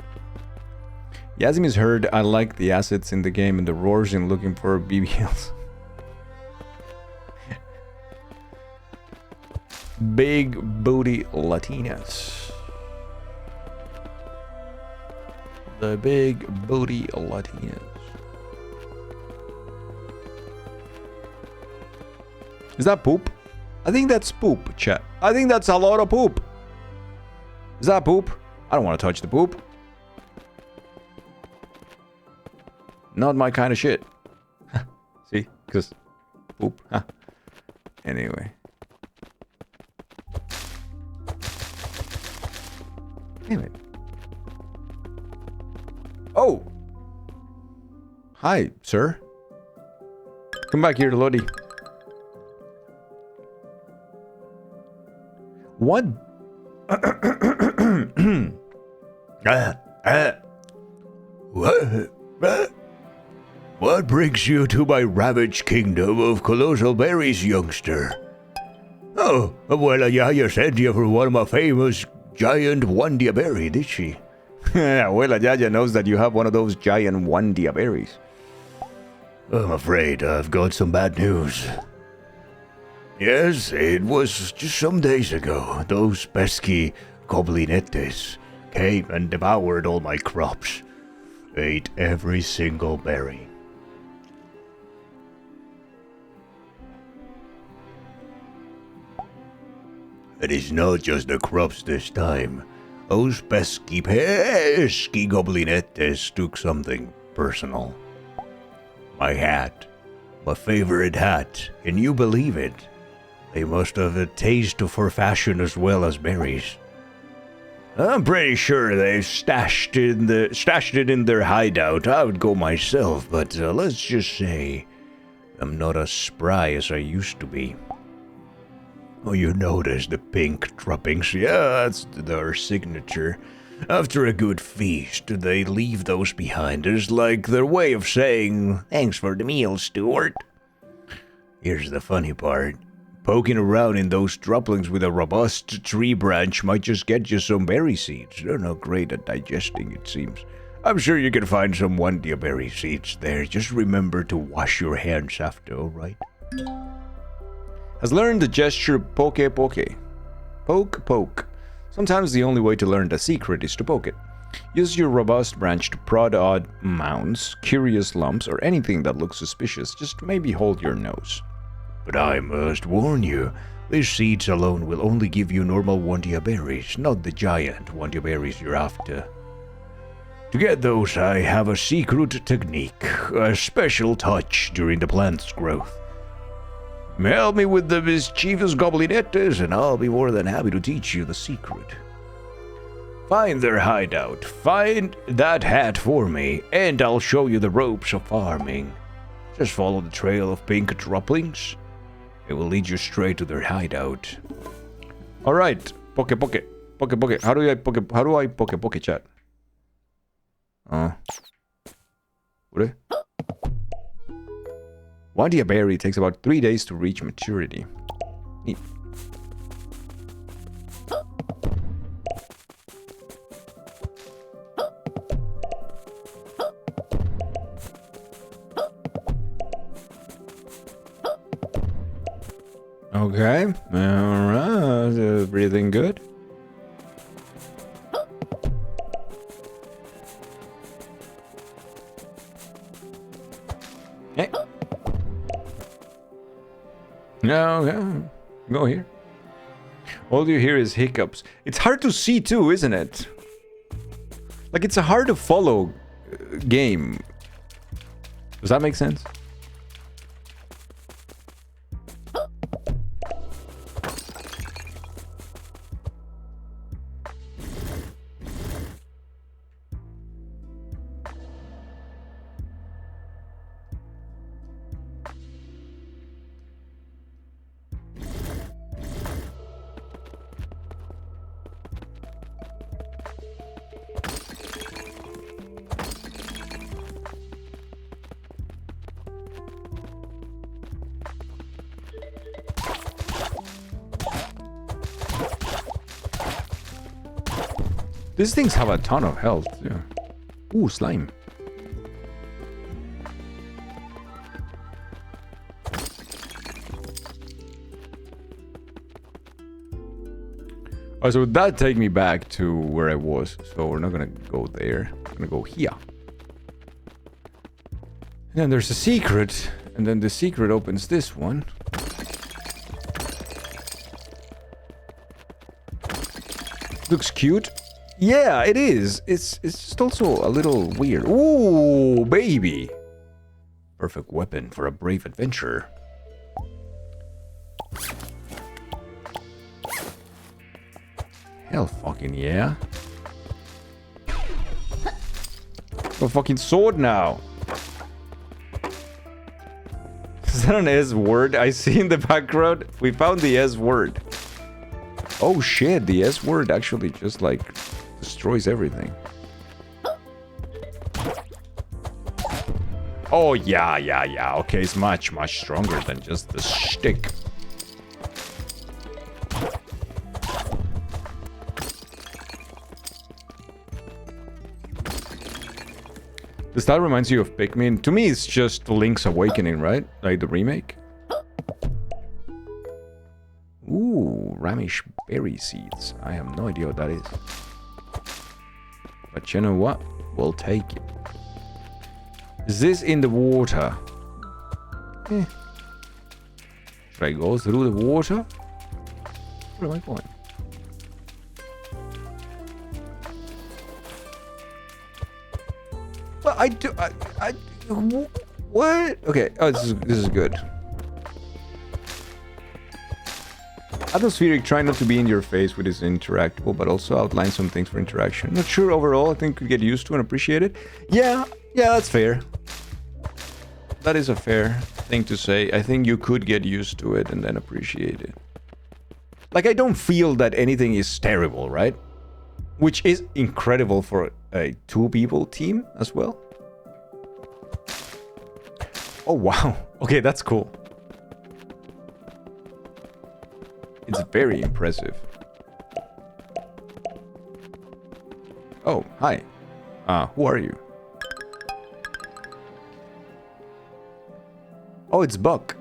Yasimi's heard I like the assets in the game and the roars in looking for BBLs. Big booty Latinas. The big booty Latinas. Is that poop? I think that's poop, chat. I think that's a lot of poop. Is that poop? I don't want to touch the poop. Not my kind of shit. See? Because poop. Huh. Anyway. Damn it. Oh! Hi, sir. Come back here, Lodi. What? What brings you to my ravaged kingdom of colossal berries, youngster? Oh, well, Yaya sent you for one of my famous giant Wandia berry, did she? Abuela Yaya knows that you have one of those giant Wandia berries. I'm afraid I've got some bad news. Yes, it was just some days ago. Those pesky goblinettes came and devoured all my crops. Ate every single berry. It is not just the crops this time. Those pesky goblinettes took something personal. My hat. My favorite hat. Can you believe it? They must have a taste for fashion as well as berries. I'm pretty sure they stashed it in their hideout. I would go myself, but let's just say I'm not as spry as I used to be. Oh, you notice the pink droppings? Yeah, that's their signature. After a good feast, they leave those behind. It's like their way of saying, "Thanks for the meal, Stuart." Here's the funny part. Poking around in those droplings with a robust tree branch might just get you some berry seeds. They're not great at digesting, it seems. I'm sure you can find some Wandia berry seeds there. Just remember to wash your hands after, alright? Has learned the gesture poke. Poke. Sometimes the only way to learn the secret is to poke it. Use your robust branch to prod odd mounds, curious lumps, or anything that looks suspicious. Just maybe hold your nose. But I must warn you, these seeds alone will only give you normal Wandia berries, not the giant Wandia berries you're after. To get those, I have a secret technique, a special touch during the plant's growth. Help me with the mischievous goblinettes, and I'll be more than happy to teach you the secret. Find their hideout, find that hat for me, and I'll show you the ropes of farming. Just follow the trail of pink droplings. It will lead you straight to their hideout. Alright, poke. How do I poke chat? What? Wandia berry takes about 3 days to reach maturity. Neat. Okay. Alright. Breathing good. Hey. No, yeah. Go here. All you hear is hiccups. It's hard to see too, isn't it? Like, it's a hard to follow game. Does that make sense? These things have a ton of health. Yeah. Ooh, slime. Oh, so that take me back to where I was. So we're not gonna go there. We're gonna go here. And then there's a secret. And then the secret opens this one. Looks cute. Yeah, it is. It's just also a little weird. Ooh, baby. Perfect weapon for a brave adventurer. Hell fucking yeah. A fucking sword now. Is that an S word I see in the background? We found the S word. Oh shit, the S word actually just like destroys everything. Oh yeah. Okay, it's much stronger than just the shtick. This style reminds you of Pikmin. To me, it's just Link's Awakening, right? Like the remake. Ooh, Ramish berry seeds. I have no idea what that is. But you know what? We'll take it. Is this in the water? Eh. Should I go through the water? Where am I going? Well, what? Okay. Oh, this is good. Atmospheric, try not to be in your face with his interactable, but also outline some things for interaction. Not sure overall, I think we get used to and appreciate it. Yeah, that's fair. That is a fair thing to say. I think you could get used to it and then appreciate it. Like, I don't feel that anything is terrible, right? Which is incredible for a two-people team as well. Oh, wow. Okay, that's cool. It's very impressive. Oh, hi. Who are you? Oh, it's Buck.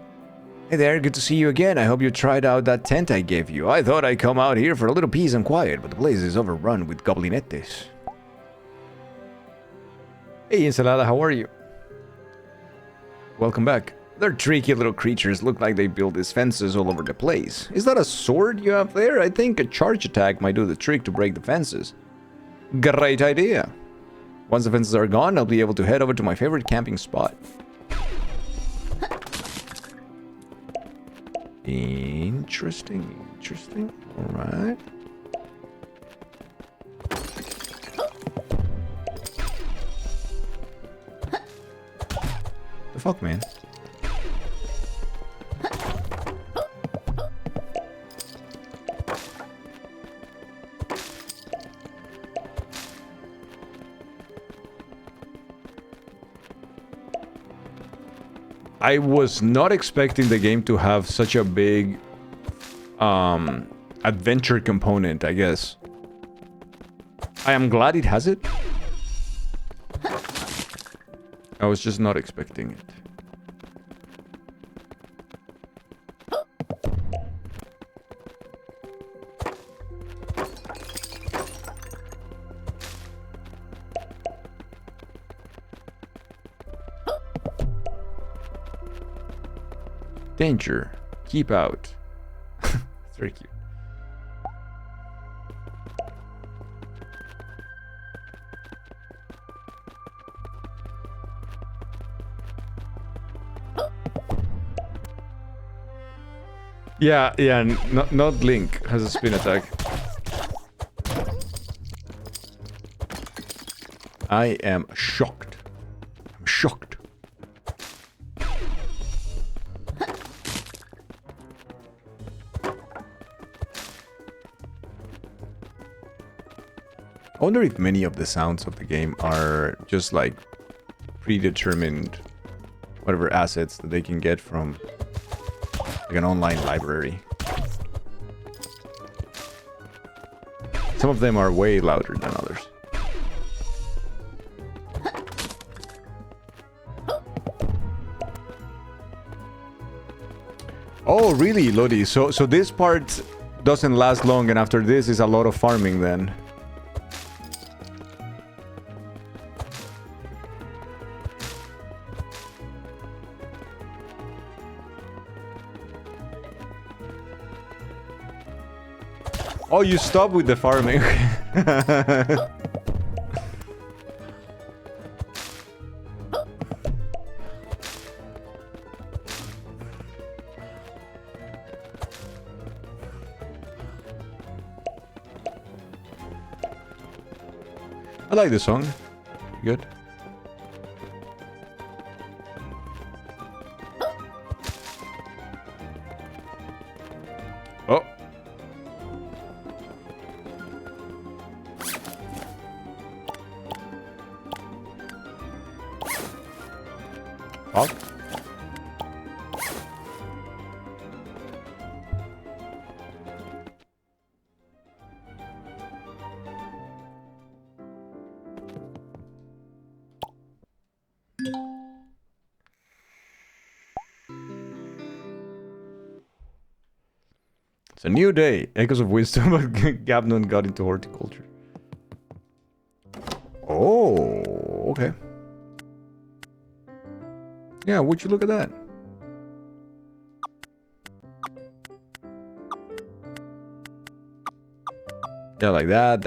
Hey there, good to see you again. I hope you tried out that tent I gave you. I thought I'd come out here for a little peace and quiet, but the place is overrun with goblinettes. Hey, Ensalada, how are you? Welcome back. They're tricky little creatures. Look like they build these fences all over the place. Is that a sword you have there? I think a charge attack might do the trick to break the fences. Great idea. Once the fences are gone, I'll be able to head over to my favorite camping spot. Interesting. Alright. The fuck, man? I was not expecting the game to have such a big adventure component, I guess. I am glad it has it. I was just not expecting it. Danger. Keep out. It's very cute. Yeah, not Link has a spin attack. I am shocked. I'm shocked. I wonder if many of the sounds of the game are just like predetermined whatever assets that they can get from like an online library. Some of them are way louder than others. Oh, really, Lodi? So this part doesn't last long, and after this is a lot of farming then. Oh, you stop with the farming. I like the song. Good. Oh. Fuck. It's a new day. Echoes of wisdom, but Gabnon got into horticulture. Oh, okay. Yeah, would you look at that? Yeah, like that.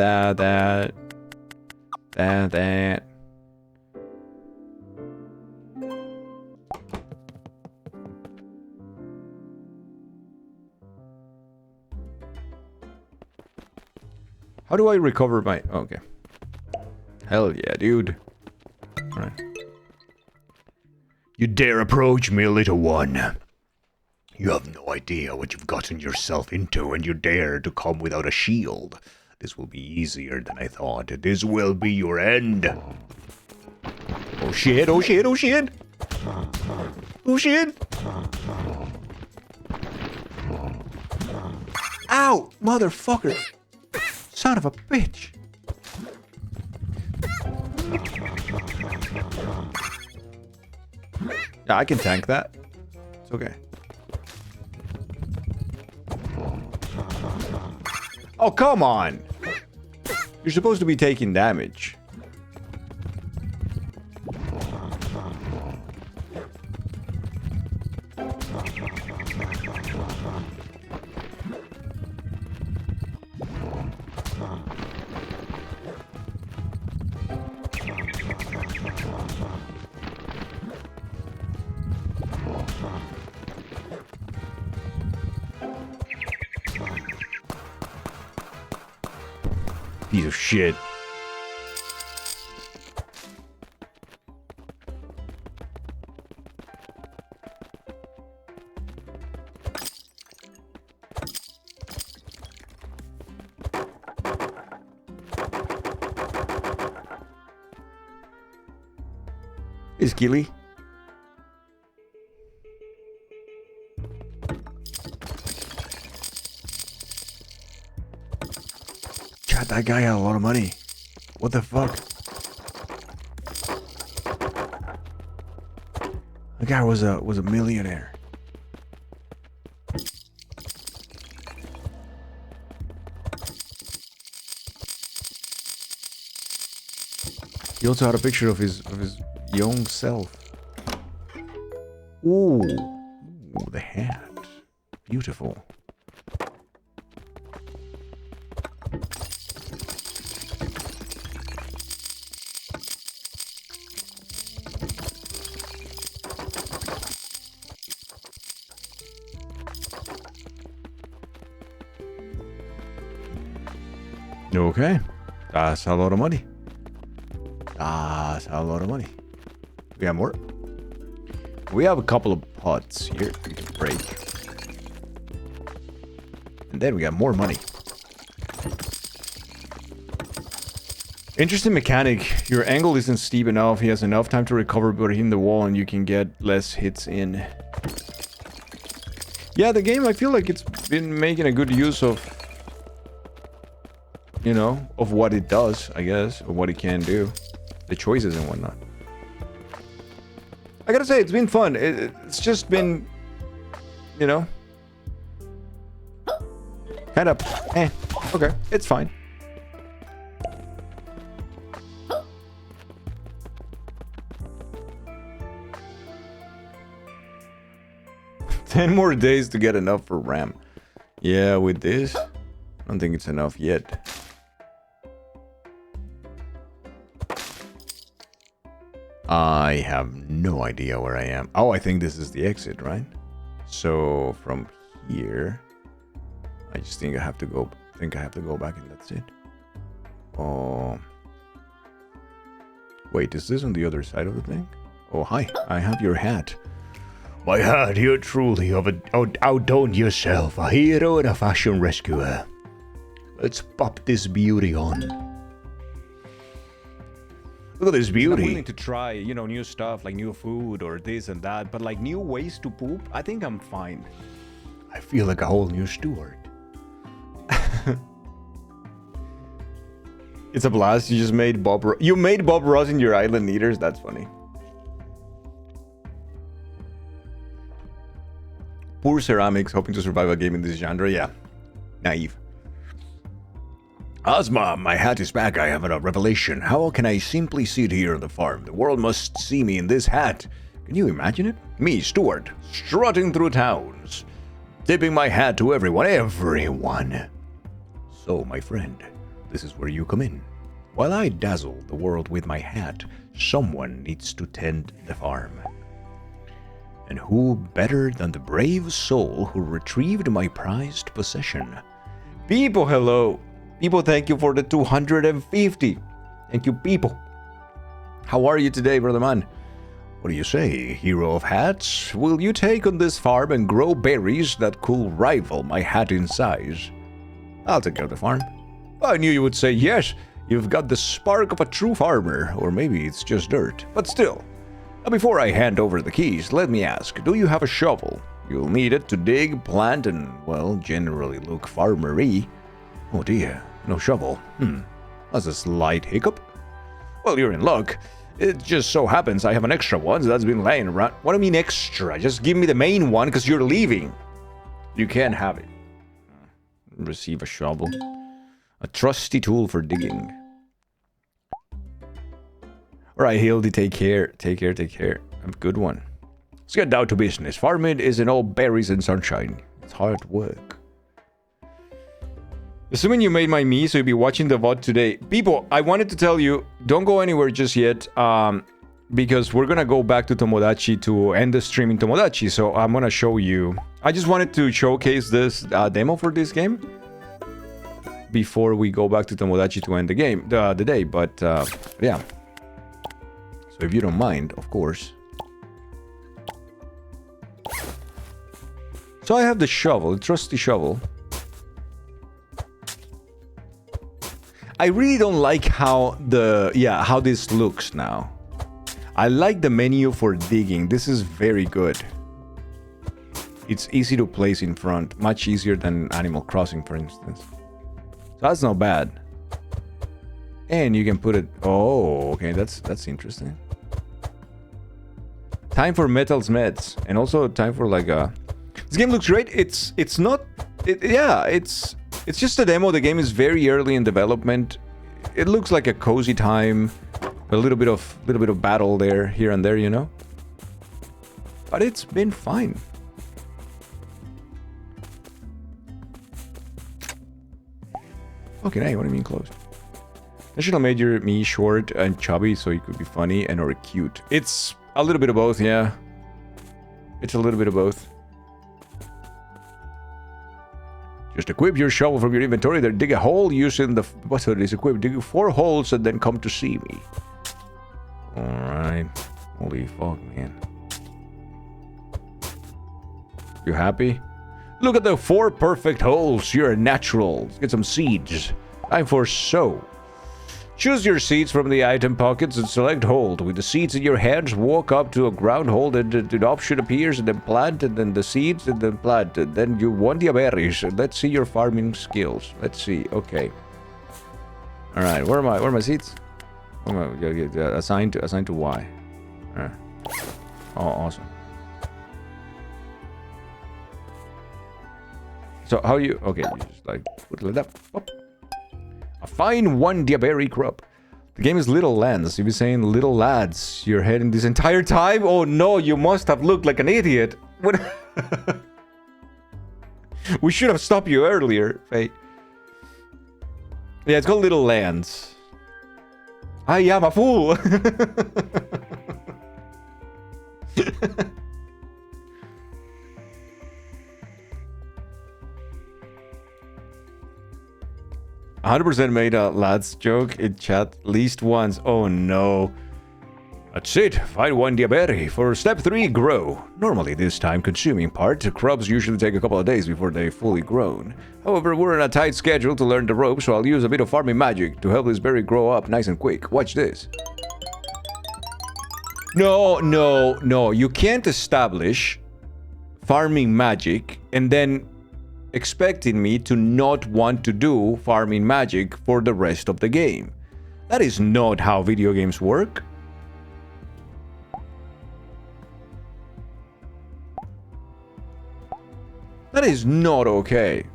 How do I recover my... Oh, okay. Hell yeah, dude. Alright. You dare approach me, little one. You have no idea what you've gotten yourself into, and you dare to come without a shield. This will be easier than I thought. This will be your end. Oh shit, oh shit, oh shit! Oh shit! Ow! Motherfucker! Son of a bitch! Yeah, I can tank that. It's okay. Oh, come on! You're supposed to be taking damage. Piece of shit. Is Gilly? God, that guy had a lot of money. What the fuck? The guy was a millionaire. He also had a picture of his young self. Ooh. the hat. Beautiful. Okay, that's a lot of money. That's a lot of money. We have more. We have a couple of pots here we can break. And then we got more money. Interesting mechanic. Your angle isn't steep enough. He has enough time to recover but hitting the wall and you can get less hits in. Yeah, the game, I feel like it's been making a good use of, you know, of what it does, I guess, or what it can do. The choices and whatnot. I gotta say, it's been fun. It's just been, you know, kind of, okay, it's fine. Ten more days to get enough for RAM. Yeah, with this, I don't think it's enough yet. I have no idea where I am. Oh, I think this is the exit, right? So from here, I just think I have to go. I have to go back, and that's it. Oh, wait, is this on the other side of the thing? Oh, hi! I have your hat. My hat, you're truly outdone yourself, a hero and a fashion rescuer. Let's pop this beauty on. Look at this beauty. I'm willing to try, you know, new stuff like new food or this and that, but like new ways to poop, I think I'm fine. I feel like a whole new steward. It's a blast. You just made you made Bob Ross in your island eaters. That's funny. Poor ceramics hoping to survive a game in this genre. Yeah, naive. Ozma, my hat is back. I have a revelation. How can I simply sit here on the farm? The world must see me in this hat. Can you imagine it? Me, Stuart, strutting through towns, tipping my hat to everyone. So, my friend, this is where you come in. While I dazzle the world with my hat, someone needs to tend the farm. And who better than the brave soul who retrieved my prized possession? People, hello. People, thank you for the 250. Thank you, people. How are you today, brother man? What do you say, hero of hats? Will you take on this farm and grow berries that could rival my hat in size? I'll take care of the farm. I knew you would say yes. You've got the spark of a true farmer, or maybe it's just dirt. But still, before I hand over the keys, let me ask, do you have a shovel? You'll need it to dig, plant, and, well, generally look farmery. Oh dear, no shovel. That's a slight hiccup. Well, you're in luck. It just so happens I have an extra one that's been laying around. What do you mean extra? Just give me the main one because you're leaving. You can't have it. Receive a shovel. A trusty tool for digging. Alright, Hildy, take care. Take care. Have a good one. Let's get down to business. Farming isn't all berries and sunshine. It's hard work. Assuming you made my me, so you'll be watching the VOD today. People, I wanted to tell you, don't go anywhere just yet, because we're gonna go back to Tomodachi to end the stream in Tomodachi, so I'm gonna show you. I just wanted to showcase this demo for this game before we go back to Tomodachi to end the game, the day, but yeah. So if you don't mind, of course. So I have the shovel, the trusty shovel. I really don't like how how this looks now. I like the menu for digging. This is very good. It's easy to place in front, much easier than Animal Crossing, for instance. So that's not bad. And you can put it. Oh, okay, that's interesting. Time for metals meds, and also time for like a. This game looks great. It's not. It's just a demo. The game is very early in development. It looks like a cozy time, a little bit of battle there, here and there, you know. But it's been fine. Okay, hey, what do you mean closed? They should have made me short and chubby so you could be funny and or cute. It's a little bit of both, yeah. It's a little bit of both. Just equip your shovel from your inventory, then dig a hole using the... What's it is equipped? Dig 4 holes and then come to see me. Alright. Holy fuck, man. You happy? Look at the 4 perfect holes. You're a natural. Let's get some seeds. Time for sow. Choose your seeds from the item pockets and select hold. With the seeds in your hands, walk up to a ground hole, then the option appears, and then plant, and then the seeds, and then plant. And then you want the berries. Let's see your farming skills. Let's see. Okay. All right. Where are my seeds? Assigned to Y. Oh, awesome. So how you... Okay, you just like put it up. Whoop. A fine 1 diaberry crop. The game is Littlelands. You've been saying little lads. You're heading this entire time? Oh no, you must have looked like an idiot. What? We should have stopped you earlier, Faye. Yeah, it's called Littlelands. I am a fool. 100% made a lads joke in chat at least once. Oh no. That's it. Find 1 diaberry. For step 3, grow. Normally this time consuming part, crops usually take a couple of days before they're fully grown. However, we're on a tight schedule to learn the ropes, so I'll use a bit of farming magic to help this berry grow up nice and quick. Watch this. No. You can't establish farming magic and then expecting me to not want to do farming magic for the rest of the game. That is not how video games work. That is not okay.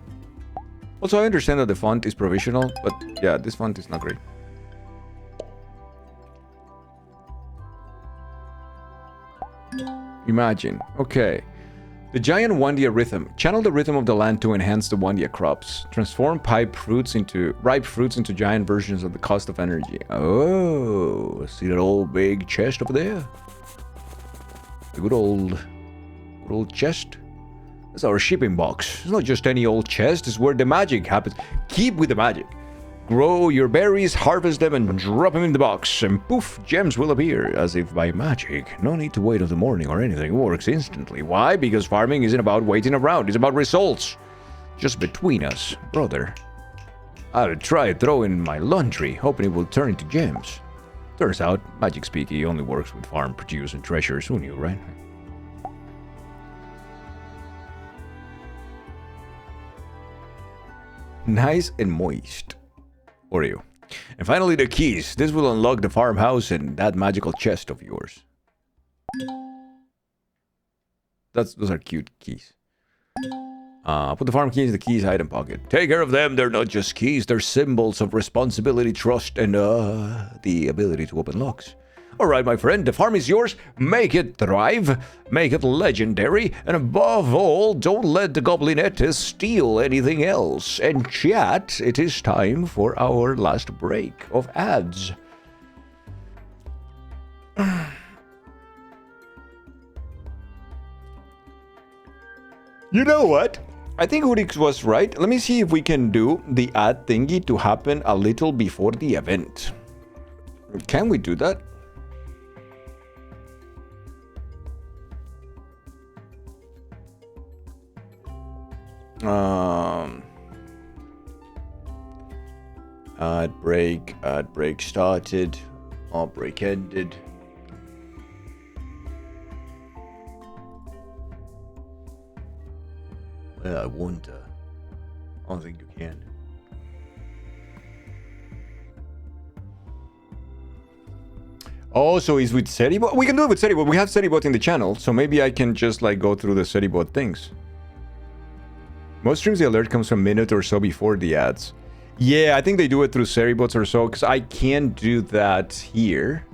Also, I understand that the font is provisional, but yeah, this font is not great. Imagine. Okay. The giant Wandia rhythm. Channel the rhythm of the land to enhance the Wandia crops. Transform ripe fruits into giant versions of the cost of energy. Oh, see that old big chest over there? The good old chest. That's our shipping box. It's not just any old chest. It's where the magic happens. Keep with the magic. Grow your berries, harvest them, and drop them in the box, and poof, gems will appear, as if by magic. No need to wait until the morning or anything. It works instantly. Why? Because farming isn't about waiting around. It's about results. Just between us, brother. I'll try throwing my laundry, hoping it will turn into gems. Turns out, magic speaky only works with farm produce and treasures. Who knew, right? Nice and moist. Oreo. And finally the keys. This will unlock the farmhouse and that magical chest of yours. Those are cute keys. Put the farm keys in the keys item pocket. Take care of them. They're not just keys. They're symbols of responsibility, trust, and the ability to open locks. Alright, my friend, the farm is yours. Make it thrive, make it legendary, and above all, don't let the goblinettes steal anything else. And chat, it is time for our last break of ads. You know what? I think Urix was right. Let me see if we can do the ad thingy to happen a little before the event. Can we do that? Ad break started, break ended. Well, I wonder. I don't think you can. Oh, so he's with Seribot? We can do it with Seribot. We have Seribot in the channel, so maybe I can just like go through the Seribot things. Most streams, the alert comes from a minute or so before the ads. Yeah, I think they do it through Seribots or so, because I can't do that here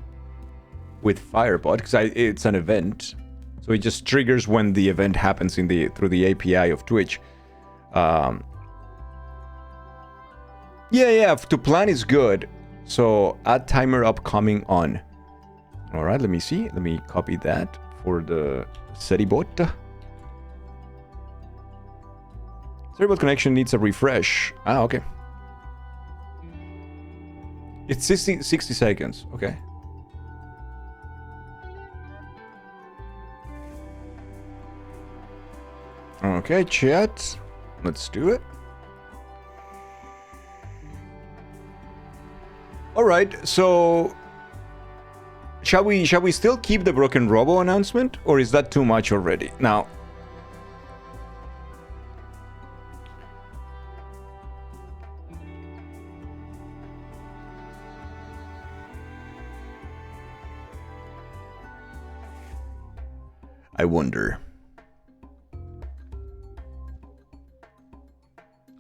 with Firebot, because it's an event. So it just triggers when the event happens through the API of Twitch. Yeah, to plan is good. So add timer upcoming on. All right, let me see. Let me copy that for the SeriBot. SeriBot connection needs a refresh. Ah, okay. It's 60 seconds. Okay. Okay, chat. Let's do it. All right, so shall we still keep the Broken Robo announcement, or is that too much already? Now, I wonder.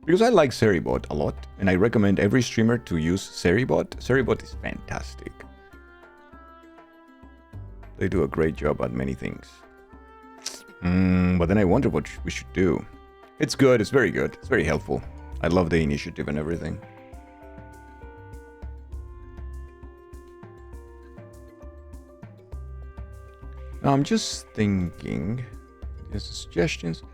Because I like SeriBot a lot, and I recommend every streamer to use SeriBot. SeriBot is fantastic. They do a great job at many things. But then I wonder what we should do. It's good, it's very good, it's very helpful. I love the initiative and everything. Now I'm just thinking, there's suggestions.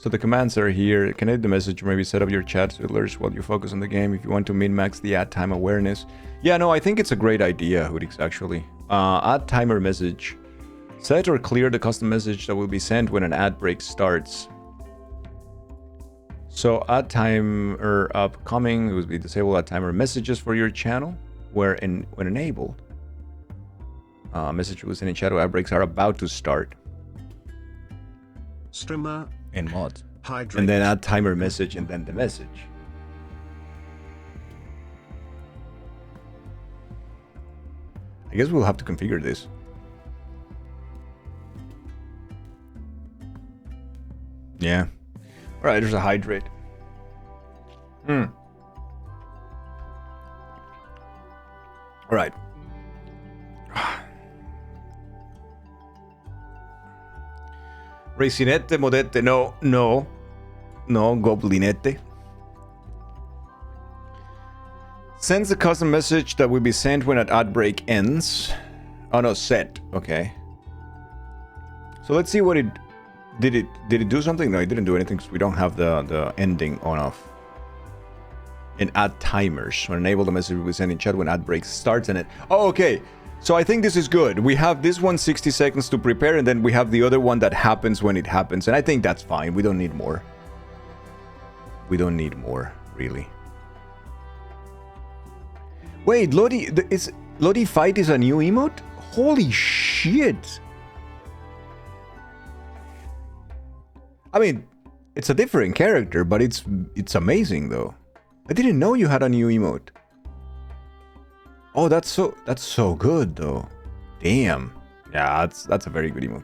So the commands are here. Connect the message, maybe set up your chat so it alerts while you focus on the game. If you want to min-max the ad time awareness. Yeah, no, I think it's a great idea, Hoodix, actually. Add timer message. Set or clear the custom message that will be sent when an ad break starts. So add timer upcoming will be disable add timer messages for your channel when enabled. Message will send in shadow ad breaks are about to start. Streamer In mods. hydrate. And then add timer message and then the message. I guess we'll have to configure this. Yeah. Alright, there's a hydrate. Alright. Racinette, modette, no, Goblinette. Sends a custom message that will be sent when an ad break ends. Oh no, set. Okay. So let's see what it did. It do something? No, it didn't do anything because we don't have the ending on off. And add timers. When enable the message will be sent in chat when ad break starts and it. Oh, okay. So I think this is good. We have this one 60 seconds to prepare, and then we have the other one that happens when it happens. And I think that's fine. We don't need more. We don't need more, really. Wait, Lodi Fight is a new emote? Holy shit! I mean, it's a different character, but it's amazing though. I didn't know you had a new emote. Oh, that's so good though. Damn. Yeah, that's a very good emote.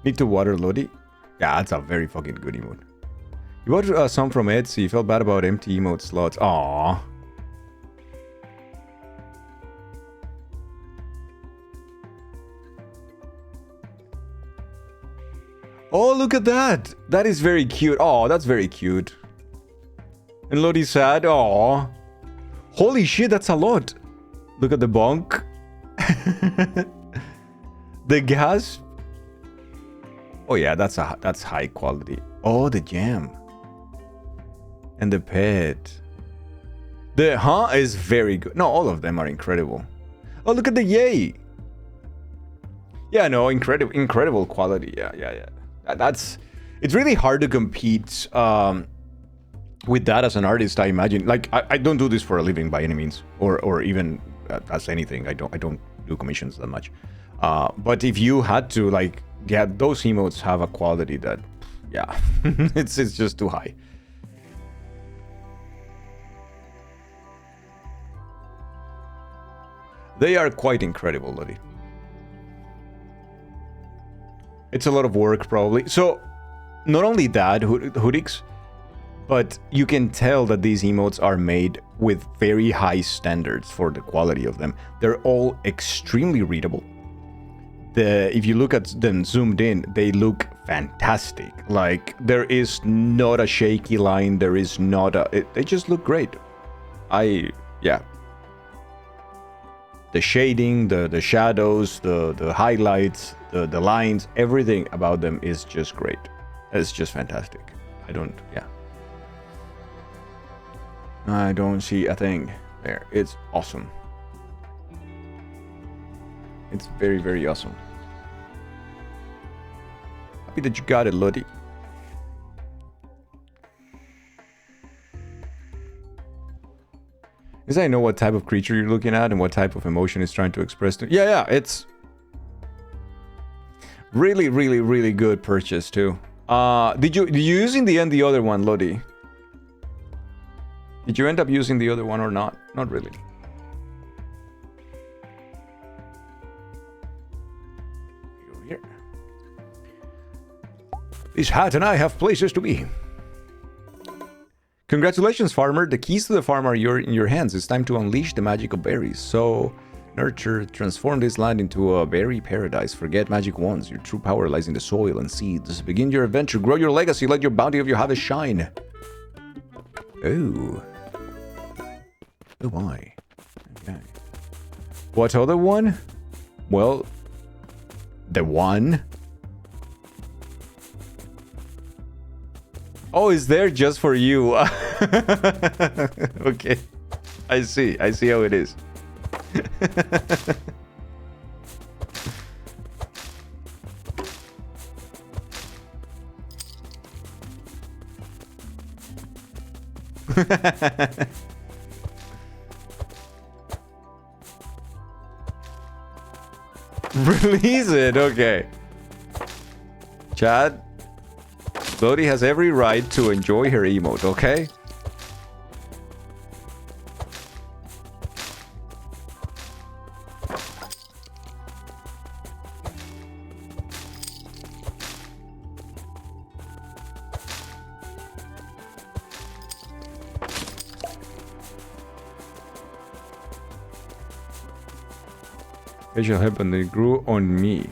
Need to water Lodi? Yeah, that's a very fucking good emote. You bought some from Etsy. Felt bad about empty emote slots. Aww. Oh, look at that. That is very cute. Oh, that's very cute. And Lodi's sad. Oh. Holy shit, that's a lot. Look at the bonk. The gas. Oh yeah, that's high quality. Oh, the jam. And the pet. The is very good. No, all of them are incredible. Oh, look at the yay. Yeah, no, incredible quality. Yeah. It's really hard to compete with that as an artist, I imagine. Like, I don't do this for a living by any means, or even as anything. I don't do commissions that much. But if you had to, like, yeah, those emotes have a quality that, yeah, it's just too high. They are quite incredible, Lodi. It's a lot of work, probably. So, not only that, Hoodix, but you can tell that these emotes are made with very high standards for the quality of them. They're all extremely readable. If you look at them zoomed in, they look fantastic. Like, there is not a shaky line. There is not they just look great. Yeah. The shading, the shadows, the highlights, the lines, everything about them is just great. It's just fantastic. I don't see a thing there. It's awesome. It's very, very awesome. Happy that you got it, Lodi. Because I know what type of creature you're looking at and what type of emotion it's trying to express. Yeah, it's really, really, really good purchase too. Did you use in the end the other one, Lodi? Did you end up using the other one or not? Not really. Go here. This hat and I have places to be. Congratulations, farmer. The keys to the farm are in your hands. It's time to unleash the magic of berries. So, nurture, transform this land into a berry paradise. Forget magic wands. Your true power lies in the soil and seeds. Begin your adventure. Grow your legacy. Let your bounty of your harvest shine. Oh. Oh, why? Okay. What other one? Well, the one. Oh, it's there just for you. Okay. I see how it is. Release it, okay. Chad, Lodi has every right to enjoy her emote, okay? It shall happen, they grew on me.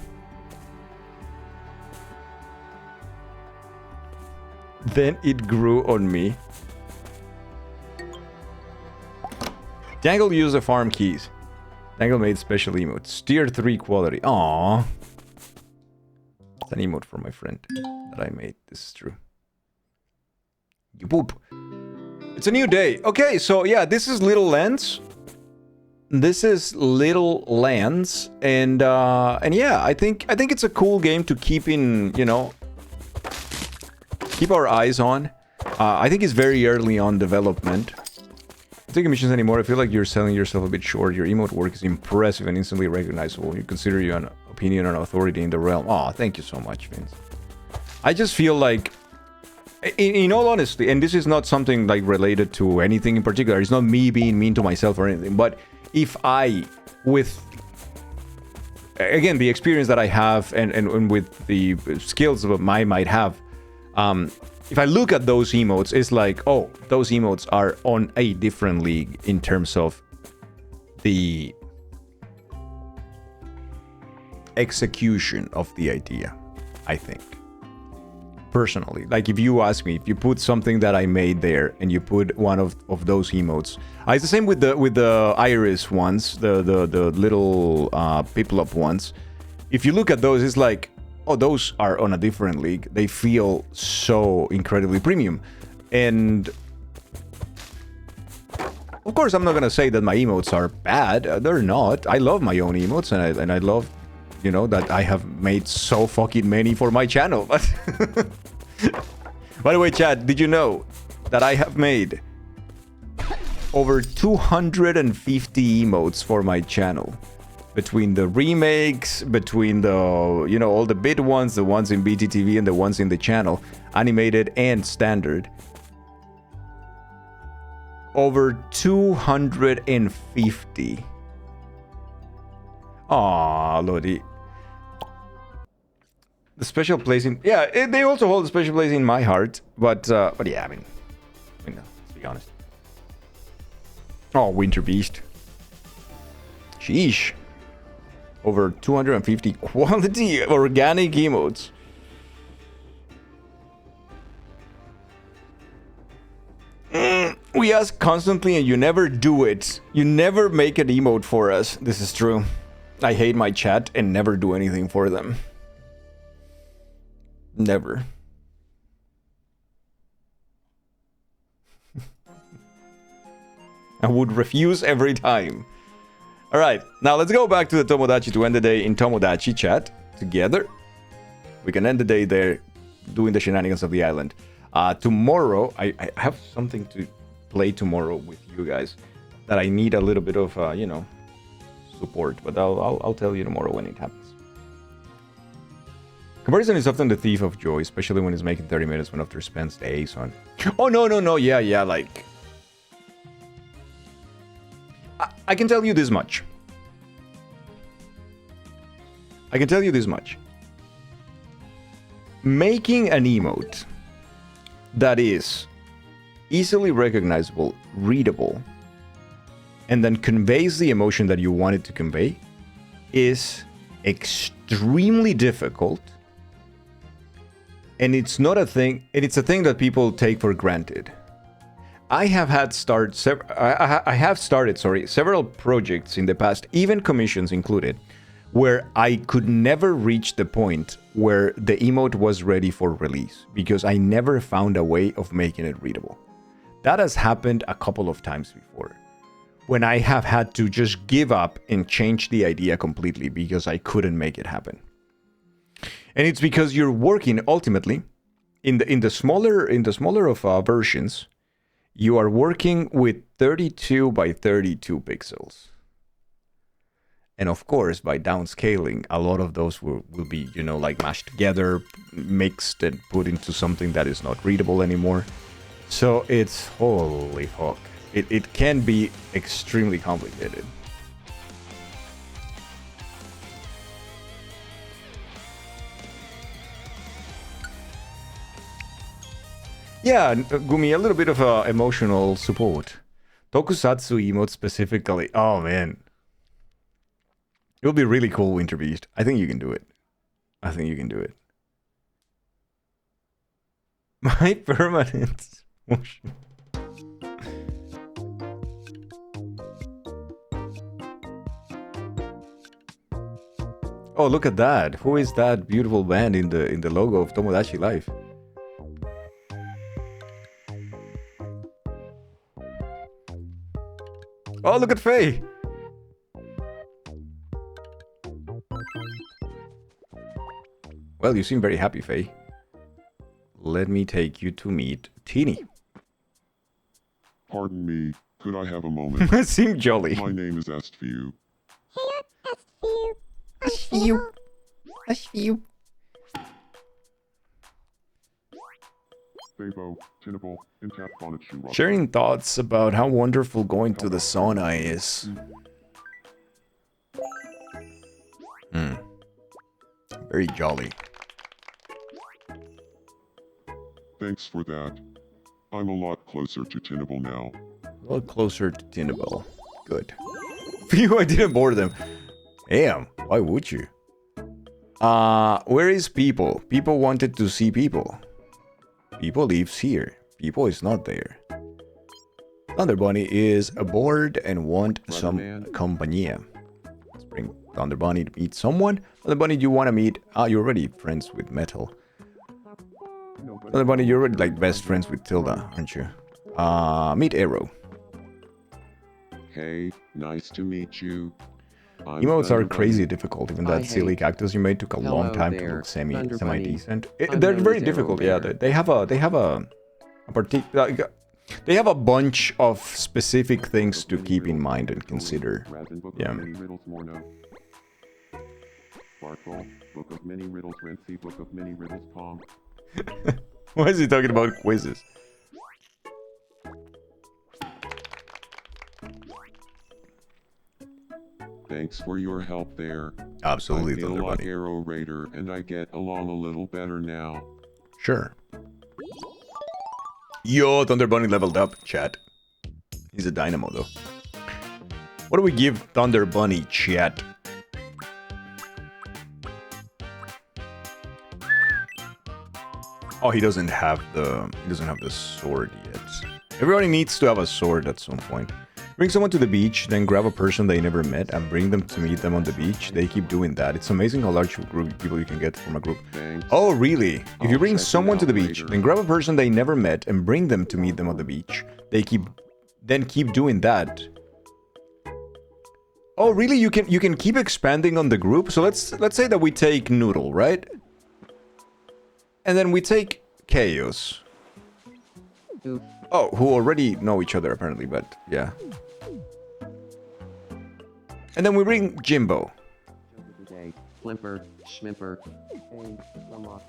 Then it grew on me. Dangle used the farm keys. Dangle made special emotes. Tier 3 quality. Aww. It's an emote from my friend that I made. This is true. You poop. It's a new day. Okay, so yeah, this is Littlelands. This is Littlelands, and yeah, I think it's a cool game to keep in, you know, keep our eyes on. I think it's very early on development. Don't take missions anymore. I feel like you're selling yourself a bit short. Your emote work is impressive and instantly recognizable. You consider you an opinion and authority in the realm. Aw, thank you so much, Vince. I just feel like, in all honesty, and this is not something like related to anything in particular. It's not me being mean to myself or anything, but if I, with, again, the experience that I have and with the skills that I might have, if I look at those emotes, it's like, oh, those emotes are on a different league in terms of the execution of the idea, I think. Personally, like if you ask me, if you put something that I made there and you put one of those emotes, it's the same with the iris ones, the little piplup ones. If you look at those, it's like, oh, those are on a different league. They feel so incredibly premium. And of course, I'm not gonna say that my emotes are bad. They're not. I love my own emotes, and I love, you know, that I have made so fucking many for my channel. By the way, Chad, did you know that I have made over 250 emotes for my channel? Between the remakes, between the, you know, all the bid ones, the ones in BTTV and the ones in the channel, animated and standard. Over 250. Aww, Lodi. The special place in... Yeah, they also hold a special place in my heart. But yeah, I mean, let's be honest. Oh, Winter Beast. Sheesh. Over 250 quality organic emotes. We ask constantly and you never do it. You never make an emote for us. This is true. I hate my chat and never do anything for them. Never. I would refuse every time. Alright, now let's go back to the Tomodachi to end the day in Tomodachi chat together. We can end the day there doing the shenanigans of the island. Tomorrow, I have something to play tomorrow with you guys that I need a little bit of, you know, support. But I'll tell you tomorrow when it happens. Comparison is often the thief of joy, especially when it's making 30 minutes when after spends days on. Oh, no, yeah, like... I can tell you this much. Making an emote that is easily recognizable, readable, and then conveys the emotion that you want it to convey is extremely difficult. And it's not a thing, and it's a thing that people take for granted. I have started several projects in the past, even commissions included, where I could never reach the point where the emote was ready for release because I never found a way of making it readable. That has happened a couple of times before, when I have had to just give up and change the idea completely because I couldn't make it happen. And it's because you're working ultimately in the smaller of versions. You are working with 32 by 32 pixels. And of course, by downscaling, a lot of those will be, you know, like mashed together, mixed and put into something that is not readable anymore. So it's, holy fuck. It can be extremely complicated. Yeah, Gumi, a little bit of emotional support. Tokusatsu emote specifically. Oh, man. It would be really cool, Winterbeast. I think you can do it. My permanent motion. Oh, look at that. Who is that beautiful band in the logo of Tomodachi Life? Oh, look at Faye! Well, you seem very happy, Faye. Let me take you to meet Teeny. Pardon me, could I have a moment? Seem jolly. My name is Astview. Astview. Fabo, Tinable, Intap Bonnet Shoe Rock. Sharing thoughts about how wonderful going to the sauna is. Very jolly. Thanks for that. I'm a lot closer to Tinable now. A lot closer to Tinable. Good. Phew, I didn't bore them. Damn, why would you? Where is People? People wanted to see People. People lives here. People is not there. Thunder Bunny is aboard and want some company. Let's bring Thunder Bunny to meet someone. Thunder Bunny, do you want to meet? You're already friends with Metal. Thunder Bunny, you're already like best friends with Tilda, aren't you? Meet Arrow. Hey, nice to meet you. Emotes are crazy difficult. Even that silly cactus you made took a long time to look semi decent. They're very difficult. Yeah, they have a particular. They have a bunch of specific things to keep in mind and consider. Yeah. Why is he talking about quizzes? Thanks for your help there. Absolutely, I feel Thunder like Bunny. Arrow Raider, and I get along a little better now. Sure. Yo, Thunder Bunny leveled up, chat. He's a dynamo, though. What do we give Thunder Bunny, chat? Oh, he doesn't have the sword yet. Everybody needs to have a sword at some point. Bring someone to the beach, then grab a person they never met and bring them to meet them on the beach. They keep doing that. It's amazing how large group of people you can get from a group. Thanks. Oh, really? If you I'll bring check it someone to out the beach, later. then grab a person they never met and bring them to meet them on the beach. They keep doing that. Oh, really? You can keep expanding on the group. So let's say that we take Noodle, right? And then we take Chaos. Oof. Oh, who already know each other apparently, but yeah. And then we bring Jimbo. Day, Flimper, Schmimper. Hey, Lama.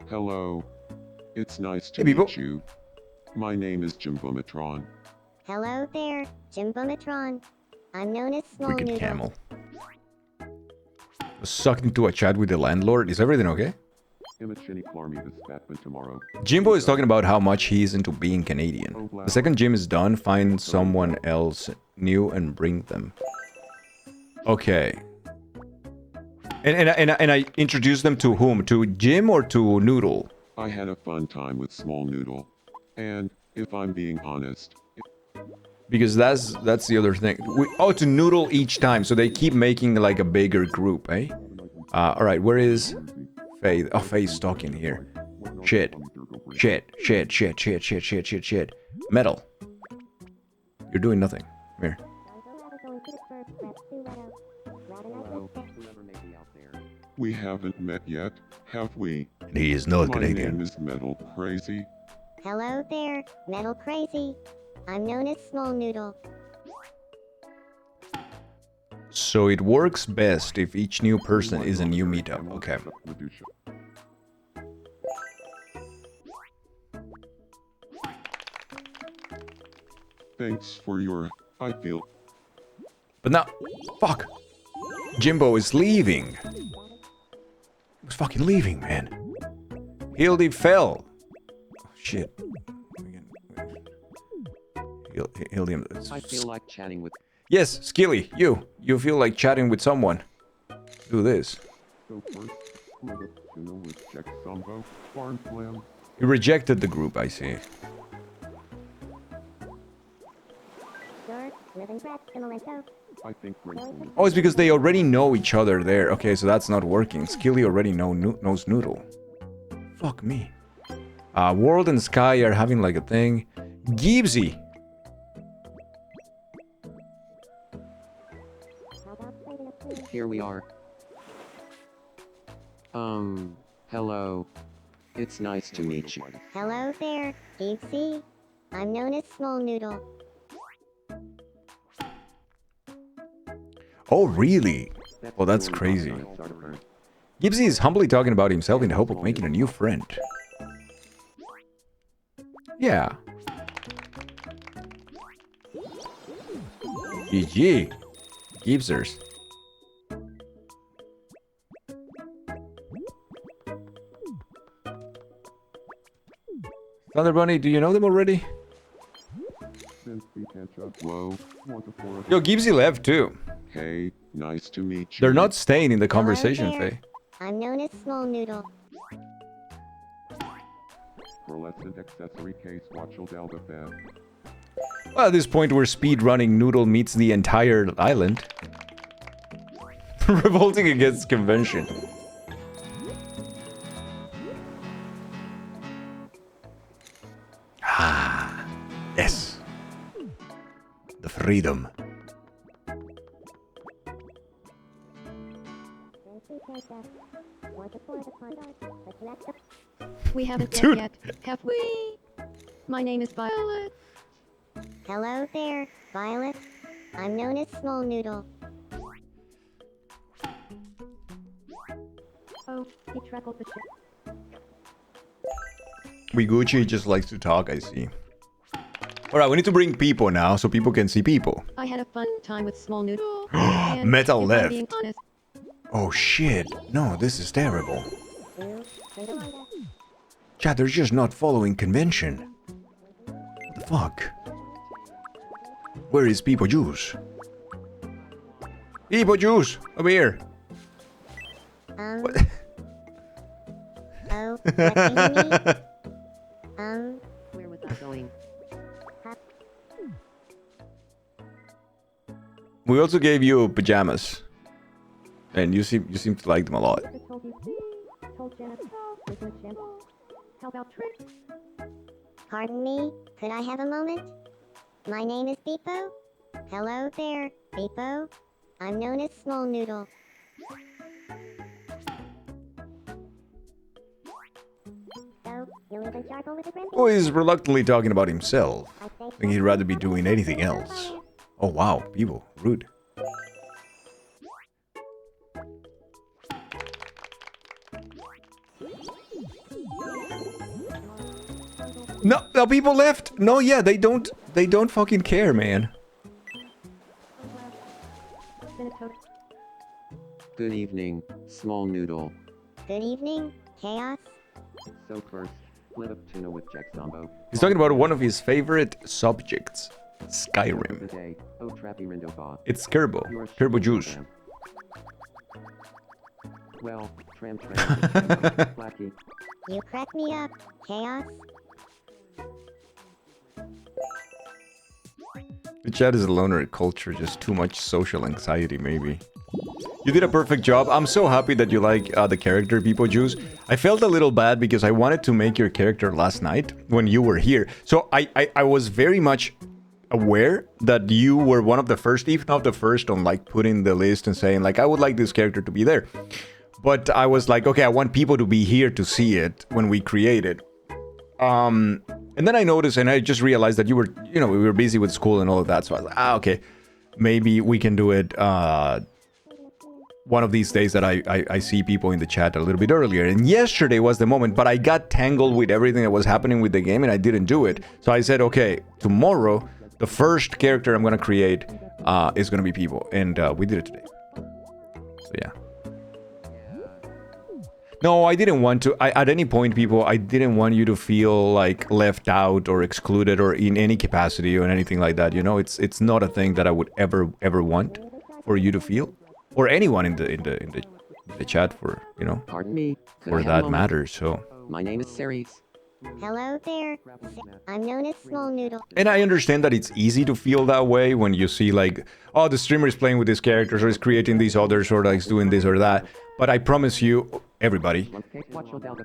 Hello. It's nice to Hey, people. meet you. My name is Jimbomatron. Hello there, Jimbomatron. I'm known as Small Freaking Noodle. camel. Was sucked into a chat with the landlord. Is everything okay? Imachini Clarmy this Batman tomorrow. Jimbo is talking about how much he's into being Canadian. The second gym is done, find someone else new and bring them. Okay. And I introduce them to whom? To Jim or to Noodle? I had a fun time with Small Noodle. And, if I'm being honest, Because that's the other thing. To Noodle each time, so they keep making like a bigger group, eh? Alright, where is Faye? Oh, Faye's talking here. Shit. Metal. You're doing nothing. Here. Hello, whoever may be out there. we haven't met yet, have we? He is not My name Canadian. is Metal Crazy. Hello there, Metal Crazy. I'm known as Small Noodle. So it works best if each new person is a new meetup. Okay. Thanks for your, I feel. But now, fuck. Jimbo is leaving. He was fucking leaving, man. Hildy fell. Oh, shit. Hildy. I feel like chatting with. Yes, Skilly, you. You feel like chatting with someone. Do this. So first, tuna with Jack Sambo, Farm Slam. You rejected the group, I see. I think Rachel. Oh, it's because they already know each other there. Okay, so that's not working. Skilly already knows Noodle. Fuck me. World and Sky are having like a thing. Gibbsy. Here we are. Hello. It's nice to meet you. Hello there, Geeksy. I'm known as Small Noodle. Oh, really? Well, that's crazy. Gibbsy is humbly talking about himself in the hope of making a new friend. Yeah. GG. Gibbsers. Thunder Bunny, do you know them already? Since we catch up, whoa, want to forest. Yo, Gibbsy left too. Hey, nice to meet you. They're not staying in the Hello conversation, there. Faye. I'm known as Small Noodle. Pearlescent accessory case, watchel delta fab. Well, at this point, we're speedrunning Noodle meets the entire island. Revolting against convention. Ah, yes. The freedom. We haven't met Dude. yet, have we? My name is Violet. Hello there, Violet. I'm known as Small Noodle. Oh, he trackled the ship. Wiguchi just likes to talk, I see. Alright, we need to bring people now, so people can see people. I had a fun time with Small Noodle. and Metal if left. I'm being honest, Oh shit. No, this is terrible. Chat, they're just not following convention. What the fuck? Where is People Juice? People Juice! Over here! What? Oh, what do you mean? going. We also gave you pajamas, and you seem to like them a lot. How about tricks? Pardon me, could I have a moment? My name is Beepo. Hello there, Beepo. I'm known as Small Noodle. So, you'll even charcoal with a friend? Oh, he's reluctantly talking about himself. I think he'd rather be doing anything else. Oh wow, people, rude. No, people left. No, yeah, they don't fucking care, man. Good evening, small noodle. Good evening, Chaos. So first, lit up tuna with Jack Zombo. He's talking about one of his favorite subjects, The Skyrim. day, oh trappy Rindova. It's Turbo Juice. Well, tram. Blackie. You crack me up, Chaos. The chat is a loner culture, just too much social anxiety, maybe. You did a perfect job. I'm so happy that you like the character, People Juice. I felt a little bad because I wanted to make your character last night when you were here. So I was very much aware that you were one of the first, if not the first, on like putting the list and saying like, I would like this character to be there. But I was like, okay, I want people to be here to see it when we create it. And then I noticed and I just realized that you were, we were busy with school and all of that. So I was like, okay, maybe we can do it one of these days that I see people in the chat a little bit earlier. And yesterday was the moment, but I got tangled with everything that was happening with the game and I didn't do it. So I said, okay, tomorrow, the first character I'm going to create is going to be people. And we did it today. So yeah. No, I didn't want to. At any point, people, I didn't want you to feel like left out or excluded or in any capacity or anything like that. It's not a thing that I would ever want for you to feel, or anyone in the chat for Pardon me. for that matter. So My name is Ceres. Hello there. I'm known as Small Noodle. and I understand that it's easy to feel that way when you see like, oh, the streamer is playing with these characters or is creating these others or like doing this or that. But I promise you, everybody,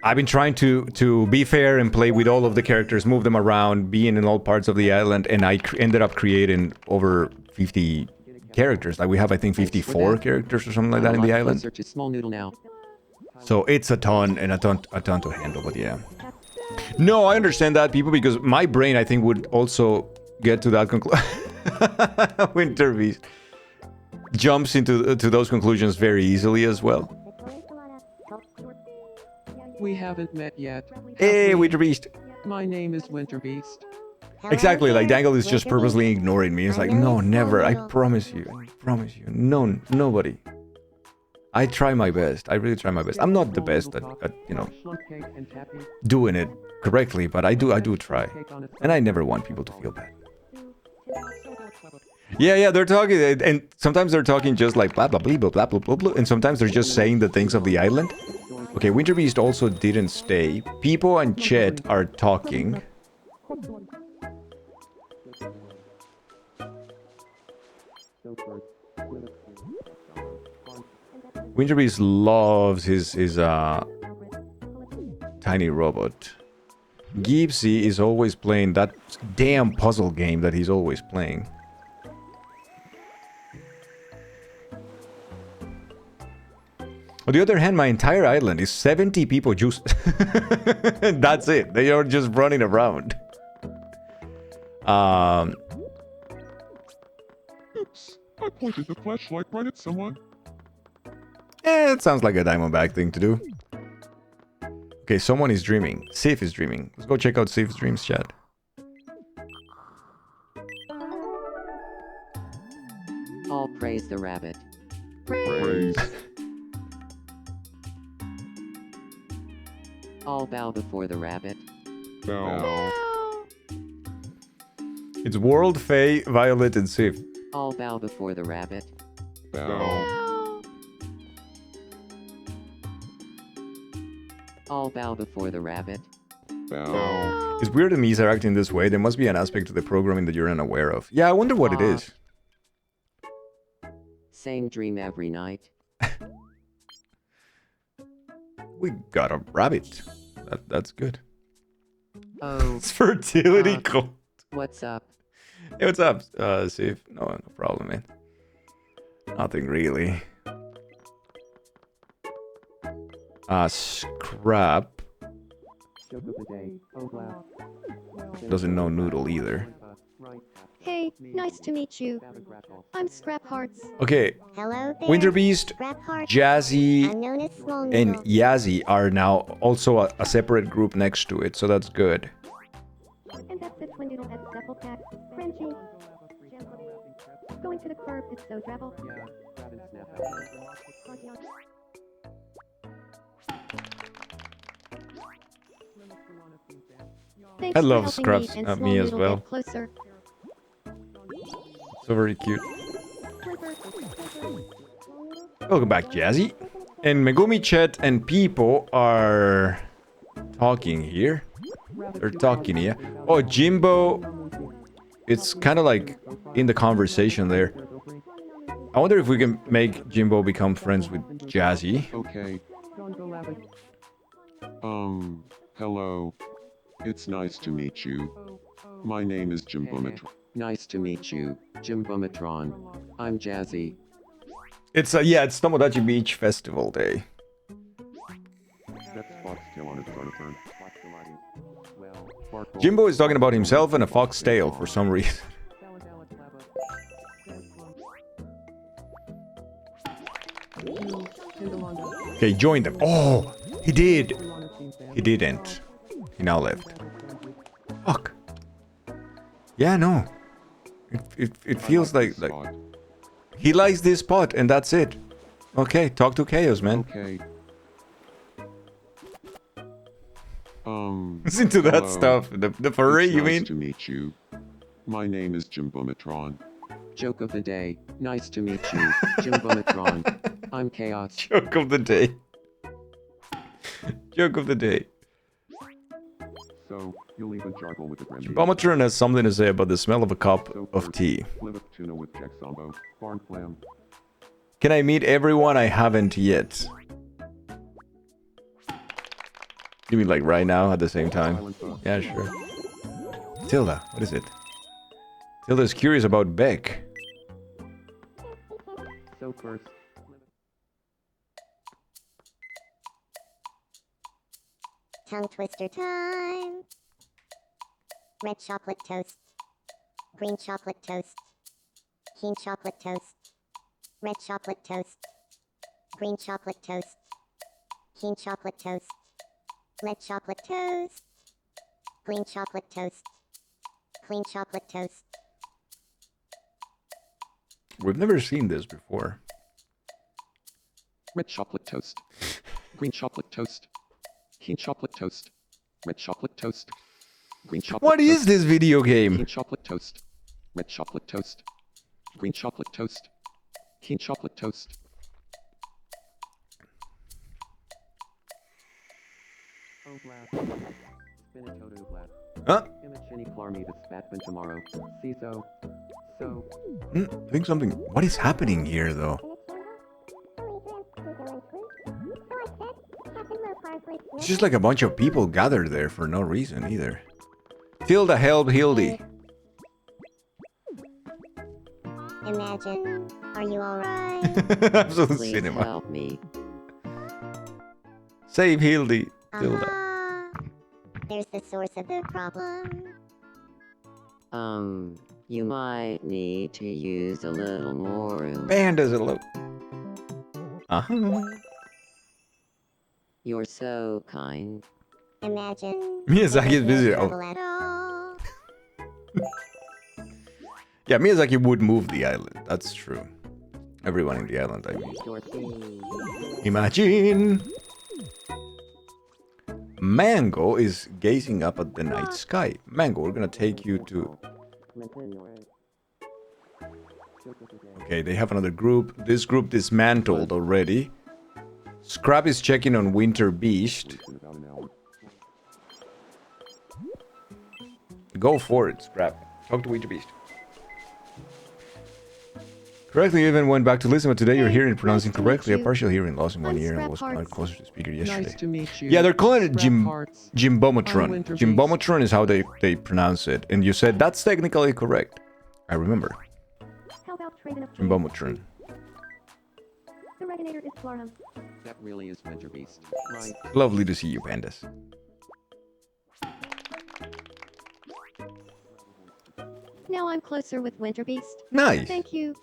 I've been trying to be fair and play with all of the characters, move them around, being in all parts of the island, and I ended up creating over 50 characters. Like we have, I think, 54 characters or something like that in the island. To small noodle now. So it's a ton and a ton to handle. But yeah, no, I understand that, people, because my brain, I think, would also get to that conclusion. Winter Beast jumps into those conclusions very easily as well. We haven't met yet. Hey, Winter Beast. My name is Winter Beast. Exactly, like Dangle is just purposely ignoring me. It's like, no, never. I promise you. No, nobody. I try my best. I really try my best. I'm not the best at doing it correctly, but I do try. And I never want people to feel bad. Yeah, they're talking, and sometimes they're talking just like blah, blah, blah, blah, blah, blah, blah, blah, and sometimes they're just saying the things of the island. Okay, Winter Beast also didn't stay. People and Chet are talking. Winter Beast loves his tiny robot. Gibbsy is always playing that damn puzzle game that he's always playing. On the other hand, my entire island is 70 people just... That's it. They are just running around. Oops, I pointed the flashlight right at someone. It sounds like a Diamondback thing to do. Okay, someone is dreaming. Sif is dreaming. Let's go check out Sif's dreams, chat. All praise the rabbit. Praise. All bow before the rabbit. Bow. It's World, Faye, Violet, and Sif. All bow before the rabbit. Bow. All bow before the rabbit. It's weird that Mies are acting this way. There must be an aspect to the programming that you're unaware of. Yeah, I wonder what it is. Same dream every night. We got a rabbit. That's good. Oh. It's fertility code. What's up? Hey, what's up, Sif? No problem, man. Nothing really. Scrap. Doesn't know Noodle either. Hey, nice to meet you. I'm Scrap Hearts. Okay, Hello there. Winterbeast, Scrap Heart. Jazzy, I'm known as Swole and Noodle. Yazzie are now also a separate group next to it, so that's good. And that's it, Twin Doodle, that's Duffel Pack. Crunchy. Going to the curb, it's so travel. Thanks I for love helping Scraps, me, and me Swole as Noodle well. get closer. So very cute. Welcome back, Jazzy. And Megumi Chat and People are talking here. They're talking here. Oh, Jimbo. It's kind of like in the conversation there. I wonder if we can make Jimbo become friends with Jazzy. Okay. Hello. It's nice to meet you. My name is Jimbomatron. Nice to meet you, Jimbomatron. I'm Jazzy. It's it's Tomodachi Beach Festival Day. That spot's still on its turn. Jimbo is talking about himself and a foxtail for some reason. Okay, join them. Oh, he did. He didn't. He now left. Fuck. Yeah, no. It feels like he likes this spot and that's it. Okay, talk to Chaos, man. Okay. Listen to that hello. stuff. The foray, It's you nice mean? to meet you. My name is Jimbomatron. Joke of the day. Nice to meet you, Jimbomatron. I'm Chaos. Joke of the day. Joke of the day. So, you'll leave a jargle with the Grammy. Bomatron has something to say about the smell of a cup of tea. Live of tuna with Jack Sambo. Barn flam. Can I meet everyone I haven't yet? You mean like right now at the same time? Yeah, sure. Tilda, what is it? Tilda's curious about Beck. So first. Tongue twister time. Red chocolate toast. Green chocolate toast. Keen chocolate toast. Red chocolate toast. Green chocolate toast. Keen chocolate toast. Red chocolate toast. Green chocolate toast. Clean chocolate toast. We've never seen this before. Red chocolate toast. Green chocolate toast. Keen chocolate toast. Red chocolate toast. Green chocolate What is this video game? Keen chocolate toast. Red chocolate toast. Green chocolate toast. Keen chocolate toast. Huh? I think something... What is happening here, though? It's just like a bunch of people gathered there for no reason, either. Tilda, help Hildy. Imagine. Are you alright? Absolute Please cinema. help me. Save Hildy, Tilda. There's the source of the problem. You might need to use a little more room. Panda's a little... Uh-huh. You're so kind. Imagine. Miyazaki is busy. Trouble Oh. at all. Yeah, Miyazaki would move the island. That's true. Everyone in the island, I mean. Your thing. Imagine! Mango is gazing up at the night sky. Mango, we're gonna take you to... Okay, they have another group. This group dismantled already. Scrap is checking on Winter Beast. Go for it, Scrap. Talk to Ouija Beast. Correctly, even went back to listen, but today you're hearing it pronouncing correctly. A partial hearing loss in one ear and was not closer to the speaker yesterday. Nice to meet you. Yeah, they're calling it Hearts. Jimbomotron. Winter Beast. Jimbomotron is how they pronounce it. And you said that's technically correct. I remember. How about trading up Jimbomotron. The Reginator is Florham. That really is Winter Beast. Right. Lovely to see you, pandas. Now I'm closer with Winter Beast. Nice. Thank you.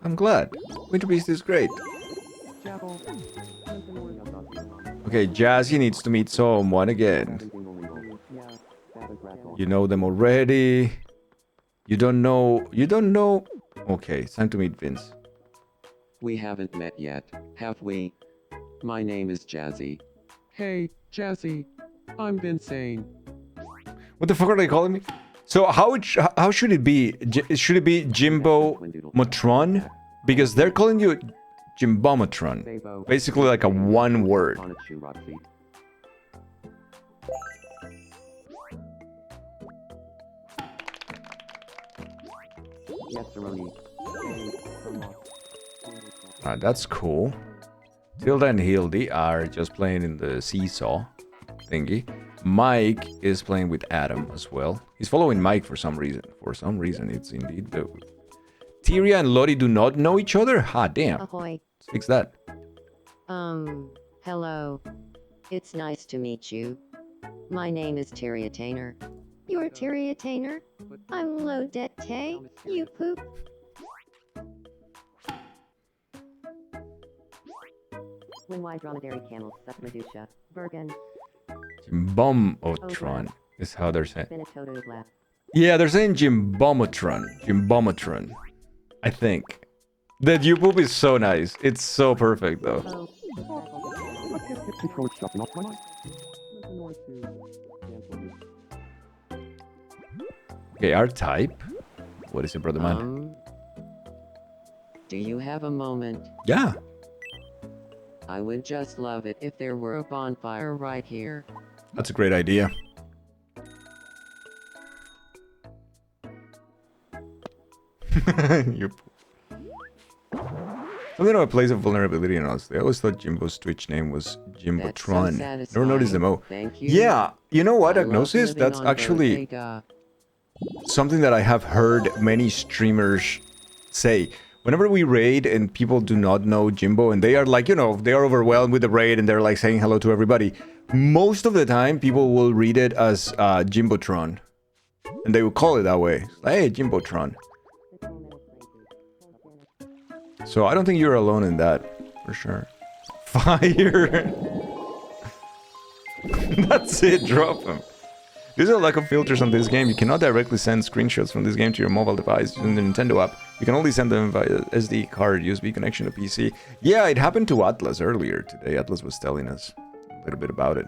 I'm glad. Winter Beast is great. Okay, Jazzy needs to meet someone again. You know them already. You don't know. Okay, it's time to meet Vince. We haven't met yet, have we? My name is Jazzy. Hey, Jazzy. I'm Vinsane. What the fuck are they calling me? So how should it be? Should it be Jimbo Matron? Because they're calling you Jimbomatron. Basically like a one word. That's cool. Tilda and Hildy are just playing in the seesaw thingy. Mike is playing with Adam as well. He's following Mike for some reason. For some reason, it's indeed the... Tyria and Lottie do not know each other? Ha, damn. Ahoy. Let's fix that. Hello. It's nice to meet you. My name is Tyria Tainer. You're Tyria Tainer. I'm Lodette. You poop. When wide dromedary camels suck Medusa. Bergen. Jimbomotron is how they're saying. Benetoto's lap. Yeah, they're saying Jimbomotron. Jimbomotron. I think. The U-poop is so nice. It's so perfect, though. Okay, our type. What is it, brother man? Do you have a moment? Yeah. I would just love it if there were a bonfire right here. That's a great idea. Yep. Something about a place of vulnerability and honestly. I always thought Jimbo's Twitch name was Jimbotron. Never noticed the mo. Thank you. Yeah, you know what, I love Agnosis? living That's on actually Bodega. something that I have heard many streamers say. Whenever we raid and people do not know Jimbo and they are like, you know, they are overwhelmed with the raid and they're like saying hello to everybody. Most of the time, people will read it as Jimbotron. And they will call it that way. Hey, Jimbotron. So I don't think you're alone in that, for sure. Fire! That's it, drop him. There's a lack of filters on this game. You cannot directly send screenshots from this game to your mobile device using the Nintendo app. You can only send them via SD card, USB connection to PC. Yeah, it happened to Atlas earlier today. Atlas was telling us a little bit about it.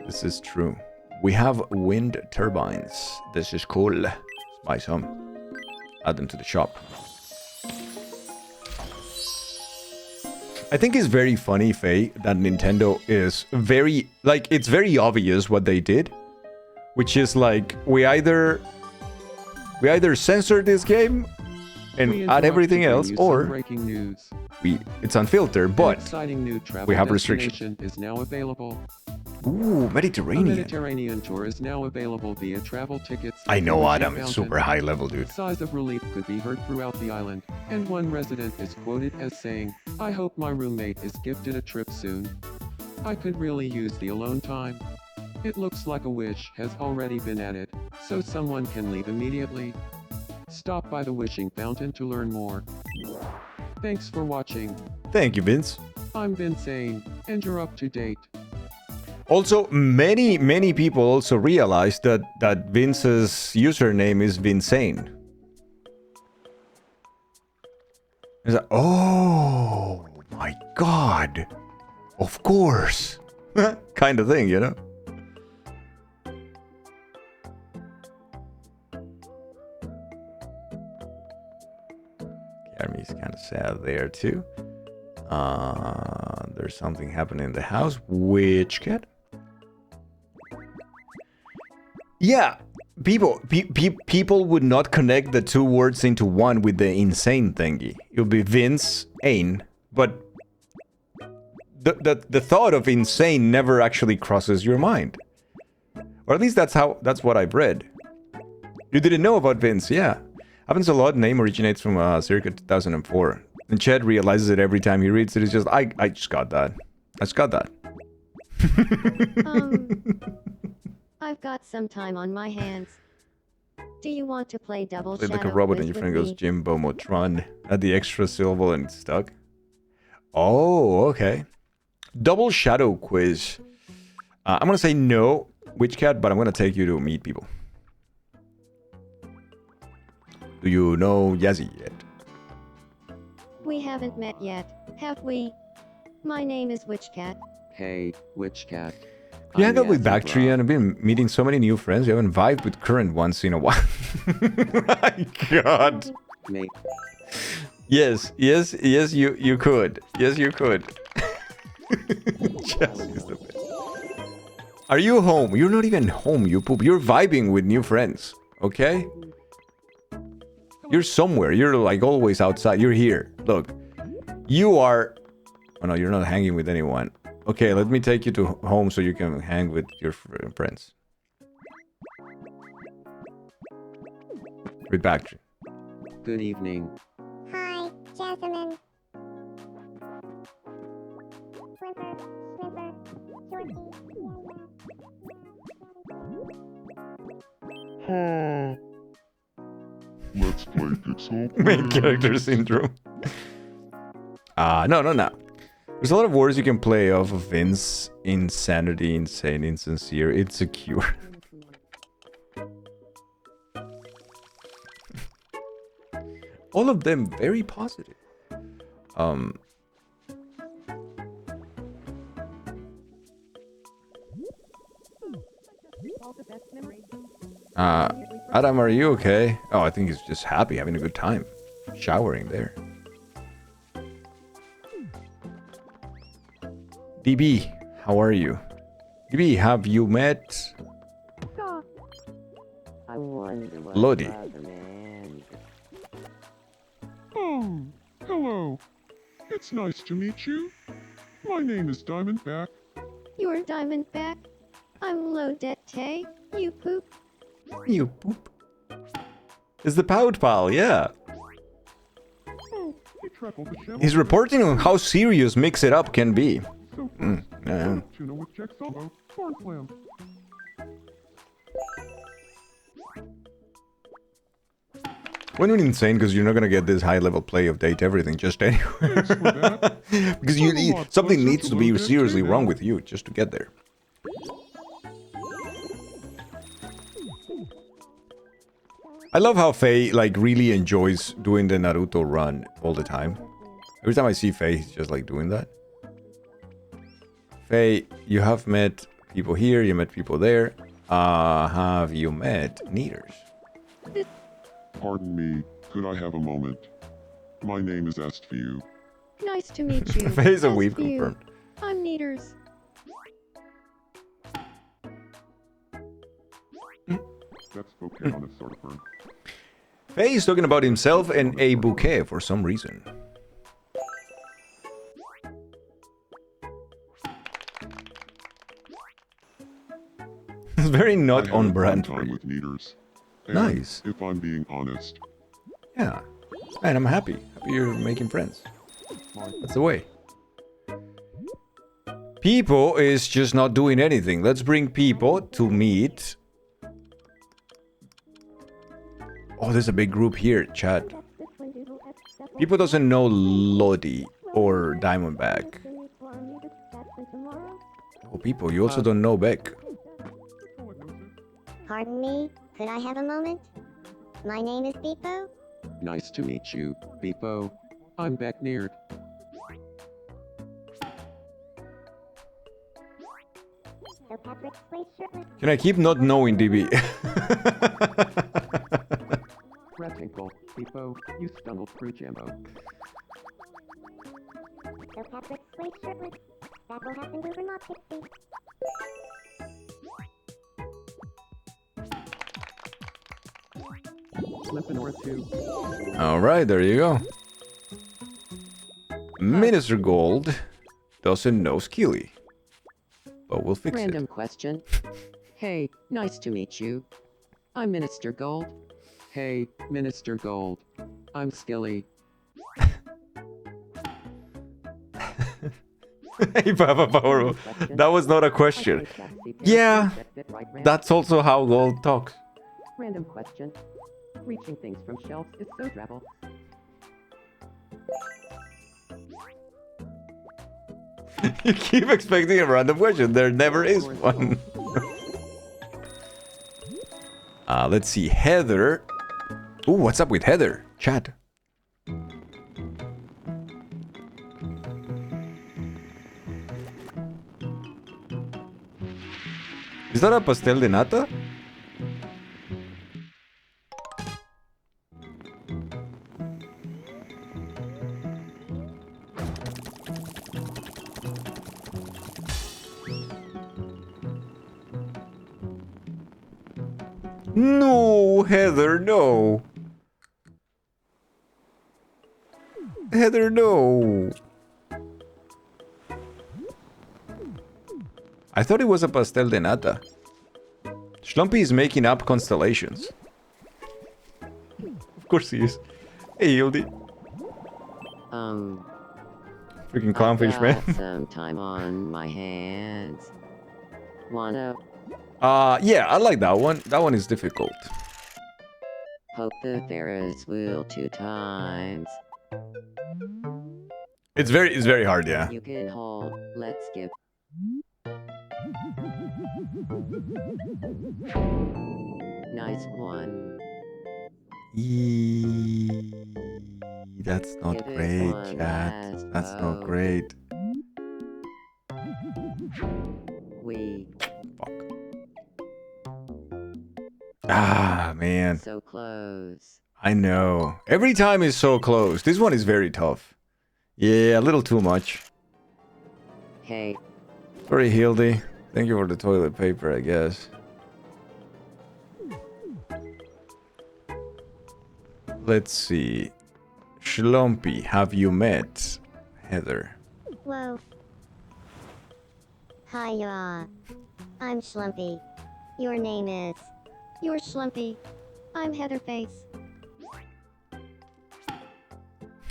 This is true. We have wind turbines. This is cool. Let's buy some. Add them to the shop. I think it's very funny, Faye, that Nintendo is very... Like, it's very obvious what they did. Which is like, we either censor this game and add everything else, or breaking news. it's unfiltered, but exciting new travel we have restrictions. is now available. Ooh, Mediterranean. A Mediterranean tour is now available via travel tickets. I know, Energy Adam. It's Fountain. super high level, dude. Sighs of relief could be heard throughout the island, and one resident is quoted as saying, "I hope my roommate is gifted a trip soon. I could really use the alone time. It looks like a wish has already been added, so someone can leave immediately. Stop by the wishing fountain to learn more." Thanks for watching. Thank you, Vince. I'm Vinsane, and you're up to date. Also, many people also realized that Vince's username is Vinsane. It's like, oh my god, of course, kind of thing, you know. Jeremy's kind of sad there too. There's something happening in the house. Which cat? Yeah, people would not connect the two words into one with the insane thingy. It would be Vince Ain, but the thought of insane never actually crosses your mind. Or at least that's what I've read. You didn't know about Vince, yeah. Happens a lot. Name originates from circa 2004. And Chad realizes it every time he reads it. It's just, I just got that. I just got that. I've got some time on my hands. Do you want to play double Play shadow like a robot quiz and your with friend goes me? Jimbo Motron. Add the extra syllable and it's stuck. Oh, okay. Double shadow quiz. I'm gonna say no, Witch Cat, but I'm gonna take you to meet people. Do you know Yazzie yet? We haven't met yet, have we? My name is Witchcat. Hey, Witch Cat. You hang I'm out with Yazzie, Bactria bro. and I've been meeting so many new friends. You haven't vibed with current ones in a while. My God. Mate, Yes, you could. Yes, you could. Jesse's the best. Are you home? You're not even home, you poop. You're vibing with new friends, okay? You're somewhere. You're like always outside. You're here. Look, you are... Oh no, you're not hanging with anyone. Okay, let me take you to home so you can hang with your friends. With Bactria. good evening. Hi, Jasmine. Swimmer, swimmer, Georgie, Let's play Pixel. Main character syndrome. No. There's a lot of words you can play off of Vince. Insanity, insane, insincere, insecure. All of them very positive. Adam, are you okay? Oh, I think he's just happy, having a good time. Showering there. DB, how are you? DB, have you met I wonder what Lodi? brother man. Oh, hello. It's nice to meet you. My name is Diamondback. You're Diamondback. I'm Lodette. You poop. You poop. It's the Pout Pal, yeah. Oh, he traveled the shell. He's reporting on how serious Mix It Up can be. So Yeah. tuna with Jack Solo, corn clam. When you're insane, because you're not gonna get this high level play of date everything just anywhere. Because something needs to be seriously wrong with you just to get there. I love how Faye like really enjoys doing the Naruto run all the time. Every time I see Faye, he's just like doing that. Faye, you have met people here, you met people there. Have you met Neaters? Pardon me, could I have a moment? My name is Estview. Nice to meet you. Faye's a As weave for you, confirmed. I'm Neaters. That's okay on a sort of firm. Faye is talking about himself and a bouquet for some reason. It's very not on brand for time you. with Neaters. And Nice. If I'm being honest, Yeah. Man, I'm happy. Happy you're making friends. That's the way. People is just not doing anything. Let's bring people to meet. Oh, there's a big group here, chat. People doesn't know Lodi or Diamondback. Oh, people, you also don't know Beck. Pardon me, could I have a moment? My name is Beepo. Nice to meet you, Beepo. I'm Beck Neard. So Patrick plays shirtless. Can I keep not knowing DB? Retinkle, Beepo, you stumbled through Jimbo. So Patrick plays shirtless. That will happen to not 60. flipping or two. Alright, there you go. Minister Gold doesn't know Skilly. But we'll fix Random it. question. Hey, nice to meet you. I'm Minister Gold. Hey, Minister Gold. I'm Skilly. Hey, Papa Power. That was not a question. Yeah, that's also how Gold talks. Random question. Reaching things from shelves is so travel. You keep expecting a random question. There never is one. Let's see. Heather. Ooh, what's up with Heather? Chat. Is that a pastel de nata? No, Heather, no. Heather, no. I thought it was a pastel de nata. Schlumpy is making up constellations. Of course he is. Hey, Hildy. Freaking clownfish, I've man. got some time on my hands. Wanna Yeah, I like that one. That one is difficult. hope the Ferris wheel 2 times. It's very hard, yeah. You can hold. Let's skip. Nice one. That's not Give it great, one chat. last That's not vote. great. We Ah, man. so close. I know. Every time is so close. This one is very tough. Yeah, a little too much. Hey, Sorry, Hildy. Thank you for the toilet paper, I guess. Let's see. Schlumpy, have you met Heather? Whoa. Hiya. I'm Schlumpy. Your name is. You're Schlumpy. I'm Heatherface.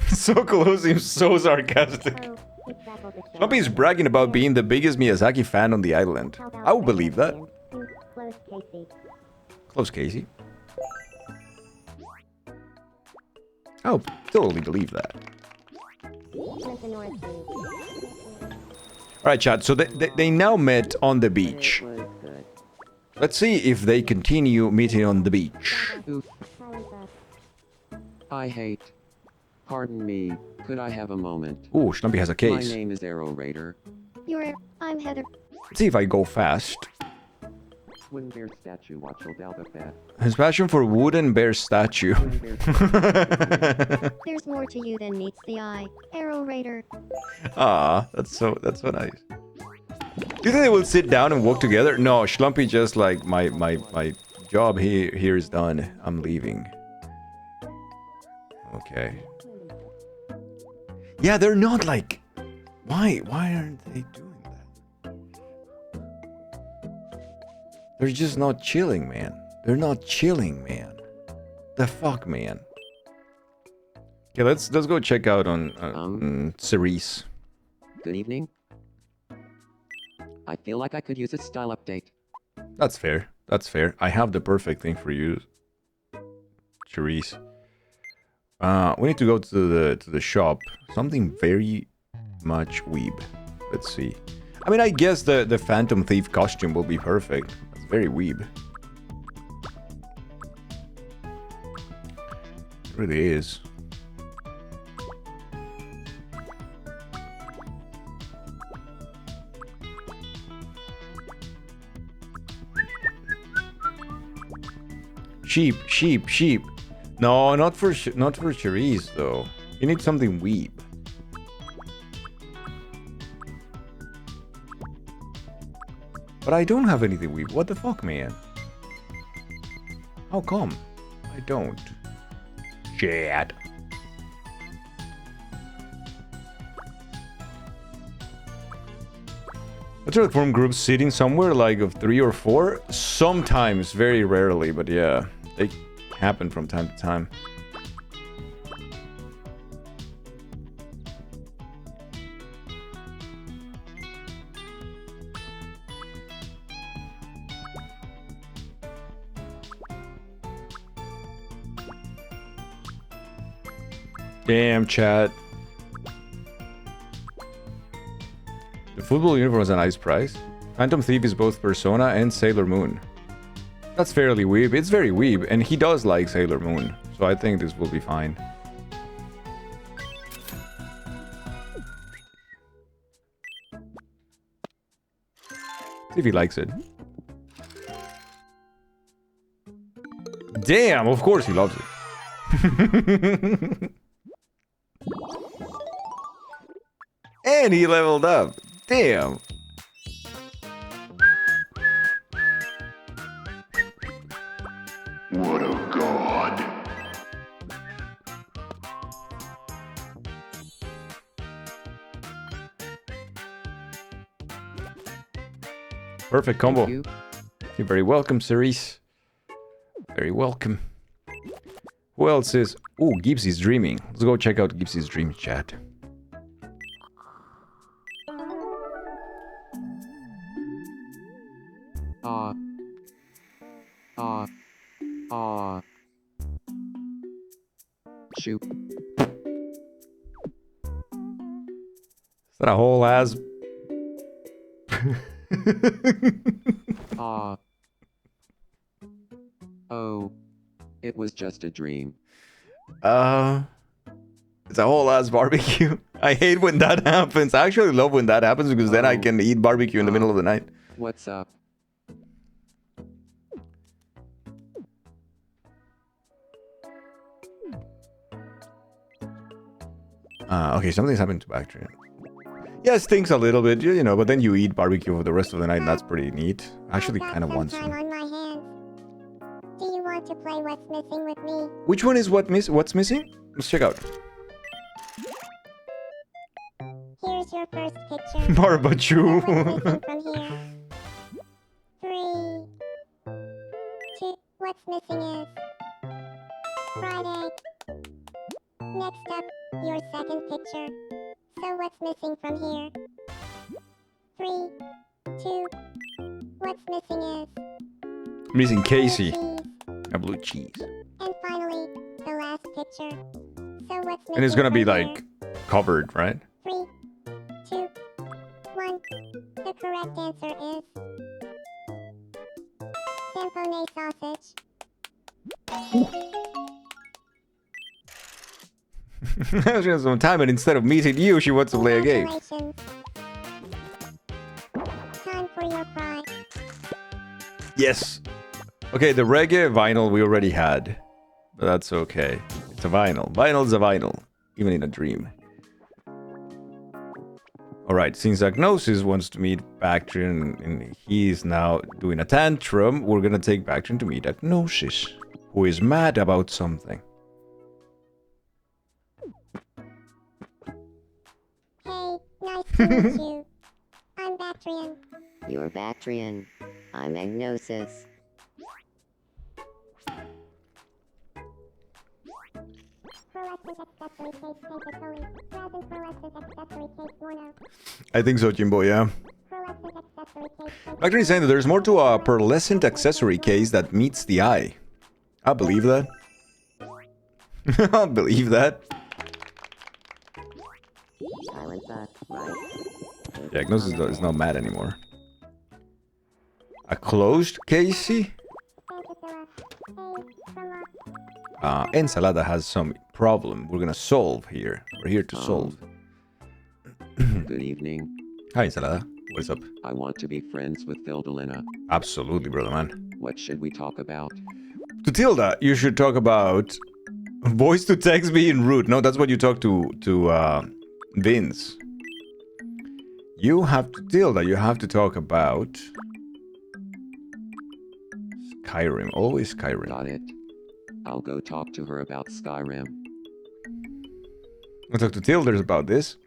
So close, seems so sarcastic. Oh, it's Apple the Show. Schlumpy is bragging about being the biggest Miyazaki fan on the island. How about I would believe that. Close, Casey. Close, Casey. I would totally believe that. Went the North Sea. Alright, chat, so they now met on the beach. it was good. Let's see if they continue meeting on the beach. Oof, Silence us. I hate. Pardon me, could I have a moment? Ooh, Schlumpy has a My case. name is Arrow Raider. I'm Heather. Let's see if I go fast. Wooden bear statue watch Aldalbafat. His passion for wooden bear statue. Wooden bear There's more to you than meets the eye. Arrow Raider. Ah, that's so nice. Do you think they will sit down and work together? No, Schlumpy just like my job here is done. I'm leaving. Okay. Yeah, they're not like. Why aren't they doing that? They're just not chilling, man. They're not chilling, man. The fuck, man. Okay, let's go check out on Cerise. Good evening. I feel like I could use a style update. That's fair. That's fair. I have the perfect thing for you, Cerise. We need to go to the shop. Something very much weeb. Let's see. I mean, I guess the Phantom Thief costume will be perfect. It's very weeb. It really is. Sheep, sheep, sheep. No, not for Cherise though. You need something weeb. But I don't have anything weeb. What the fuck, man? How come? I don't. Shit. I try to form groups sitting somewhere like of 3 or 4. Sometimes, very rarely, but yeah, they happen from time to time. Damn, chat. The football uniform is a nice price. Phantom Thief is both Persona and Sailor Moon. That's fairly weeb. It's very weeb, and he does like Sailor Moon. So I think this will be fine. See if he likes it. Damn, of course he loves it. And he leveled up. Damn. What a god. Perfect combo. Thank you. You're very welcome, Cerise. Very welcome. Who else is... Ooh, Gibbsy's dreaming. Let's go check out Gibbsy's dream chat. Shoot. Is that a whole ass... Oh. It was just a dream. It's a whole ass barbecue. I hate when that happens. I actually love when that happens because then I can eat barbecue in the middle of the night. What's up? Okay, something's happened to Bactrian. Yeah, it stinks a little bit, you know, but then you eat barbecue for the rest of the night, and that's pretty neat. I actually kind of want some. On my hands. Do you want to play What's Missing with me? Which one is what's missing? Let's check out. Here's your first picture. Barbecue. What's missing from here? 3, 2. What's missing is Friday. Next up, your second picture. So what's missing from here? 3, 2. What's missing is Missing Casey. cheese. A blue cheese. And finally, the last picture. So what's missing And it's gonna be from like covered, right? 3, 2, 1. The correct answer is Symphony sausage. She has some time, and instead of meeting you, she wants to play a game. Congratulations. Time for your prize. Yes. Okay, the reggae vinyl we already had. But that's okay. It's a vinyl. Vinyl's a vinyl. Even in a dream. Alright, since Agnosis wants to meet Bactrian and he's now doing a tantrum, we're gonna take Bactrian to meet Agnosis, who is mad about something. Hey, nice to meet you. I'm Bactrian. You're Bactrian. I'm Agnosis. Fluorescent accessory case paper Tully. Resin fluorescent accessory case Warno. I think so, Jimbo, yeah. Fluorescent accessory case paper Bactrian is saying that there's more to a pearlescent accessory case that meets the eye. I believe that. I believe that. Silent that, right? Yeah, Agnosis is not mad anymore. A closed Casey? Ensalada has some problem we're gonna solve here. We're here to solve. Good evening. Hi, Ensalada. What's up? I want to be friends with Vildalina. Absolutely, brother man. What should we talk about? To Tilda, you should talk about voice to text being rude. No, that's what you talk to Vince. You have to, Tilda, you have to talk about Skyrim. Always Skyrim. Got it. I'll go talk to her about Skyrim. I'll talk to Tilders about this.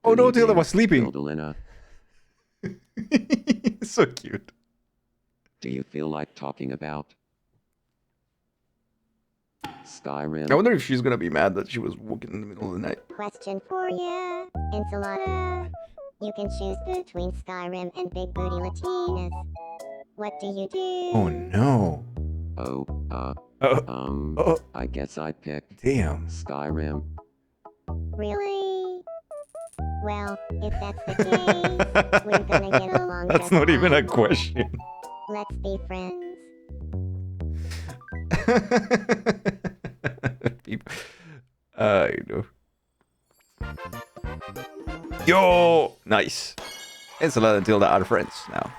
Oh Good no, Tilda evening, was sleeping. Tildalina. So cute. Do you feel like talking about Skyrim? I wonder if she's gonna be mad that she was woken in the middle of the night. Question for ya, Enchilada. You can choose between Skyrim and Big Booty Latinas. What do you do? Oh no. I guess I'd pick Damn. Skyrim. Really? Well, if that's the case, we're gonna get along That's just not even a fine. question. Let's be friends. You know. Yo! Nice. Enchilada and Tilda are friends now.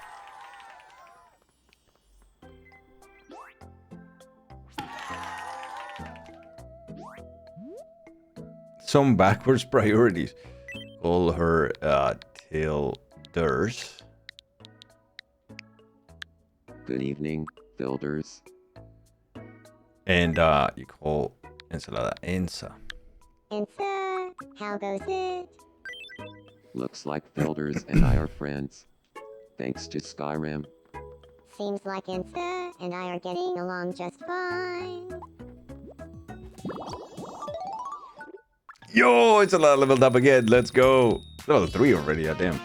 Some backwards priorities. Call her Tilders. Good evening, builders. And you call Enchilada Ensa. Ensa, how goes it? Looks like builders and I are friends. Thanks to Skyrim. Seems like Ensa and I are getting along just fine. Yo, Enchilada leveled up again. Let's go. Level 3 already, damn.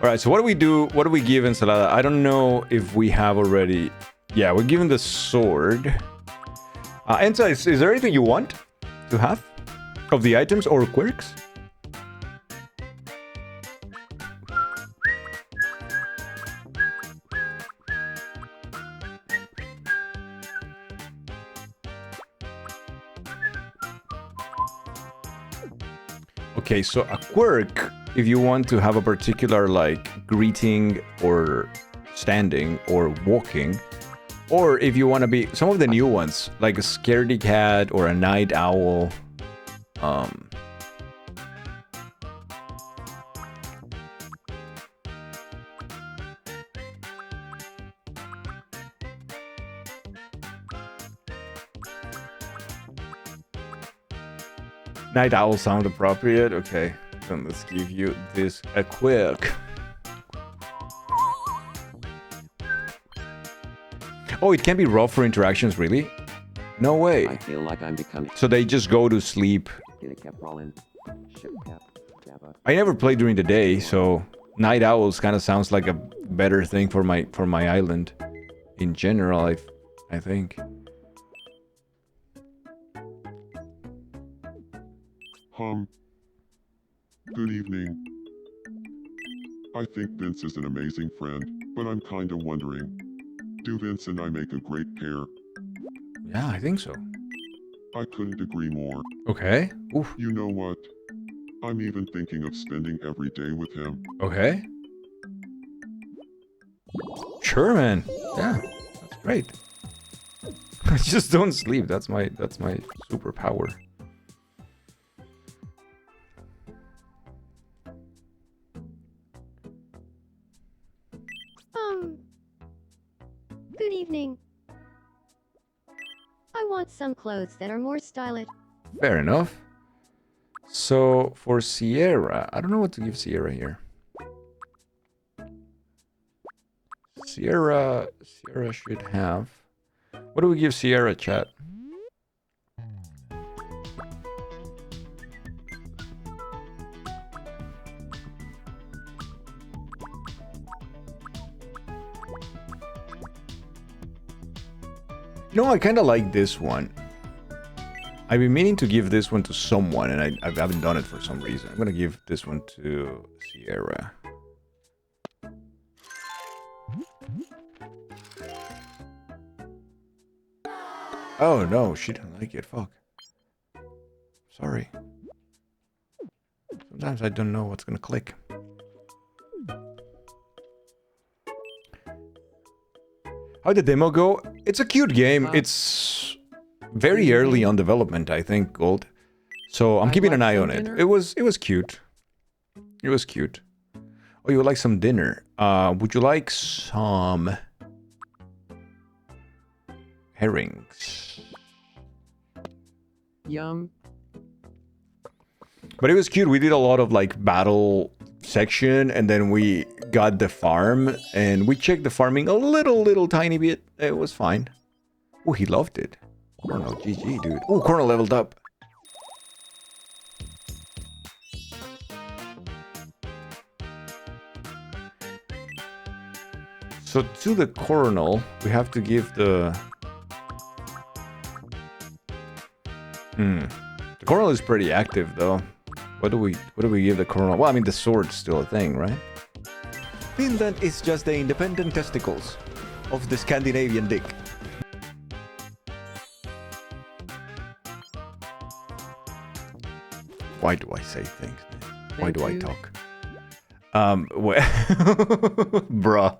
Alright, so what do we do? What do we give Enchilada? I don't know if we have already. Yeah, we're giving the sword. Ensa, is there anything you want to have? Of the items or quirks? Okay, so a quirk, if you want to have a particular, like, greeting or standing or walking, or if you want to be some of the new ones, like a scaredy cat or a night owl. Night owl sound appropriate? Okay, then let's give you this a quirk. Oh, it can be rough for interactions, really? No way. I feel like I'm becoming. So they just go to sleep. I never play during the day, so night owls kind of sounds like a better thing for my island. In general, I think. Good evening. I think Vince is an amazing friend, but I'm kinda wondering, do Vince and I make a great pair? Yeah, I think so. I couldn't agree more. Okay. Oof. You know what? I'm even thinking of spending every day with him. Okay. Sure, man. Yeah, that's great. I just don't sleep. That's my superpower. Good evening. I want some clothes that are more stylish. Fair enough. So for Sierra, I don't know what to give Sierra here. Sierra should have. What do we give Sierra, chat? You know, I kind of like this one. I've been meaning to give this one to someone, and I haven't done it for some reason. I'm gonna give this one to Sierra. Oh no, she didn't like it. Fuck. Sorry. Sometimes I don't know what's gonna click. How'd the demo go? It's a cute game. It's very early on development, I think, Gold. So I'm keeping an eye on it. It was cute. It was cute. Oh, you would like some dinner? Would you like some herrings. Yum. But it was cute. We did a lot of like battle section, and then we got the farm, and we checked the farming a little tiny bit. It was fine. Oh, he loved it. Colonel, GG, dude. Oh, Colonel leveled up. So to the Colonel, we have to give the... The Colonel is pretty active, though. What do we give the Colonel? Well, I mean, the sword's still a thing, right? Finland is just the independent testicles of the Scandinavian dick. Why do I say things, man? Why do I talk? Bruh.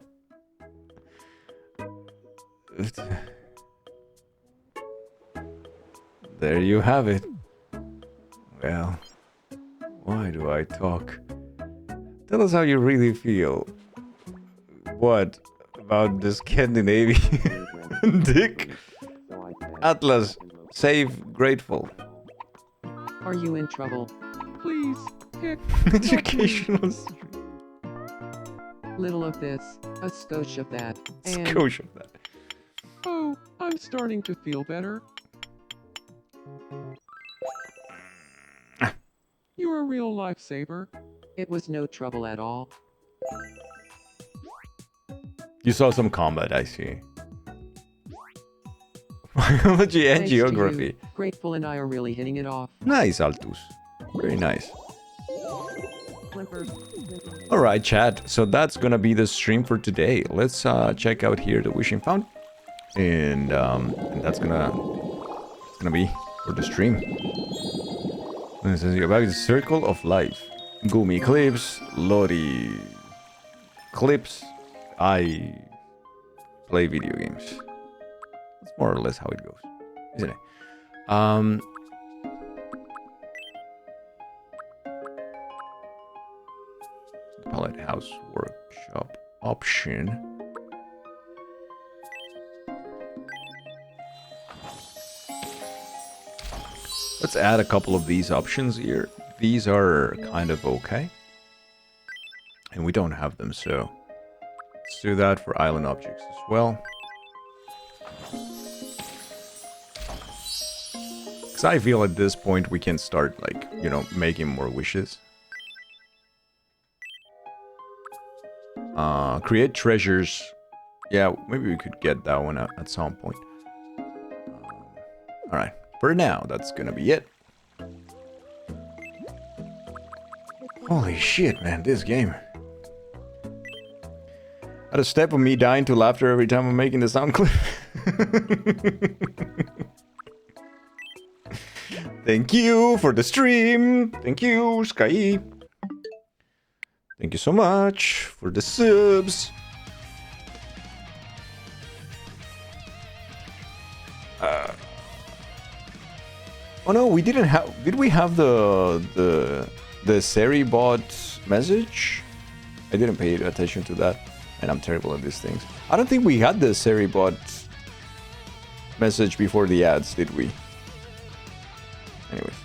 There you have it. Well, why do I talk? Tell us how you really feel. What about the Scandinavian dick? Atlas, save grateful. Are you in trouble? Please, pick. Educational. Little of this, a skosh of that, and... Skosh of that. Oh, I'm starting to feel better. You're a real lifesaver. It was no trouble at all. You saw some combat, I see. Biology and Thanks to geography. you, Grateful and I are really hitting it off. Nice, Altus. Very nice. Clippers. Alright, chat. So that's gonna be the stream for today. Let's check out here the wishing fountain. And that's gonna be for the stream. And it says about the circle of life. Gumi clips, Lori clips. I play video games. That's more or less how it goes, isn't it? Palette house workshop option. Let's add a couple of these options here. These are kind of okay. And we don't have them, so let's do that for island objects as well. Because I feel at this point we can start, like, you know, making more wishes. Create treasures. Yeah, maybe we could get that one at some point. Alright, for now, that's gonna be it. Holy shit, man, this game. At a step of me dying to laughter every time I'm making the sound clip. Thank you for the stream. Thank you, Sky. Thank you so much for the subs. Oh no, we didn't have. Did we have the Seri bot message? I didn't pay attention to that, and I'm terrible at these things. I don't think we had the Seri bot message before the ads, did we? Anyways.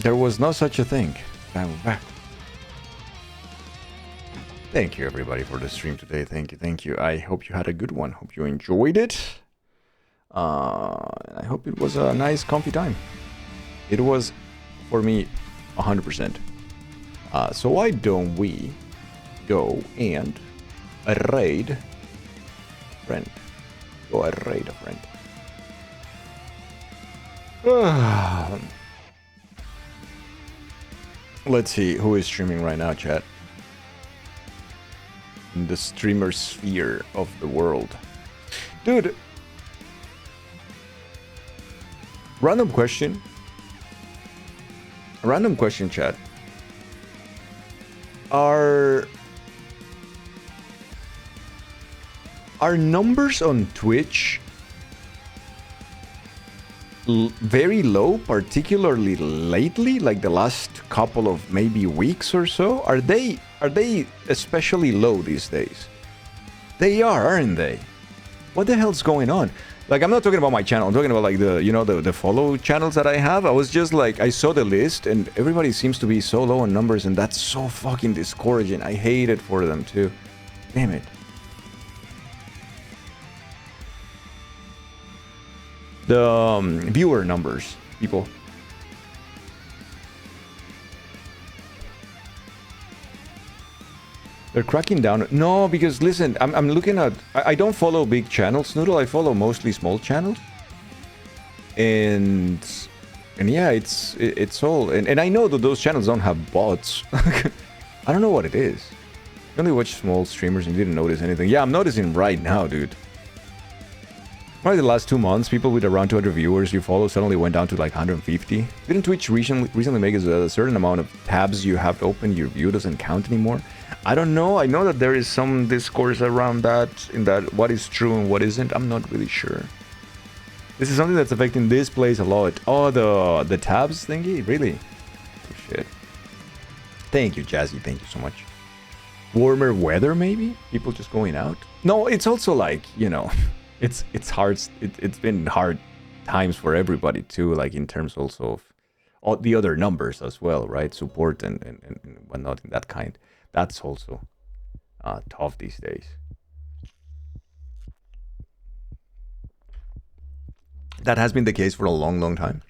There was no such a thing. Thank you everybody for the stream today. Thank you, thank you. I hope you had a good one. Hope you enjoyed it. I hope it was a nice, comfy time. It was, for me, 100%. So why don't we go and raid friend? Go and raid a friend. Let's see who is streaming right now, chat. In the streamer sphere of the world. Dude. Random question. Random question, chat. Are numbers on Twitch very low, particularly lately, like the last couple of maybe weeks or so. Are they especially low these days? They are, aren't they? What the hell's going on? Like, I'm not talking about my channel. I'm talking about like the, you know, the follow channels that I have. I was just like, I saw the list and everybody seems to be so low on numbers, and that's so fucking discouraging. I hate it for them too. Damn it. The viewer numbers, people. They're cracking down. No, because listen, I'm looking at... I don't follow big channels, Noodle. I follow mostly small channels. And yeah, it's all... And I know that those channels don't have bots. I don't know what it is. You only watch small streamers and you didn't notice anything. Yeah, I'm noticing right now, dude. Probably the last 2 months, people with around 200 viewers you follow suddenly went down to like 150. Didn't Twitch recently make a certain amount of tabs you have to open, your view doesn't count anymore? I don't know. I know that there is some discourse around that, in that what is true and what isn't. I'm not really sure. This is something that's affecting this place a lot. Oh, the tabs thingy? Really? Oh, shit. Thank you, Jazzy. Thank you so much. Warmer weather, maybe? People just going out? No, it's also like, you know... It's hard. It's been hard times for everybody too, like in terms also of all the other numbers as well, right? Support and whatnot in that kind. That's also tough these days. That has been the case for a long time.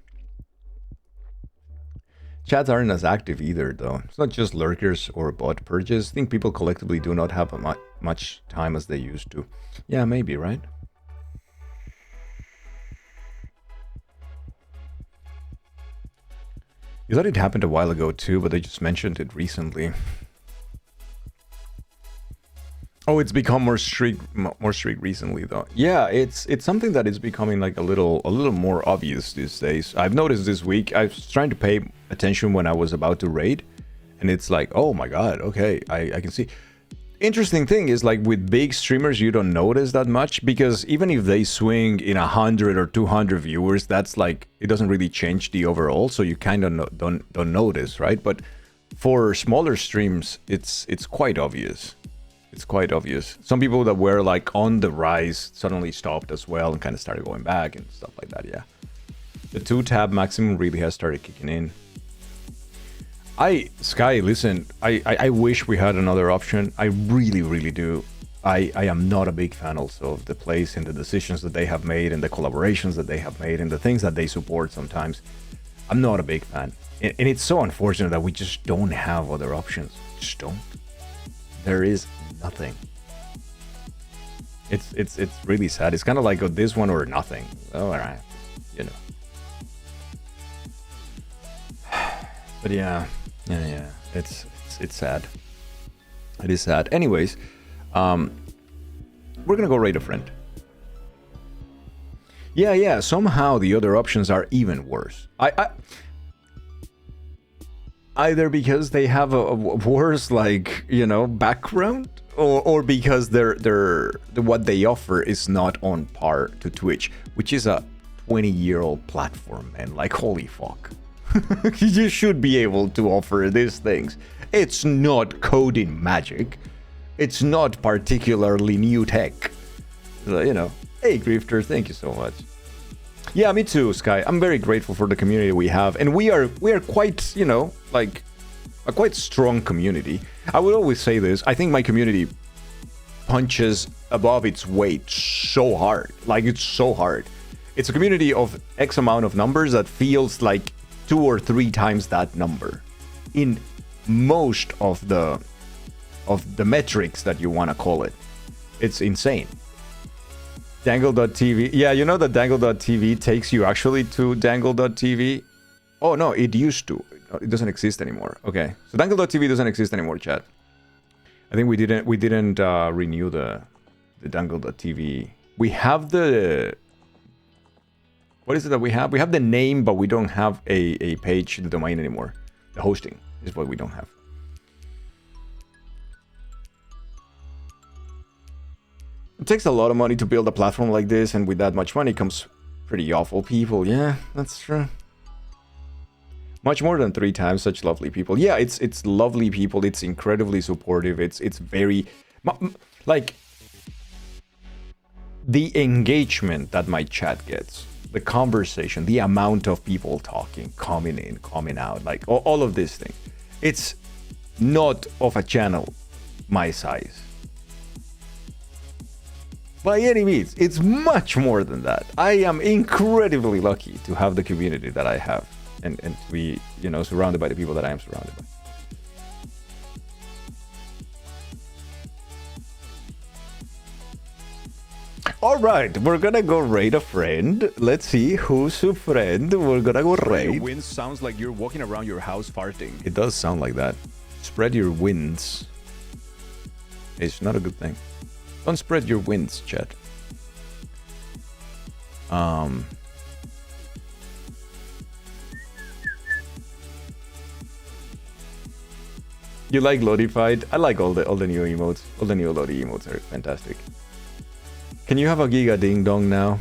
Chats aren't as active either, though. It's not just lurkers or bot purges. I think people collectively do not have much time as they used to. Yeah, maybe, right? You thought it happened a while ago too, but they just mentioned it recently. Oh, it's become more strict recently though. Yeah, it's something that is becoming like a little more obvious these days. I've noticed this week. I was trying to pay attention when I was about to raid, and it's like, oh my god, okay, I can see. Interesting thing is, like with big streamers, you don't notice that much, because even if they swing in 100 or 200 viewers, that's like, it doesn't really change the overall, so you kind of don't notice, right? But for smaller streams, it's quite obvious. It's quite obvious. Some people that were like on the rise suddenly stopped as well and kind of started going back and stuff like that. Yeah, the 2-tab maximum really has started kicking in. Sky, listen, I wish we had another option. I really do. I am not a big fan also of the place and the decisions that they have made and the collaborations that they have made and the things that they support sometimes. I'm not a big fan. And it's so unfortunate that we just don't have other options. Just don't. There is nothing. It's really sad. It's kind of like this one or nothing. Oh, all right. You know. But yeah, it's sad. It is sad. Anyways, we're gonna go raid a friend. Yeah. Somehow the other options are even worse. Either because they have a worse, like, you know, background, or because what they offer is not on par to Twitch, which is a 20-year-old platform, man. Like, holy fuck. You should be able to offer these things. It's not coding magic. It's not particularly new tech. You know. Hey, Grifter, thank you so much. Yeah, me too, Sky. I'm very grateful for the community we have, and we are quite, you know, like a quite strong community. I would always say this. I think my community punches above its weight so hard. Like, it's so hard. It's a community of X amount of numbers that feels like 2 or 3 times that number in most of the metrics that you want to call it. It's insane. Dangle.tv. Yeah, you know that Dangle.tv takes you actually to Dangle.tv. Oh no, it used to. It doesn't exist anymore. Okay, so Dangle.tv doesn't exist anymore, chat. I think we didn't renew the Dangle.tv. We have the... What is it that we have? We have the name, but we don't have a page in the domain anymore. The hosting is what we don't have. It takes a lot of money to build a platform like this, and with that much money comes pretty awful people. Yeah, that's true. Much more than 3 times such lovely people. Yeah, it's lovely people. It's incredibly supportive. It's very like the engagement that my chat gets, the conversation, the amount of people talking, coming in, coming out, like all of these things. It's not of a channel my size. By any means, it's much more than that. I am incredibly lucky to have the community that I have and to be, you know, surrounded by the people that I am surrounded by. All right, we're gonna go raid a friend. Let's see who's a friend. We're gonna go raid. Your wings sounds like you're walking around your house farting. It does sound like that. Spread your wings. It's not a good thing. Don't spread your wings, chat. You like Lodified? I like all the new emotes. All the new Lodi emotes are fantastic. Can you have a Giga Ding Dong now?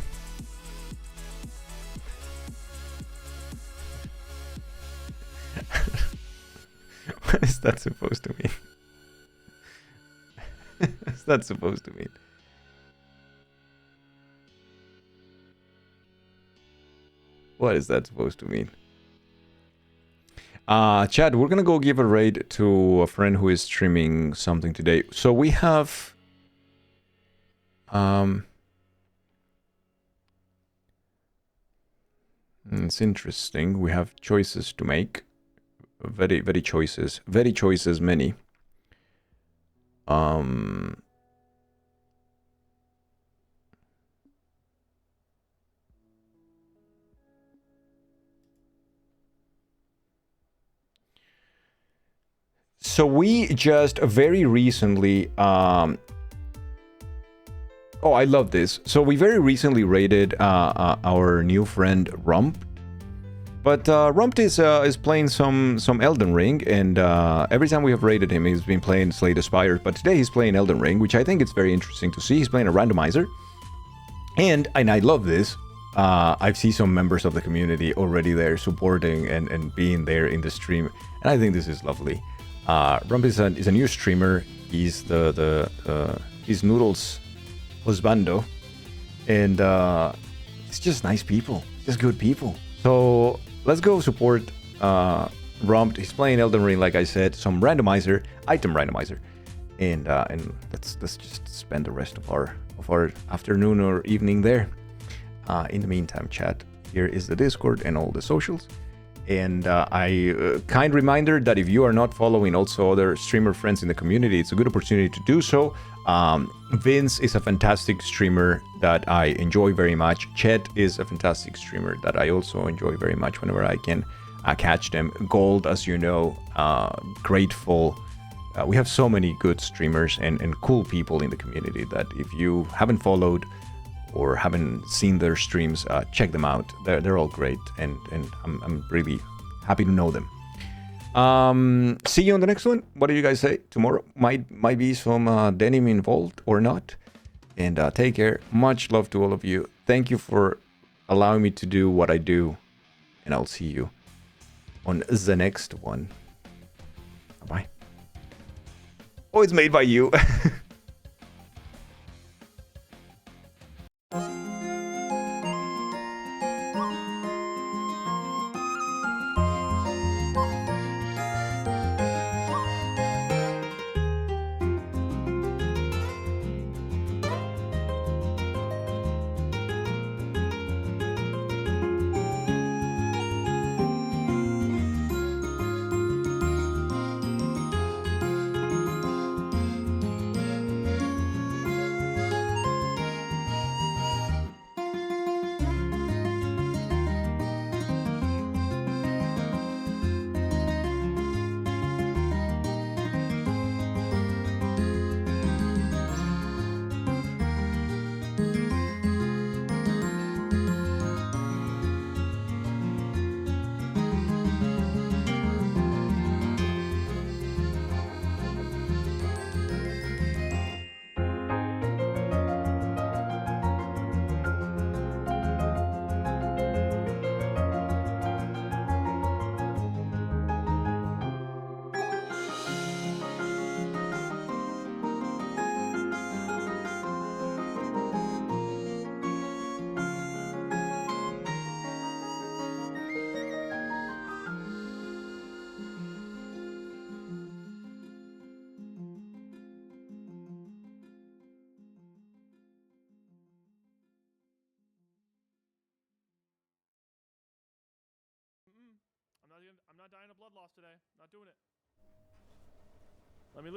What is that supposed to mean? What is that supposed to mean? What is that supposed to mean? Chad, we're gonna go give a raid to a friend who is streaming something today. So we have it's interesting. We have choices to make. Very choices many. So we just very recently oh, I love this. So we very recently raided our new friend Rump. But Rump is playing some Elden Ring, and every time we have raided him, he's been playing Slay the Spire. But today he's playing Elden Ring, which I think it's very interesting to see. He's playing a randomizer. And I love this. I've seen some members of the community already there supporting and being there in the stream. And I think this is lovely. Rump is a new streamer. He's he's Noodles husbando. And it's just nice people. Just good people. So let's go support Rump. He's playing Elden Ring, like I said, some randomizer, item randomizer, and let's just spend the rest of our afternoon or evening there. In the meantime, chat, here is the Discord and all the socials. And kind reminder that if you are not following also other streamer friends in the community, it's a good opportunity to do so. Vince is a fantastic streamer that I enjoy very much. Chet is a fantastic streamer that I also enjoy very much whenever I can catch them. Gold, as you know, Grateful. We have so many good streamers and cool people in the community that if you haven't followed or haven't seen their streams, check them out. They're all great, and I'm really happy to know them. See you on the next one. What do you guys say? Tomorrow might be some denim involved or not. And take care. Much love to all of you. Thank you for allowing me to do what I do. And I'll see you on the next one. Bye-bye. Oh, it's made by you. I'm not dying of blood loss today. Not doing it. Let me leave.